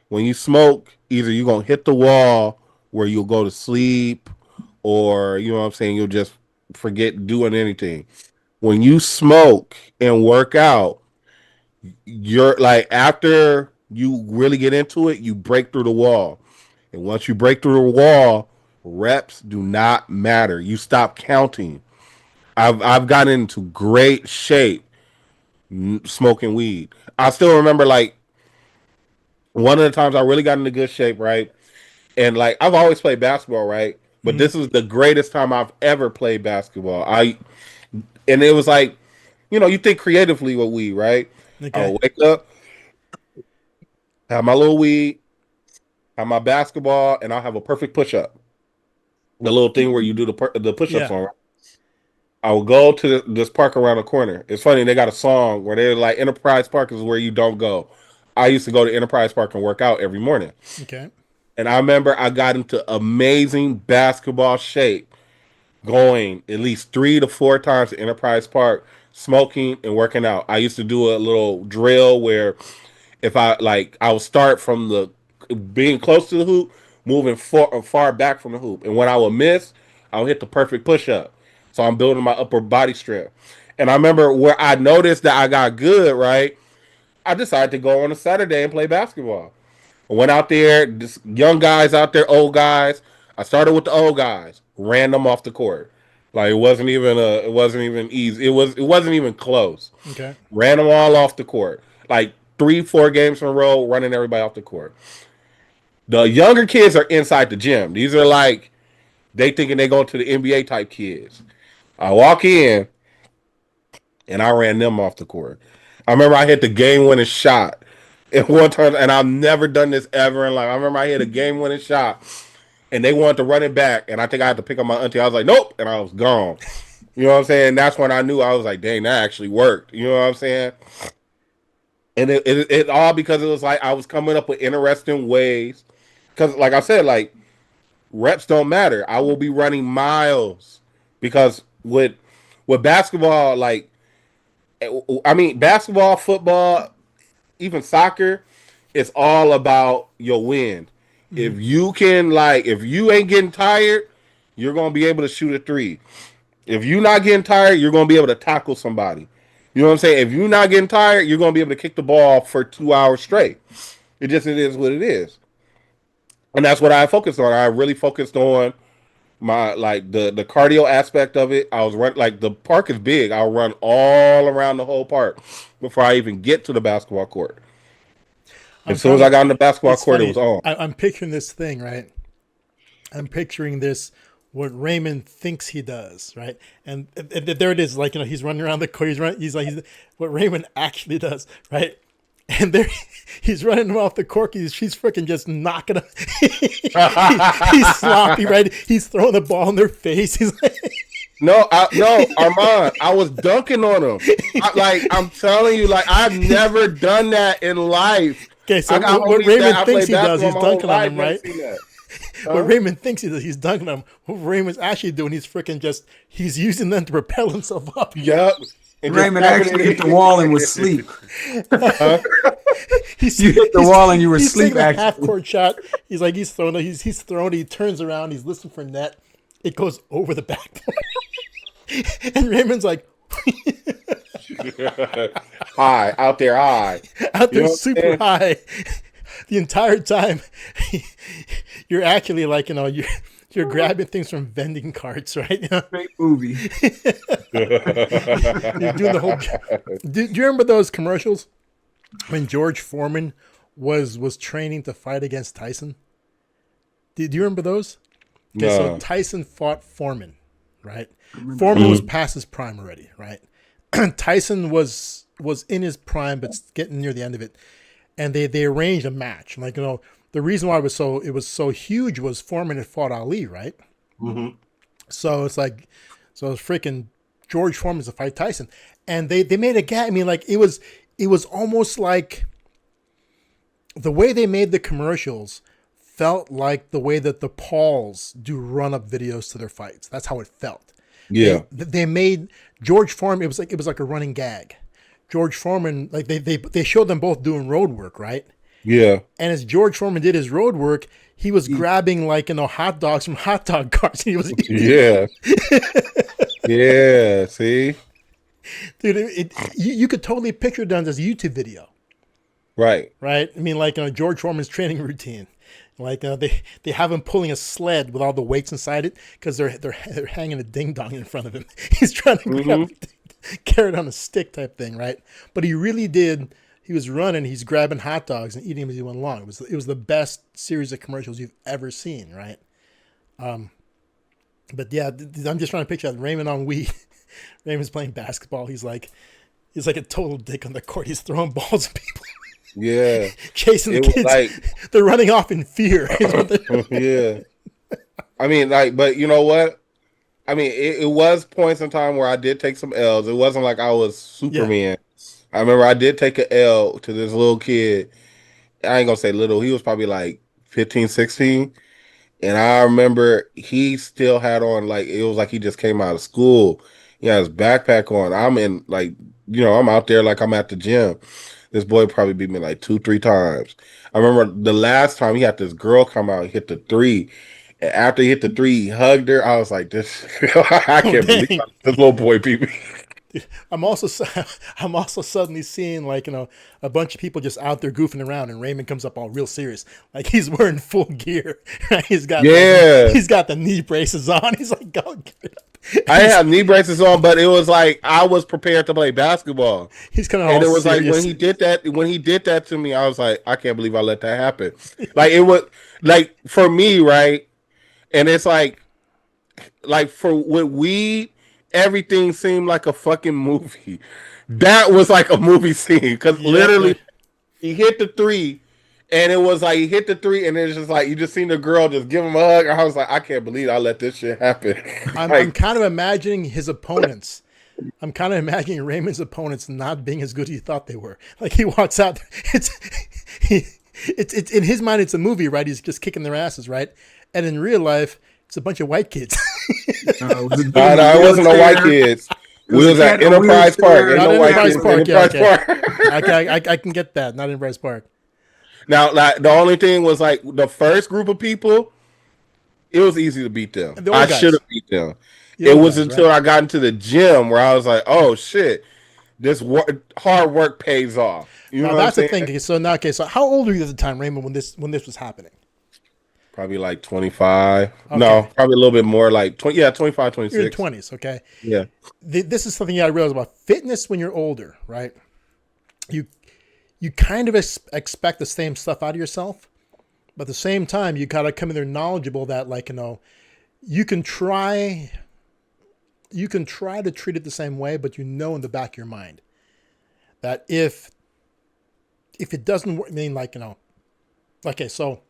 When you smoke, either you're gonna hit the wall where you'll go to sleep, or you know what I'm saying, you'll just forget doing anything. When you smoke and work out, you're like, after you really get into it, you break through the wall. And once you break through the wall, reps do not matter. You stop counting. I've gotten into great shape smoking weed. I still remember, like, one of the times I really got into good shape, right? And like, I've always played basketball, right? But this was the greatest time I've ever played basketball. And it was like, you think creatively with weed, right? Okay. I'll wake up, have my little weed, have my basketball, and I'll have a perfect push up. The little thing where you do the push ups on. I will go to this park around the corner. It's funny, they got a song where they're like, Enterprise Park is where you don't go. I used to go to Enterprise Park and work out every morning. Okay. And I remember I got into amazing basketball shape going at least 3 to 4 times to Enterprise Park, smoking and working out. I used to do a little drill where if I would start from the being close to the hoop, moving far back from the hoop. And when I would miss, I would hit the perfect push up. So I'm building my upper body strength. And I remember where I noticed that I got good, right? I decided to go on a Saturday and play basketball. I went out there, just young guys out there, old guys. I started with the old guys, ran them off the court. Like, it wasn't even easy. It wasn't even close. Okay. Ran them all off the court. Like 3-4 games in a row, running everybody off the court. The younger kids are inside the gym. These are like, they thinking they going to the NBA type kids. I walk in and I ran them off the court. I remember I hit the game-winning shot at one time, and I've never done this ever in life. I remember I hit a game-winning shot, and they wanted to run it back, and I think I had to pick up my auntie. I was like, nope, and I was gone. You know what I'm saying? That's when I knew. I was like, dang, that actually worked. You know what I'm saying? And it all because it was like I was coming up with interesting ways. Because, like I said, like, reps don't matter. I will be running miles because with basketball, like, I mean, basketball, football, even soccer, it's all about your win. If you can, like, if you ain't getting tired, you're gonna be able to shoot a 3. If you're not getting tired, you're gonna be able to tackle somebody. You know what I'm saying? If you're not getting tired, you're gonna be able to kick the ball for 2 hours straight. It is what it is. And that's what I focused on. I really focused on my, like, the cardio aspect of it. I was like, the park is big. I'll run all around the whole park before I even get to the basketball court. As soon as I got on the basketball court, funny. it was on. I'm picturing this thing, right? I'm picturing this, what Raymond thinks he does, right? And there it is, like, he's running around the court. He's what Raymond actually does, right? And there, he's running him off the court. She's freaking just knocking him. He's sloppy, right? He's throwing the ball in their face. He's like, no, Armand, I was dunking on him. I'm telling you, like, I've never done that in life. Okay, so what Raymond thinks he does, he's dunking on him, right? What Raymond thinks he does, he's dunking on him. What Raymond's actually doing, he's using them to propel himself up. Yep. Raymond actually hit the wall and was asleep. You hit the wall and you were asleep. He's taking a half-court shot. He's throwing. He turns around. He's listening for net. It goes over the backboard. And Raymond's like, high out there, high out there, super high. The entire time, you're actually like, you're grabbing things from vending carts, right? Great movie. You're doing the whole. Do you remember those commercials when George Foreman was training to fight against Tyson? Do you remember those? Okay, no. So Tyson fought Foreman, right? Foreman was past his prime already, right? Tyson was in his prime, but getting near the end of it, and they arranged a match. Like, the reason why it was so huge was Foreman had fought Ali, right? Mm-hmm. So it's freaking George Foreman's to fight Tyson, and they made a gag. I mean, like, it was almost like the way they made the commercials felt like the way that the Pauls do run-up videos to their fights. That's how it felt. Yeah, they made George Foreman. It was like a running gag. George Foreman, like they showed them both doing road work, right? Yeah. And as George Foreman did his road work, he was grabbing, like, hot dogs from hot dog carts. And he was eating. Yeah. Yeah, see? Dude, you could totally picture it done as a YouTube video, Right. right? I mean, like George Foreman's training routine. Like they have him pulling a sled with all the weights inside it because they're hanging a ding dong in front of him. He's trying to grab Mm-hmm. carrot on a stick type thing, right? But he really did. He was running. He's grabbing hot dogs and eating them as he went along. It was the best series of commercials you've ever seen, right? But yeah, I'm just trying to picture that Raymond on weed. Raymond's playing basketball. He's like a total dick on the court. He's throwing balls at people, Yeah. chasing the It was kids. like, They're running off in fear. yeah. I mean, like, but you know what? I mean, it was points in time where I did take some L's. It wasn't like I was Yeah. Superman. I remember I did take a L to this little kid. I ain't gonna say little. He was probably like 15, 16. And I remember he still had on, like, it was like he just came out of school. He had his backpack on. I'm in, like, I'm out there like I'm at the gym. This boy probably beat me like 2, 3 times. I remember the last time he had this girl come out and hit the three. And after he hit the three, he hugged her. I was like, this, I Oh can't believe dang. this little boy beat me. I'm also I'm also suddenly seeing like a bunch of people just out there goofing around, and Raymond comes up all real serious, like he's wearing full gear. Right? Yeah. He's got the knee braces on. He's like, go get it up. I had knee braces on, but it was like I was prepared to play basketball. He's kind of And all it was like serious. when he did that to me, I was like, I can't believe I let that happen. Like it was like for me, right? And it's like for with weed, everything seemed like a fucking movie. That was like a movie scene because Yep. literally he hit the three, and it was like he hit the three, and it's just like you just seen the girl just give him a hug. I was like, I can't believe I let this shit happen. I'm Like, kind of imagining his opponents. I'm kind of imagining Raymond's opponents not being as good as he thought they were. Like he walks out, it's he, it's in his mind it's a movie, right? He's just kicking their asses, right? And in real life, it's a bunch of white kids. Was it no, it wasn't no white kids. It We was a was at cat in a Enterprise Park. wheelchair. Ain't Not no white Enterprise kids. Park, yeah, Enterprise okay. Park. I can get that. Not in Bryce Park. Now, like the only thing was like the first group of people, it was easy to beat them. The I old should guys. have beat them. The It old was guys, until right? I got into the gym where I was like, oh shit, this hard work pays off. You know Now what I'm that's the saying? thing. Okay, so how old were you at the time, Raymond, when this was happening? Probably like 25. No, Okay. probably a little bit more like 20. Yeah, 25, You're in 26. 20s, okay? Yeah. This is something you gotta realize about fitness when you're older, right? You you kind of expect the same stuff out of yourself, but at the same time, you gotta come in there knowledgeable that like, you can try to treat it the same way, but in the back of your mind that if it doesn't work, I mean, like, okay, so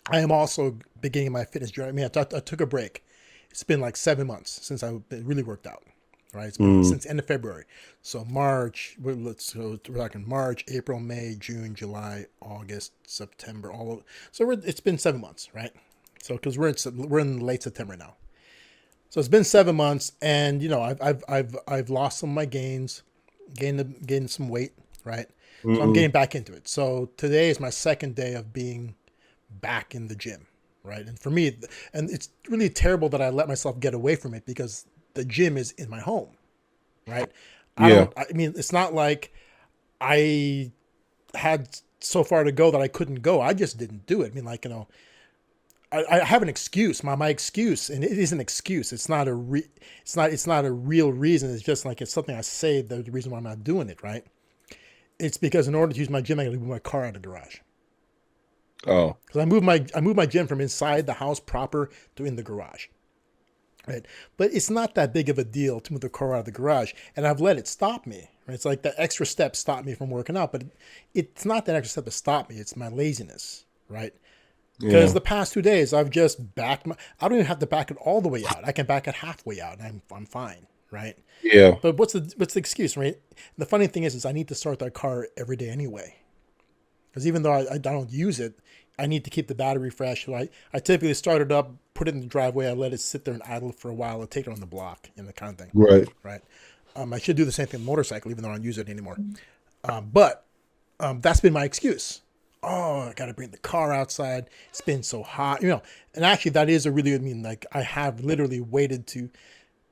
I am also beginning my fitness journey. I mean, I took a break. It's been like 7 months since I really worked out. Right, it's been since end of February. So March, we're talking March, April, May, June, July, August, September, it's been 7 months, right? So because we're in late September now. So it's been 7 months, and I've lost some of my gains, gained some weight, right? So I'm Mm-mm. getting back into it. So today is my second day of being back in the gym, right? And for me, and it's really terrible that I let myself get away from it because the gym is in my home, right? Yeah. I mean, it's not like I had so far to go that I couldn't go. I just didn't do it. I mean, like, I have an excuse. My excuse, and it is an excuse. It's not it's not a real reason. It's just like it's something I say. The reason why I'm not doing it, right? It's because in order to use my gym, I got to move my car out of the garage. Oh. Because I moved my gym from inside the house proper to in the garage. Right. But it's not that big of a deal to move the car out of the garage. And I've let it stop me. Right? It's like that extra step stopped me from working out. But it's not that extra step that stopped me. It's my laziness. Right. Because Yeah. the past 2 days I've just backed I don't even have to back it all the way out. I can back it halfway out and I'm fine. Right. Yeah. But what's the excuse, right? The funny thing is I need to start that car every day anyway. Because even though I don't use it, I need to keep the battery fresh. So I typically start it up, put it in the driveway, I let it sit there and idle for a while, I take it on the block and the kind of thing. Right. Right. I should do the same thing with motorcycle, even though I don't use it anymore. But that's been my excuse. Oh, I got to bring the car outside. It's been so hot, And actually, that is a really, I mean, like I have literally waited to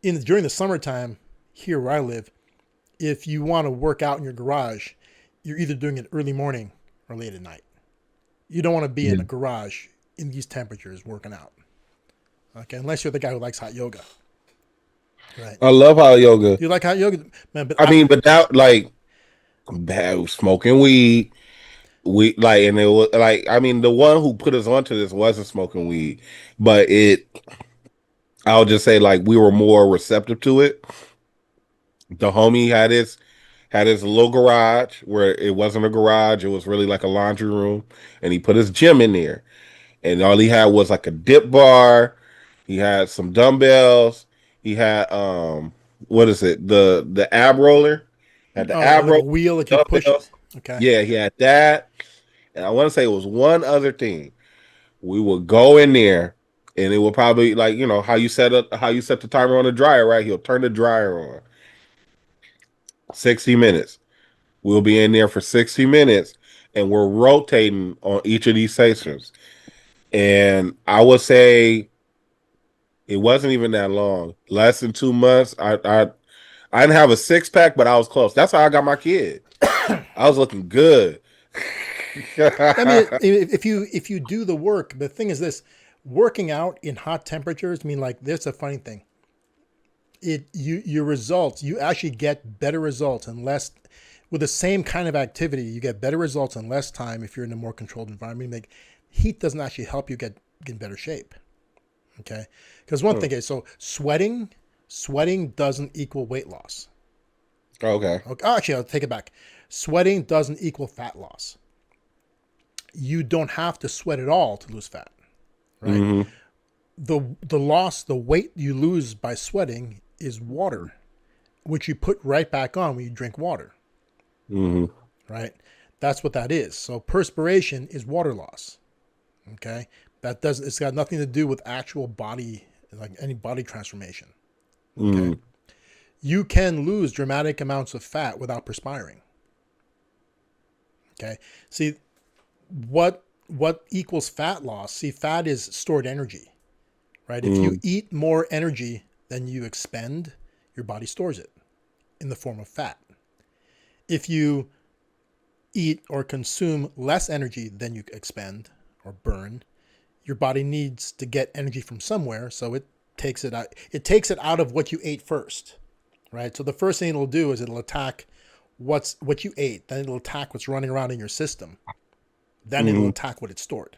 during the summertime here where I live, if you want to work out in your garage, you're either doing it early morning or late at night. You don't want to be in a garage in these temperatures working out. Okay, unless you're the guy who likes hot yoga. Right. I love hot yoga. You like hot yoga, man? But I mean, but that like smoking weed. And it was like, I mean, the one who put us onto this wasn't smoking weed, but I'll just say like we were more receptive to it. The homie had his little garage where it wasn't a garage, it was really like a laundry room, and he put his gym in there, and all he had was like a dip bar. He had some dumbbells. He had what is it, the ab roller? Had the ab like a roller, wheel that you push. dumbbells. Okay. Yeah, he had that. And I want to say it was one other thing. We would go in there, and it will probably, like, you know how you set the timer on the dryer, right? He'll turn the dryer on. 60 minutes. We'll be in there for 60 minutes, and we're rotating on each of these stations. And I would say it wasn't even that long. Less than 2 months. I didn't have a six pack, but I was close. That's how I got my kid. I was looking good. I mean, if you do the work, the thing is this: working out in hot temperatures. I mean, like, there's a funny thing. Your results, you actually get better results and less with the same kind of activity. You get better results in less time if you're in a more controlled environment. Like, heat doesn't actually help you get in better shape. Okay, because one thing is, so sweating doesn't equal weight loss. Okay. Actually, I'll take it back. Sweating doesn't equal fat loss. You don't have to sweat at all to lose fat, right? Mm-hmm. The weight you lose by sweating is water, which you put right back on when you drink water, right? That's what that is. So perspiration is water loss. Okay, it's got nothing to do with actual body, like any body transformation. Okay, you can lose dramatic amounts of fat without perspiring. Okay, see. What equals fat loss? See, fat is stored energy, right? If you eat more energy than you expend, your body stores it in the form of fat. If you eat or consume less energy than you expend or burn, your body needs to get energy from somewhere, so it takes it out. It takes it out of what you ate first, right? So the first thing it'll do is it'll attack what you ate, then it'll attack what's running around in your system. Then it'll attack what it's stored,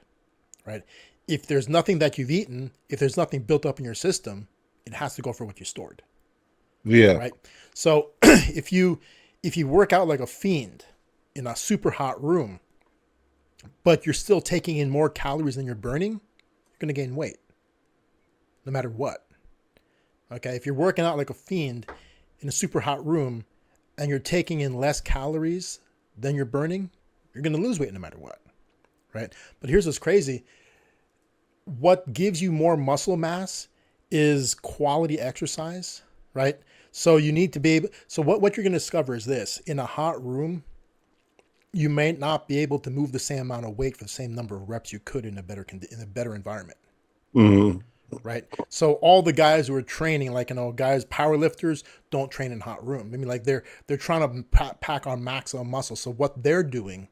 right? If there's nothing that you've eaten, if there's nothing built up in your system, it has to go for what you stored. Yeah. Right. So if you work out like a fiend in a super hot room, but you're still taking in more calories than you're burning, you're going to gain weight, no matter what. Okay. If you're working out like a fiend in a super hot room and you're taking in less calories than you're burning, you're going to lose weight no matter what. Right. But here's what's crazy. What gives you more muscle mass is quality exercise, right? So you need to be able, so what you're going to discover is this: in a hot room, you may not be able to move the same amount of weight for the same number of reps you could in a better environment. Right. So all the guys who are training, like, guys, power lifters don't train in hot room. I mean, like, they're trying to pack on maximum muscle. So what they're doing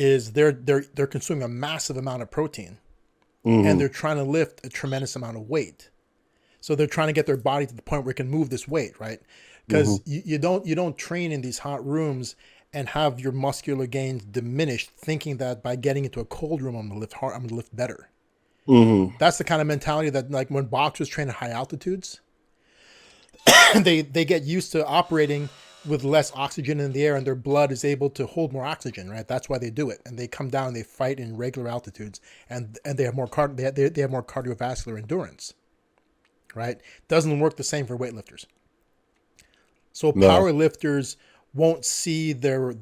is they're consuming a massive amount of protein, and they're trying to lift a tremendous amount of weight. So they're trying to get their body to the point where it can move this weight, right? Because you don't train in these hot rooms and have your muscular gains diminished, thinking that by getting into a cold room, I'm gonna lift hard, I'm gonna lift better. That's the kind of mentality that, like, when boxers train at high altitudes, they get used to operating with less oxygen in the air, and their blood is able to hold more oxygen, right? That's why they do it. And they come down, they fight in regular altitudes, and they have more they have more cardiovascular endurance, right? Doesn't work the same for weightlifters. So power lifters won't see their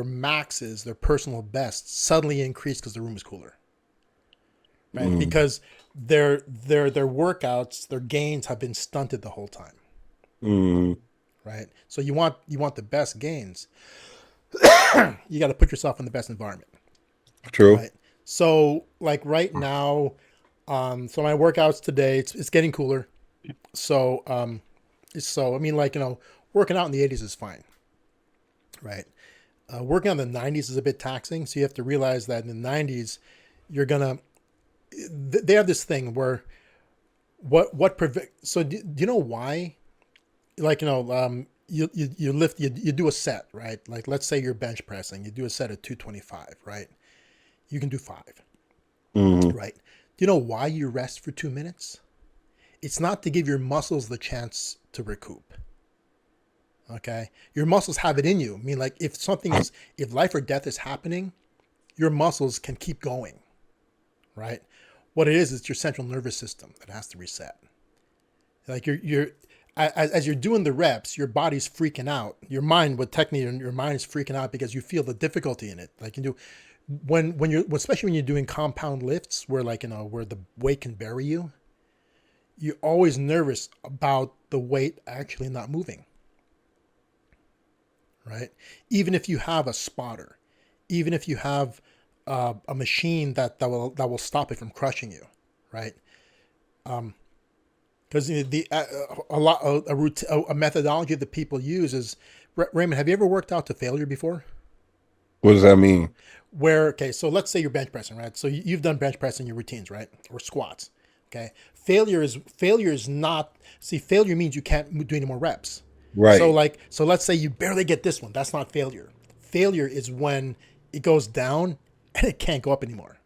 maxes, their personal bests, suddenly increase because the room is cooler, right? Because their workouts, their gains have been stunted the whole time. Right. So you want the best gains. You got to put yourself in the best environment. True. Right. So, like, right now, so my workouts today, it's getting cooler. So So I mean, like, working out in the 80s is fine, right? Working out in the 90s is a bit taxing, so you have to realize that in the 90s, you're gonna. They have this thing where what prevent. So do you know why? Like, you lift, you do a set, right? Like, let's say you're bench pressing, you do a set of 225, right? You can do 5, Mm-hmm. right? Do you know why you rest for 2 minutes? It's not to give your muscles the chance to recoup. Okay, your muscles have it in you. I mean, like, if life or death is happening, your muscles can keep going, right? What it is, it's your central nervous system that has to reset. Like, as you're doing the reps, your body's freaking out. Your mind, your mind is freaking out because you feel the difficulty in it. Like, especially when you're doing compound lifts, where, like, where the weight can bury you, you're always nervous about the weight actually not moving. Right? Even if you have a spotter, even if you have a machine that will stop it from crushing you, right? Because a methodology that people use is, Raymond, have you ever worked out to failure before? What does that mean? So let's say you're bench pressing, right? So you've done bench pressing, your routines, right? Or squats. Okay. Failure is not. See, failure means you can't do any more reps. Right. So let's say you barely get this one. That's not failure. Failure is when it goes down and it can't go up anymore.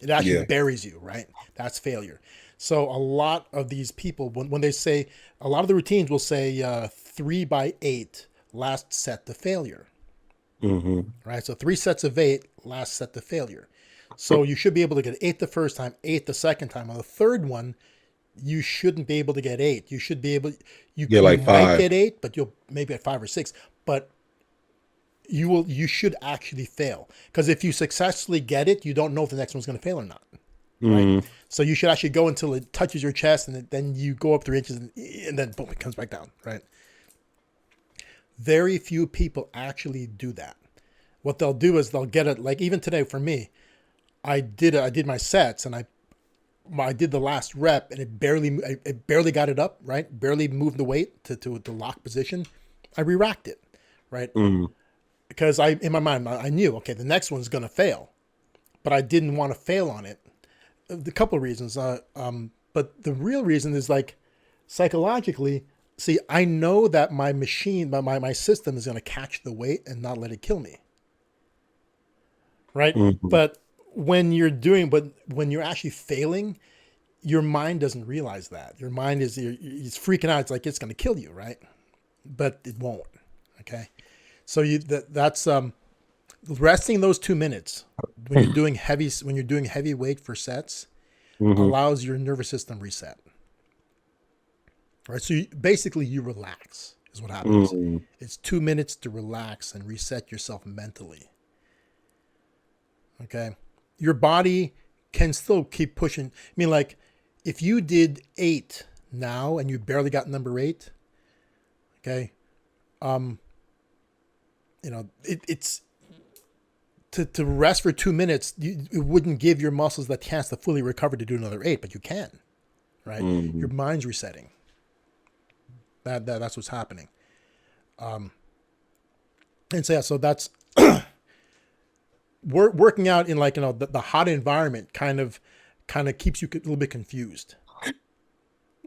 It actually buries you, right? That's failure. So a lot of these people, when they say, a lot of the routines will say 3 by 8, last set to failure. Mm-hmm. Right? So 3 sets of 8, last set to failure. So you should be able to get 8 the first time, 8 the second time. On the third one, you shouldn't be able to get 8. You should be able, you like might 5. get 8, but you'll maybe at 5 or 6. But you should actually fail, because if you successfully get it, you don't know if the next one's going to fail or not. Right? Mm-hmm. So you should actually go until it touches your chest, and then you go up 3 inches, and then boom, it comes back down. Right? Very few people actually do that. What they'll do is they'll get it. Like, even today for me, I did my sets, and I did the last rep, and it barely got it up, right? Barely moved the weight to the lock position. I re-racked it, right? Mm-hmm. Because in my mind, I knew, okay, the next one's going to fail, but I didn't want to fail on it. A couple of reasons. But the real reason is, like, psychologically, see, I know that my machine, my system is going to catch the weight and not let it kill me. Right? Mm-hmm. But when you're actually failing, your mind doesn't realize that. Your mind it's freaking out. It's like it's going to kill you, right? But it won't. Okay. So that's resting those 2 minutes when you're doing heavy weight for sets, Mm-hmm. allows your nervous system reset. Right. So basically you relax is what happens. Mm-hmm. It's 2 minutes to relax and reset yourself mentally. Okay. Your body can still keep pushing. I mean, like, if you did 8 now and you barely got number 8, okay, it's to rest for 2 minutes. It wouldn't give your muscles the chance to fully recover to do another 8, but you can, right? Mm-hmm. Your mind's resetting. That's what's happening. And so that's working out in, like, the hot environment kind of keeps you a little bit confused.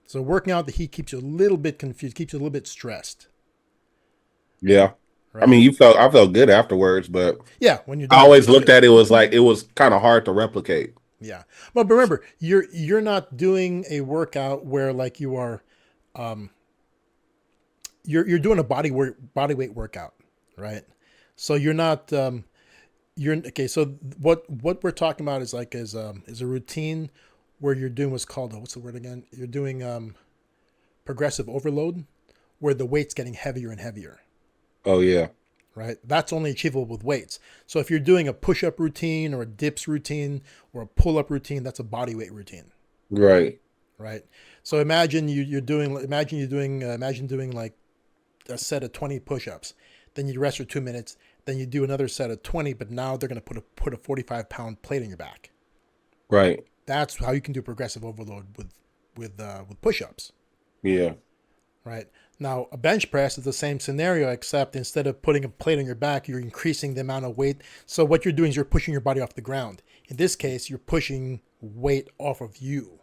So working out the heat keeps you a little bit confused, keeps you a little bit stressed. Yeah. Right? I mean, I felt good afterwards, but yeah, when you're I always looked at it was like it was kind of hard to replicate. Yeah. But remember, you're not doing a workout where, like, you are you're doing a body weight workout, right? So you're not okay, so what we're talking about is a routine where you're doing what's called, what's the word again? You're doing progressive overload, where the weight's getting heavier and heavier. Oh yeah. Right? That's only achievable with weights. So if you're doing a push-up routine or a dips routine or a pull-up routine, that's a body weight routine. Right. Right. So imagine doing like a set of 20 push-ups. Then you rest for 2 minutes. Then you do another set of 20, but now they're going to put a 45-pound plate on your back. Right. That's how you can do progressive overload with push-ups. Yeah. right? Now, a bench press is the same scenario, except instead of putting a plate on your back, you're increasing the amount of weight. So what you're doing is you're pushing your body off the ground. In this case, you're pushing weight off of you,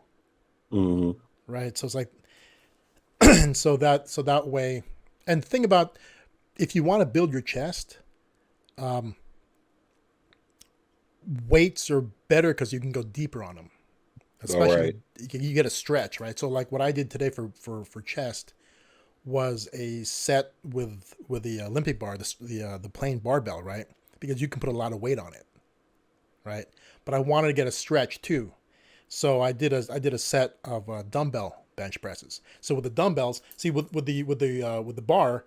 Mm-hmm. right? So it's like, and so that way, and think about if you want to build your chest, weights are better because you can go deeper on them. All Especially right. you get a stretch, right? So like what I did today for chest was a set with the Olympic bar, the plain barbell, right? Because you can put a lot of weight on it, right? But I wanted to get a stretch too, so I did a set of dumbbell bench presses. So with the dumbbells, see with the bar,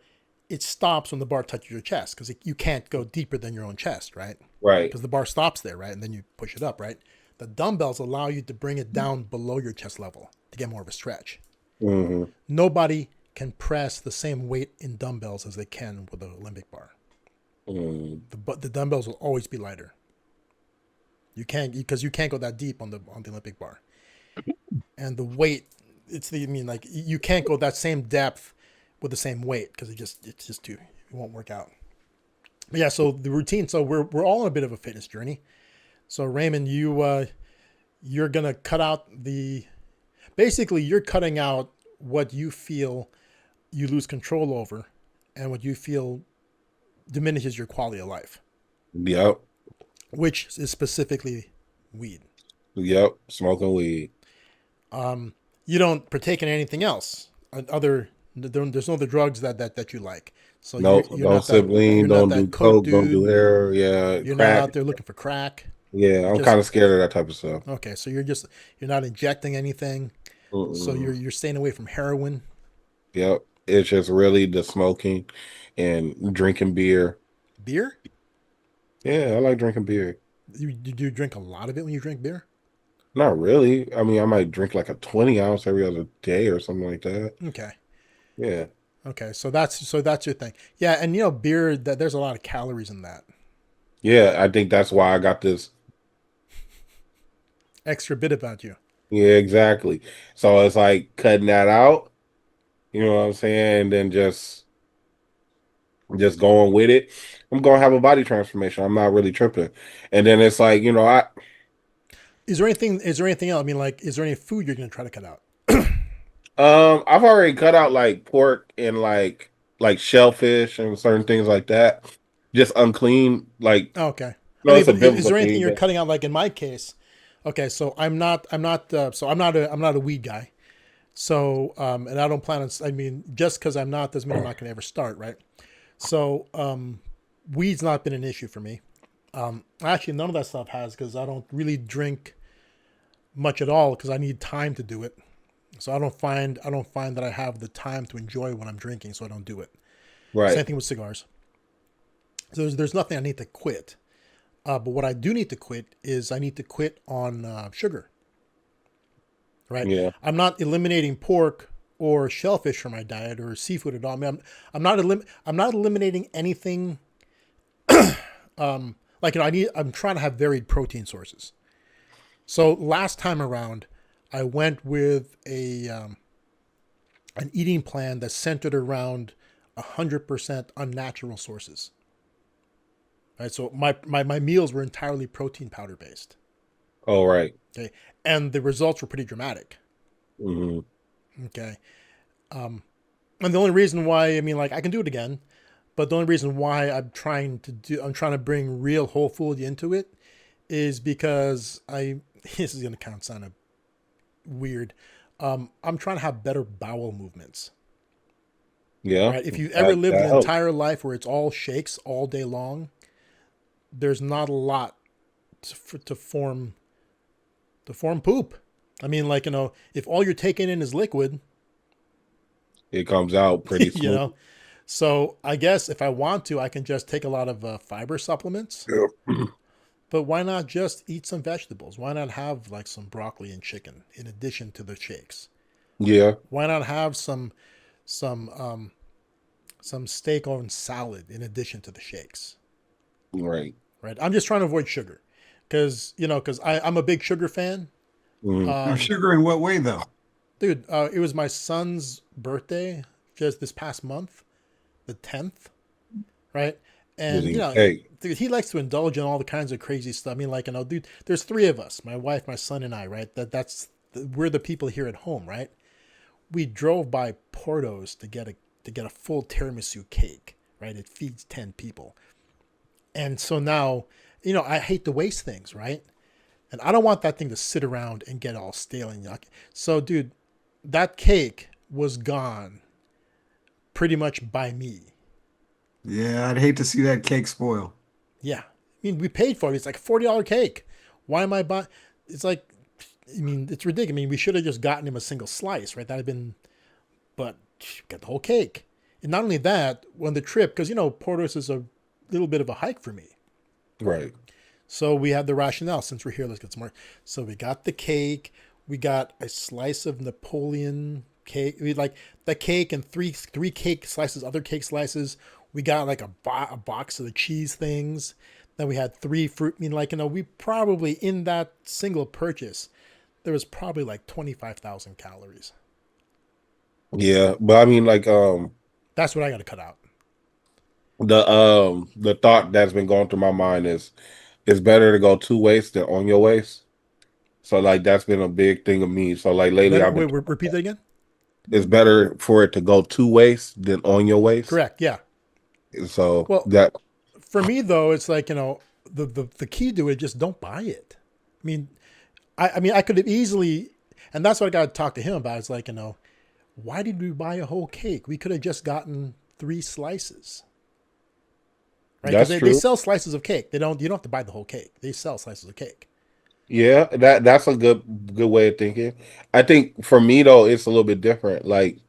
it stops when the bar touches your chest because you can't go deeper than your own chest, right? Right. Because the bar stops there, right? And then you push it up, right? The dumbbells allow you to bring it down below your chest level to get more of a stretch. Mm-hmm. Nobody can press the same weight in dumbbells as they can with the Olympic bar. Mm-hmm. The dumbbells will always be lighter. You can't because you can't go that deep on the Olympic bar, and the weight. Like you can't go that same depth with the same weight because it's just too it won't work out. But yeah, so the routine. So we're all on a bit of a fitness journey. So Raymond, you're gonna cut out basically you're cutting out what you feel you lose control over, and what you feel diminishes your quality of life, Yep. which is specifically weed. Yep. Smoking weed. You don't partake in anything else. There's no other drugs that you like. So No, you're don't not that sip lean. you're not Don't do that coke coke. Don't do dude. hair. Yeah, You're not crack. out there looking for crack. Yeah, You're I'm just kind of scared of that type of stuff. okay. So you're not injecting anything. So Mm-mm. you're staying away from heroin. Yep. It's just really the smoking and drinking beer. Beer? Yeah, I like drinking beer. Do you drink a lot of it when you drink beer? Not really. I mean, I might drink like a 20 ounce every other day or something like that. Okay. Yeah. Okay. So that's your thing. Yeah, and beer that there's a lot of calories in that. Yeah, I think that's why I got this. Extra bit about you. Yeah, exactly. So it's like cutting that out, you know what I'm saying? And then just going with it. I'm gonna have a body transformation. I'm not really tripping. And then it's like, Is there anything else? I mean, like, is there any food you're gonna try to cut out? I've already cut out like pork and like shellfish and certain things like that. Just unclean, like Okay. I no, mean, it's a but is biblical there anything thing, you're but cutting out? Like in my case, okay, so I'm not a weed guy. So, and I don't plan on, I mean, just because I'm not, doesn't mean I'm not going to ever start, right? So, weed's not been an issue for me. Actually, none of that stuff has because I don't really drink much at all because I need time to do it. So I don't find that I have the time to enjoy what I'm drinking, so I don't do it. right. Same thing with cigars. So there's nothing I need to quit. But what I do need to quit is I need to quit on sugar. Right? Yeah. I'm not eliminating pork or shellfish from my diet or seafood at all. I mean, I'm not eliminating anything. I'm trying to have varied protein sources. So last time around, I went with an eating plan that's centered around 100% unnatural sources. Right, so my meals were entirely protein powder based. Oh, right. Okay, and the results were pretty dramatic. Hmm. Okay, and the only reason why, I mean, like, I can do it again, but the only reason why I'm trying to bring real whole food into it is because this is gonna kind of sound weird. I'm trying to have better bowel movements. Yeah. Right, if you ever lived That an helps. entire life where it's all shakes all day long, there's not a lot to form poop. I mean, like, if all you're taking in is liquid, It comes out pretty you smooth. know. So I guess if I want to, I can just take a lot of fiber supplements. Yeah. But why not just eat some vegetables? Why not have like some broccoli and chicken in addition to the shakes? Yeah. Why not have some steak on salad in addition to the shakes? Right. Right. I'm just trying to avoid sugar because I'm a big sugar fan. Mhm. Now, sugar in what way though? Dude, it was my son's birthday just this past month, the 10th, right? And, Was you eating know, cake. dude, he likes to indulge in all the kinds of crazy stuff. I mean, like, you know, dude, there's three of us, my wife, my son, and I, right? We're the people here at home, right? We drove by Porto's to get a full tiramisu cake, right? It feeds 10 people. And so now, you know, I hate to waste things, right? And I don't want that thing to sit around and get all stale and yucky. So, dude, that cake was gone pretty much by me. Yeah, I'd hate to see that cake spoil. Yeah. I mean, we paid for it. It's like a $40 cake. Why am I buying? It's like, I mean, it's ridiculous. I mean, we should have just gotten him a single slice, right? That'd have been, but got the whole cake. And not only that, when the trip, because, you know, Portos is a little bit of a hike for me. Right. So we had the rationale, since we're here, let's get some more. So we got the cake. We got a slice of Napoleon cake. We like the cake and three cake slices, other cake slices. We got like a box of the cheese things. Then we had 3 fruit. I mean, like, you know, we probably, in that single purchase, there was probably like 25,000 calories. Yeah, but I mean, like, That's what I got to cut out. the thought that's been going through my mind is it's better to go to waste than on your waist. So like that's been a big thing of me. So like lately Better, I've been repeat that again? it's better for it to go to waste than on your waist. Correct, yeah. So Well, that for me, though, it's like, you know, the key to it, just don't buy it. I mean, I could have easily, and that's what I got to talk to him about. It's like, you know, why did we buy a whole cake? We could have just gotten 3 slices. Right? that's Because true. they sell slices of cake. You don't have to buy the whole cake. They sell slices of cake. Yeah, that's a good way of thinking. I think for me though, it's a little bit different. Like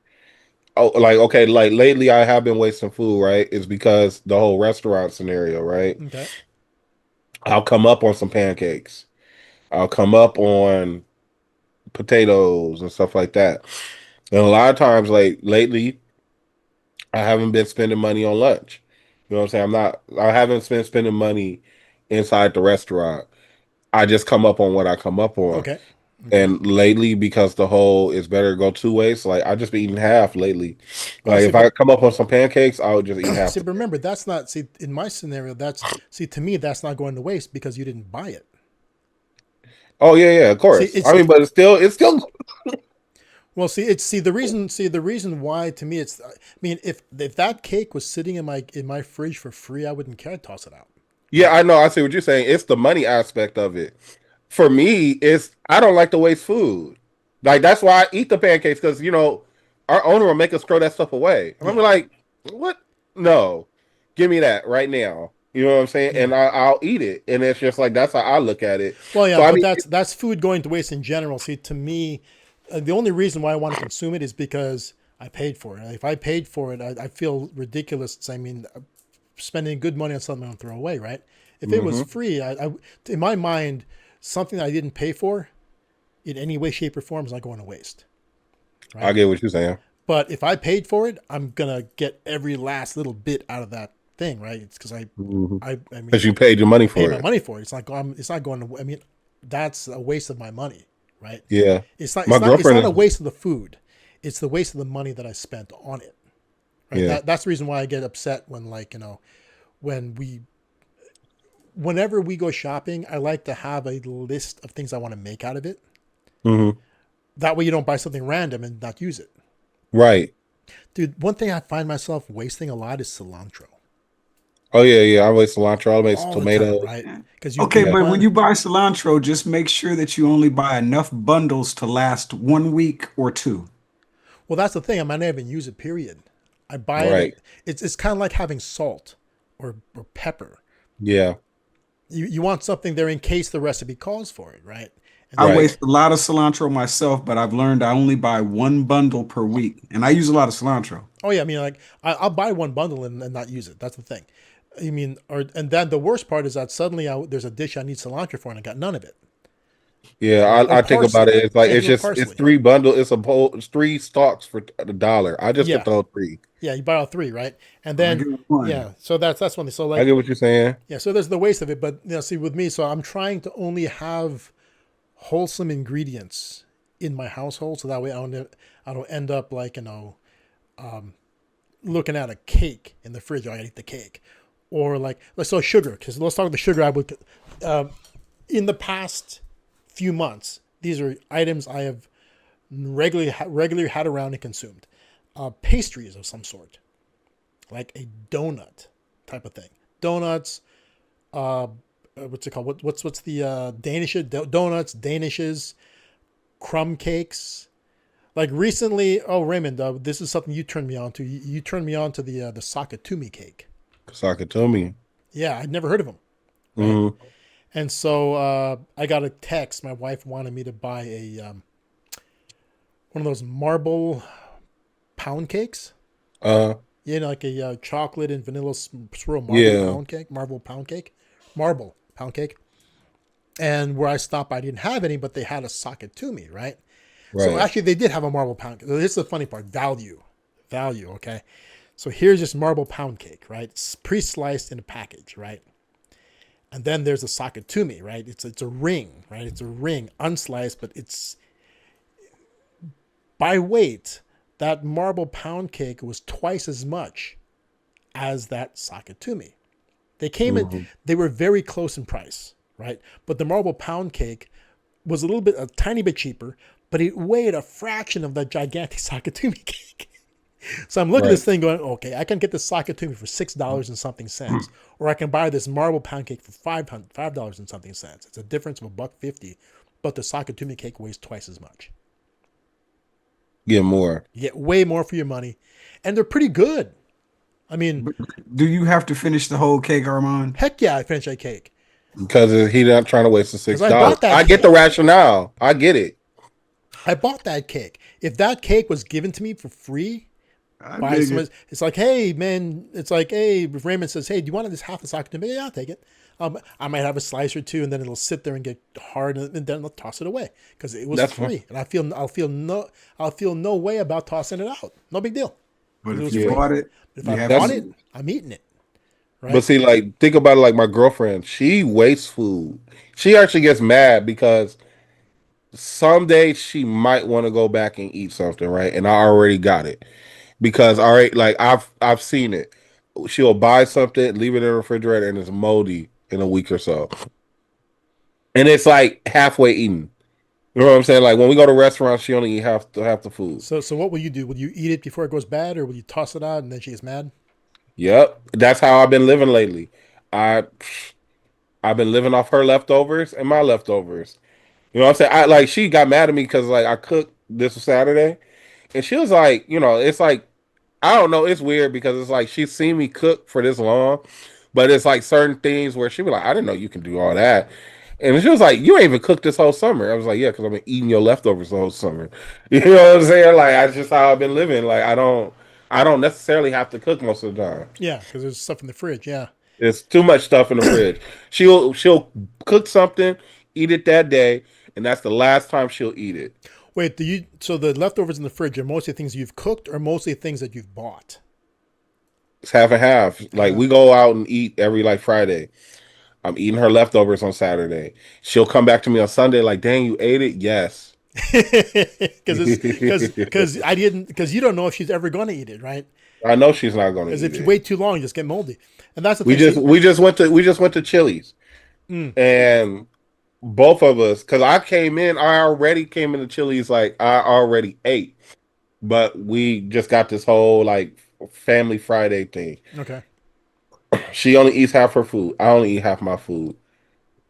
oh, like okay, like lately I have been wasting food, right? It's because the whole restaurant scenario, right? Okay. I'll come up on some pancakes. I'll come up on potatoes and stuff like that. And a lot of times, like lately, I haven't been spending money on lunch. You know what I'm saying? I haven't been spending money inside the restaurant. I just come up on what I come up on. Okay. Okay. And lately, because the whole is better to go 2 ways, like I just been eating half lately. Well, Like see, if I come up on some pancakes, I would just eat half. see, but remember, that's not, see, in my scenario, to me, that's not going to waste because you didn't buy it. Oh yeah, of See, course. I mean, but it's still. well, the reason why to me I mean, if that cake was sitting in my fridge for free, I wouldn't care to toss it out. Yeah, I know. I see what you're saying. It's the money aspect of it. For me, it's I don't like to waste food. Like that's why I eat the pancakes because our owner will make us throw that stuff away. And I'm Yeah. like, what? No, give me that right now. You know what I'm saying? Yeah. And I'll eat it. And it's just like that's how I look at it. Well, yeah, So I but mean, that's food going to waste in general. See, to me, the only reason why I want to consume it is because I paid for it. If I paid for it, I feel ridiculous. I mean, spending good money on something I don't throw away, right? If it was mhm. free, in my mind, something that I didn't pay for in any way, shape, or form is not going to waste, I right? get what you're saying. But if I paid for it, I'm gonna get every last little bit out of that thing, right? It's because I Because mean, you paid your money pay for my it. money for it. It's not going to. I mean, that's a waste of my money, right? Yeah. It's not. My It's girlfriend not a is. waste of the food. It's the waste of the money that I spent on it, right? Yeah. That's the reason why I get upset when, like, when whenever we go shopping, I like to have a list of things I want to make out of it. hmm That way, you don't buy something random and not use it. Right. Dude, one thing I find myself wasting a lot is cilantro. Oh yeah. I waste cilantro. I waste All the time, tomatoes. right? Because Okay, you Yeah. but when want, you buy cilantro, just make sure that you only buy enough bundles to last 1 week or 2. well, that's the thing. I might not even use it. Period. I buy Right. it. It's kind of like having salt or pepper. Yeah. You want something there in case the recipe calls for it, right? And I then Right. waste a lot of cilantro myself, but I've learned I only buy 1 bundle per week, and I use a lot of cilantro. oh yeah, I mean, like I'll buy one bundle and not use it. That's the thing. I mean, and then the worst part is that suddenly there's a dish I need cilantro for and I got none of it. Yeah, Right? Or I think about it. parsley. It's like Same thing with it's parsley. 3 bundle. It's 3 stalks for $1. I just get Yeah, the whole 3. yeah. You buy all 3, right? And I then get one. yeah. So that's one thing. So I like get what you're saying. yeah. So there's the waste of it, but see with me, so I'm trying to only have wholesome ingredients in my household, so that way I don't end up like looking at a cake in the fridge. Oh, I gotta eat the cake, or like let's talk sugar. Because let's talk the sugar. I would in the past few months, these are items I have regularly had around and consumed. Pastries of some sort, like a donut type of thing. Donuts. What's it called? What's the Danish donuts? Danishes, crumb cakes. Like recently, oh Raymond, this is something you turned me on to. You turned me on to the Sakatumi cake. Sakatumi. Yeah, I'd never heard of them. Right? Mm-hmm. And so I got a text. My wife wanted me to buy a one of those marble pound cakes. You know, like a chocolate and vanilla swirl marble pound cake. And where I stopped, I didn't have any, but they had a Sakatumi, right? So actually, they did have a marble pound cake. This is the funny part. Value, okay? So here's this marble pound cake, right? It's pre-sliced in a package, right? And then there's a Sakatumi, right? It's a ring, right? It's a ring, unsliced, but it's by weight. That marble pound cake was twice as much as that Sakatumi. They came in, they were very close in price, right? But the marble pound cake was a tiny bit cheaper, but it weighed a fraction of that gigantic Sakatumi cake. So I'm looking at this thing going, okay, I can get the Sakatumi for $6 and something cents, or I can buy this marble pound cake for $5 and something cents. It's a difference of $1.50, but the Sakatumi cake weighs twice as much. Get more. You get way more for your money, and they're pretty good. I mean, do you have to finish the whole cake, Armand? Heck yeah, I finished that cake. Because he's not trying to waste the $6. I get cake. the rationale. I get it. I bought that cake. If that cake was given to me for free, it's like, hey, man, it's like, hey, if Raymond says, hey, do you want this half a Sakatumi? Yeah, I'll take it. I might have a slice or two, and then it'll sit there and get hard, and then I'll toss it away because it was free, and I'll feel no way about tossing it out. No big deal. But if you bought it, if I bought it, I'm eating it. Right? But see, like, think about it. Like my girlfriend, she wastes food. She actually gets mad because someday she might want to go back and eat something, right? And I already got it because like I've seen it. She'll buy something, leave it in the refrigerator, and it's moldy in a week or so. And it's like halfway eaten. You know what I'm saying? Like when we go to restaurants, she only eat half the food. So what will you do? Will you eat it before it goes bad, or will you toss it out and then she gets mad? Yep, that's how I've been living lately. I've been living off her leftovers and my leftovers. You know what I'm saying? She got mad at me because like I cooked this Saturday, and she was like, you know, it's like I don't know, it's weird because it's like she's seen me cook for this long, but it's like certain things where she was like, I didn't know you can do all that. And she was like, you ain't even cooked this whole summer. I was like, yeah, because I've been eating your leftovers the whole summer. You know what I'm saying? Like, that's just how I've been living. Like, I don't necessarily have to cook most of the time. Yeah, because there's stuff in the fridge. Yeah. There's too much stuff in the fridge. She'll cook something, eat it that day, and that's the last time she'll eat it. Wait, so the leftovers in the fridge are mostly things you've cooked or mostly things that you've bought? It's half and half. Like, we go out and eat every, like, Friday. I'm eating her leftovers on Saturday. She'll come back to me on Sunday like, dang, you ate it? Yes. Because you don't know if she's ever going to eat it, right? I know she's not going to eat it. Because if you wait too long, you just get moldy. And that's the thing. We just went to Chili's. And both of us, because I already came into Chili's, like, I already ate. But we just got this whole, like, family Friday thing. Okay. She only eats half her food. I only eat half my food.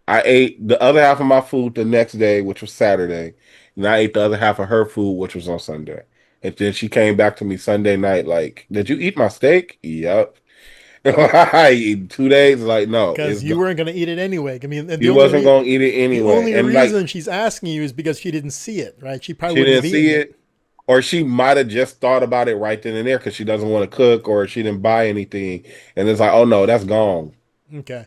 I ate the other half of my food the next day, which was Saturday. And I ate the other half of her food, which was on Sunday. And then she came back to me Sunday night like, did you eat my steak? Yep. I eat 2 days? Like, no. Because you weren't going to eat it anyway. I mean, you wasn't going to eat it anyway. The only reason she's asking you is because she didn't see it, right? She probably didn't see it. Or she might have just thought about it right then and there because she doesn't want to cook or she didn't buy anything. And it's like, oh, no, that's gone. Okay.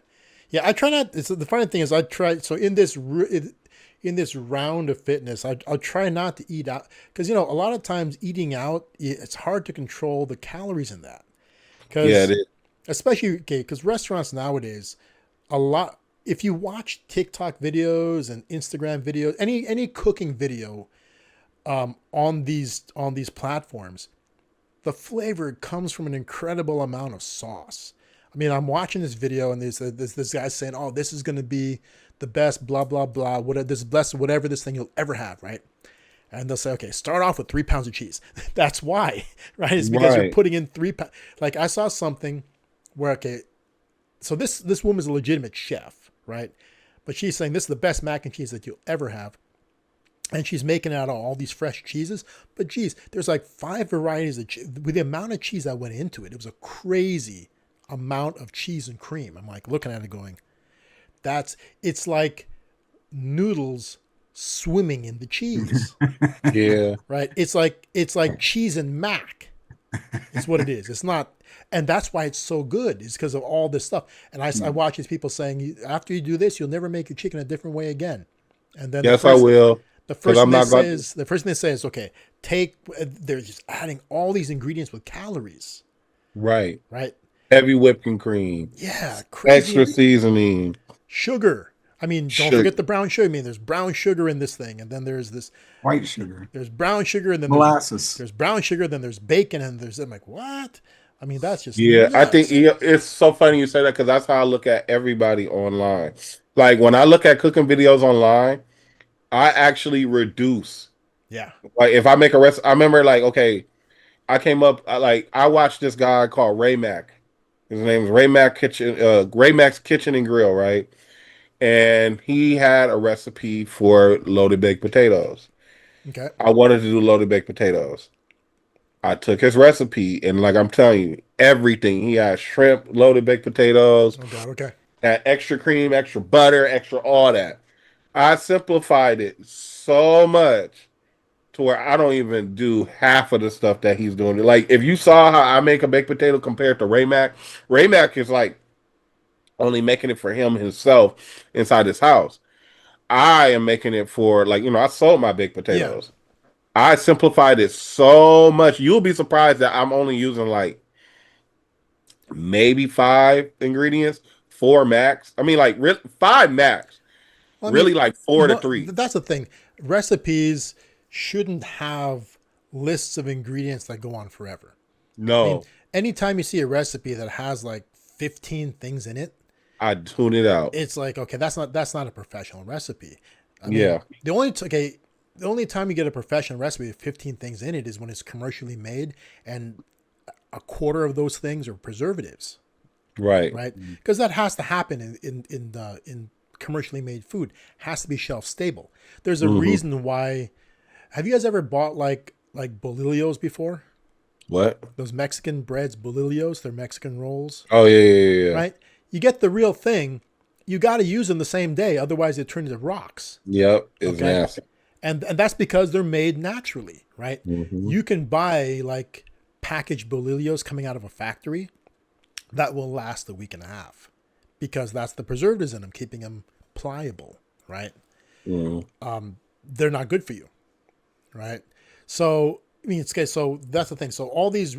Yeah, I try not. The funny thing is, I try. So in this round of fitness, I'll try not to eat out because a lot of times eating out, it's hard to control the calories in that. It is. Especially because restaurants nowadays, if you watch TikTok videos and Instagram videos, any cooking video, on these platforms, the flavor comes from an incredible amount of sauce. I mean, I'm watching this video and there's this guy saying, "Oh, this is going to be the best, blah blah blah, whatever this thing you'll ever have," right? And they'll say, "Okay, start off with 3 pounds of cheese." That's why, right? It's because you're putting in 3 pounds. Like I saw something where, okay, so this woman's a legitimate chef, right? But she's saying this is the best mac and cheese that you'll ever have. And she's making out all these fresh cheeses. But geez, there's like 5 varieties of cheese. With the amount of cheese that went into it, it was a crazy amount of cheese and cream. I'm like looking at it going, it's like noodles swimming in the cheese. Yeah. Right? It's like cheese and mac. It's what it is. It's not, and that's why it's so good. It's because of all this stuff. And I watch these people saying, after you do this, you'll never make your chicken a different way again. And then yes, I will. The first thing they say is, okay, they're just adding all these ingredients with calories. Right. Right. Heavy whipping cream. Yeah. Crazy. Extra seasoning. Sugar. I mean, don't forget the brown sugar. I mean, there's brown sugar in this thing. And then there's this white sugar. There's brown sugar. And then molasses. There's brown sugar. Then there's bacon. And I'm like, what? I mean, that's just nuts. I think it's so funny you say that because that's how I look at everybody online. Like when I look at cooking videos online, I actually reduce. Yeah. Like if I make a recipe, I remember like, okay, I watched this guy called Ray Mac. His name is Ray Mac's Kitchen and Grill, right? And he had a recipe for loaded baked potatoes. Okay. I wanted to do loaded baked potatoes. I took his recipe and like I'm telling you, everything. He had shrimp, loaded baked potatoes. Oh God, okay. Had extra cream, extra butter, extra all that. I simplified it so much to where I don't even do half of the stuff that he's doing. Like if you saw how I make a baked potato compared to Ray Mac is like only making it for himself inside his house. I am making it for I sold my baked potatoes. Yeah. I simplified it so much. You'll be surprised that I'm only using like maybe 5 ingredients, 4 max. I mean 5 max. Well, really like 4 to 3. That's the thing. Recipes shouldn't have lists of ingredients that go on forever. No. I mean, anytime you see a recipe that has like 15 things in it, I tune it out. It's like, okay, that's not a professional recipe. I mean, the only time you get a professional recipe with 15 things in it is when it's commercially made and a quarter of those things are preservatives. Right. Right. Because that has to happen in commercially made food. Has to be shelf stable. There's a reason why. Have you guys ever bought like bolillos before? What? Those Mexican breads, bolillos, they're Mexican rolls. Oh yeah. Right? You get the real thing, you got to use them the same day, otherwise they turn into rocks. Yep, it's nasty. And that's because they're made naturally, right? You can buy like packaged bolillos coming out of a factory that will last a week and a half because that's the preservatives in them, keeping them pliable, right? They're not good for you, right? So I mean, so that's the thing. So all these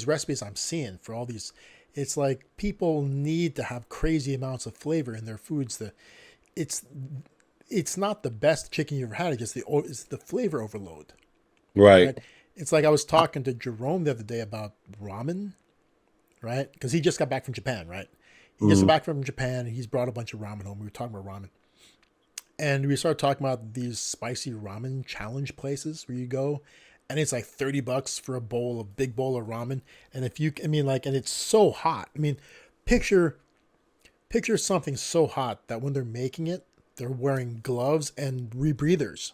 recipes I'm seeing for all these, it's like people need to have crazy amounts of flavor in their foods. It's not the best chicken you've ever had. It's the flavor overload. Right. It's like I was talking to Jerome the other day about ramen, right? Because he just got back from Japan, right? He just got back from Japan and he's brought a bunch of ramen home. We were talking about ramen. And we started talking about these spicy ramen challenge places where you go and it's like $30 for a big bowl of ramen. And and it's so hot. I mean, picture something so hot that when they're making it, they're wearing gloves and rebreathers.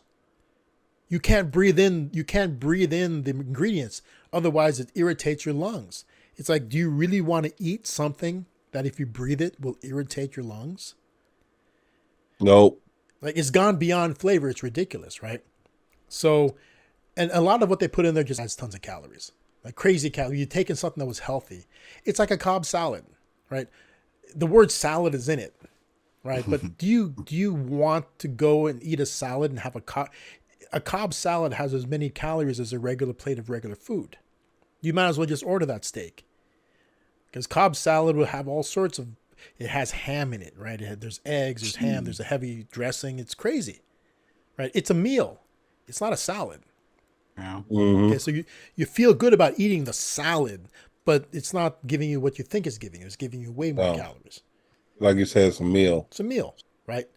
You can't breathe in the ingredients. Otherwise it irritates your lungs. It's like, do you really want to eat something that if you breathe it will irritate your lungs? Nope. Like it's gone beyond flavor. It's ridiculous, right? So, and a lot of what they put in there just has tons of calories, like crazy calories. You're taking something that was healthy. It's like a Cobb salad, right? The word salad is in it, right? But do you want to go and eat a salad and have a Cobb salad has as many calories as a regular plate of regular food? You might as well just order that steak because Cobb salad will have all sorts of. It has ham in it, right? There's eggs, there's ham, there's a heavy dressing. It's crazy, right? It's a meal. It's not a salad. Yeah. Okay, so you feel good about eating the salad, but it's not giving you what you think it's giving you. It's giving you way more No. calories. Like you said, it's a meal. It's a meal, right?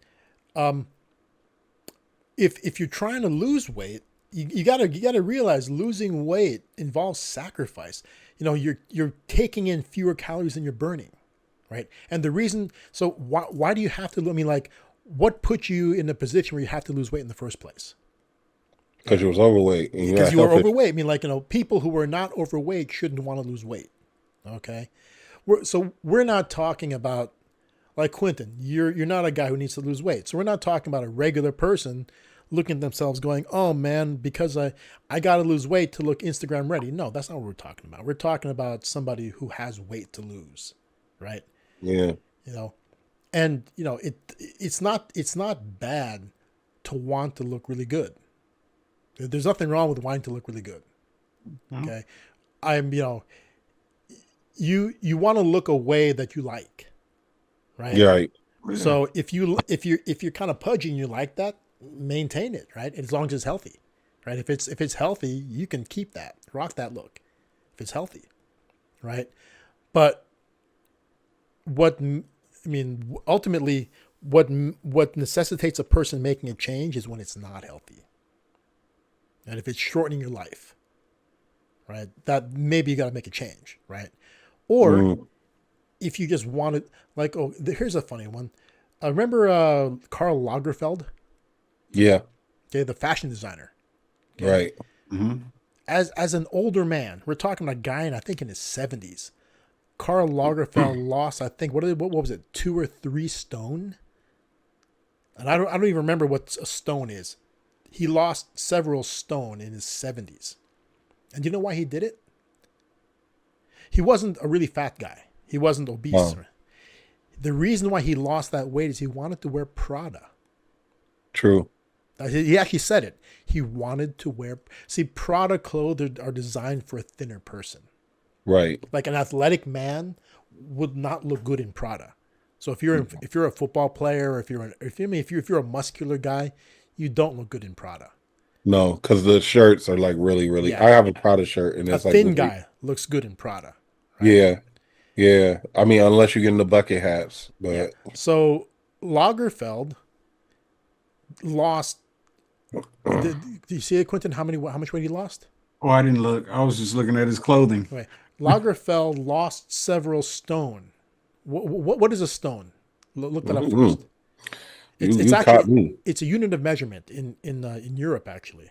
If you're trying to lose weight, you gotta realize losing weight involves sacrifice. You're taking in fewer calories than you're burning, right? And the reason, so why do you have to? I mean, like, what put you in a position where you have to lose weight in the first place? Because you was overweight. And Because you are overweight. I mean, like, people who are not overweight shouldn't want to lose weight. Okay, we're not talking about, like, Quentin. You're not a guy who needs to lose weight. So we're not talking about a regular person looking at themselves going, oh man, because I got to lose weight to look Instagram ready. No, that's not what we're talking about. We're talking about somebody who has weight to lose, right? Yeah. And it's not bad to want to look really good. There's nothing wrong with wanting to look really good. Okay. You want to look a way that you like, right? Yeah. Right. So if you're kind of pudgy and you like that, maintain it, right? As long as it's healthy, right? If it's healthy, you can keep that, rock that look, if it's healthy, right? But ultimately, what necessitates a person making a change is when it's not healthy, and if it's shortening your life, right? That maybe you got to make a change, right? Or if you just want it, like, here's a funny one. Remember Karl Lagerfeld? Yeah. Okay, the fashion designer. Okay? Right. Mm-hmm. As an older man, we're talking about a guy I think in his 70s. Karl Lagerfeld lost, I think, what was it, 2 or 3 stone? And I don't even remember what a stone is. He lost several stone in his 70s. And do you know why he did it? He wasn't a really fat guy. He wasn't obese. Oh. The reason why he lost that weight is he wanted to wear Prada. True. He actually said it. He wanted to wear... See, Prada clothes are designed for a thinner person. Right. Like an athletic man would not look good in Prada. So if you're a football player, or if you're a muscular guy, you don't look good in Prada. No, because the shirts are like really, really. Yeah. I have a Prada shirt, and A it's like thin really, guy looks good in Prada. Right? Yeah, yeah. I mean, unless you get in the bucket hats, but Yeah. So Lagerfeld lost. Do you see it, Quentin? How much weight he lost? Oh, I didn't look. I was just looking at his clothing. Right. Lagerfeld lost several stone. What is a stone? Look that up first. It's you actually caught me. it's a unit of measurement in Europe actually.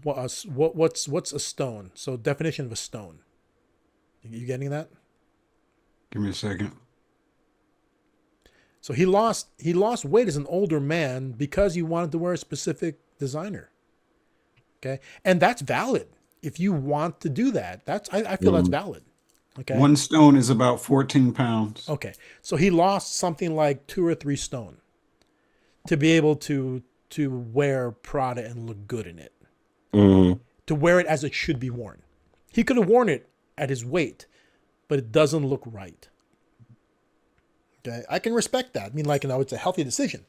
What's a stone? So definition of a stone. You getting that? Give me a second. So he lost weight as an older man because he wanted to wear a specific designer. Okay, and that's valid. If you want to do that, I feel that's valid. Okay. 1 stone is about 14 pounds. Okay, so he lost something like 2 or 3 stone to be able to wear Prada and look good in it. Mm-hmm. To wear it as it should be worn. He could have worn it at his weight, but it doesn't look right. Okay, I can respect that. I mean, like, it's a healthy decision.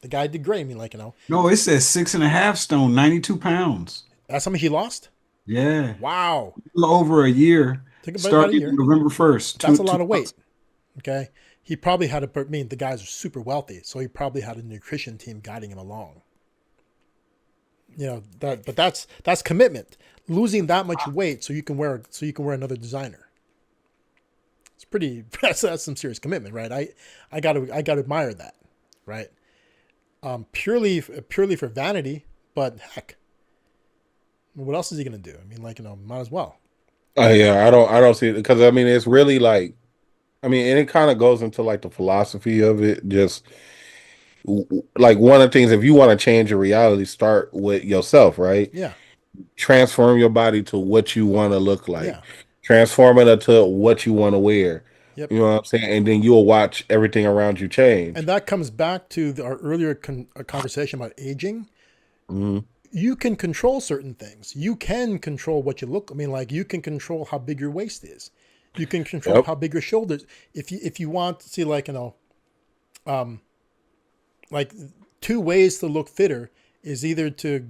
The guy did great. I mean, like, No, it says 6.5 stone, 92 pounds. that's how much he lost? Yeah. Wow. A little over a year. Think about about a Starting year. November 1st. That's a lot of weight. Okay. He probably had the guys are super wealthy, so he probably had a nutrition team guiding him along. But that's commitment. Losing that much weight so you can wear another designer. It's pretty. That's some serious commitment, right? I got to admire that, right? Purely for vanity, but heck, what else is he gonna do? I mean, like, might as well. Yeah, I don't see it because I mean it's really like, I mean, and it kind of goes into like the philosophy of it. Just like one of the things, if you want to change your reality, start with yourself, right? Yeah. Transform your body to what you want to look like. Yeah. Transform it into what you want to wear. Yep. You know what I'm saying? And then you'll watch everything around you change. And that comes back to our earlier conversation about aging. Mm-hmm. You can control certain things. You can control what you look. I mean, like, you can control how big your waist is. You can control how big your shoulders. If you want to see, like, like 2 ways to look fitter is either to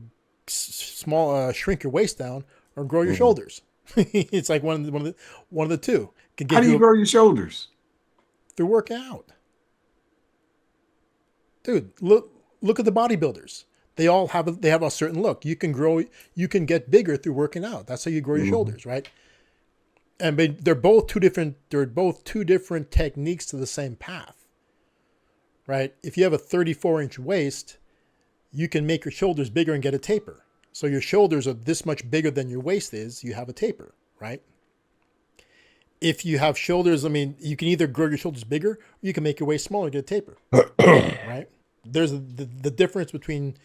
shrink your waist down or grow your shoulders. It's like one of the two. How do you grow your shoulders? Through working out. Dude, look at the bodybuilders. They all have a certain look. You can get bigger through working out. That's how you grow your shoulders, right? And they're both two different techniques to the same path. Right? If you have a 34-inch waist, you can make your shoulders bigger and get a taper. So your shoulders are this much bigger than your waist is, you have a taper, right? If you have shoulders, you can either grow your shoulders bigger or you can make your waist smaller and get a taper. Right? There's the difference between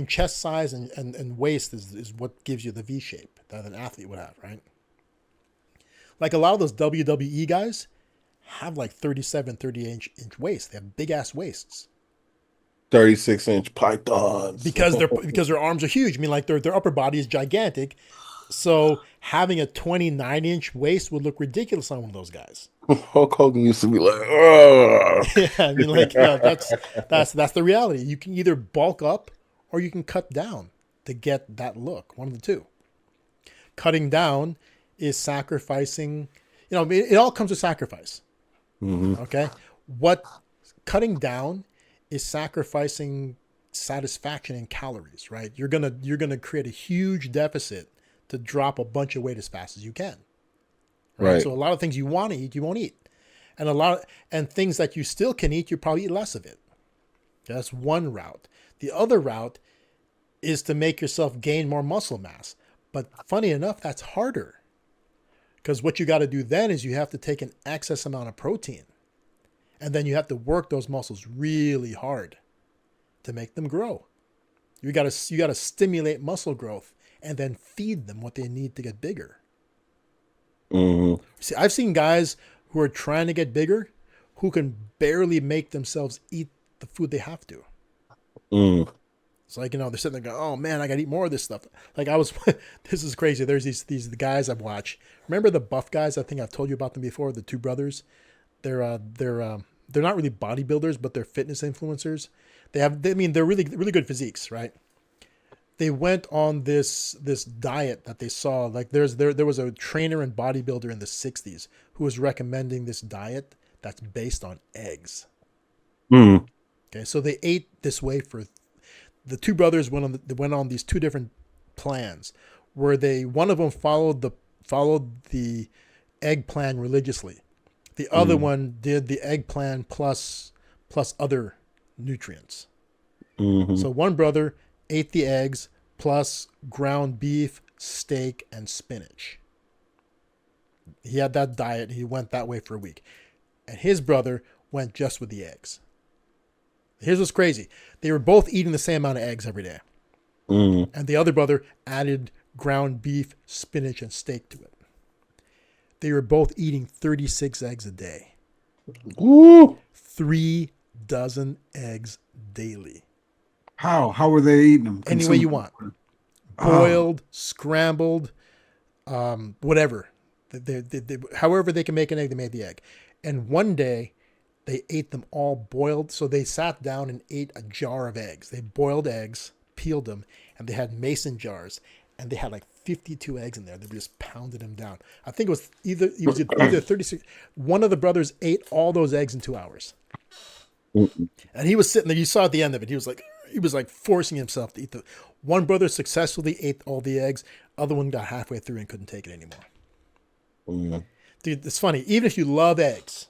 chest size and waist is what gives you the V shape that an athlete would have, right? Like a lot of those WWE guys have like 37, 38-inch waists. They have big ass waists. 36-inch pythons. Because their arms are huge. Like their upper body is gigantic. So having a 29-inch waist would look ridiculous on one of those guys. Hulk Hogan used to be like, oh. That's the reality. You can either bulk up or you can cut down to get that look. One of the two. Cutting down is sacrificing. It all comes with sacrifice. Mm-hmm. Okay, cutting down is sacrificing satisfaction in calories. Right, you're gonna create a huge deficit to drop a bunch of weight as fast as you can. Right. So a lot of things you want to eat, you won't eat, and things that you still can eat, you probably eat less of it. That's one route. The other route is to make yourself gain more muscle mass. But funny enough, that's harder. Because what you got to do then is you have to take an excess amount of protein. And then you have to work those muscles really hard to make them grow. You got to stimulate muscle growth and then feed them what they need to get bigger. Mm-hmm. See, I've seen guys who are trying to get bigger who can barely make themselves eat the food they have to. Mm. It's like, they're sitting there going, oh man, I got to eat more of this stuff. Like this is crazy. There's these guys I've watched. Remember the buff guys? I think I've told you about them before. The two brothers. They're not really bodybuilders, but they're fitness influencers. They're really, really good physiques, right? They went on this diet that they saw. Like there was a trainer and bodybuilder in the 60s who was recommending this diet that's based on eggs. Mm. Okay. So they ate this way the two brothers went on these two different plans where one of them followed the egg plan religiously. The other one did the egg plan plus other nutrients. Mm-hmm. So one brother ate the eggs plus ground beef, steak, and spinach. He had that diet. He went that way for a week. And his brother went just with the eggs. Here's what's crazy. They were both eating the same amount of eggs every day. Mm. And the other brother added ground beef, spinach, and steak to it. They were both eating 36 eggs a day. Woo! 3 dozen eggs daily. How were they eating them? Any way you want. Boiled, scrambled, whatever. However they can make an egg, they made the egg. And one day, they ate them all boiled. So they sat down and ate a jar of eggs. They boiled eggs, peeled them, and they had mason jars. And they had like 52 eggs in there. They just pounded them down. I think it was either 36. One of the brothers ate all those eggs in 2 hours. And he was sitting there. You saw at the end of it. He was like forcing himself to eat the. One brother successfully ate all the eggs. Other one got halfway through and couldn't take it anymore. Mm. Dude, it's funny. Even if you love eggs,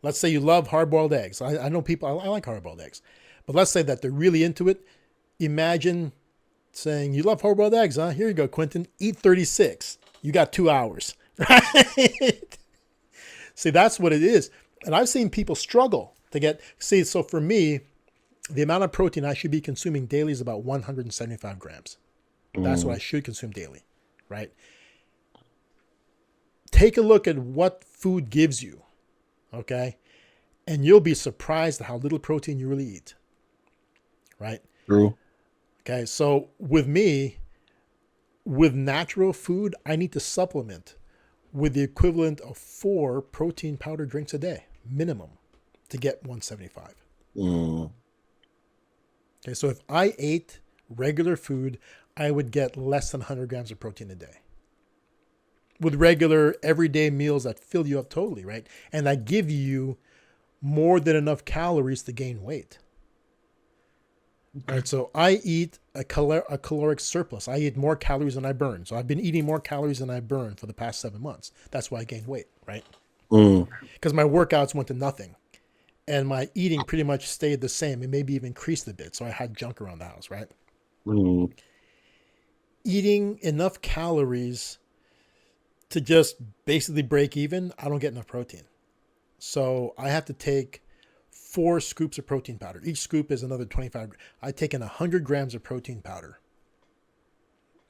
let's say you love hard-boiled eggs. I know people, I like hard-boiled eggs. But let's say that they're really into it. Imagine saying, you love hard-boiled eggs, huh? Here you go, Quentin. Eat 36. You got 2 hours. Right? See, that's what it is. And I've seen people struggle to get... See, so for me, the amount of protein I should be consuming daily is about 175 grams. That's what I should consume daily, right? Take a look at what food gives you, okay? And you'll be surprised at how little protein you really eat, right? True. Okay, so with me, with natural food, I need to supplement with the equivalent of 4 protein powder drinks a day, minimum, to get 175. Mm. Okay, so if I ate regular food, I would get less than 100 grams of protein a day. With regular everyday meals that fill you up totally, right? And that give you more than enough calories to gain weight. Right, so I eat a caloric surplus. I eat more calories than I burn. So I've been eating more calories than I burn for the past 7 months. That's why I gained weight, right? Because my workouts went to nothing. And my eating pretty much stayed the same. It maybe even increased a bit. So I had junk around the house, right? Eating enough calories to just basically break even, I don't get enough protein. So I have to take 4 scoops of protein powder. Each scoop is another 25. I take in 100 grams of protein powder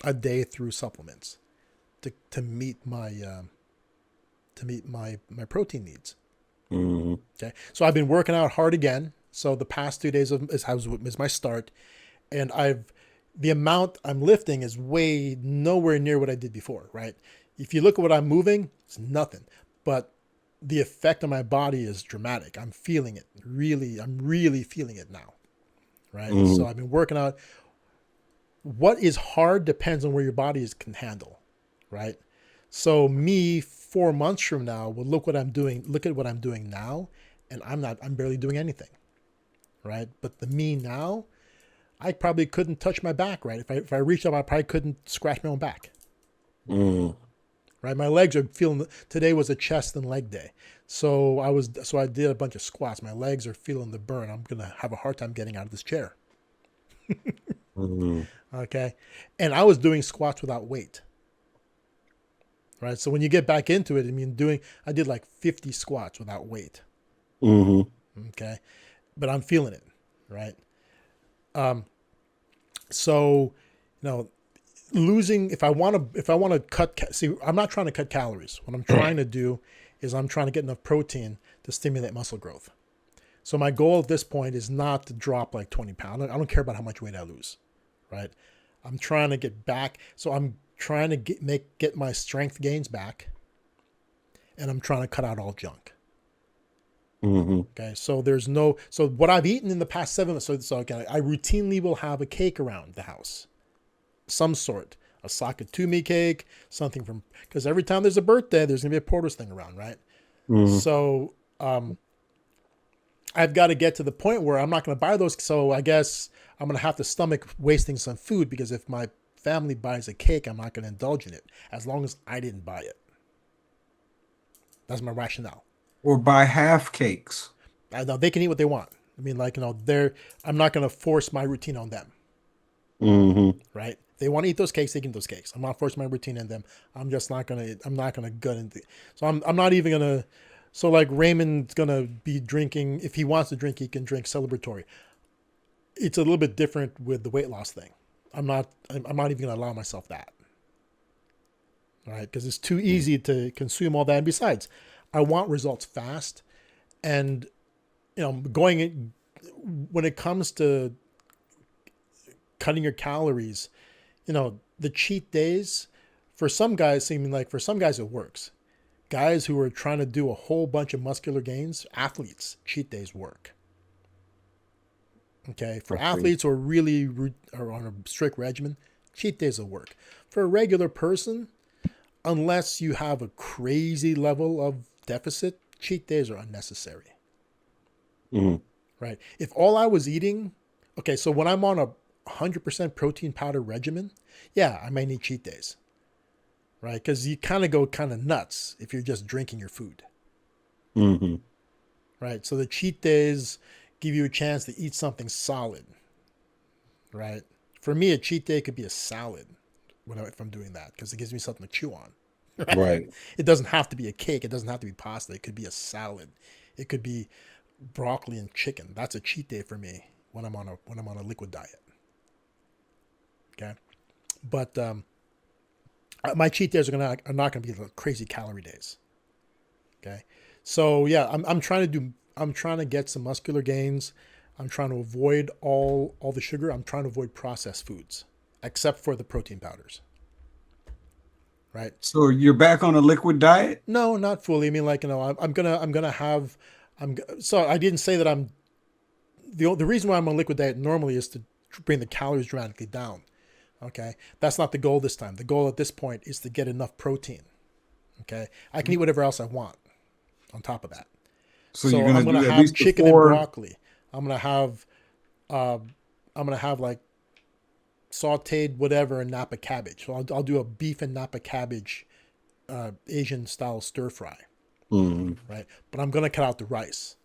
a day through supplements to meet my my protein needs. Okay, so I've been working out hard again. So the past 2 days is my start, and the amount I'm lifting is way nowhere near what I did before. Right? If you look at what I'm moving, it's nothing, but the effect on my body is dramatic. I'm feeling it. I'm really feeling it now. Right? So I've been working out. What is hard depends on where your body can handle. Right? So me 4 months from now will look at what I'm doing now, and I'm barely doing anything. Right? But the me now, I probably couldn't touch my back. Right? If I reached up, I probably couldn't scratch my own back. Right, my legs are feeling. Today was a chest and leg day, so I did a bunch of squats. My legs are feeling the burn. I'm gonna have a hard time getting out of this chair. Okay, and I was doing squats without weight. Right, so when you get back into it, I did like 50 squats without weight. Okay, but I'm feeling it, right? So, losing, if I want to cut, see, I'm not trying to cut calories. What I'm trying to do is I'm trying to get enough protein to stimulate muscle growth. So my goal at this point is not to drop like 20 pounds. I don't care about how much weight I lose, right? I'm trying to get back. So I'm trying to get my strength gains back, and I'm trying to cut out all junk. Okay, so so what I've eaten in the past 7 months. So again, I routinely will have a cake around the house. Some sort, a Sakatumi cake, something because every time there's a birthday, there's gonna be a Porter's thing around, right? So I've got to get to the point where I'm not gonna buy those. So I guess I'm gonna have to stomach wasting some food, because if my family buys a cake, I'm not gonna indulge in it as long as I didn't buy it. That's my rationale. Or buy half cakes. I know they can eat what they want. I'm not gonna force my routine on them. Right? They want to eat those cakes, they can eat those cakes. I'm not forcing my routine on them. I'm not gonna gut into it. So I'm not even gonna. So like Raymond's gonna be drinking. If he wants to drink, he can drink celebratory. It's a little bit different with the weight loss thing. I'm not even gonna allow myself that. All right, because it's too easy to consume all that. And besides, I want results fast, and when it comes to cutting your calories, the cheat days, for some guys it works. Guys who are trying to do a whole bunch of muscular gains, athletes, cheat days work. Okay, for athletes who are on a strict regimen, cheat days will work. For a regular person, unless you have a crazy level of deficit, cheat days are unnecessary. Right? If all I was eating, okay, so when I'm on a 100% protein powder regimen, yeah, I may need cheat days, right? Because you kind of go nuts if you're just drinking your food. Right? So the cheat days give you a chance to eat something solid, right? For me, a cheat day could be a salad if I'm doing that, because it gives me something to chew on. Right? It doesn't have to be a cake. It doesn't have to be pasta. It could be a salad. It could be broccoli and chicken. That's a cheat day for me when I'm on a liquid diet. Okay, but my cheat days are not going to be the crazy calorie days. Okay, so yeah, I'm trying to get some muscular gains. I'm trying to avoid all the sugar. I'm trying to avoid processed foods, except for the protein powders. Right. So you're back on a liquid diet? No, not fully. I mean, so I didn't say that I'm the reason why I'm on liquid diet normally is to bring the calories dramatically down. Okay, that's not the goal this time. The goal at this point is to get enough protein. Okay, I can eat whatever else I want on top of that. So So you're I'm gonna gonna do at have least chicken and four. broccoli. I'm gonna have like sautéed whatever and Napa cabbage. So I'll do a beef and Napa cabbage Asian style stir fry, Mm. right? But I'm gonna cut out the rice.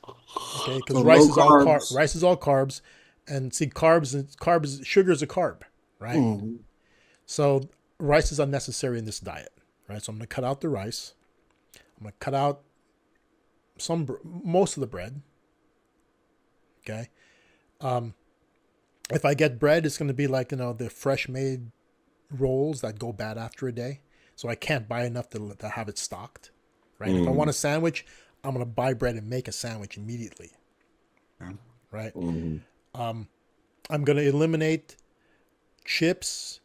Okay, because So low carbs. rice is all carbs, and see sugar is a carb, right? Mm. So rice is unnecessary in this diet, right? So I'm gonna cut out the rice. I'm gonna cut out most of the bread. Okay. If I get bread, it's gonna be like the fresh made rolls that go bad after a day. So I can't buy enough to have it stocked, right? If I want a sandwich, I'm gonna buy bread and make a sandwich immediately, right? I'm gonna eliminate chips,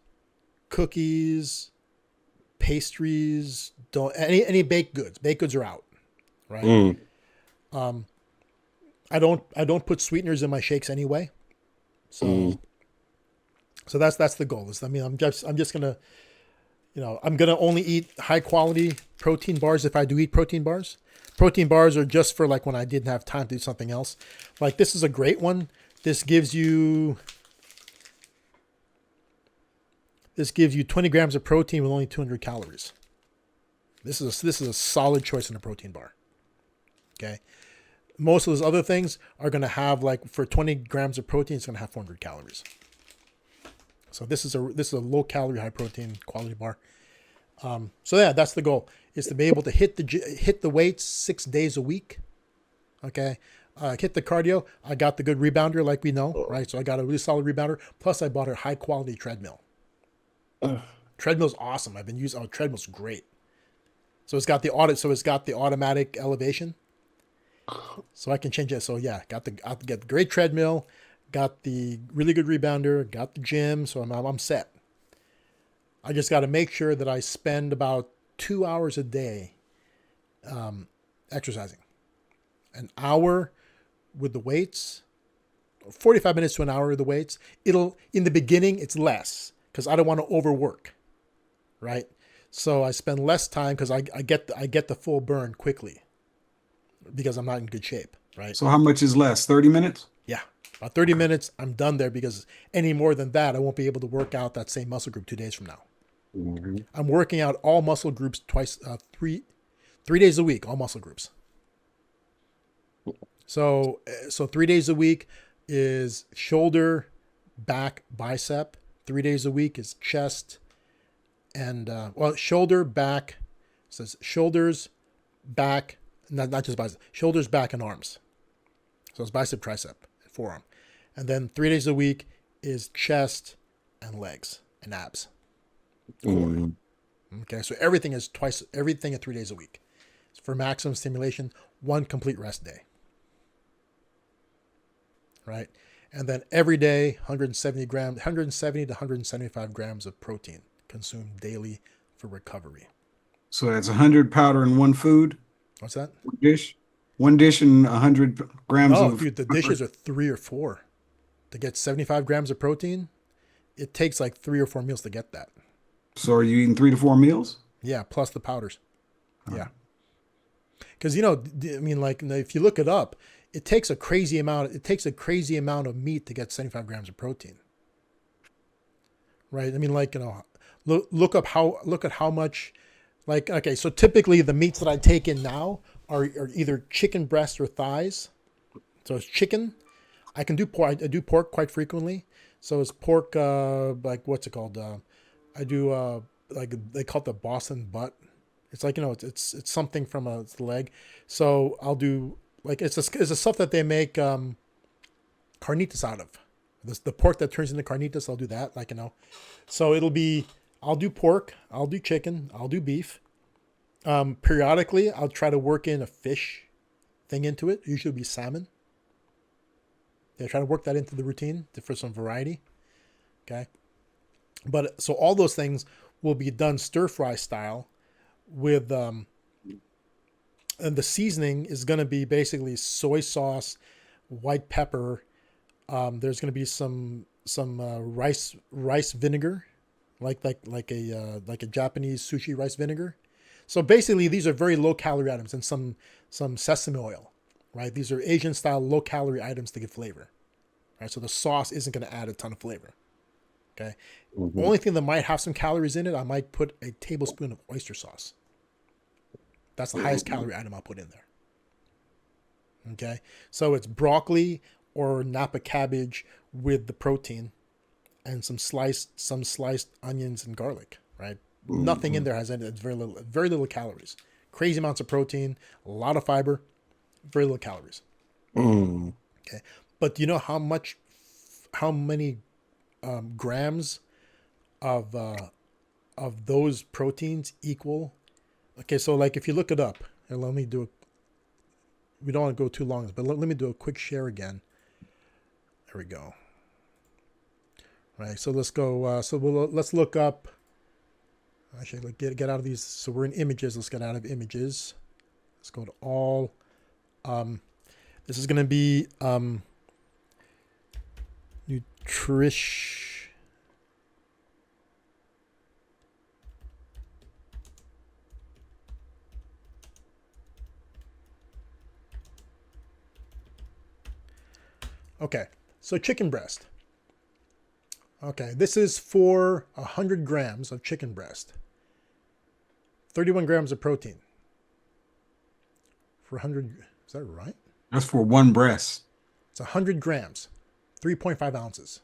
cookies, pastries. Don't any baked goods. Baked goods are out, right? I don't put sweeteners in my shakes anyway, so that's the goal. I'm just gonna I'm gonna only eat high quality protein bars if I do eat protein bars. Protein bars are just for like when I didn't have time to do something else. Like this is a great one. This gives you 20 grams of protein with only 200 calories. This is a solid choice in a protein bar. Okay. Most of those other things are going to have like for 20 grams of protein, it's going to have 400 calories. So this is a low calorie, high protein quality bar. So yeah, that's the goal, is to be able to hit the weights 6 days a week. Okay. Hit the cardio. I got the good rebounder, like we know, right? So I got a really solid rebounder. Plus I bought a high quality treadmill. Treadmill's awesome. I've been using, treadmill's great. So it's got the automatic elevation. So I can change it. So yeah, got the great treadmill, got the really good rebounder, got the gym. So I'm set. I just got to make sure that I spend about 2 hours a day exercising. An hour with the weights, 45 minutes to an hour with the weights. In the beginning, it's less because I don't want to overwork, right? So I spend less time because I get the full burn quickly because I'm not in good shape, right? So how much is less? 30 minutes? Yeah, about 30 minutes, I'm done there, because any more than that, I won't be able to work out that same muscle group 2 days from now. I'm working out all muscle groups three days a week, all muscle groups. So 3 days a week is shoulder, back, bicep. 3 days a week is chest and shoulder, back. It says shoulders, back, not just bicep, shoulders, back, and arms. So it's bicep, tricep, and forearm. And then 3 days a week is chest and legs and abs. Okay, so everything at 3 days a week. For maximum stimulation, 1 complete rest day. Right? And then every day, 170 to 175 grams of protein consumed daily for recovery. So that's 100 powder in one food? What's that? One dish? One dish and 100 grams Oh, of... dude, the dishes are 3 or 4. To get 75 grams of protein, it takes like 3 or 4 meals to get that. So are you eating 3 to 4 meals? Yeah, plus the powders. Yeah. Because, if you look it up, it takes a crazy amount of meat to get 75 grams of protein. Right? Look at how much, okay, so typically the meats that I take in now are either chicken breast or thighs. So it's chicken. I can do pork. I do pork quite frequently. So it's pork, what's it called? I do, they call it the Boston butt. It's it's something from a leg. So I'll do, it's the stuff that they make carnitas out of. The pork that turns into carnitas, I'll do that, So I'll do pork, I'll do chicken, I'll do beef. Periodically, I'll try to work in a fish thing into it. Usually it'll be salmon. Yeah, try to work that into the routine for some variety. Okay. But so all those things will be done stir fry style with, and the seasoning is going to be basically soy sauce, white pepper, There's going to be some rice vinegar, like a Japanese sushi rice vinegar. So basically, these are very low calorie items, and some sesame oil, right? These are Asian style low calorie items to give flavor, right? So the sauce isn't going to add a ton of flavor. Okay. Mm-hmm. Only thing that might have some calories in it, I might put a tablespoon of oyster sauce. That's the highest calorie item I'll put in there. Okay. So it's broccoli or Napa cabbage with the protein and some sliced onions and garlic, right? Mm-hmm. Nothing in there has any, it's very little calories. Crazy amounts of protein, a lot of fiber, very little calories. Mm. Okay. But do you know how many grams of those proteins equal? Okay, so like if you look it up, and let me do it. We don't want to go too long, but let me do a quick share again. There we go. Right, so let's go. Let's look up. Actually, get out of these. So we're in images. Let's get out of images. Let's go to all. This is going to be nutrition. Okay, so chicken breast. Okay, this is for 100 grams of chicken breast. 31 grams of protein. For 100, is that right? That's for one breast. It's 100 grams, 3.5 ounces.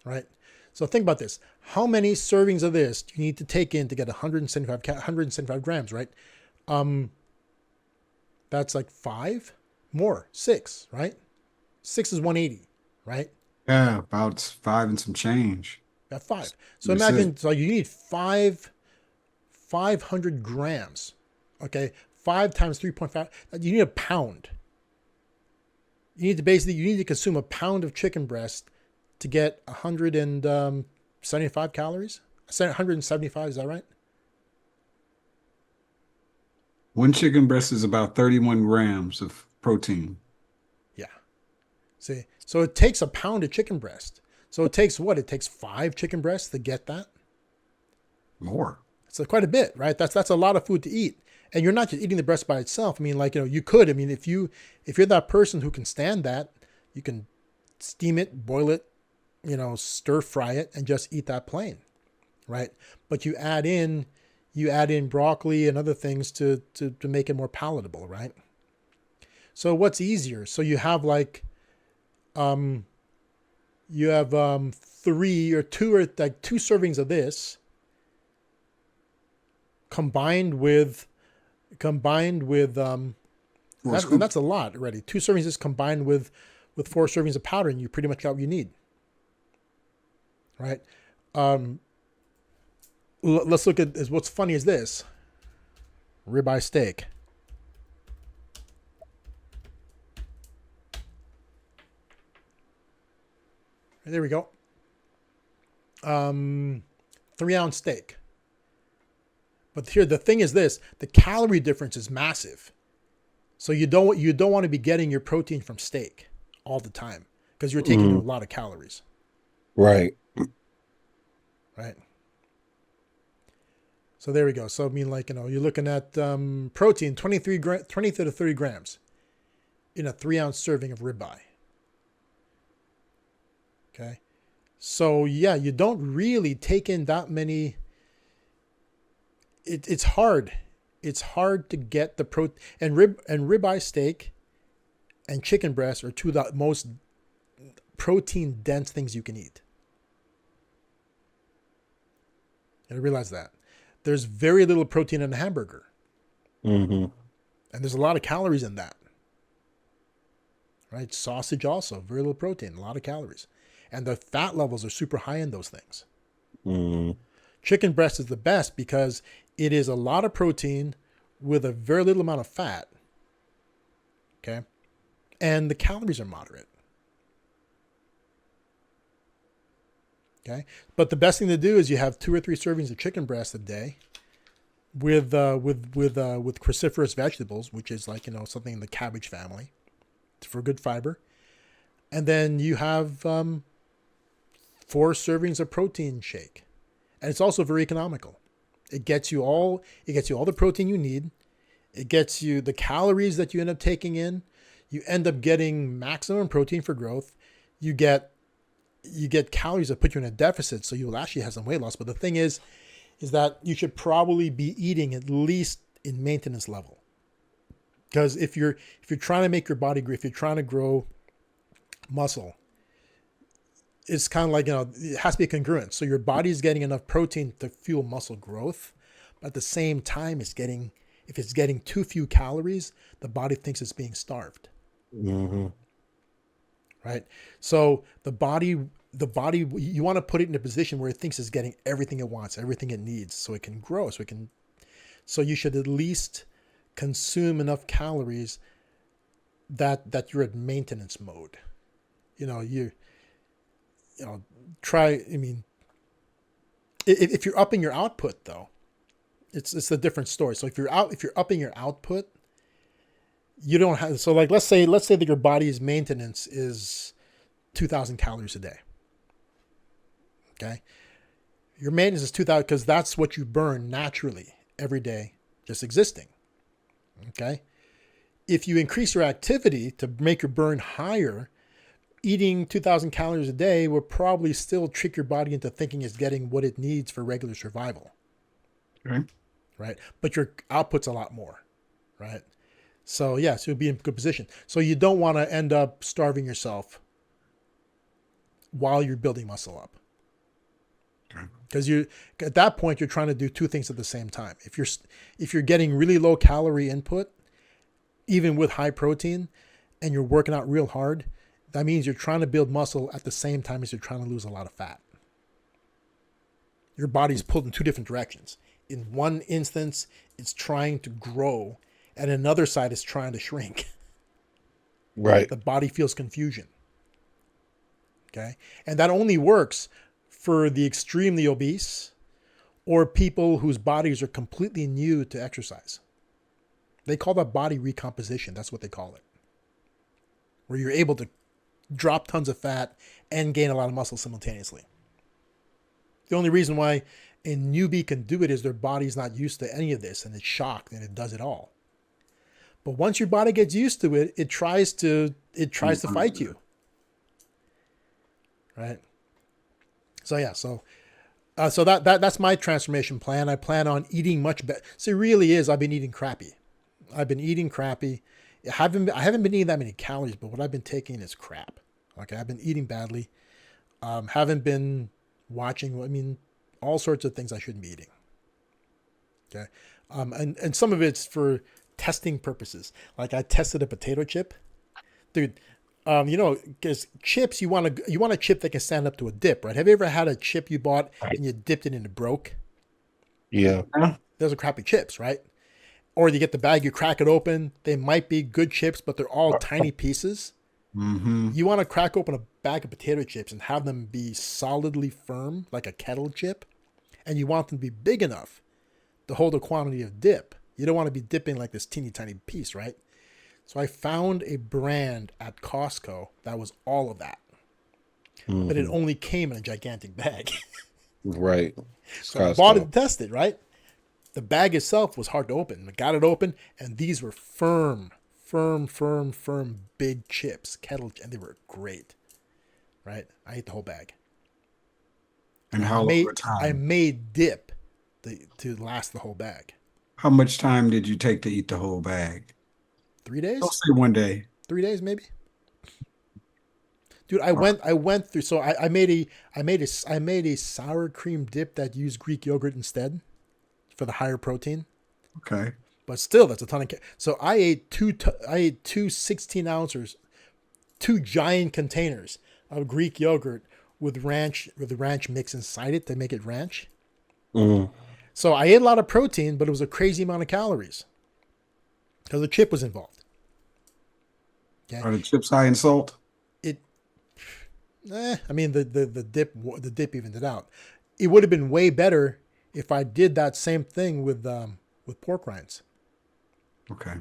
Right? So think about this. How many servings of this do you need to take in to get 175 grams, right? That's like 5 more, 6, right? 6 is 180, right? Yeah, about 5 and some change. About 5. So imagine, so you need 500 grams. Okay, 5 times 3.5. You need a pound. You need to consume a pound of chicken breast to get 175 calories. 175, is that right? One chicken breast is about 31 grams of protein. Yeah. See, so it takes a pound of chicken breast. So it takes what? It takes 5 chicken breasts to get that. More. It's quite a bit, right? That's a lot of food to eat. And you're not just eating the breast by itself. I mean, like, you could. I mean, if you're that person who can stand that, you can steam it, boil it, stir fry it, and just eat that plain, right? But you add in broccoli and other things to make it more palatable, right? So what's easier? So you have like, 3 or 2 servings of this combined with and that's a lot already. 2 servings is combined with 4 servings of powder, and you pretty much got what you need, right? Let's look at what's funny is this ribeye steak. There we go. 3-ounce steak. But here the thing is this: the calorie difference is massive. So you don't want to be getting your protein from steak all the time because you're taking a lot of calories. Right. Right. So there we go. So I mean, like, you're looking at protein 20 to 30 grams in a 3-ounce serving of ribeye. Okay. So yeah, you don't really take in that many. It's hard. It's hard to get the protein, and ribeye steak and chicken breast are 2 of the most protein dense things you can eat. And I realize that there's very little protein in a hamburger, mm-hmm. and there's a lot of calories in that. Right, sausage also very little protein, a lot of calories, and the fat levels are super high in those things. Mm-hmm. Chicken breast is the best because it is a lot of protein with a very little amount of fat. Okay. And the calories are moderate. Okay. But the best thing to do is you have 2 or 3 servings of chicken breast a day with cruciferous vegetables, which is like, something in the cabbage family for good fiber. And then you have 4 servings of protein shake. And it's also very economical. It gets you all the protein you need. It gets you the calories that you end up taking in. You end up getting maximum protein for growth. You get calories that put you in a deficit, so you'll actually have some weight loss. But the thing is that you should probably be eating at least in maintenance level. Because if you're trying to make your body grow, if you're trying to grow muscle, it's kind of like, it has to be congruent. So your body's getting enough protein to fuel muscle growth, but at the same time, if it's getting too few calories, the body thinks it's being starved. Mm-hmm. Right? So the body, you want to put it in a position where it thinks it's getting everything it wants, everything it needs, so it can grow, so you should at least consume enough calories that you're at maintenance mode. If you're upping your output though, it's a different story. So if you're upping your output, you don't have, so like, let's say that your body's maintenance is 2,000 calories a day. Okay. Your maintenance is 2,000 because that's what you burn naturally every day, just existing. Okay. If you increase your activity to make your burn higher, eating 2,000 calories a day will probably still trick your body into thinking it's getting what it needs for regular survival. Okay. Right. But your output's a lot more. Right. So yes, you'll be in a good position. So you don't want to end up starving yourself while you're building muscle up. Because at that point, you're trying to do 2 things at the same time. If you're getting really low calorie input, even with high protein, and you're working out real hard, that means you're trying to build muscle at the same time as you're trying to lose a lot of fat. Your body's pulled in 2 different directions. In one instance, it's trying to grow, and another side is trying to shrink. Right. The body feels confusion. Okay. And that only works for the extremely obese or people whose bodies are completely new to exercise. They call that body recomposition. That's what they call it. Where you're able to drop tons of fat and gain a lot of muscle simultaneously. The only reason why a newbie can do it is their body's not used to any of this and it's shocked and it does it all. But once your body gets used to it, it tries to fight you. Right? So yeah, so that's my transformation plan. I plan on eating much better. So it really is, I've been eating crappy. I haven't been eating that many calories, but what I've been taking is crap. Okay, I've been eating badly. Haven't been watching, all sorts of things I shouldn't be eating. Okay. And some of it's for testing purposes. Like I tested a potato chip. Dude, because chips, you want a chip that can stand up to a dip, right? Have you ever had a chip you bought and you dipped it and it broke? Yeah. Those are crappy chips, right? Or you get the bag, you crack it open. They might be good chips, but they're all tiny pieces. Mm-hmm. You want to crack open a bag of potato chips and have them be solidly firm, like a kettle chip. And you want them to be big enough to hold a quantity of dip. You don't want to be dipping like this teeny tiny piece, right? So I found a brand at Costco that was all of that. Mm-hmm. But it only came in a gigantic bag. Right. So I bought it and tested, right? The bag itself was hard to open. I got it open, and these were firm, big chips, and they were great, right? I ate the whole bag. And how long time? I made dip to last the whole bag. How much time did you take to eat the whole bag? 3 days? Don't say 1 day. 3 days, maybe. Dude, I went through. So I made a sour cream dip that used Greek yogurt instead for the higher protein. Okay. But still, that's a ton of. So I ate two 16 ounces, 2 giant containers of Greek yogurt with the ranch mix inside it to make it ranch. Mm. So I ate a lot of protein, but it was a crazy amount of calories because the chip was involved. Okay. Are the chips high in salt? The dip evened it out. It would have been way better if I did that same thing with pork rinds. Okay.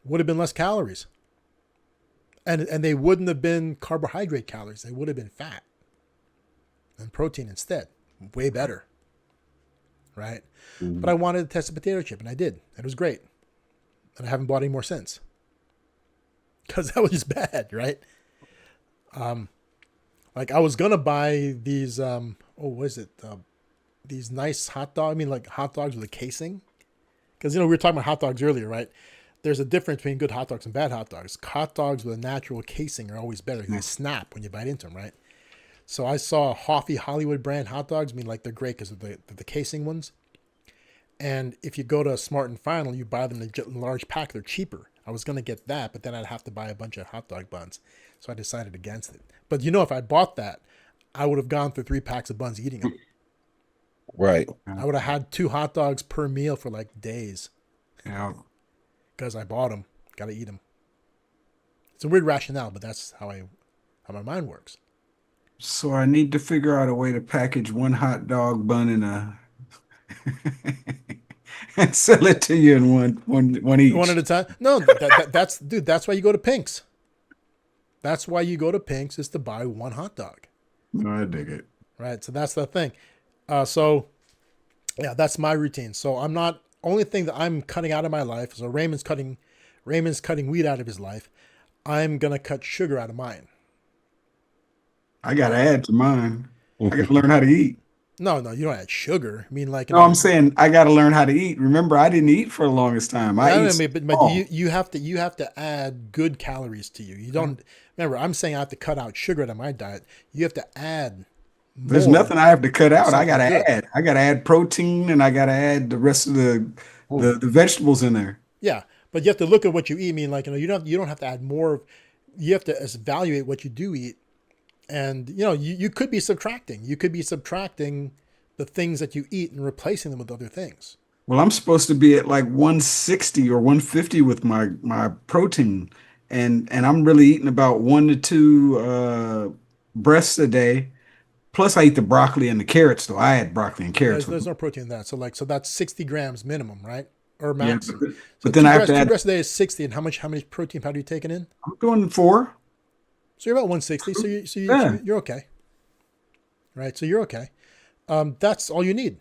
Would have been less calories. And they wouldn't have been carbohydrate calories. They would have been fat and protein instead. Way better. Right? Mm-hmm. But I wanted to test a potato chip, and I did. It was great. And I haven't bought any more since. Because that was just bad, right? Like I was going to buy these, these nice hot dogs. I mean, like hot dogs with a casing. Because, we were talking about hot dogs earlier, right? There's a difference between good hot dogs and bad hot dogs. Hot dogs with a natural casing are always better. They snap when you bite into them, right? So I saw Hoffy Hollywood brand hot dogs. I mean, like they're great because of the casing ones. And if you go to Smart and Final, you buy them in a large pack. They're cheaper. I was going to get that, but then I'd have to buy a bunch of hot dog buns. So I decided against it. But if I bought that, I would have gone through 3 packs of buns eating them. Right. I would have had 2 hot dogs per meal for like days. Yeah. Because I bought them. Got to eat them. It's a weird rationale, but that's how my mind works. So I need to figure out a way to package 1 hot dog bun in a and sell it to you in one each. One at a time? No, that's why you go to Pink's. That's why you go to Pink's, is to buy 1 hot dog. No, I dig it. Right. So that's the thing. So yeah, that's my routine. So only thing that I'm cutting out of my life. So Raymond's cutting weed out of his life. I'm going to cut sugar out of mine. I got to add to mine. I got to learn how to eat. No, you don't add sugar. I mean, like, No, I'm saying I got to learn how to eat. Remember, I didn't eat for the longest time. But you have to add good calories to you. You don't remember. I'm saying I have to cut out sugar out of my diet. You have to add. There's nothing I have to cut out. I got to add. I got to add protein, and I got to add the rest of the vegetables in there. Yeah, but you have to look at what you eat. I mean, like, you don't have to add more. You have to evaluate what you do eat. And, you could be subtracting. You could be subtracting the things that you eat and replacing them with other things. Well, I'm supposed to be at like 160 or 150 with my protein. And I'm really eating about 1 to 2 breasts a day. Plus, I eat the broccoli and the carrots, though. I add broccoli and carrots. There's no protein in that. So that's 60 grams minimum, right? Or max. Yeah, but then I have to add. 2 breasts a day is 60. And how much protein powder are you taking in? I'm doing 4. So you're about 160. So you're okay. Right. So you're okay. That's all you need.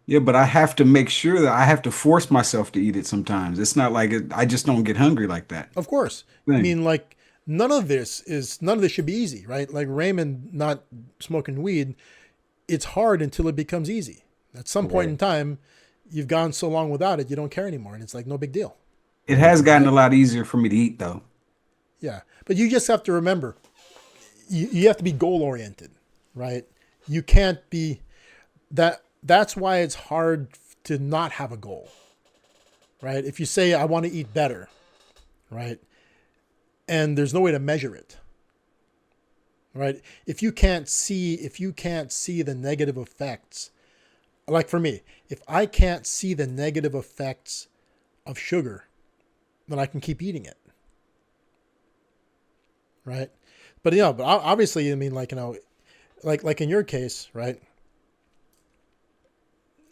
Yeah, but I have to make sure that I have to force myself to eat it sometimes. It's not like I just don't get hungry like that. Of course. I mean, like, none of this should be easy, right? Like Raymond not smoking weed, it's hard until it becomes easy. At some point in time, you've gone so long without it, you don't care anymore. And it's like, no big deal. It has gotten a lot easier for me to eat, though. Yeah. But you just have to remember, you have to be goal oriented, right? You can't be that's why it's hard to not have a goal, right? If you say, I want to eat better, right? And there's no way to measure it, right? If you can't see the negative effects, like for me, if I can't see the negative effects of sugar, then I can keep eating it. Right. But obviously, I mean, like, like in your case, right.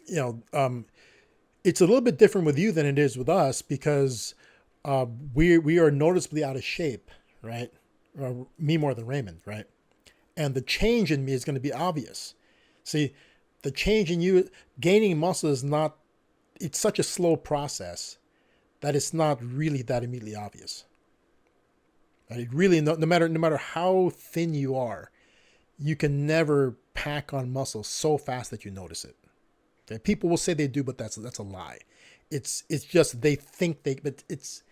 It's a little bit different with you than it is with us because we are noticeably out of shape, right? Me more than Raymond, right? And the change in me is going to be obvious. See, the change in you, gaining muscle it's such a slow process that it's not really that immediately obvious. It really, no matter how thin you are, you can never pack on muscle so fast that you notice it. Okay? People will say they do, but that's a lie. It's just they think but it's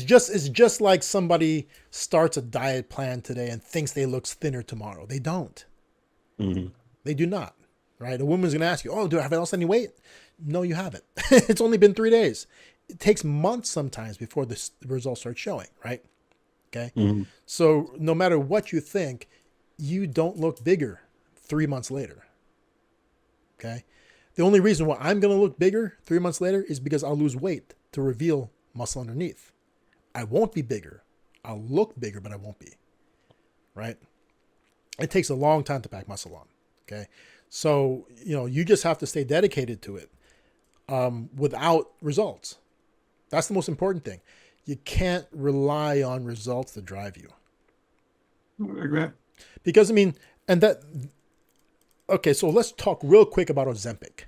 just like somebody starts a diet plan today and thinks they look thinner tomorrow. They don't. Mm-hmm. They do not. Right? A woman's going to ask you, "Oh, have I lost any weight?" No, you haven't. It's only been 3 days. It takes months sometimes before the results start showing. Right? Okay. Mm-hmm. So no matter what you think, you don't look bigger 3 months later. Okay. The only reason why I'm going to look bigger 3 months later is because I'll lose weight to reveal muscle underneath. I won't be bigger. I'll look bigger, but I won't be. Right. It takes a long time to pack muscle on. Okay. So, you just have to stay dedicated to it without results. That's the most important thing. You can't rely on results to drive you. Like that. Because, I mean, and that, okay, so let's talk real quick about Ozempic.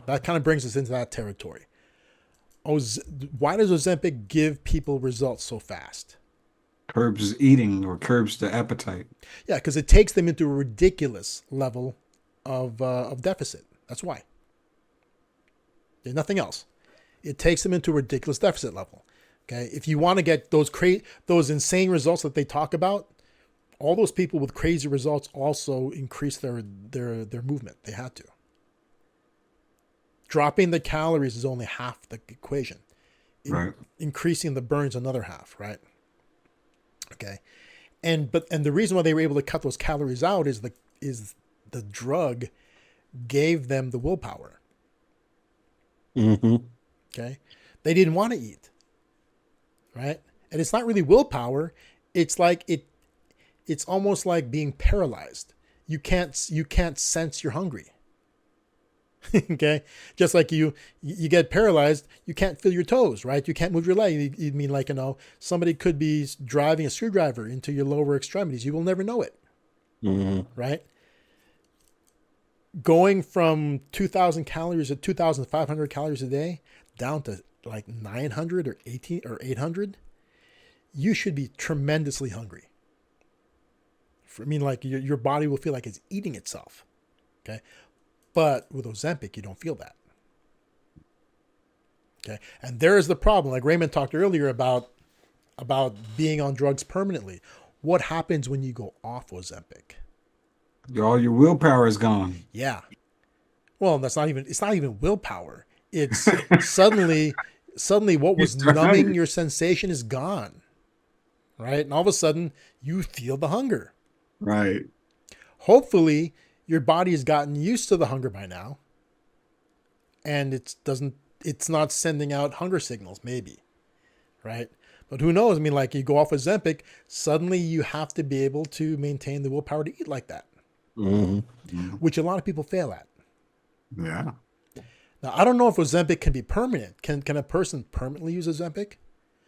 That kind of brings us into that territory. Why does Ozempic give people results so fast? Curbs eating or curbs the appetite. Yeah, because it takes them into a ridiculous level of deficit. That's why. There's nothing else. It takes them into a ridiculous deficit level. Okay, if you want to get those insane results that they talk about, all those people with crazy results also increase their movement. They had to. Dropping the calories is only half the equation. Right. Increasing the burns another half, right? Okay. And the reason why they were able to cut those calories out is the drug gave them the willpower. Mm-hmm. Okay. They didn't want to eat. Right? And it's not really willpower. It's like it's almost like being paralyzed. You can't sense you're hungry. Okay, just like you get paralyzed, you can't feel your toes, right? You can't move your leg. You mean like, somebody could be driving a screwdriver into your lower extremities. You will never know it, right? Going from 2,000 calories to 2,500 calories a day down to like 900 or 800, you should be tremendously hungry. I mean, like your body will feel like it's eating itself, okay? But with Ozempic, you don't feel that. Okay. And there is the problem. Like Raymond talked earlier about being on drugs permanently. What happens when you go off Ozempic? All your willpower is gone. Yeah. Well, it's not even willpower. It's suddenly what was numbing your sensation is gone. Right? And all of a sudden you feel the hunger. Right. Hopefully your body has gotten used to the hunger by now, and it's not sending out hunger signals, maybe, right? But who knows? I mean, like you go off Ozempic, suddenly you have to be able to maintain the willpower to eat like that, which a lot of people fail at. Yeah. Now, I don't know if Ozempic can be permanent. Can a person permanently use Ozempic?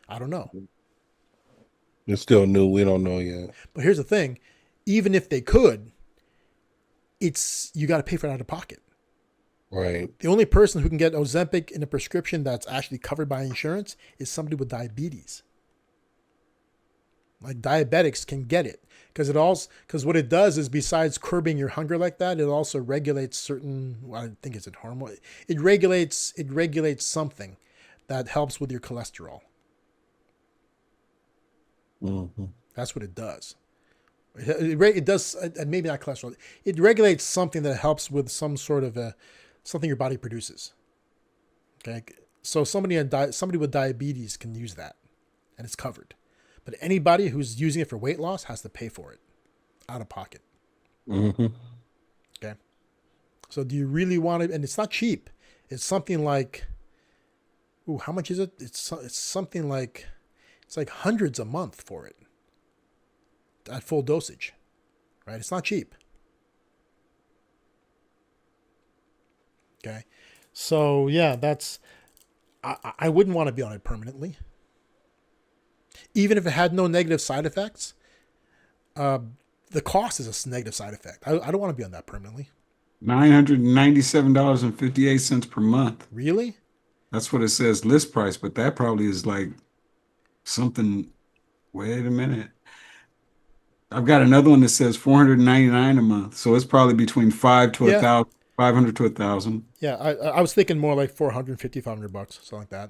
I don't know. It's still new. We don't know yet. But here's the thing. Even if they could, you got to pay for it out of pocket. Right. The only person who can get Ozempic in a prescription that's actually covered by insurance is somebody with diabetes. Like diabetics can get it because what it does is besides curbing your hunger like that, it also regulates certain, I think it's a hormone. It regulates something that helps with your cholesterol. Mm-hmm. That's what it does. It does, maybe not cholesterol. It regulates something that helps with some sort of something your body produces. Okay, so somebody with diabetes can use that, and it's covered. But anybody who's using it for weight loss has to pay for it, out of pocket. Mm-hmm. Okay, so do you really want it? And it's not cheap. It's something like, how much is it? It's something like, it's like hundreds a month for it. At full dosage, right? It's not cheap. Okay. So yeah, I wouldn't want to be on it permanently. Even if it had no negative side effects, the cost is a negative side effect. I don't want to be on that permanently. $997.58 per month. Really? That's what it says list price, but that probably is like something. Wait a minute. I've got another one that says $499 a month, so it's probably between $500 to $1,000. Yeah, I was thinking more like $450, $500, something like that.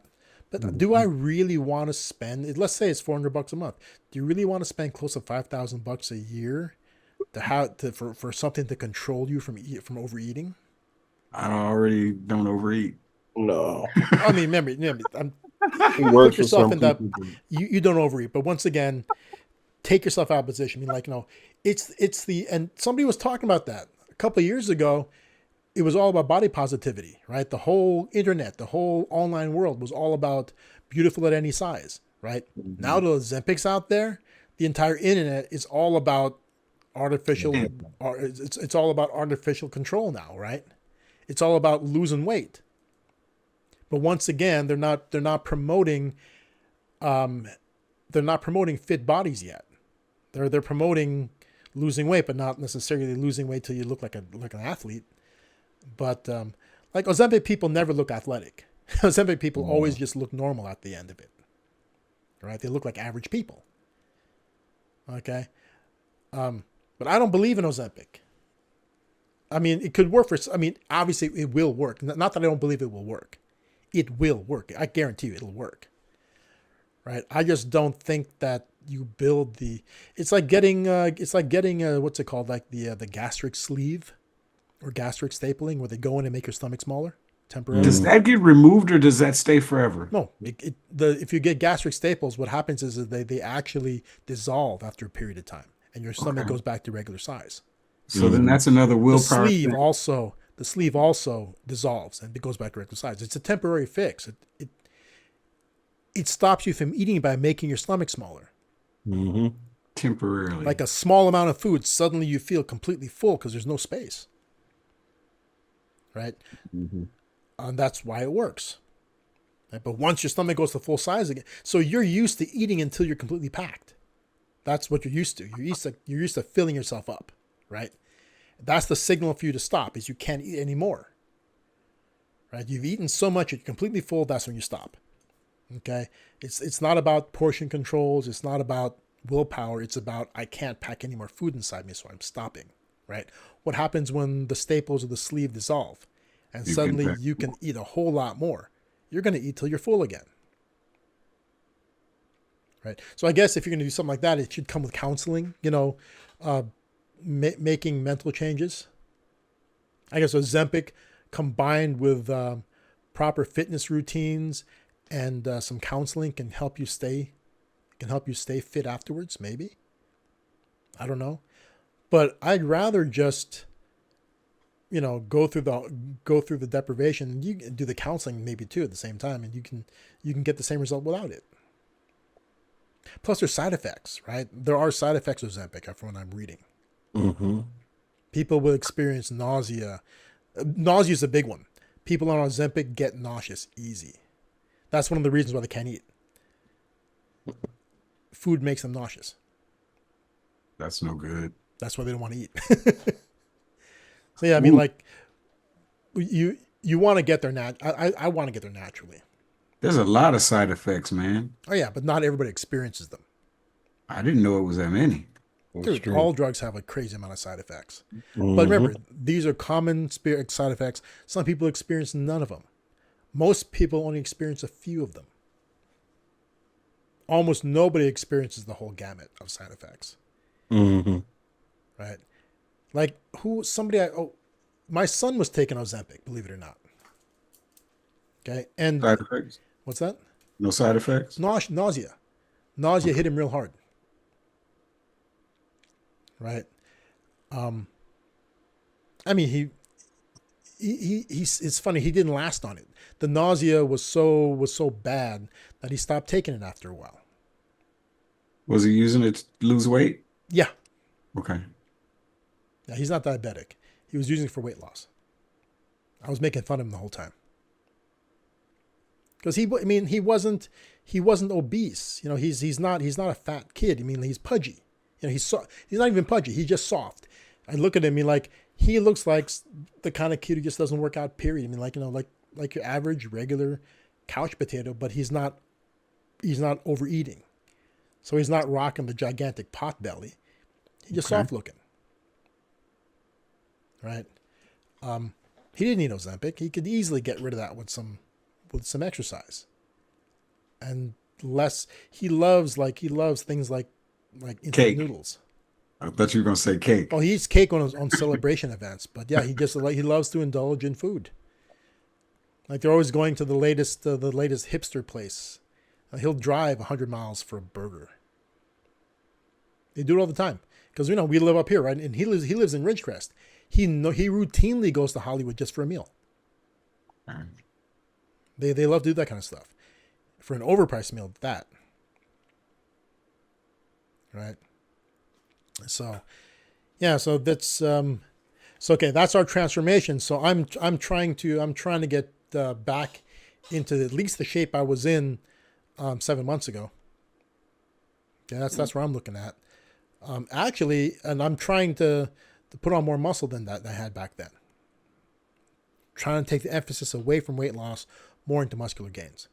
But do I really want to spend? Let's say it's $400 a month. Do you really want to spend close to $5,000 a year for something to control you from overeating? I already don't overeat. No. I mean, remember, Put yourself in that. You don't overeat, but once again, take yourself out of position. I mean, like, and somebody was talking about that a couple of years ago. It was all about body positivity, right? The whole internet, the whole online world was all about beautiful at any size, right? Mm-hmm. Now the Ozempic's out there, the entire internet is all about artificial. It's all about artificial control now, right? It's all about losing weight. But once again, they're not promoting they're not promoting fit bodies yet. They're promoting losing weight, but not necessarily losing weight till you look like an athlete. But like Ozempic people never look athletic. Ozempic people always just look normal at the end of it. Right? They look like average people. Okay. But I don't believe in Ozempic. I mean, it could work obviously it will work. Not that I don't believe it will work. It will work. I guarantee you it'll work. Right? I just don't think that you build it's like getting what's it called? Like the gastric sleeve or gastric stapling, where they go in and make your stomach smaller temporarily. Does that get removed or does that stay forever? No, if you get gastric staples, what happens is that they actually dissolve after a period of time, and your stomach goes back to regular size. So then that's another willpower. The sleeve also dissolves and it goes back to regular size. It's a temporary fix. It stops you from eating by making your stomach smaller. Mm-hmm. Temporarily. Like a small amount of food, suddenly you feel completely full because there's no space. Right? Mm-hmm. And that's why it works. Right? But once your stomach goes to full size again, so you're used to eating until you're completely packed. That's what you're used to. You're used to filling yourself up, right? That's the signal for you to stop, is you can't eat anymore. Right? You've eaten so much, you're completely full, that's when you stop. Okay? It's not about portion controls, it's not about willpower, it's about I can't pack any more food inside me, so I'm stopping. Right? What happens when the staples of the sleeve dissolve and suddenly you can eat a whole lot more? You're going to eat till you're full again. Right? So I guess if you're going to do something like that, it should come with counseling, making mental changes. I guess Ozempic combined with proper fitness routines and some counseling can help you stay fit afterwards, maybe. I don't know. But I'd rather just, go through the deprivation. You can do the counseling maybe too at the same time, and you can get the same result without it. Plus, there's side effects, right? There are side effects of Ozempic, from what I'm reading. Mm-hmm. People will experience nausea. Nausea is a big one. People on Ozempic get nauseous easy. That's one of the reasons why they can't eat. Food makes them nauseous. That's no good. That's why they don't want to eat. So yeah, I mean, like you want to get there I want to get there naturally. There's a lot of side effects, man. Oh yeah, but not everybody experiences them. I didn't know it was that many. Dude, all drugs have a crazy amount of side effects. Mm-hmm. But remember, these are common side effects. Some people experience none of them. Most people only experience a few of them. Almost nobody experiences the whole gamut of side effects. Mm-hmm. Right? Like my son was taking Ozempic, believe it or not. Okay. And side effects? What's that? No side effects? Nausea. Nausea hit him real hard. Right. I mean, it's funny. He didn't last on it. The nausea was so bad that he stopped taking it after a while. Was he using it to lose weight? Yeah. Okay. Yeah, he's not diabetic. He was using it for weight loss. I was making fun of him the whole time. Because he wasn't obese. He's not a fat kid. I mean, he's pudgy. He's not even pudgy. He's just soft. I look at him, he looks like the kind of kid who just doesn't work out, period. I mean, like your average, regular couch potato, but he's not overeating. So he's not rocking the gigantic pot belly. He's just soft looking. Right? He didn't need Ozempic. He could easily get rid of that with some exercise. And less, he loves things like instant cake. Noodles. I thought you were going to say cake. Well, he eats cake on celebration events, but yeah, he loves to indulge in food. Like they're always going to the latest hipster place. He'll drive 100 miles for a burger. They do it all the time because we live up here, right? And he lives in Ridgecrest. He routinely goes to Hollywood just for a meal. Right. They love to do that kind of stuff for an overpriced meal. That. Right. So, yeah. So that's okay. That's our transformation. So I'm trying to get back into at least the shape I was in 7 months ago. Yeah, that's where I'm looking at. Actually, and I'm trying to put on more muscle than that I had back then. Trying to take the emphasis away from weight loss more into muscular gains.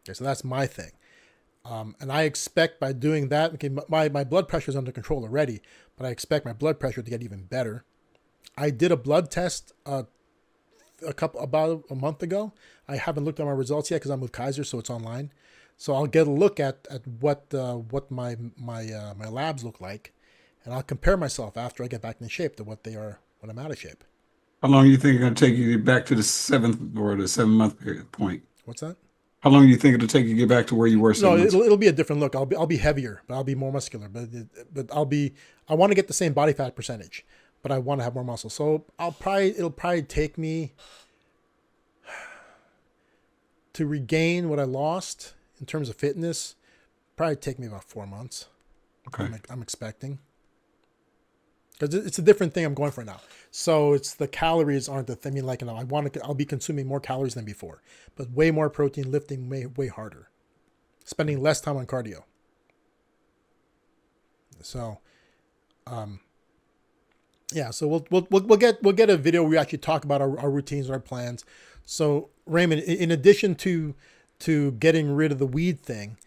Okay, so that's my thing. And I expect by doing that, okay, my blood pressure is under control already, but I expect my blood pressure to get even better. I did a blood test about a month ago. I haven't looked at my results yet because I'm with Kaiser, so it's online. So I'll get a look at what my labs look like, and I'll compare myself after I get back in shape to what they are when I'm out of shape. How long do you think it's going to take you to get back to the 7 month period point? What's that? How long do you think it'll take you to get back to where you were? No, it'll be a different look. I'll be heavier, but I'll be more muscular. But I want to get the same body fat percentage, but I want to have more muscle. So it'll probably take me to regain what I lost in terms of fitness. Probably take me about 4 months. Okay. I'm expecting. Because it's a different thing I'm going for now. So it's the calories aren't the thing. I mean, like, I'll be consuming more calories than before, but way more protein, lifting way harder, spending less time on cardio. So, yeah. So we'll get a video where we actually talk about our routines and our plans. So Raymond, in addition to getting rid of the weed thing,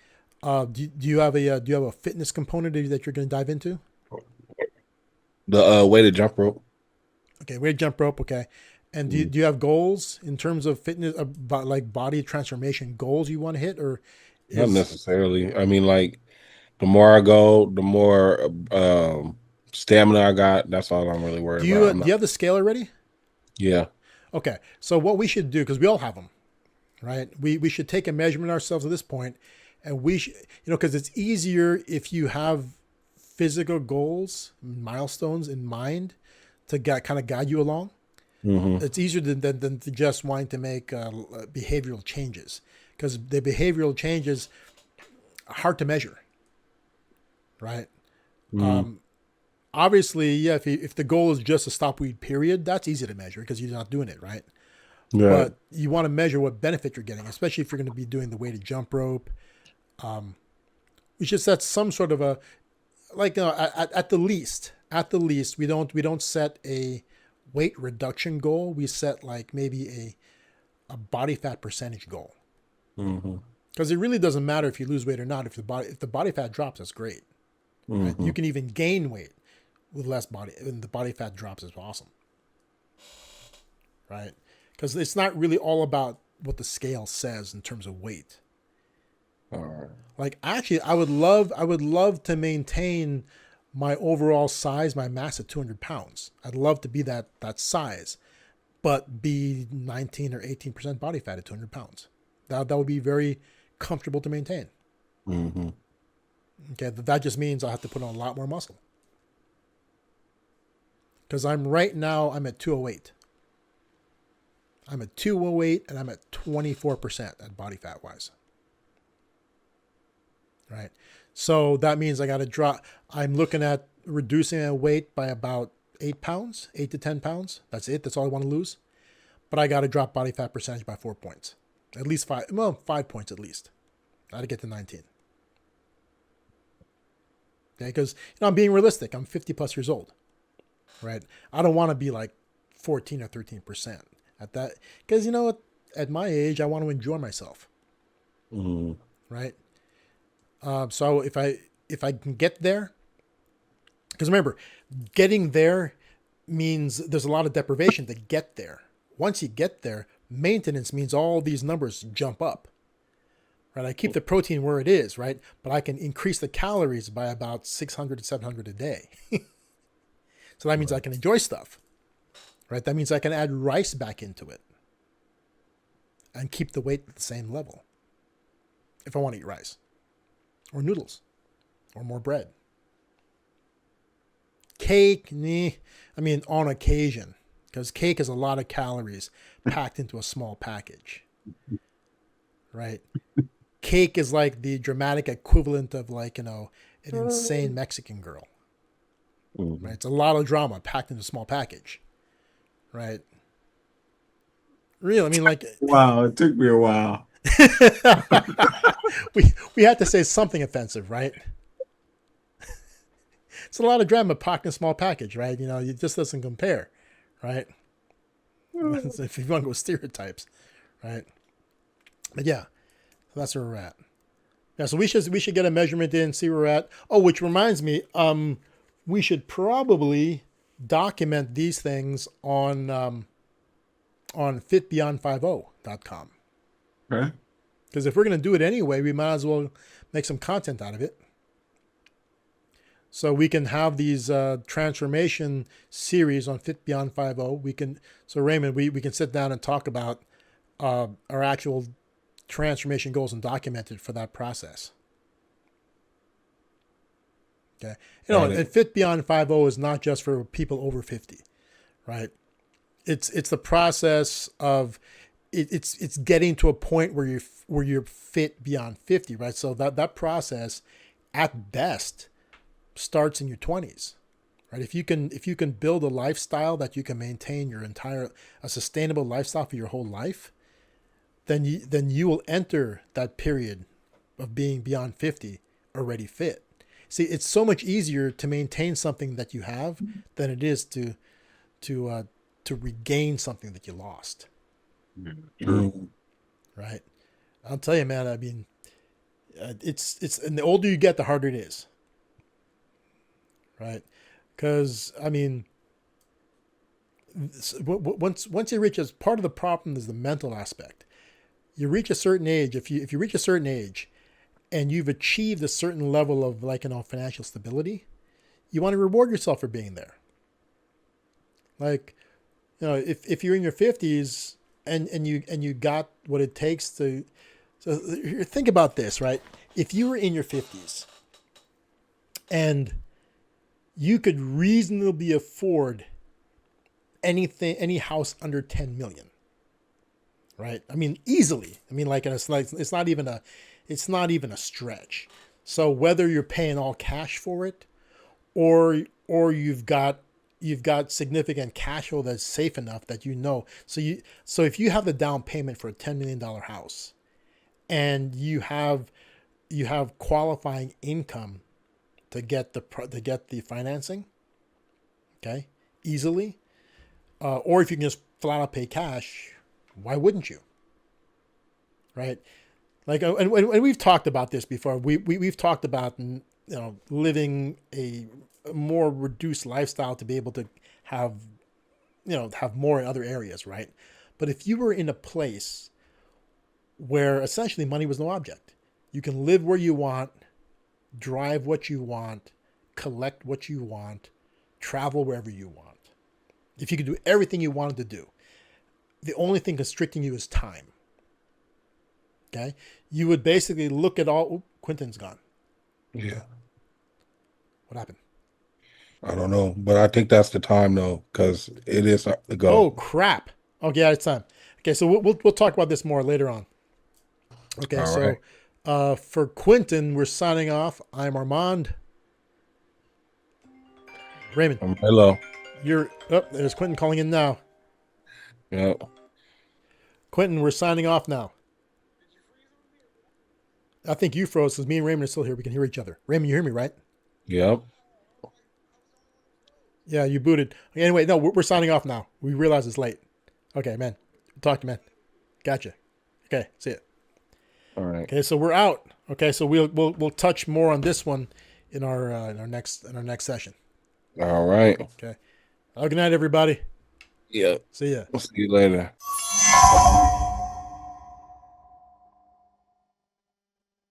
do you have a fitness component that you're going to dive into? The weighted jump rope. Okay, weighted jump rope. Okay, and do you have goals in terms of fitness, like body transformation goals you want to hit, or not necessarily? I mean, like the more I go, the more stamina I got. That's all I'm really worried about. Do you have the scale already? Yeah. Okay, so what we should do, because we all have them, right? We should take a measurement ourselves at this point, and we should, because it's easier if you have physical goals, milestones in mind to kind of guide you along. Mm-hmm. It's easier than to just wanting to make behavioral changes, because the behavioral changes are hard to measure, right? Mm-hmm. Obviously, yeah, if the goal is just to stop weed, period, that's easy to measure because you're not doing it, right? Yeah. But you want to measure what benefit you're getting, especially if you're going to be doing the weighted jump rope. We should set some sort of a, like, at the least, we don't set a weight reduction goal. We set like maybe a body fat percentage goal. Because it really doesn't matter if you lose weight or not. If the body fat drops, that's great. Right? You can even gain weight with less body, and the body fat drops is awesome. Right? Because it's not really all about what the scale says in terms of weight. All right. Like, actually, I would love to maintain my overall size, my mass at 200 pounds. I'd love to be that size, but be 19 or 18% body fat at 200 pounds. That would be very comfortable to maintain. Mm-hmm. Okay, that just means I have to put on a lot more muscle. Because right now I'm at 208. I'm at 208 and I'm at 24% at body fat wise. Right. So that means I got to drop. I'm looking at reducing my weight by about 8 pounds, 8 to 10 pounds. That's it. That's all I want to lose. But I got to drop body fat percentage by 4 points, at least 5 points at least. I got to get to 19. Okay. Because, I'm being realistic. I'm 50 plus years old. Right. I don't want to be like 14 or 13% at that. Because, at my age, I want to enjoy myself. Mm-hmm. Right. So if I can get there, because remember, getting there means there's a lot of deprivation to get there. Once you get there, maintenance means all these numbers jump up, right? I keep the protein where it is, right? But I can increase the calories by about 600 to 700 a day. So that means I can enjoy stuff, right? That means I can add rice back into it and keep the weight at the same level if I want to eat rice. Or noodles, or more bread. Cake, on occasion, because cake is a lot of calories packed into a small package, right? Cake is like the dramatic equivalent of an insane Mexican girl, right? It's a lot of drama packed into a small package, right? Really, wow, it took me a while. we had to say something offensive, right? It's a lot of drama packed in a small package, right? It just doesn't compare, right? If you want to go with stereotypes, right? But yeah, so that's where we're at. Yeah, so we should get a measurement in, see where we're at. Oh, which reminds me, we should probably document these things on fitbeyond50.com. Okay. Because if we're going to do it anyway, we might as well make some content out of it. So we can have these transformation series on Fit Beyond 50. So Raymond, we can sit down and talk about our actual transformation goals and document it for that process. Okay. And Fit Beyond 50 is not just for people over 50, right? It's the process of it's getting to a point where you're fit beyond 50, right? So that process at best starts in your 20s, right? If you can build a lifestyle that you can maintain a sustainable lifestyle for your whole life, then you will enter that period of being beyond 50 already fit. See, it's so much easier to maintain something that you have than it is to regain something that you lost. True. Right? I'll tell you, man. I mean, it's and the older you get, the harder it is. Right? Because I mean, once you reach, as part of the problem is the mental aspect. You reach a certain age. If you reach a certain age, and you've achieved a certain level of financial stability, you want to reward yourself for being there. If you're in your 50s and you got what it takes to, so think about this, right? If you were in your 50s and you could reasonably afford any house under 10 million, right? I mean, easily. I mean, it's not even a stretch. So whether you're paying all cash for it, or you've got significant cash flow that's safe enough that So if you have the down payment for a $10 million house, and you have qualifying income to get the financing, okay, easily, or if you can just flat out pay cash, why wouldn't you? Right? And we've talked about this before. We've talked about living a more reduced lifestyle to be able to have more in other areas, right? But if you were in a place where essentially money was no object, you can live where you want, drive what you want, collect what you want, travel wherever you want. If you could do everything you wanted to do, the only thing constricting you is time. Okay, you would basically look at all. Quentin's gone. Yeah. What happened? I don't know, but I think that's the time though, because it is the go. Oh crap! Okay, yeah, it's time. Okay, so we'll talk about this more later on. Okay, All right. For Quentin, we're signing off. I'm Armand. Raymond. Hello. There's Quentin calling in now. Yep. Quentin, we're signing off now. I think you froze because me and Raymond are still here. We can hear each other. Raymond, you hear me, right? Yep. Yeah, you booted. Anyway, no, we're signing off now. We realize it's late. Okay, man. Talk to you, man. Gotcha. Okay, see it. All right. Okay, so we're out. Okay, so we'll touch more on this one in our next session. All right. Okay. Good night, everybody. Yep. See ya. We'll see you later.